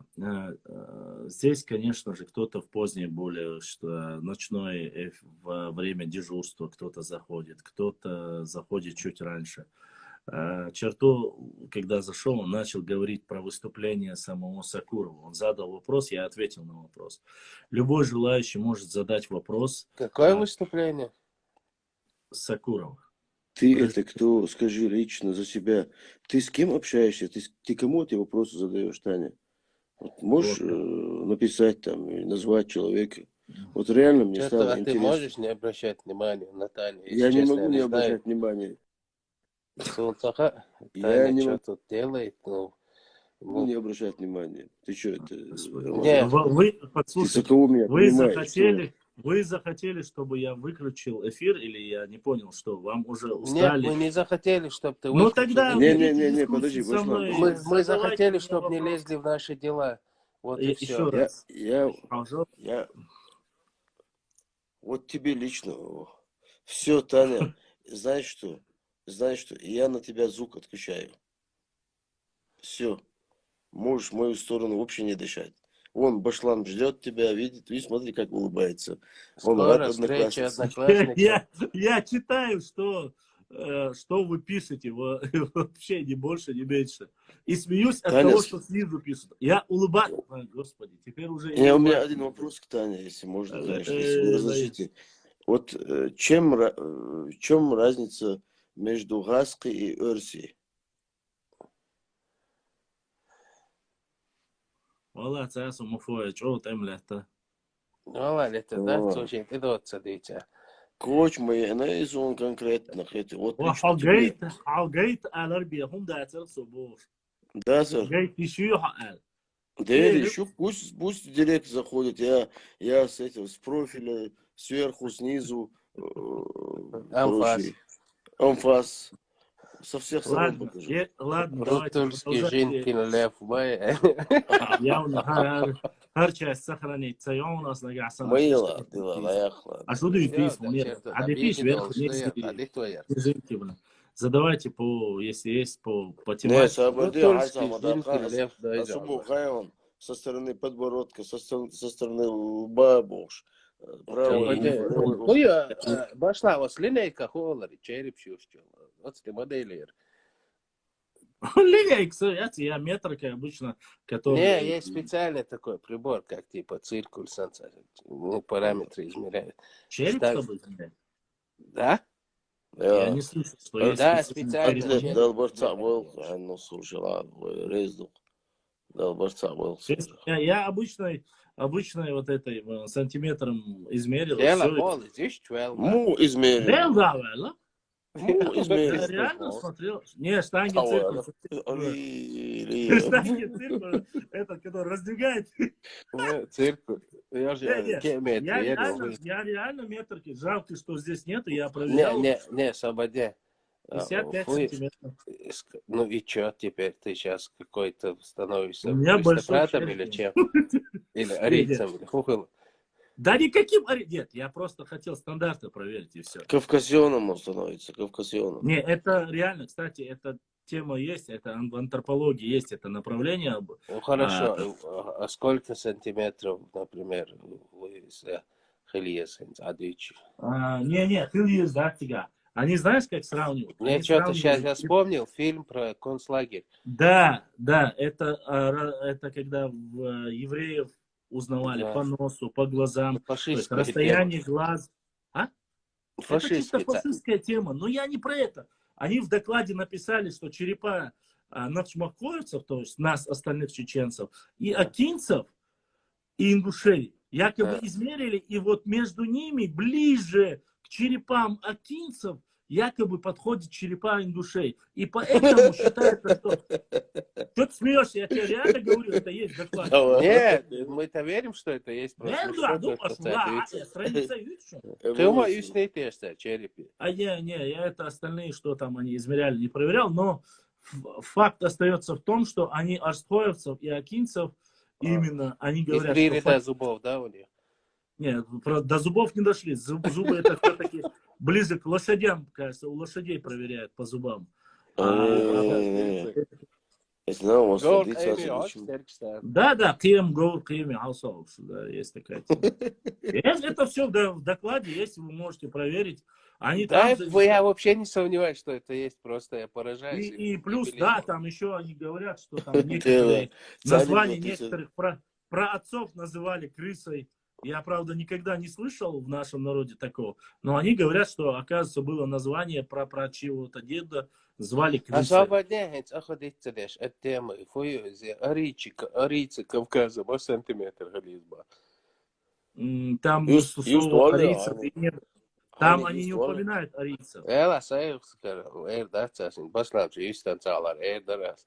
S4: здесь, конечно же, кто-то в позднее более, что ночное во время дежурства кто-то заходит чуть раньше. Черту, когда зашел, он начал говорить про выступление самого Сакурова. Он задал вопрос, я ответил на вопрос. Любой желающий может задать вопрос.
S3: Какое выступление?
S4: Сакурова.
S7: Ты это кто? Скажи лично за себя. Ты с кем общаешься? Ты кому эти вопросы задаешь, Таня? Вот можешь написать там и назвать человека. Вот реально мне
S3: Что-то,
S7: стало
S3: а ты
S7: интересно.
S3: можешь не обращать внимания на Таню? Если
S7: Я не
S3: честно,
S7: могу
S3: я
S7: не
S3: не знаю.
S7: обращать внимания.
S3: Султаха,
S7: Я
S3: Таня
S7: не
S3: что
S7: могу
S3: тут делает? Ну,
S7: не обращать внимания. Ты что, это,
S4: Господи,
S3: не,
S7: Рамазан?
S4: Вы,
S7: Ты
S4: послушайте,
S7: меня понимаешь, что...
S4: вы захотели, чтобы я выключил эфир, или я не понял, что вам уже
S3: нет,
S4: устали?
S3: мы не захотели, чтобы ты
S4: Ну
S3: выключил
S4: тогда
S3: эфир.
S4: ведите
S7: Не,
S4: дискуссию
S7: подожди,
S4: со
S7: Башлан,
S4: мной,
S3: Мы
S4: задавайте
S3: захотели,
S4: мне
S3: чтобы не
S4: вопросы.
S3: лезли в наши дела. Вот и
S4: Еще
S3: все.
S4: раз. Пожалуйста.
S7: Я... Вот тебе лично. Все, Таня, знаешь что? Я на тебя звук отключаю. Все. Можешь в мою сторону вообще не дышать. Вон Башлан ждет тебя, видит, и смотри, как улыбается. Он рад
S3: Скоро встреча
S7: однокласснице.
S3: одноклассников.
S4: Я читаю, что вы пишете, вообще не больше, не меньше. И смеюсь от
S7: Таня,
S4: того, что снизу пишут. Я улыбаюсь. Ой, Господи, теперь уже и
S7: у меня
S4: улыбаюсь.
S7: один вопрос к Тане, если можно,
S4: Э,
S7: конечно, если вы
S4: э,
S7: разрешите. Вот в чем разница между Гаской и Эрси?
S4: والله تاسو مفوج او تملته
S3: والله это да, слушай, ты тут садится.
S7: Кочма и Энейзон конкретно. Вот лично тебе.
S4: وحلقيت الاربيا هم ده تصبور
S7: Да, сэр.
S4: جيت يشيح قال
S7: Да, еще пусть в директ заходит. Я с профиля сверху, снизу.
S3: Анфас.
S7: Анфас. Со всех сторон
S4: ладно
S7: покажу.
S4: ладно давайте
S3: Рутульский Жинкин Лев Бай.
S4: يا هرجع سخرني تسيون اصلا قاعد صار
S7: Мила, дела, яхла.
S4: а что ты пишешь мне а ты пишешь вверх вниз задавайте по если есть по
S7: Не,
S4: тематике
S7: Сабади,
S3: Рутульский
S7: Айсам,
S3: Жинкин Лев
S7: особо Хайван со стороны подбородка, со стороны лба, бож.
S3: Хуя, башла, вот линейка холлари, череп чувствовал. Вот с моделью.
S4: линейка, я метр, как обычно, который...
S3: Не, есть специальный такой прибор, как типа циркуль, параметры измеряют.
S4: Череп, чтобы измерять?
S3: Да?
S4: Я не слышу, что есть...
S3: Да, специально.
S7: Дал борца был, ну слушай, ладно, резал. Дал борца был.
S4: Я обычной вот этой сантиметром измерил.
S3: Дела мол, здесь 12.
S7: Му измерил.
S4: Дела,
S7: Му
S4: я
S7: измерил.
S4: реально смотрел. Не, штанги циркуль. Штанги циркуль, этот, который раздвигает.
S3: Циркуль. Я
S4: реально метрки. Жалко, что здесь нету, я проверял.
S3: Не, Сабаде.
S4: 55 сантиметров.
S3: Ну и что теперь? Ты сейчас какой-то становишься
S4: У меня
S3: аристократом
S4: большой
S3: или
S4: череп.
S3: чем? Или арийцем, или хухол?
S4: Да никаким... Нет, я просто хотел стандарты проверить, и все.
S7: Кавказионом он становится, кавказионом.
S4: Не, это реально, кстати, эта тема есть, это в антропологии есть это направление.
S3: Ну хорошо, а сколько сантиметров, например, вы с Хельесен, Адвич?
S4: Не, ты есть, да, тебя. Они знаешь, как сравнивают?
S3: Мне что-то сейчас я вспомнил фильм про концлагерь.
S4: Да, это когда евреев узнавали по носу, по глазам, расстояние глаз. А? Это чисто фашистская тема, но я не про это. Они в докладе написали, что черепа начмакоевцев, то есть нас, остальных чеченцев, и акинцев, и ингушей якобы измерили, и вот между ними ближе к черепам акинцев якобы подходят черепа ингушей. И поэтому считается, что... Что ты смеешься? Я тебе реально говорю, это есть доклад.
S3: Нет, мы-то верим, что это есть.
S4: Страница
S3: Ты умоюсь не тесто, черепи.
S4: Я это остальные, что там они измеряли, не проверял, но факт остается в том, что они арстоевцев и акинцев именно, они говорят,
S3: что... зубов, да, у них?
S4: Нет, до зубов не дошли. Зубы это все-таки ближе к лошадям, кажется, у лошадей проверяют по зубам. Да, кем говор, кем аусаус, да, есть такая тема. Это все в докладе есть, вы можете проверить. Они
S3: да,
S4: там...
S3: я вообще не сомневаюсь, что это есть, просто я поражаюсь.
S4: И плюс, да, там еще они говорят, что там некоторые названия некоторых про отцов называли крысой, Я, правда, никогда не слышал в нашем народе такого. Но они говорят, что, оказывается, было название про чего-то деда, звали крысой.
S3: Освободняется, охотиться от темы. Фуюзи, арийцы Кавказа, 8 сантиметров лизба.
S4: Там
S7: Just
S4: слово
S7: oli,
S4: арийцев нет. Там
S7: Hani
S4: они
S7: just
S4: не
S7: oli.
S4: упоминают арийцев.
S3: Ela sayıks kara, dacāsin, baslāpši īstan cālā darās.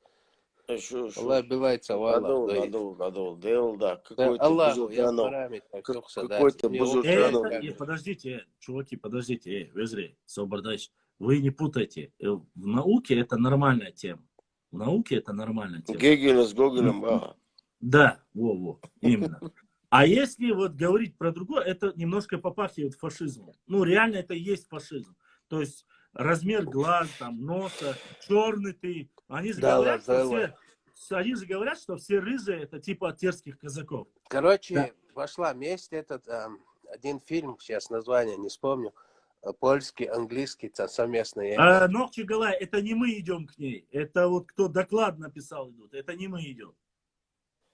S7: Что,
S3: Allah bilайца валах доит.
S7: Надол, делал, да.
S3: Да,
S7: Какой-то
S3: Аллаху, я
S7: Бузуртанов.
S3: парами так тухса
S7: Какой-то Бузуртанов.
S4: Подождите, чуваки, подождите, Везри, Собордач, вы не путайте. В науке это нормальная тема. В науке это нормальная тема.
S7: Гегеля с Гоголем, ага.
S4: Да, во, именно. А если вот говорить про другое, это немножко попахивает фашизмом. Ну, реально это и есть фашизм. То есть размер глаз, там, носа, черный ты. Они же говорят, что все рыжие это типа терских казаков.
S3: Короче,
S4: Да.
S3: пошла месть этот, один фильм, сейчас название не вспомню, польский, английский, совместный.
S4: Ногти Галай, это не мы идем к ней. Это вот кто доклад написал идут. Это не мы идем.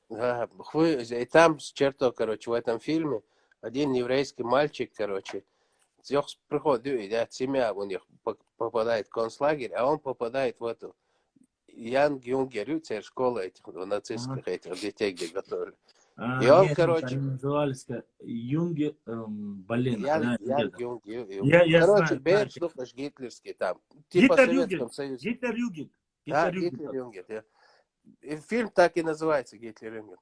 S3: Да, и там с черто, короче, в этом фильме один еврейский мальчик, короче, приходит, семья у них попадает в концлагерь, а он попадает в эту Янг Юнгер, школа этих нацистских этих детей, где готовили. И он, короче...
S4: Они назывались Юнги, блин.
S3: Янг Юнгер.
S4: Я
S3: Короче,
S4: знаю,
S3: Бейршлух гитлерский там. Типа в Советском Союзе.
S4: Гитлер-Югент.
S3: Да, Гитлер-Юнгер. И фильм так и называется Гитлер-Юнгер.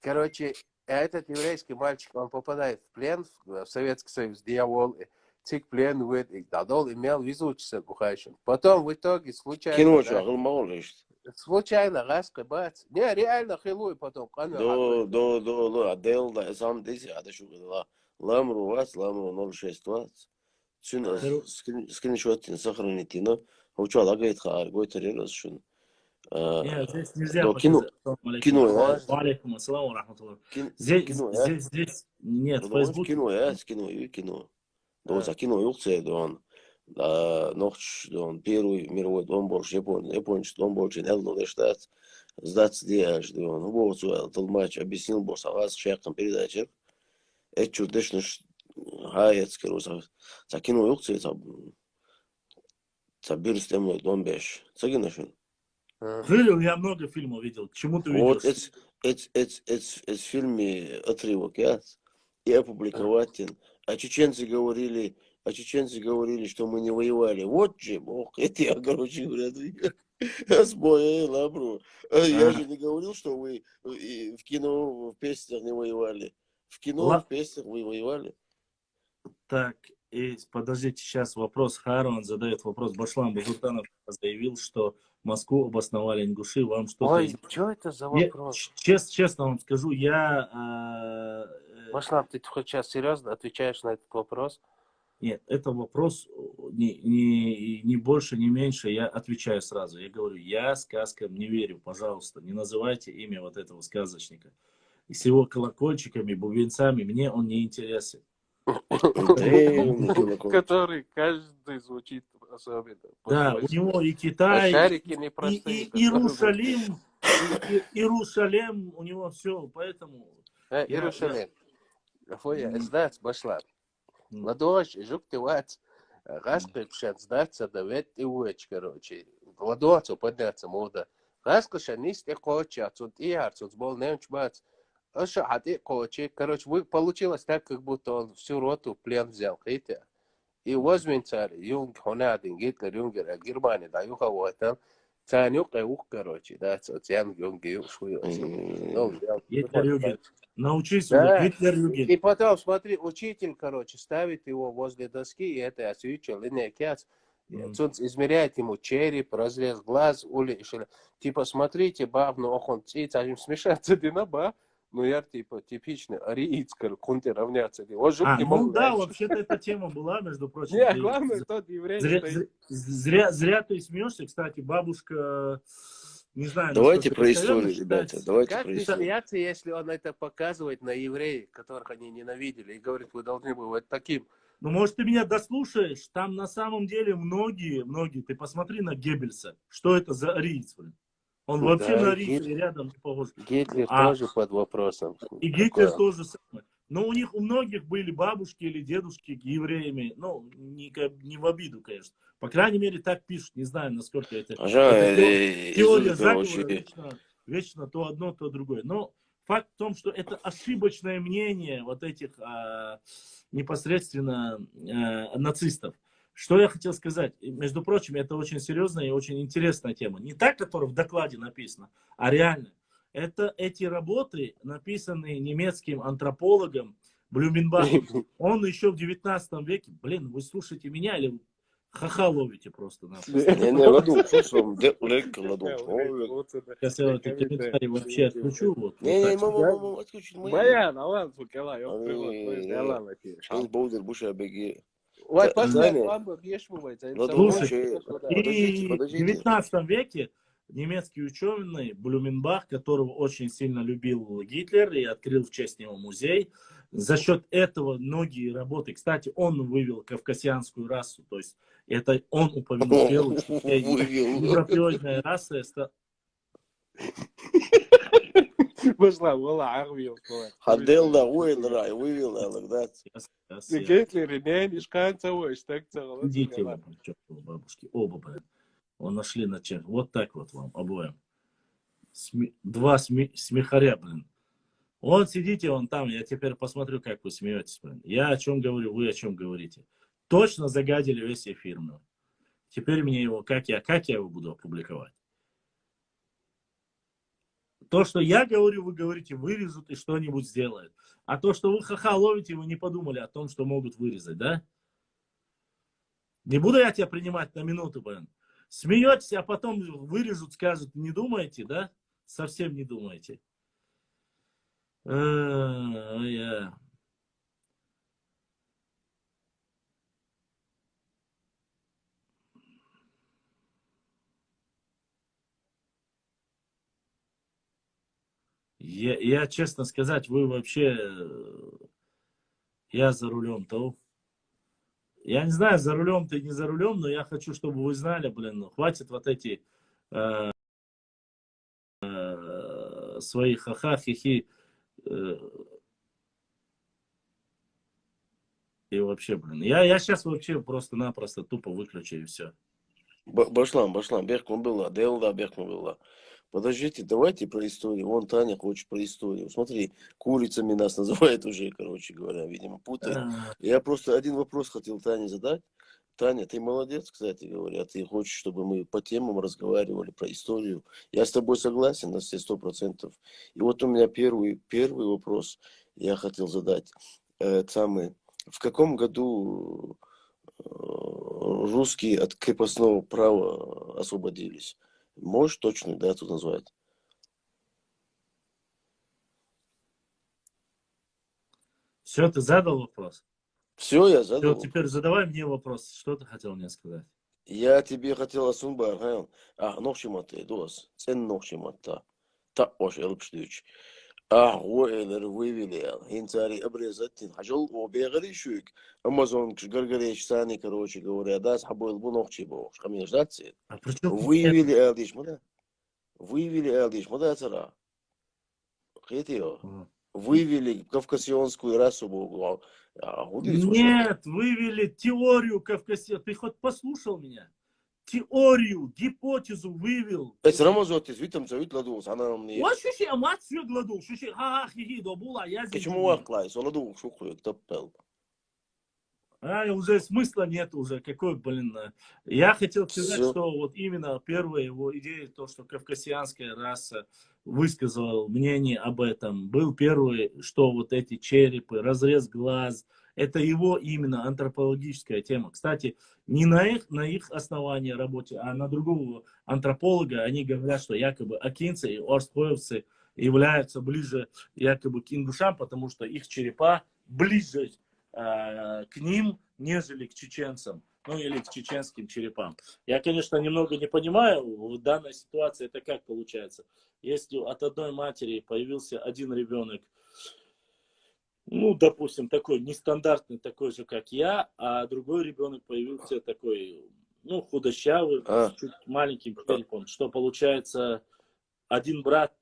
S3: Короче, этот еврейский мальчик, он попадает в плен в Советский Союз, дьявол, цик плен выйдет, дадол имел везучиться бухающим. Потом в итоге случайно...
S7: Кино что, Агылмагол лишь.
S3: Случайно раска бац. Не, реально хилуй потом.
S7: До, отдел, да, сам дези, а что говорила. Ламру вас, ламру 06 вас. Скриншот сохраните, но учал, а говорит, говорит, раз шун.
S4: Нет, здесь нельзя
S7: кино,
S4: Алейкум ассаламу рахматуллах. Здесь нет, Facebook.
S7: Кино. Да, кино юксе, да, ночь, да, Первый мировой дом больше, японский дом больше, элдо штат, сдаться делаешь, да, ну, вот, толмач объяснил, босс, а вас шейхом передача, это чудесно, хаяц, короче, за кино юксе, за бирстем дом беш, сагинашин.
S4: Я много фильмов видел. К чему ты
S7: Вот
S4: ведешь?
S7: это фильме отрывок, и опубликовать. А чеченцы говорили, что мы не воевали. Вот же, бог, это я, короче говоря, сбой, лабру. Я же не говорил, что вы в кино, в песнях не воевали. В кино, в песнях вы воевали.
S4: Так, подождите, сейчас вопрос. Харон задает вопрос. Башлам Бузуртанов заявил, что Москву обосновали ингуши. Вам что-то...
S3: Ой, что это за вопрос?
S4: Честно вам скажу,
S3: Башлам, ты хоть сейчас серьезно отвечаешь на этот вопрос?
S4: Нет, это вопрос не больше, не меньше. Я отвечаю сразу. Я говорю, я сказкам не верю. Пожалуйста, не называйте имя вот этого сказочника. И с его колокольчиками, бубенцами мне он не интересен.
S3: Который каждый звучит особенно.
S4: Да, у него и Китай, и Иерусалим, Иерусалим, у него все, поэтому...
S3: Иерусалим. Фоя, сдать, башла. Ладош, жук ты вац, раскрепшат сдаться, да вет и уэч, короче. Ладоцу подняться мода. Раскрепшат нист и кочи, отсюда и отсюда был немч бац. Короче, получилось так, как будто он всю роту в плен взял, видите? И возьмем царь, Юнг, Хонадин, Гитлер, Юнгер, Германия, да, юха вот там. Царь юг, короче, да, Янг, Юнг, Юг,
S4: Гитлер, Югер. Научись, Гитлер, Югер.
S3: И потом, смотри, учитель, короче, ставит его возле доски, и это освещал, линия кяц. Измеряет ему череп, разрез глаз, типа, смотрите, баб, ну, он смешается, дынаба. Ну, я, типа, типичный ариец, кунты равняться.
S4: Ну, да, вообще-то эта тема была, между прочим.
S3: Нет, главное, тот еврей.
S4: Зря ты смеешься, кстати, бабушка, не знаю.
S7: Давайте про историю, ребята, давайте
S3: как
S7: про
S3: не
S7: историю.
S3: смеяться, если он это показывает на евреев, которых они ненавидели, и говорит, вы должны быть таким.
S4: Ну, может, ты меня дослушаешь, там на самом деле многие, ты посмотри на Геббельса, что это за ариец, блин. Он вообще на Рисе рядом не похож.
S3: Гитлер тоже под вопросом.
S4: И Гитлер тоже самое. Но у многих были бабушки или дедушки евреями. Ну, не в обиду, конечно. По крайней мере, так пишут. Не знаю, насколько это...
S7: عشان
S4: Теория
S7: يزول
S4: заговора
S7: شيء.
S4: вечно то одно, то другое. Но факт в том, что это ошибочное мнение вот этих непосредственно нацистов. Что я хотел сказать? Между прочим, это очень серьезная и очень интересная тема. Не та, которая в докладе написана, а реально. Это эти работы, написанные немецким антропологом Блюменбахом. Он еще в 19 веке, блин, вы слушаете меня или ха-ха ловите просто?
S7: Не, ладу, слушай, лек, ладу.
S4: Сейчас я эти комментарии вообще отключу. Вот,
S7: Не,
S4: вот так.
S7: мама, отключи мои.
S8: Bayan, alan fukela, yok
S7: Ay,
S8: privat, bu yüzden yalan yapıyor.
S7: Сейчас Боудер Буша беги.
S8: Vay pas
S7: Taner.
S8: ben var mı? Yeş mi var?
S4: Слушайте,
S7: Подождите,
S4: и в
S7: подождите.
S4: 19 веке немецкий ученый Блюменбах, которого очень сильно любил Гитлер и открыл в честь него музей, за счет этого многие работы, кстати, он вывел кавказианскую расу, то есть это он упомянул первую, что все
S7: Вывел.
S4: европеоидная раса.
S8: Başla, valla ağrıyor.
S7: Ходил на Уэйлера и вывел Элагдат.
S8: Гитлер, не, шканца, ой, так цело.
S4: Идите вы, чертовы бабушки, оба, блин. Он нашли на чем. Вот так вот вам обоим. Два смехаря, блин. Вот сидите вон там, я теперь посмотрю, как вы смеетесь, блин. Я о чем говорю, вы о чем говорите. Точно загадили весь эфир. Ну. Теперь мне его, как я его буду опубликовать? То, что я говорю, вы говорите, вырежут и что-нибудь сделают. А то, что вы ха-ха ловите, вы не подумали о том, что могут вырезать, да? Не буду я тебя принимать на минуту, блин. Смеетесь, а потом вырежут, скажут, не думаете, да? Совсем не думаете. Я, честно сказать, вы вообще... Я за рулем-то. Я не знаю, за рулем ты, не за рулем, но я хочу, чтобы вы знали, блин, хватит вот эти свои ха-ха, хихи. И вообще, блин, я сейчас вообще просто-напросто тупо выключу и все.
S7: Башлам, Бехман была, Делда Бехман была. Подождите, давайте про историю. Вон Таня хочет про историю. Смотри, курицами нас называют уже, короче говоря, видимо, путают. Я просто один вопрос хотел Тане задать. Таня, ты молодец, кстати говоря. Ты хочешь, чтобы мы по темам разговаривали про историю. Я с тобой согласен на все 100%. И вот у меня первый вопрос я хотел задать. В каком году русские от крепостного права освободились? Можешь точную дату назвать?
S4: Все, ты задал вопрос?
S7: Все, я задал.
S4: Все, теперь задавай мне вопрос. Что ты хотел мне сказать?
S7: Я тебе хотел асунбар, нохшиматы, дос, цен нохшимата, та ош элпштуч. Уэйлер вывели, хинцари обрезать, хажал обегали шук. Амазон гаргареш сани, короче говоря, да, схабойл бунохчи бош, хамин ждаться.
S4: А при чем
S7: Вывели элдиш, мада? Вывели элдиш, мада цара? Хитио. Вывели кавказионскую расу.
S4: Нет, вывели теорию кавказа. Ты хоть послушал меня? Теорию, гипотезу вывел.
S7: Это Рамазот, извитам завит ладус, она мне.
S4: Вот шуши, а мать все гладу, шуши, ха-ха, хихи, добула, я здесь.
S7: Почему ваклай, соладу, шуху, топел.
S4: Уже смысла нет уже, какой, блин. Я хотел сказать,
S7: Всё.
S4: что вот именно первая его идея, то, что кавказианская раса высказала мнение об этом, был первый, что вот эти черепы, разрез глаз, это его именно антропологическая тема. Кстати, не на их основании работе, а на другого антрополога, они говорят, что якобы акинцы и орскоевцы являются ближе якобы к ингушам, потому что их черепа ближе к ним, нежели к чеченцам, ну или к чеченским черепам. Я, конечно, немного не понимаю, в данной ситуации это как получается. Если от одной матери появился один ребенок, ну, допустим, такой нестандартный, такой же, как я, а другой ребенок появился такой, ну, худощавый, с чуть маленьким черепом, что получается один брат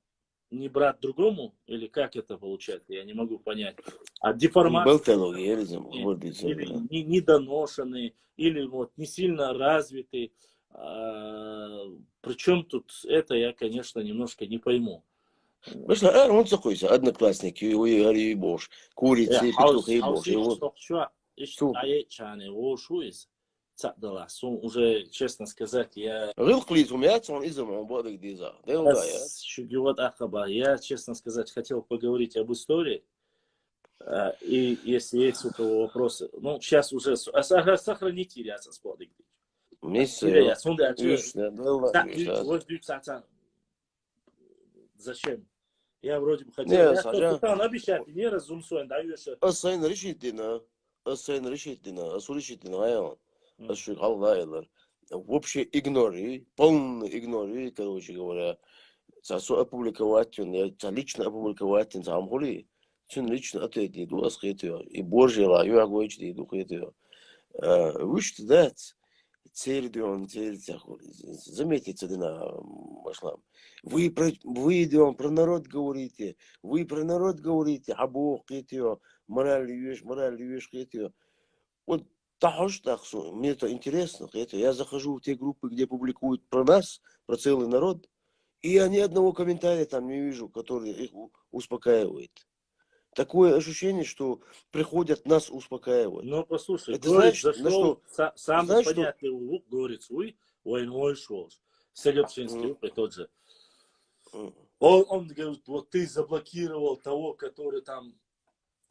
S4: не брат другому, или как это получается, я не могу понять. А деформация,
S7: Белтологиеризм,
S4: или недоношенный, или вот не сильно развитый. Причем тут это я, конечно, немножко не пойму.
S7: Башла, он такой, одноклассники, и бош, курицы, петухи, бош.
S4: Уже, честно сказать, я... Я, честно сказать, хотел поговорить об истории. И если есть у кого вопросы, ну, сейчас уже сохраните ряд со сподой. Зачем? Я вроде бы хотел. Я хотел обещать, не разумсуем, да, еще.
S7: Asayın решительно, вообще игнори, полный игнори, короче говоря, сосу опубликовать, я лично опубликовать, сам хули, чин лично ответить, иду асхетю, и Божья ла, я говорю, иду хетю. Wish that, цердион, заметьте, дина, машлам. Вы про народ говорите, а Бог хетю, мораль вещь хетю. Вот мне это интересно. Я захожу в те группы, где публикуют про нас, про целый народ, и я ни одного комментария там не вижу, который их успокаивает. Такое ощущение, что приходят нас успокаивать.
S4: Ну, послушай,
S7: это значит,
S4: зашел самый понятный лук, говорит, войной шел. Селепчинский тот же. Он говорит, вот ты заблокировал того, который там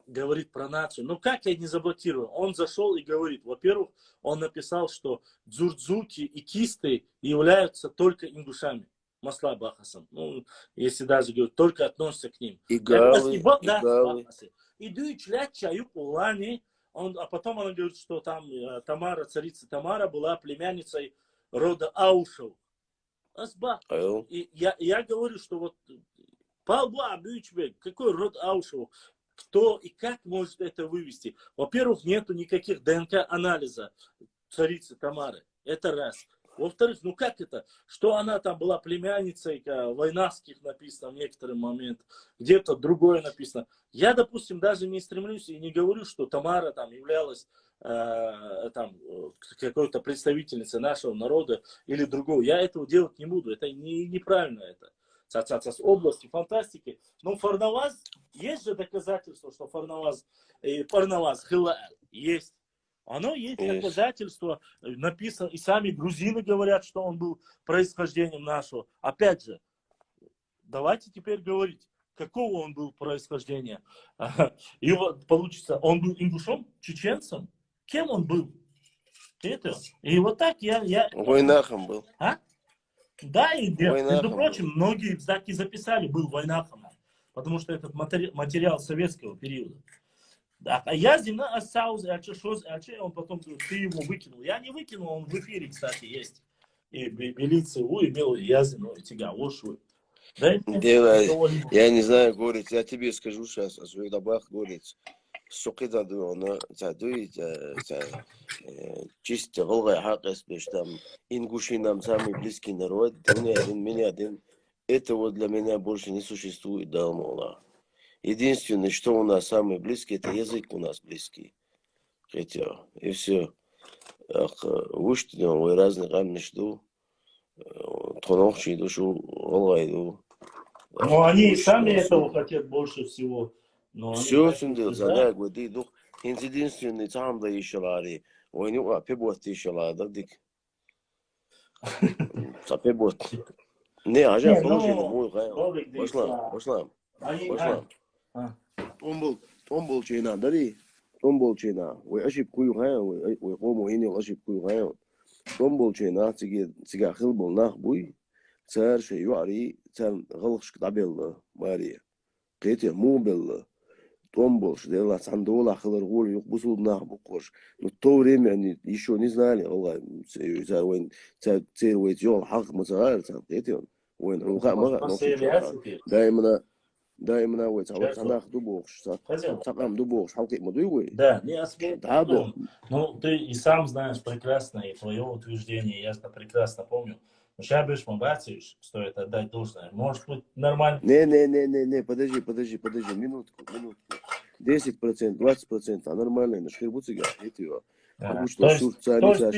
S4: говорит про нацию. Ну как я не заблокировал? Он зашел и говорит, во-первых, он написал, что дзурдзуки и кисты являются только ингушами. Масла Бахасом. Ну, если даже говорить, только относятся к ним.
S7: И галы.
S4: И дуичлят чаю улани. А потом он говорит, что там Тамара, царица Тамара была племянницей рода Аушев. И я говорю, что вот Палба Бючбек, какой род Аушев? Кто и как может это вывести? Во-первых, нету никаких ДНК-анализа царицы Тамары. Это раз. Во-вторых, ну как это? Что она там была племянницей Войнавских написано в некоторый момент. Где-то другое написано. Я, допустим, даже не стремлюсь и не говорю, что Тамара там являлась там какой-то представительницей нашего народа или другого. Я этого делать не буду. Это неправильно это. С области фантастики. Но Фарнаваз, есть же доказательство, что Фарнаваз есть. Оно есть доказательство, написано, и сами грузины говорят, что он был происхождением нашего. Опять же, давайте теперь говорить, какого он был происхождения. И вот получится, он был ингушом, чеченцем? Кем он был? Это. И вот так я...
S7: Войнахом был.
S4: А? Да, и между прочим, многие знаки записали, был войнахом. Потому что этот материал советского периода. Да, а я зина остался, он потом говорит, ты его выкинул. Я не выкинул, он в эфире, кстати, есть. И милиция, имел язину, и тебя, ошвы.
S7: Я не знаю, говорит, я тебе скажу сейчас, о своих добах, говорит, сукида дуона, чисто голая хакас, там, ингуши нам самый близкий народ, меня один. Этого для меня больше не существует, да, Аллах. Единственное, что у нас самый близкий, это язык у нас близкий. Хотя, и все. Выштидем, вы разных амнишду, тонохчи душу, олайду.
S4: Но они сами этого хотят больше всего.
S7: Все сюндил, задай, гуди, дух. Единственный, там да еще лади. Ой, не ва, пебот еще лади, дик. Пебот. Не, ажа, положи, мой гай. Пошлам. Он был чейна, дари. Он был чейна. Ой, ашип кую гай, ой, кому хинил ашип кую гай. Он был чейна, цига хил был нах буй. Цар шей юари, цар галхш кдабелла, мария. Кете му белла. Он был, что дела сандола хилар гол, юк бусул нах букош. Но в то время они еще не знали, Аллах, цар войн, цар войн, йол хак мазар, цар кете он. Ой, ну ха мага, да именно вот, а санах дубош, сакам дубош, халки мадуй.
S4: Да, не осмотрел. Ну, ты и сам знаешь прекрасно, и твое утверждение, я прекрасно помню, Сейчас будешь мобацию, стоит отдать должное. Может быть, нормально.
S6: Не, подожди, минутку. 10%, 20%, а нормально, на шкирбуцига, эти его.
S4: То есть ты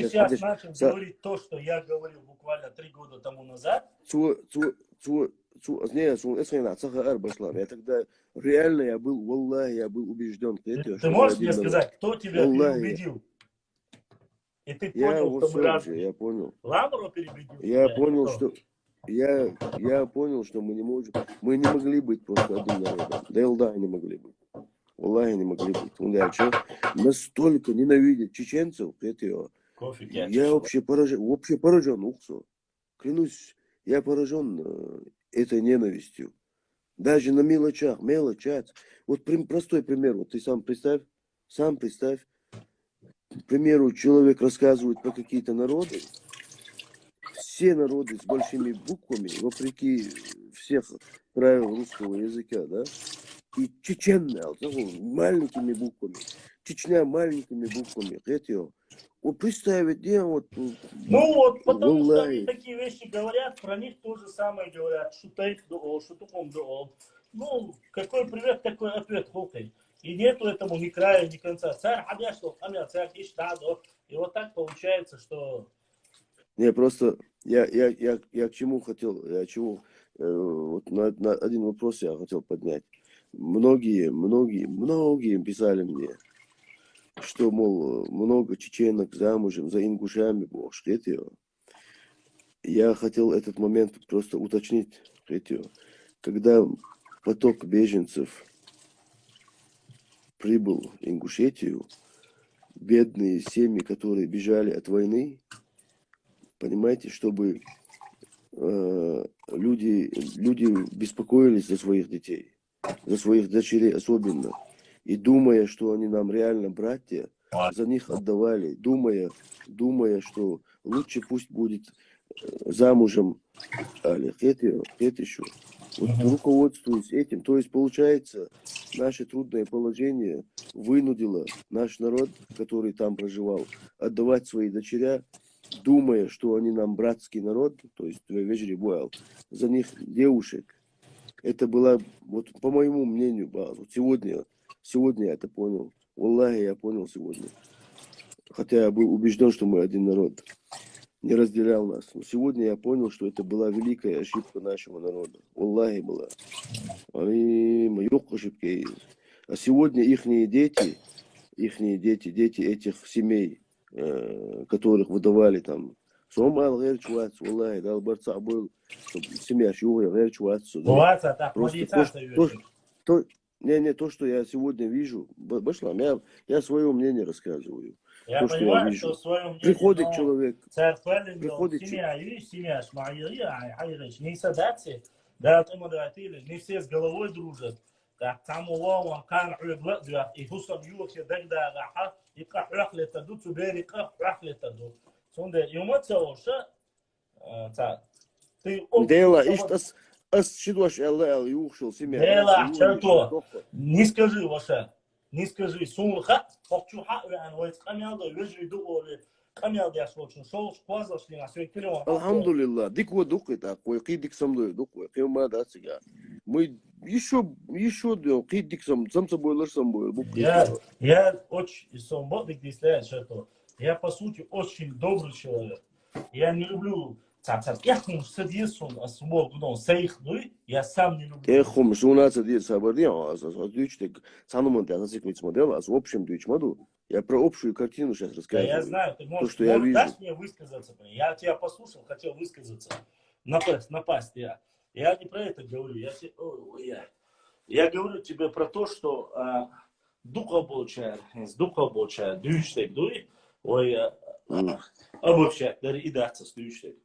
S4: сейчас начал говорить то, что я говорил буквально 3 года тому назад?
S6: Я тогда реально я был, валлахи, я был убежден.
S4: Ты можешь мне сказать, кто тебя переубедил? И ты понял, что мы разные.
S6: Я понял.
S4: Ламбро переубедил?
S6: Я понял, что мы не могли быть просто одним народом. Да, не могли быть. Валлахи, не могли быть. Настолько ненавидят чеченцев, я вообще поражен, Ухсо. Клянусь, я поражен этой ненавистью. Даже на мелочах. Вот простой пример. Вот ты сам представь. К примеру, человек рассказывает про какие-то народы. Все народы с большими буквами, вопреки всех правил русского языка, да? И чеченная, маленькими буквами. Чечня маленькими буквами. Вот представить, где вот...
S4: Ну вот, потому что они такие вещи говорят, про них то же самое говорят. Шутейх дуол, шутуком дуол. Ну, какой привет, такой ответ, холкой. И нету этому ни края, ни конца. Царь объяснил, царь иштадо. И вот так получается, что...
S6: Не, просто я к чему хотел, вот на один вопрос я хотел поднять. Многие писали мне, что, мол, много чеченок замужем за ингушами, Я хотел этот момент просто уточнить, когда поток беженцев прибыл в Ингушетию, бедные семьи, которые бежали от войны, понимаете, чтобы люди беспокоились за своих детей, за своих дочерей особенно, и думая, что они нам реально братья, за них отдавали, думая, что лучше пусть будет замужем еще. Вот руководствуясь этим, то есть получается, наше трудное положение вынудило наш народ, который там проживал, отдавать свои дочеря, думая, что они нам братский народ, то есть за них девушек. Это было, вот по моему мнению, вот сегодня я это понял. Валлахи, я понял сегодня. Хотя я был убежден, что мы один народ. Не разделял нас. Но сегодня я понял, что это была великая ошибка нашего народа. Валлахи была. Ошибки. А сегодня ихние дети этих семей, которых выдавали там, Валлахи, дал борца был, семья то, что я сегодня вижу, я свое мнение рассказываю.
S4: Я понимаю, что в своем мнении,
S6: приходит человек,
S4: не садаться, да, не все с головой дружат. Там он кан и хусам юки дагда раха и рахлета ду цубери рахлета ду. Сонда юматса оша ты
S6: дела иштас асчидваш алла юхшил семья.
S4: Дела чарто. Не скажи ваша. Не скажи, сумха, покчуха, войт камелда, вежи дуоли, камелда яшлочен, шоу шпаза шли на свой кило.
S6: Алхамдулилlah, дикво дукы такой, кидик сам дой дукы, кема да сега. Мы еще кидик сам собой лишь сам бой.
S4: Я очень сомбодик дисляет что. Я по сути очень добрый человек. Я не люблю я сам не люблю.
S6: Я про общую картину сейчас рассказываю.
S4: Я знаю, ты можешь,
S6: я вижу.
S4: Дашь мне высказаться? Я тебя послушал, хотел высказаться. Напасть я. Я не про это говорю. Я говорю тебе про то, что духа получает, дүйштек дуй, обобщать, даже и даться с дүйштек.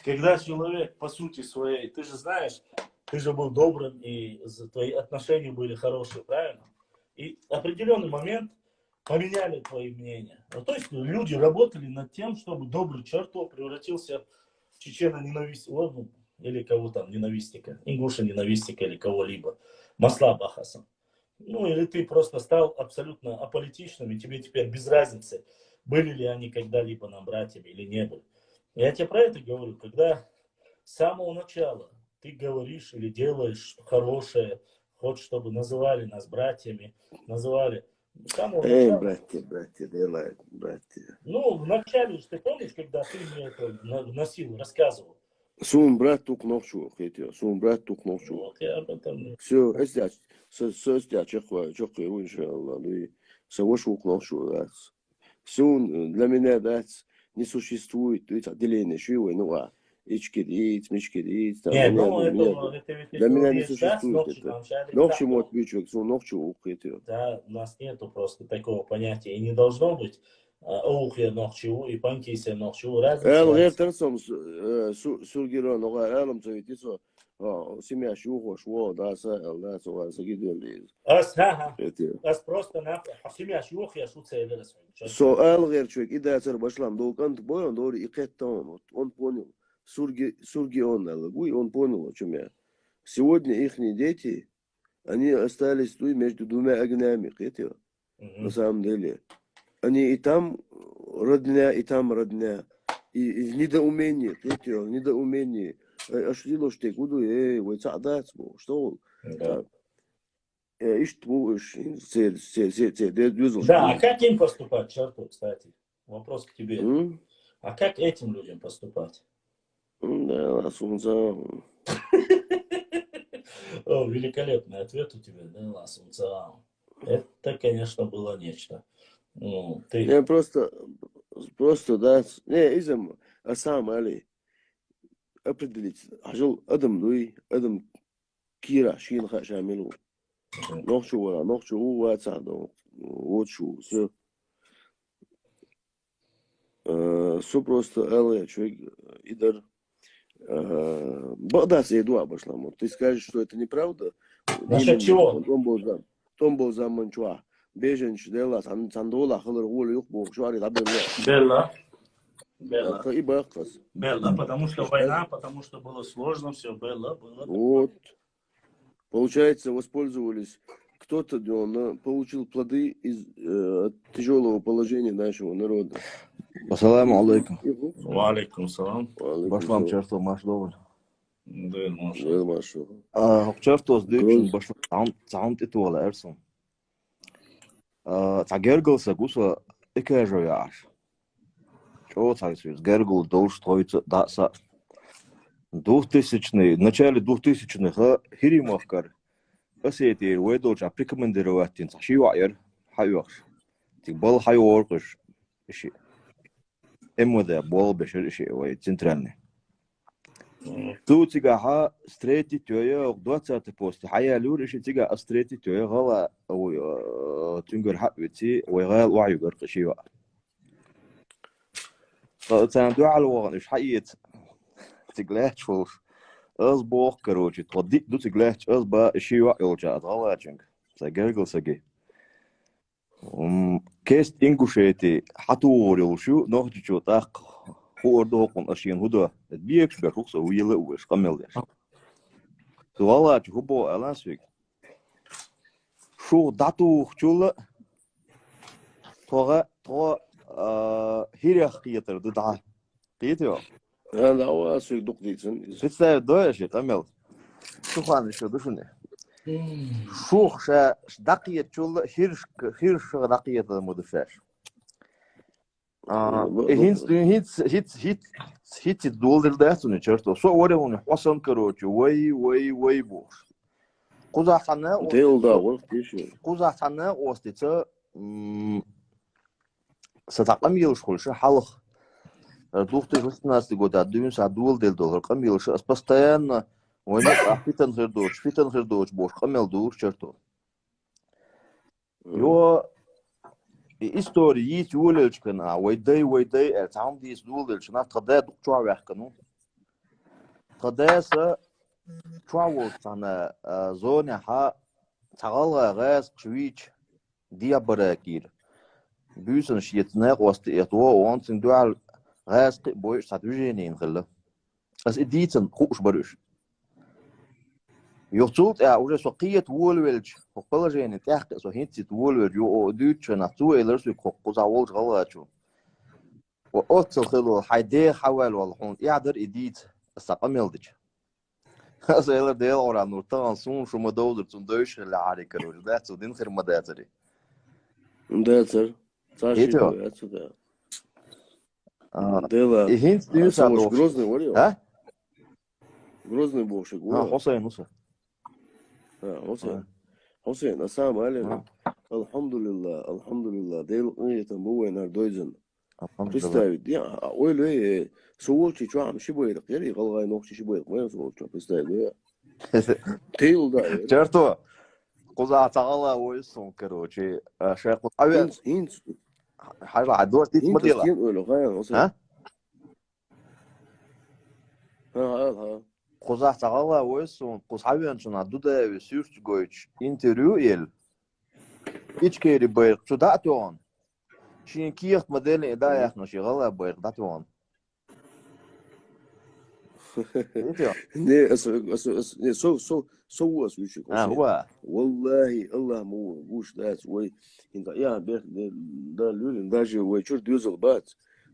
S4: Когда человек по сути своей, ты же знаешь, ты же был добрым, и твои отношения были хорошие, правильно? И в определенный момент поменяли твои мнения. То есть люди работали над тем, чтобы добрый чертов превратился в чечено-ненавистника, или кого там, ненавистника, ингуша-ненавистника или кого-либо, масла бахаса. Ну, или ты просто стал абсолютно аполитичным, и тебе теперь без разницы, были ли они когда-либо нам братьями или не были. Я тебе про это говорю, когда с самого начала ты говоришь или делаешь что хорошее, хочешь, чтобы называли нас братьями, называли с самого начала.
S7: братья, делают, братья.
S4: Ну, вначале, ты помнишь, когда ты мне это носил, рассказывал?
S7: Сун брат тук ночу, сун брат тук ночу.
S4: Вот я об этом...
S7: Все, это чехва, иншаллах, ну, совошук ночу, Сун для меня, не существует отделения шивы, ну, ичкидиц, мичкидиц, там,
S4: Нет, ну, это ведь
S7: для меня не
S4: есть, да,
S7: существует
S4: ногчи,
S7: это.
S4: там, шарик,
S7: Ногчи
S4: да,
S7: мот бичок, сун ногчу укрытие.
S4: да, у нас нету просто такого понятия, и не должно быть ухе ногчу и панкисе ногчу, различается.
S7: Терсом сургиро, но элом цветицо, семья шухо, шво, да, сагидуэлиз.
S4: Ас просто на семья шух, я шуцелер.
S7: So элгер человек, и да, цер башлам, долган бой, он дори и кэттон, он понял. Сурги он, он понял, о чем я. Сегодня их дети, они остались между двумя огнями, на самом деле. Они и там родня, и там родня. И в недоумении, недоумении. А что ты куда, вы цадать, что он?
S4: Да, а как им поступать, черту, кстати? Вопрос к тебе. А как этим людям поступать?
S7: Да,
S4: О, великолепный ответ у тебя, да, Ласунцаам. Это, конечно, было нечто. Ну, ты...
S7: Я просто, да, изам, сам, Али, определить, ажал, адам луи, адам кира, шин хашамилу. Нохчу, вацадо, отчу, все. Все просто, Али, человек, идар. Да, сейду обошлам. Ты скажешь, что это неправда?
S4: Насчет чего?
S7: Том был за манчуа. Беженч дела, сандола, хлор, волю, бухшуари,
S4: Белла, потому что война, потому что было сложно, все было.
S7: Вот. Получается, воспользовались. Кто-то получил плоды из тяжелого положения нашего народа.
S2: Ассаламу алейкум.
S4: Ва алейкум салам.
S2: Башлам чертов машлован.
S4: Да,
S7: Машу.
S2: Чертов дычин башлам цаунт итвала эрсон. Цагергался гуса экажояш. Чего цагсвиз? Гергул долж строится даса. 2000-е, в начале 2000-х Хиримовкар. Осетия уэдолж априкомендировать шивайер хайваш. Тик бол хайворкаш. Иши. МВД бол бешер иши ой центральный. Тут тига встретить ее 20-й пост. Хая люр иши тига встретить ее гала тюнгер хабити ويغال وعي قرق شيوا. فساندو على الوغن إيش حقيقة تقلعت شوف أصبح كروجي توديك دو تقلعت أصبح شيوا يوجا أتغلعتشنك سجرجل سجي كيست إنجوشيتي حتور يوشو نهجي شو تاق هو أردوكم أشين هدا بيكش بخوص ويلا وش قمل ديش تغلعت هبو ألاسويك شو داتو خجولة توغا هيريخ قيتر ددعا قيتيو
S7: هذا هو أسويك دقيقة
S2: ستة دوشي قمل شو خاني شو دوشوني شوخ شا دقيقة شو هيرش دقيقة مدفاش هيت الدول داتوني شرطو سو وريوني حسن كروتي وي بوش قزاحنا وستيتا ستقام يلشخلش حلق 2016 года дюйм садул дел доллар камилш постоянно он фитан хердоч бош камел дур черту его истории есть улечкана вайдай там дис дулдельч на тада дукча вахкану тадаса чаволтана зоне ха цагалга газ чвич диабаракир بيوسن شيتنا قوست إتوا وانتن دوال غاز بويش ساتوجينين خلا أس إديتن خوش بريش يوتولت أوجه سقية وولويلج وقبل جين تحقق سهينت وولويلج يو دوتش ناتو إلرس يقوز أولج غلاتشو
S9: وأوصل خلو حيدي حوال والحون يعدر إديت السقميلدج زيلر ديل أورا نورتان سون شو مدودر تندوش اللي عاري كروج ده تودين خير مداتري
S7: مداتر
S9: إيه تو
S7: ديلا
S9: إيهنت ديوسا
S7: مش
S9: دوش
S7: Грозный وريو
S9: ها
S7: Грозный بوشك ورا
S9: حسين
S7: حسين السلام عليكم الحمد لله ديل قية مو نردويزن
S9: الحمد لله
S7: представить я ойле соочи чуам шибойрық ери қалғай ноқчи шибойрық моя соочи представить тейл да
S9: Черту قزع تعالى ويسون كروجي شيخ أبي
S7: هينس
S9: حاجة عدوش دي
S7: هينس
S9: مديلة
S7: كين أولو غاية
S9: ها
S7: ها
S9: قزع تعالى ويسون قزعبي أنشون عدودة ويسيرش جويتش انتريو إل إيش كيري بيرق شو دعتوان شين كيخ مدينة إدايا إحنا شغالة بيرق دعتوان
S7: ne so وشك
S9: هو
S7: والله الله مو بوش داس وي انت يا بيخ دا لولن داجي وي شور دوزل بات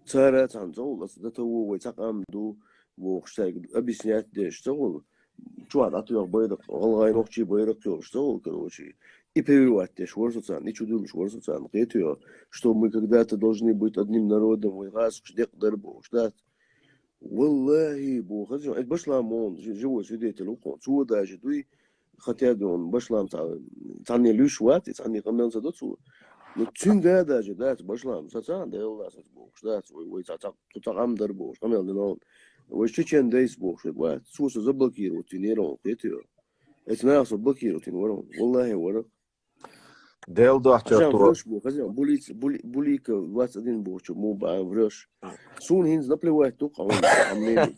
S7: تارات عن زول ده تو وي تقام دو وخشتاق ابيسنيات ديش تقول شو هذا تو بيدق والله نوخشي بيدق تو что короче и прививать шворцан ничего думаешь шворцан это что мы когда-то должны быть одним народом и раз где дорбо ждать والله بو خزيون بشلامون جوا سيديت لوقون سو داجي دوي خاتيادون بشلام تعني لوش وات تعني قمن صدتو نتشين داجي دات بشلام ساتان ده الله ساتبوش دات وي تتقام دربوش قمن لون وشتشن دايس بوش وات سو زبلكير وتينيرون قيتو اتنا صبلكير وتينورون والله ورق
S9: ديل دو
S7: عشان
S9: أحتر
S7: فرش بو خزيون بوليك وات ادين بوش مو با فرش سون هينز نبلوات توقع عاملين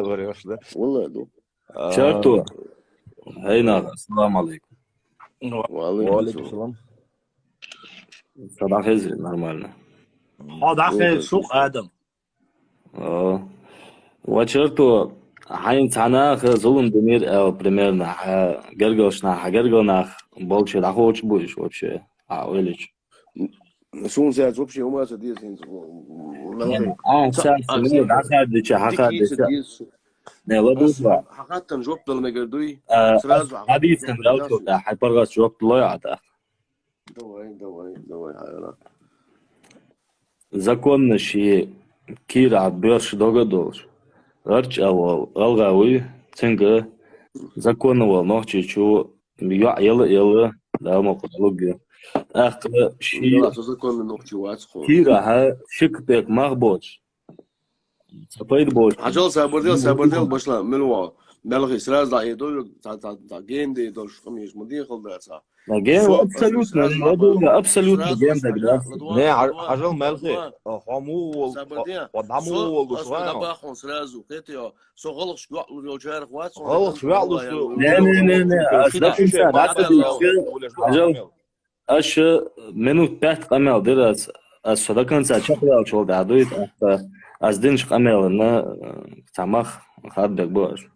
S9: غريوش ده
S7: والله دو
S5: شرطو هينا السلام عليكم
S7: وعليكم
S9: وعليكم
S7: السلام
S9: السلام
S5: صباح الخير нормально
S4: هذا أخي سوق آدم
S5: وشرطو حين تعناخ ظلم دمير أو примерно герголнах больше хочешь будешь вообще увеличь
S7: شو نساعد вообще وما سديس
S5: не ладно
S7: حقيقة جوبت لما قردوي
S5: حديث رأيته حيبرغس جوبت لويعته
S7: давай حيوانات
S5: законно شيء كير بيرش догадолш رج أول ألغاوي تنجا законно والنوع شو يلا لا ما قلت آخر شيء كيرها شكتك مغبوش سبايد بوش
S7: عجل سابردل باشلا ملوا ملغي سراز دا يدو تا جيم دي دوش خميش مدير خل درسا
S5: جيم абсолютно جيم ده
S9: не عجل ملغي حمو ودعمو والشوان
S7: باخون سرازو كيتيو سو غلق شقع وجارك وات
S9: غلق شقع
S5: عجل اش منو تحت قمل درس الصداقة شكلها شو بعدويت از دينش قمل نا تمخ خدك باش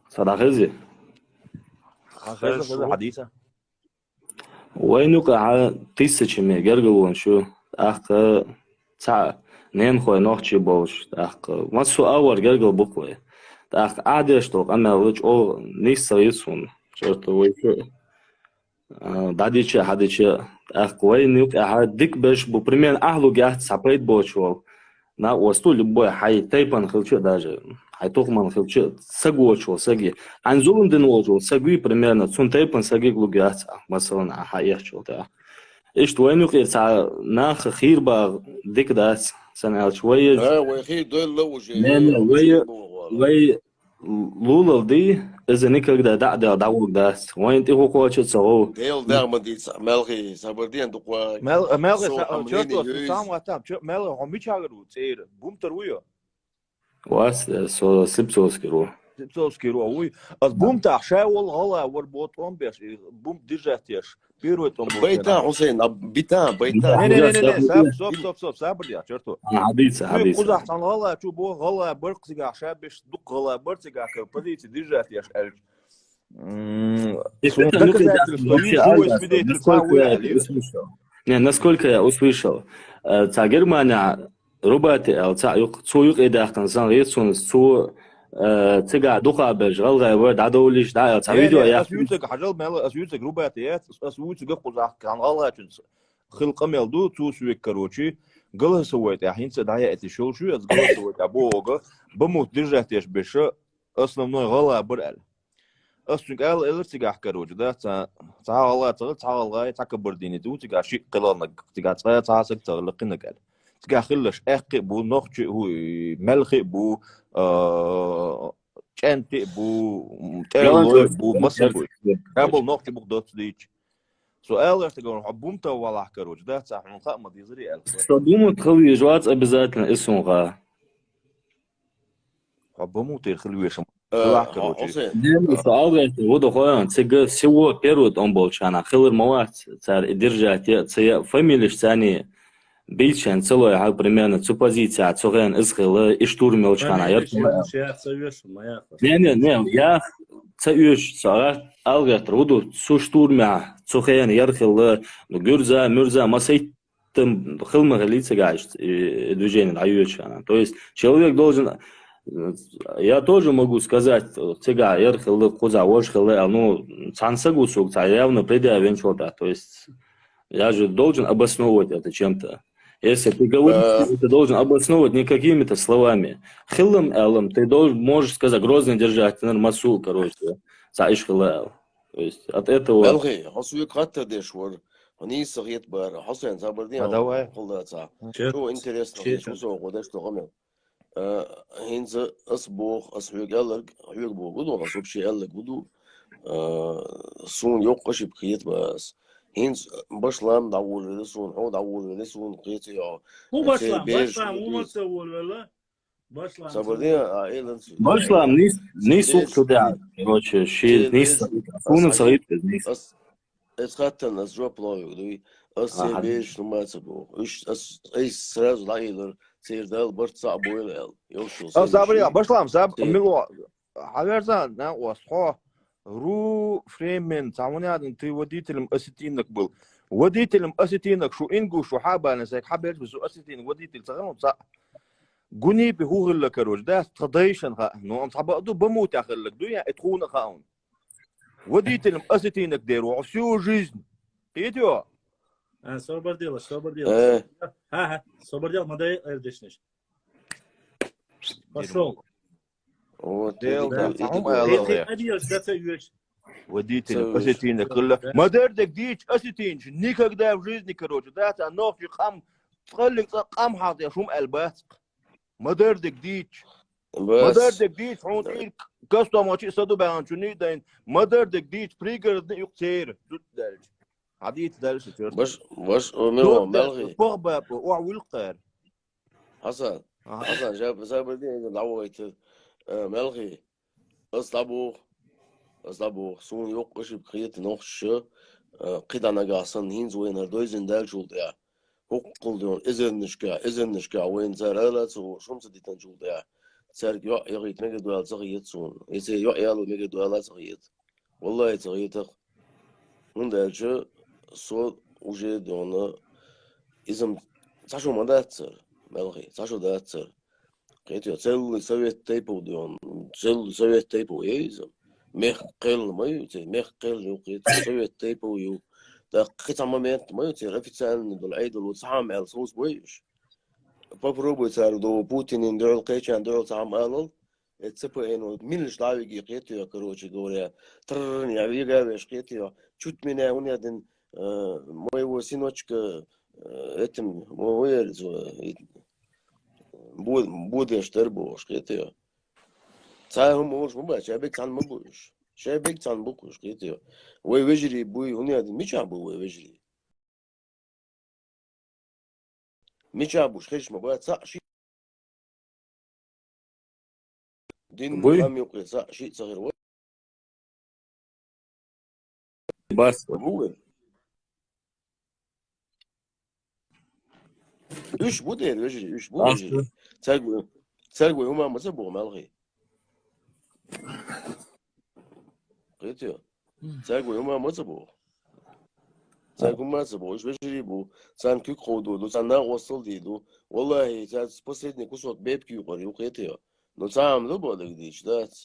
S5: صداقة زي
S9: حديثة
S5: وينك على تيسة مي جرجلون شو تاع نين خوي نوخشي باش ما سو اور جرجل بقوي عادش تو قمل او نيسا يسون شرط ويشو داديچه هاديچه وينك ديك باش بو примерно اهلو جات سابيت بوشو на осту любой хай тайпан хилчу даже хай тохман хилчу сагочу саги анзулун деножу саги примерно цун тайпан саги глугят مثلا حيحشو تا ايش وينك يسع ناخ خير با ديك داس سنه شويه
S7: وي خير دول لوجي
S5: وي لولو دي إذا نكرد دعوة داس وين تيجوا كوتش تصو
S7: ديل دعم دي ملغي سابردين دقوا
S9: ملغي شرطو سام واتام ملغي هم بيشاغرو تير بوم ترويو
S5: واس سو سبسوسكرو
S9: وي از بوم تاع شاول غلا وربوتون بيش بوم ديجاتيش بيروتون
S7: بيتا حسين بيتا
S9: لا ساب صبر يا شرطو
S5: حديث
S9: قزح تاع غلا شو بو غلا برقسيغا شابش دق غلا برقسيغا كبديت ديجاتيش
S5: насколько я услышал, تا Germania روباتي أو تا يق تسوق إذا كان صار يسون تسوق تجا دقة برجال غير عدوليش دا تا فيديو يا
S9: أسيوتك حاجة مال أسيوتك روباتيات أسيوتك قزح كان غلا خلق ميلدو توسويك كروتشي قلها سويت الحين تدعي اتشول شو قلها سويت أبوه بموت درجتيش بش أصلا منو غلا برال أصلا قال إلتي قاح كروتش ده تا غلا تا غلا تكبر ديني تو تقع شيء قلانك تقع تا سكتر لقينا قال تقع خلش أخي بو نخش هو ملخي بو چنتي بو تيرلو بو مصبو قبل نخش بو دوت ديش سؤال ارتقون حبومته ولا حكروج ده صح من خا ما بيزري الف
S5: صدوم تخوي جوات обязательно اسمه
S9: حبومته يخلويش ولا حكروج
S5: سؤال وده خوان تسجل سوى بيرود أمبولشانا خلر مواد صار درجة تسيا فاميليش ثاني بيتشان سلوي على примерно سوبозиция цогэн изгылы иштурмелчана не я цаюш сага алгатр уду су штурмя цогэн ярхылы гүрза мурза масайтым хылмы лица гайш движение аючана то есть человек должен я тоже могу сказать цега ярхылы куза ошхылы ну цансагусук явно предъявлен что-то то есть я же должен обосновывать это чем-то. Если ты говоришь, ты должен обосновывать не какими-то словами. Хиллам элам, ты можешь сказать, грозно держать, масул, короче, саиш хиллал. То есть от этого...
S7: Белги, хасуик хатта дешвар, они сагит бар, хасуян забардин, хилдата. Шо интересно, шо соғуда, что гамел. Хинза асбох, асуик эллаг, хуик богуду, асубши эллаг буду, сун yok қашып қиет бас. Hins başlam davul sun o davul sun qitiyo
S4: Bu başlam umursa volvela başlam
S7: sabırdiya ailen
S5: başlam ne soktu da короче şey ne sunu sayıp ne
S7: eskhatten az joployu as beş numarası bu ay сразу layılır seyrdal barça boyel yok şu
S9: sabırdiya başlam milo haverzan ne washo Ру Фремен, самоняден, ты водителем осетинок был. Водителем осетинок, шо ингу, шо хабана, зайк хаберт, бизу осетин, водитель, цагану, ца. Гуни бихугилла, короче, да, традейшн, ну, он сабаду бамут яхиллак, дуя, этхуна хаун. Водителем осетинок деру, всю жизнь. Идё.
S4: Собордела. Ага, собордел, модель, эрдешниш. Пошел.
S9: Водитель осетинок, модердек дич осетинч, никогда в жизни, короче, да, та ночью хам, тхалик хам хат я шум элбаск. Модердек дич, он ил кастомачи саду баанчуни дайн, модердек дич, пригород не юктер, тут дальше. عديت دارس
S7: باش ملغي
S9: بوغبا وعويلقار
S7: حسن جاب زابردين دعويت ملغي أصلابو سون yok ışıp kıyıt nokşı qidana qalsın hinz oynar döyzün del juldu ya hukul diyor izinişka oyun zarala so şumsa ditan juldu ya serg yok yağıt mege dual zağıt son ese yok yalı mege dual zağıt vallahi zağıt Мундальче со уже дона изм сашу мандатцер мелги сашу датцер кетио целый совет тейпу дон целый совет тейпу изм мехкел моюте мехкел юқит совет тейпу ю да какой-то момент моюте официально дол айдол сам эл соус боюш попробуй царь до Путин дол кечан дол сам эл ЦПН милиш лавиги кетио короче говоря трн я вигавеш кетио чуть меня он один моего сыночка этим мой будешь тербош кетио цаем можешь мобач я бек сан мобуш шей бек сан букуш кетио ой вежри буй он один мичабу ой вежри мичабуш хеш мобач саши دين هم يقص شيء صغير
S5: بس
S7: هو ايش بده يجري ايش بده يجري تلقوا هما ما سبوا ملغي قلت له تلقوا هما ما سبوا تاكم ما تبغوش بجربوا تان كي قودو تان وصل ديدو والله تان последний кусок бебки упали وقيتها но تام لو بدك ديش دات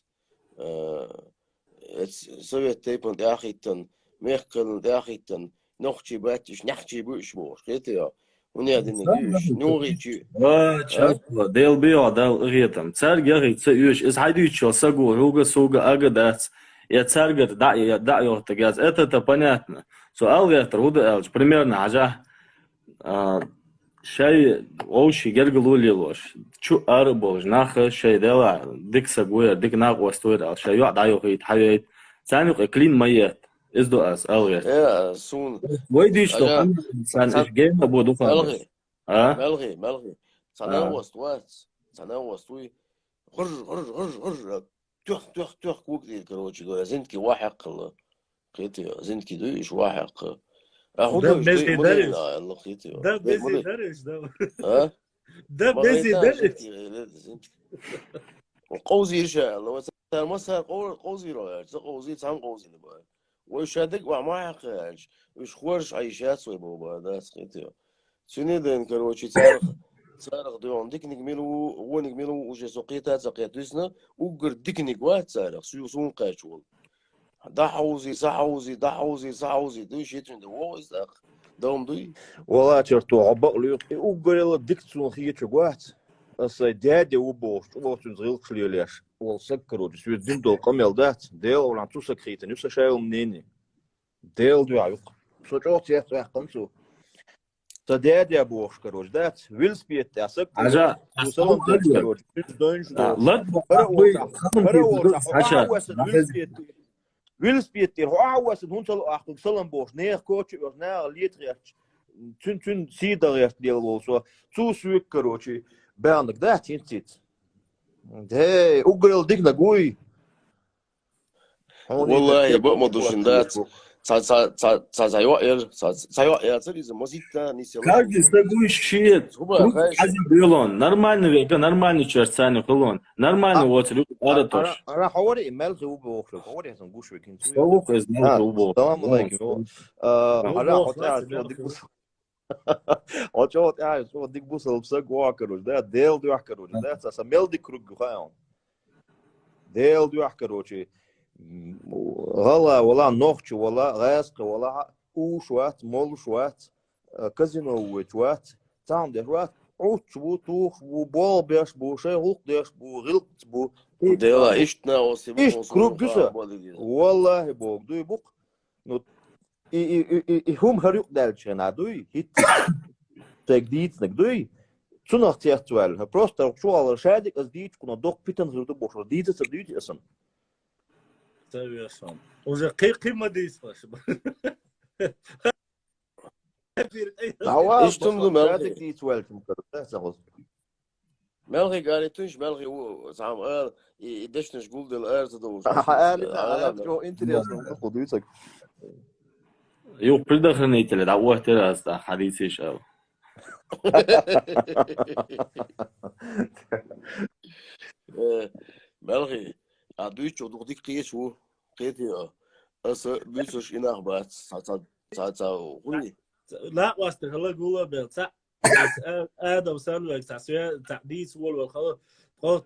S7: سويت تيبن داخيتن ميخكن داخيتن نخشي باتش نحشي بوش بوش قيتها ونادي نديش نوري تشي
S5: Čakla, del bio, del rietam. Cergeri, цеюш, из хайдючо, сагу, руга, суга, агадец. Я цергер, да, йортагаз. Это понятно. Суал вектор, уда элч, примерно, ажа, شيء أول شيء جرجلوا لي لوش شو أربوج ناخ شيء دلا ديك سجوية ديك ناق وستوير شيء يقعد عيوقيت حيات ثاني كلين ميت إزدو أس ألغي
S7: يا سون
S5: ويديش تو إنسان إيش جيم أبو دفع
S7: ملغي
S5: ها
S7: ملغي تناوست وات تناوست وي خرج تخ كوكتيل كروتشي قول زنتكي واحق قيتي زنتكي دويش واحق
S4: ده بيزي درش
S7: الله قيتي
S4: ده بيزي درش ده
S7: ها
S4: ده بيزي درش
S7: وقوزي إرشاء الله وسأل مسا قوزي رأيش قوزي تام قوزي نبغى ويشادك وما يحقاش ويش خورش عيشات ويبغى ده قيتي شنو ده كروتشي سارق ديون ديك نكملو هو نكملو وجه سقيتها سقيتوسنا وقر ديك نكوات سارق سون قاشول ضحوزي دوش يترن دو إزاق دوم دوي
S9: والله ترتو عبق لي وقريلا ديكتسون خيتش قوات أصلا دادي وبوش وبوش نزغيلك ليش والسكر وجسويت زندو قميل دات ديل ولا نتو سكريتا نفس شايل منيني ديل دو عيق سوچوت يحت ويحقنسو تدادي أبوش كروج دات ويلز بيت أسك
S5: عجا
S9: وسلام دات كروج دونش
S5: لا
S9: ويلز بيت هو عوس هون تلو أخذ سلام بوش نير كوتش ورنا ليتريش تن سيدريش ديال وسو تو سويك كروجي بانك دات ينتيت ده أقول ديك نقوي
S7: والله بأمضوشن دات سايوائر تري زمزيتا نيسي
S5: Каждый такой щит. Один билон. Нормальный века, нормальный черцани колон. Нормальный вот люди аратош.
S9: أنا حواري إيميل زو بوخ حواري هسن قوش ويكين
S5: Столук из него.
S9: السلام عليكم أنا حتى ديك بوس أشوف يعني شو ديك بوس البسق واكروش ده ديل دو أحكروش ده ساميل ديك كروج خايم ديل دو أحكروشي غلا ولا نوخش ولا غاسق ولا وشوات مول شوات كازينو وشوات تام دهوات عوش بو توخ بو بول بيش بو شيء غلق ديش بو غلق بو
S7: ديلا إيشتنا وسيبو
S9: إيش كروب جسا والله بوك دوي بوك نو هم هريق دالشنا دوي هيت تجديد دوي تناخ تيختوال هبروست شو على شادك از ديت كنا دوق بيتن زودو بوشر ديت سديت اسم
S4: Совершенно. Уже قيمة ديسفاش.
S7: إيش تمدو ملغي
S9: ديت ويلكم كده سهل
S7: ملغي قال تنش ملغي هو زعم قال يدش نشقول دل أرز دوش
S9: أنا شو إنتريسون قدوتك
S5: Yok предохранитель, да вот раз да حديثي شاو.
S7: ملغي عدوش ودوق ديك قيش هو قيتي أصلا بيسوش إنه بات ساعة قولي
S4: لا واسطة هلا قولا بيل سا آدم سالوك ساسويا تعديس والخلاص خلاص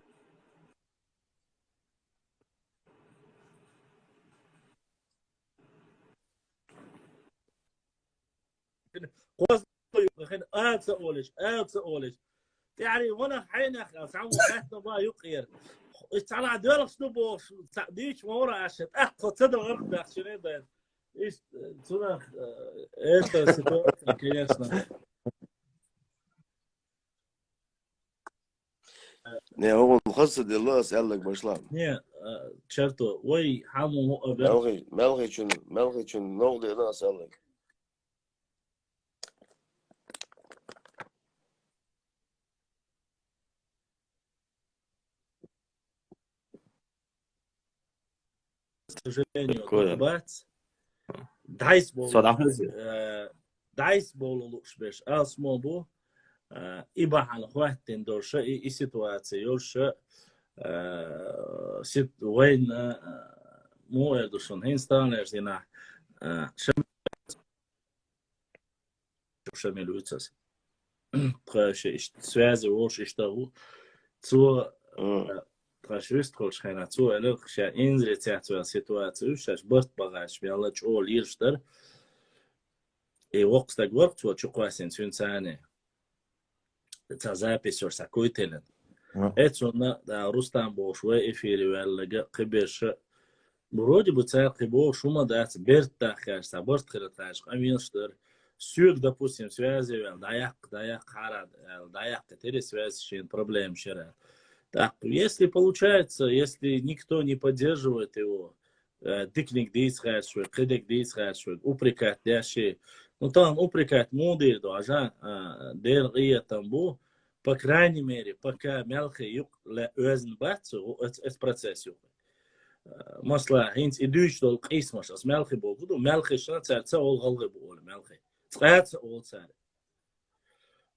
S4: قوس خن أكسأولش يعني وانا حين سعو حتى ما يقير استعلا دولك سنبو تعديش ما ورا عشان أخذ صدر غرق بأخشنين ده إيش تنا إيش سيتواتنا كيسنا
S7: نه هو مخصص الله أسألك بشلام
S4: نه شرطه وي حامو
S7: ملغي شن نقضي أنا أسألك
S4: بات دايس بول لوش بيش اسمو بو إبا على خواتين دورشة إي سيتواتي يورشة سيت وين مو يدوشون هين ستانرز هنا шамилуицас. Трэше связи уж и что цо трэшвист колшхайна цо элэх ша инзре цяцва ситуацию шаш борт багаж мялач ол ирштер и вокстаг ворк цо чуквасин сюнсане это запись уж такой телен это на Рустам Бошве эфире велга кибеш вроде бы царь кибо шума дать берта хаш саборт хираташ аминштер сюд допустим связи даяк харад даяк теперь связь шин проблем шера. Так, если получается, если никто не поддерживает его, дикник дейсхайшвек, кредик дейсхайшвек, упрекать дяши, ну там упрекать мудир, даже дер ия тамбу, по крайней мере, пока мелкий юг ла өзн бацу, это процесс юг. Масла, хинц идущ дол кисмаш, as мелкий был, буду мелкий шна царца ол галгы был, мелкий, царца ол царь.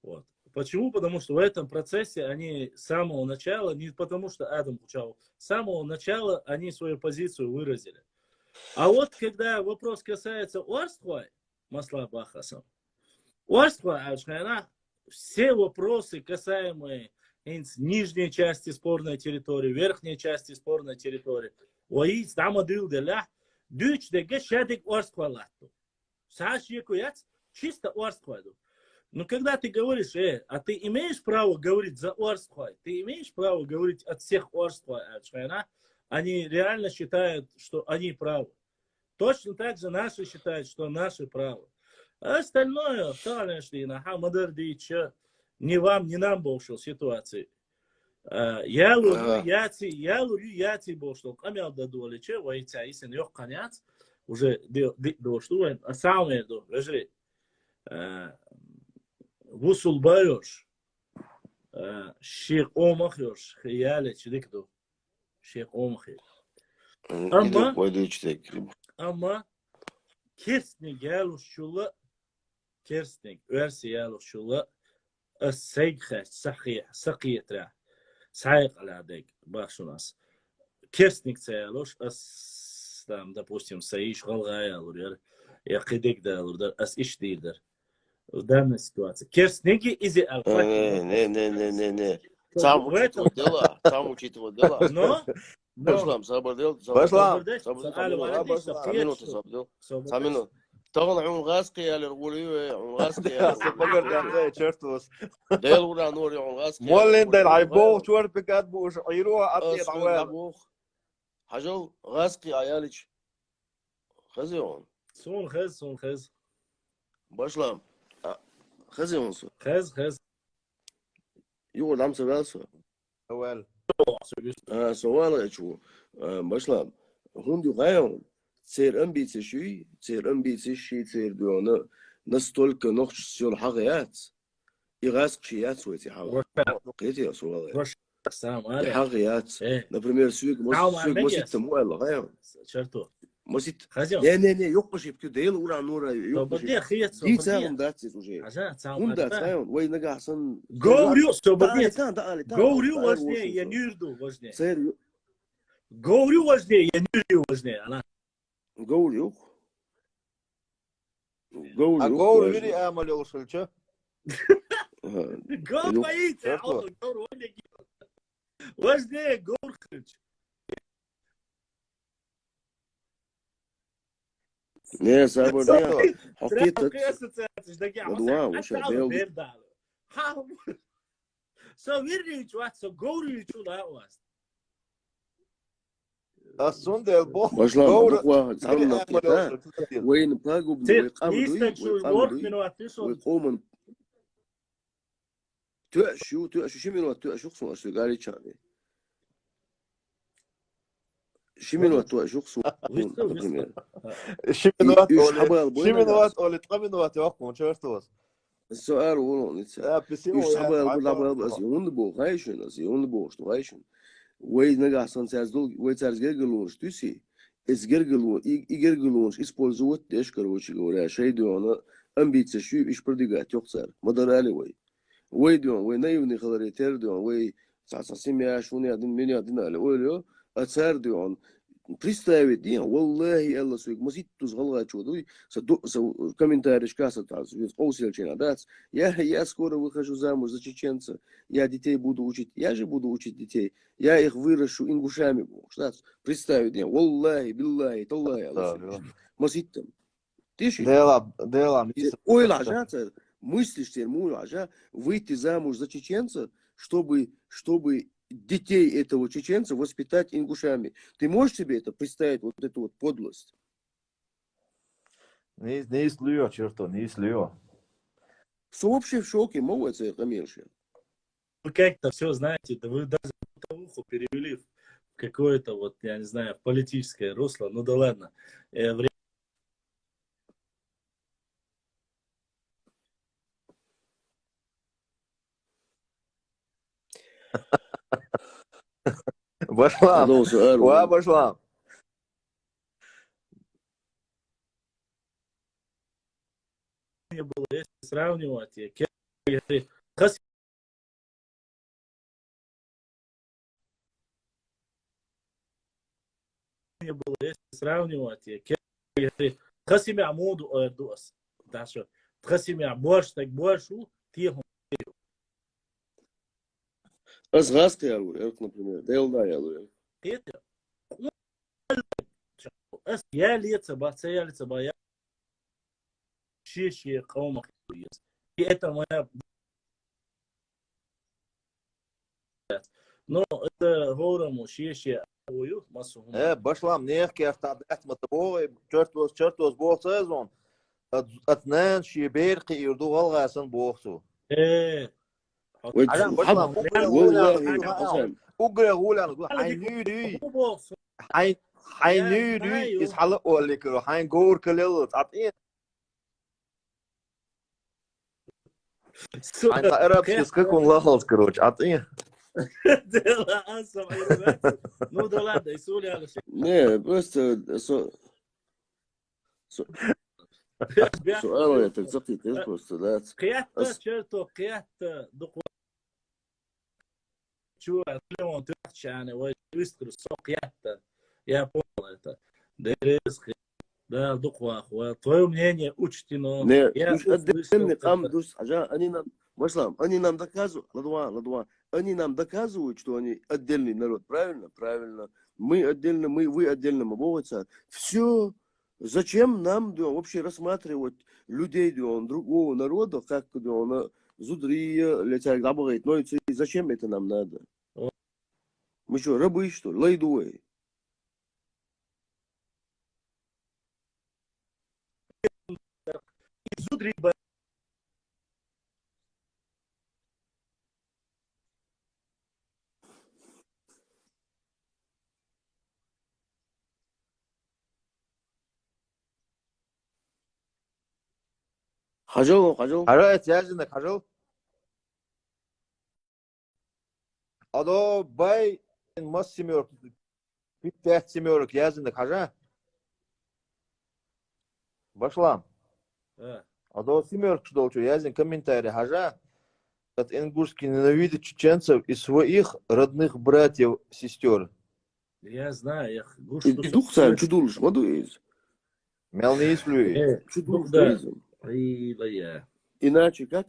S4: Вот. Почему? Потому что в этом процессе они с самого начала, не потому что Адам учал, с самого начала они свою позицию выразили. А вот когда вопрос касается Орствай, Масла Бахасом, Орствай, все вопросы, касаемые нижней части спорной территории, верхней части спорной территории, воиц там адилделя, дюч деге шадик Орствай латту. Саш якуяц, чисто Орствай. Но когда ты говоришь, а ты имеешь право говорить за Орствай, ты имеешь право говорить от всех Орствай, они реально считают, что они правы. Точно так же наши считают, что наши правы. А остальное, не вам, не нам больше ситуации. Я лурю яти больше, камел дадуали, че, воица, если не конец, уже дошло, а самое до, вежли. Вусул байош, шех омахyosh, хияле чидикду, шех омахи. Ama kersnik yaluş şulla, kersnik versi yaluş şulla, السيخة سقيترا سايق على ديك باشوناس كيرسنيك تسالوش там допустим саиш голгая лурер я кидик да лурдер ас иш дирдер в данной ситуации керсники изи алфа
S7: не сам учитывал дела но Башлам забордел самину طبعا عون غاسقي على الغولي عون غاسقي على
S9: بقدر ده شرطوس
S7: ديل ولا نوري عون غاسقي
S9: مولين ده العيبوخ شو بقد بوش عيروها أطيب عوال
S7: حاجة غاسقي عيالك خزيون
S4: سون خز
S7: باشلام خزيون
S4: خز
S7: يقول عم سبالسو
S9: أول
S7: سؤال شو باشلام هندي غايون цер амбиции, цер дуона настолько ночью حقيات يغاسق شيات سويتي حاول قيتي يا سؤال حقيات например سويق مسيت تموال غايون
S4: شرطو
S7: مسيت не يقش يبكي ديل ورا نورا يقش دي تساهم داتس وجه هم دات غايون وين نجا حسن
S4: غوريو سوبدي غوريو وزني ينيردو وزني
S7: سير
S4: غوريو وزني ينيردو وزني انا
S7: Говорю
S9: يري أعمل يوصل شو
S4: قول بعيد قول وزني قول خرج
S7: не забордел
S4: حقيقة
S9: الصون ده البوخ
S7: واحد صار وين باقوا ويقومون تأشو شمنوا تأشو خصو أشو قالي تشاني شمنوا تأشو خصو
S9: شمنوا أولي تقمنوا توقعون شرطوس
S7: السؤال هو نتسأل بس يوندبو غايشون وين نجح سانسيزدول ويتارزجرجلونش تيسي إزجرجلون إيجرجلونش إسبولزوت إيش كروش جورا شيء ديونا أمبيت سشيب إيش بردقات يقصر مدار عليه وي ديون وي نيوني خلريتير ديون وي ساسيميا شوني عدين مني عدين على أوليو أتصار ديون представить, не, валлахи, Алла суик, маситтус галгачу, дуй, комментарий касатаз, оусельчина, дац. Я скоро выхожу замуж за чеченца, я детей буду учить, я же буду учить детей, я их выращу ингушами, дац. Представить, не, валлахи, биллахи, таллахи, Алла суик, маситтам. Тиши.
S9: Дела,
S7: Ой, ложатся, мыслишь теперь, выйти замуж за чеченца, чтобы детей этого чеченца воспитать ингушами. Ты можешь себе это представить, вот эту вот подлость?
S9: Не слıyor черто, не слıyor.
S7: Что вообще в шоке, молодцы, Камильши.
S4: Вы как-то все знаете, да вы даже бытовуху перевели в какое-то, вот, я не знаю, в политическое русло. Ну да ладно.
S9: Башлам, ва башлам.
S4: Было, если сравнивать, было, если сравнивать, خصم عمود وأردوس داشو خصم عباش تك باشو تيهم
S7: Асгаска, я говорю, например, Делда, я говорю.
S4: это я лица ба я шиши قوم есть. И это моя, но это говорим шиши ويو مسهم
S9: Башлам, нехки автодат матбой, чертос бог сезон. Атнан шиберки ирду галгасан богсу. Adam bashlam ugra gulan haynyri is hala olikro hayn gor kalel atin hayn arabs как он лахал короче atin
S4: ну да ладно, Исули Алиши.
S7: Не, просто سؤال я так запитал просто, да.
S4: قيادة شرطة قيادة دقوة شو أتكلم تحكي يعني ويستر السوق قيادة يا بول это درس да دقوة أخوة твое мнение учтено.
S7: Не, отдельный там, они нам, Башлам, они нам доказывают, ладва, они нам доказывают, что они отдельный народ, правильно? Правильно. Мы отдельно, вы отдельно, мабоваться. Все. Зачем нам вообще рассматривать людей другого народа, как зудрия, летят, говорит, но зачем это нам надо? Мы что, рабы, что ли? Лайдуэй. Хажал.
S9: Харает язина хажал. Адо бай мас семерок. 5 семерок язина хажа. Башлам. Адо семерок что учу язин комментарий хажа. От ингушский ненавидит чеченцев и своих родных братьев, сестер.
S4: Я знаю, я
S7: Дух сам чудулыш, мадуэз.
S9: Мел не ислюй.
S7: Чудулыш,
S4: да.
S7: Иначе как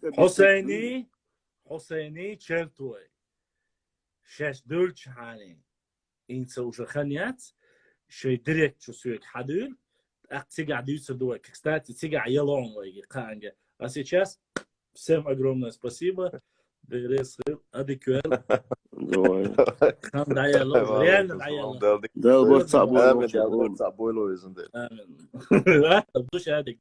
S4: حسيني شرطوي شاش دولش حاني إنسا وش خنيات شيء دريك شو سويك حدول أقتيجع ديوتر دوي кстати тига يلون ويجي قانجة а сейчас всем огромное спасибо адеквел реально
S7: да вот
S9: собой
S4: душа адек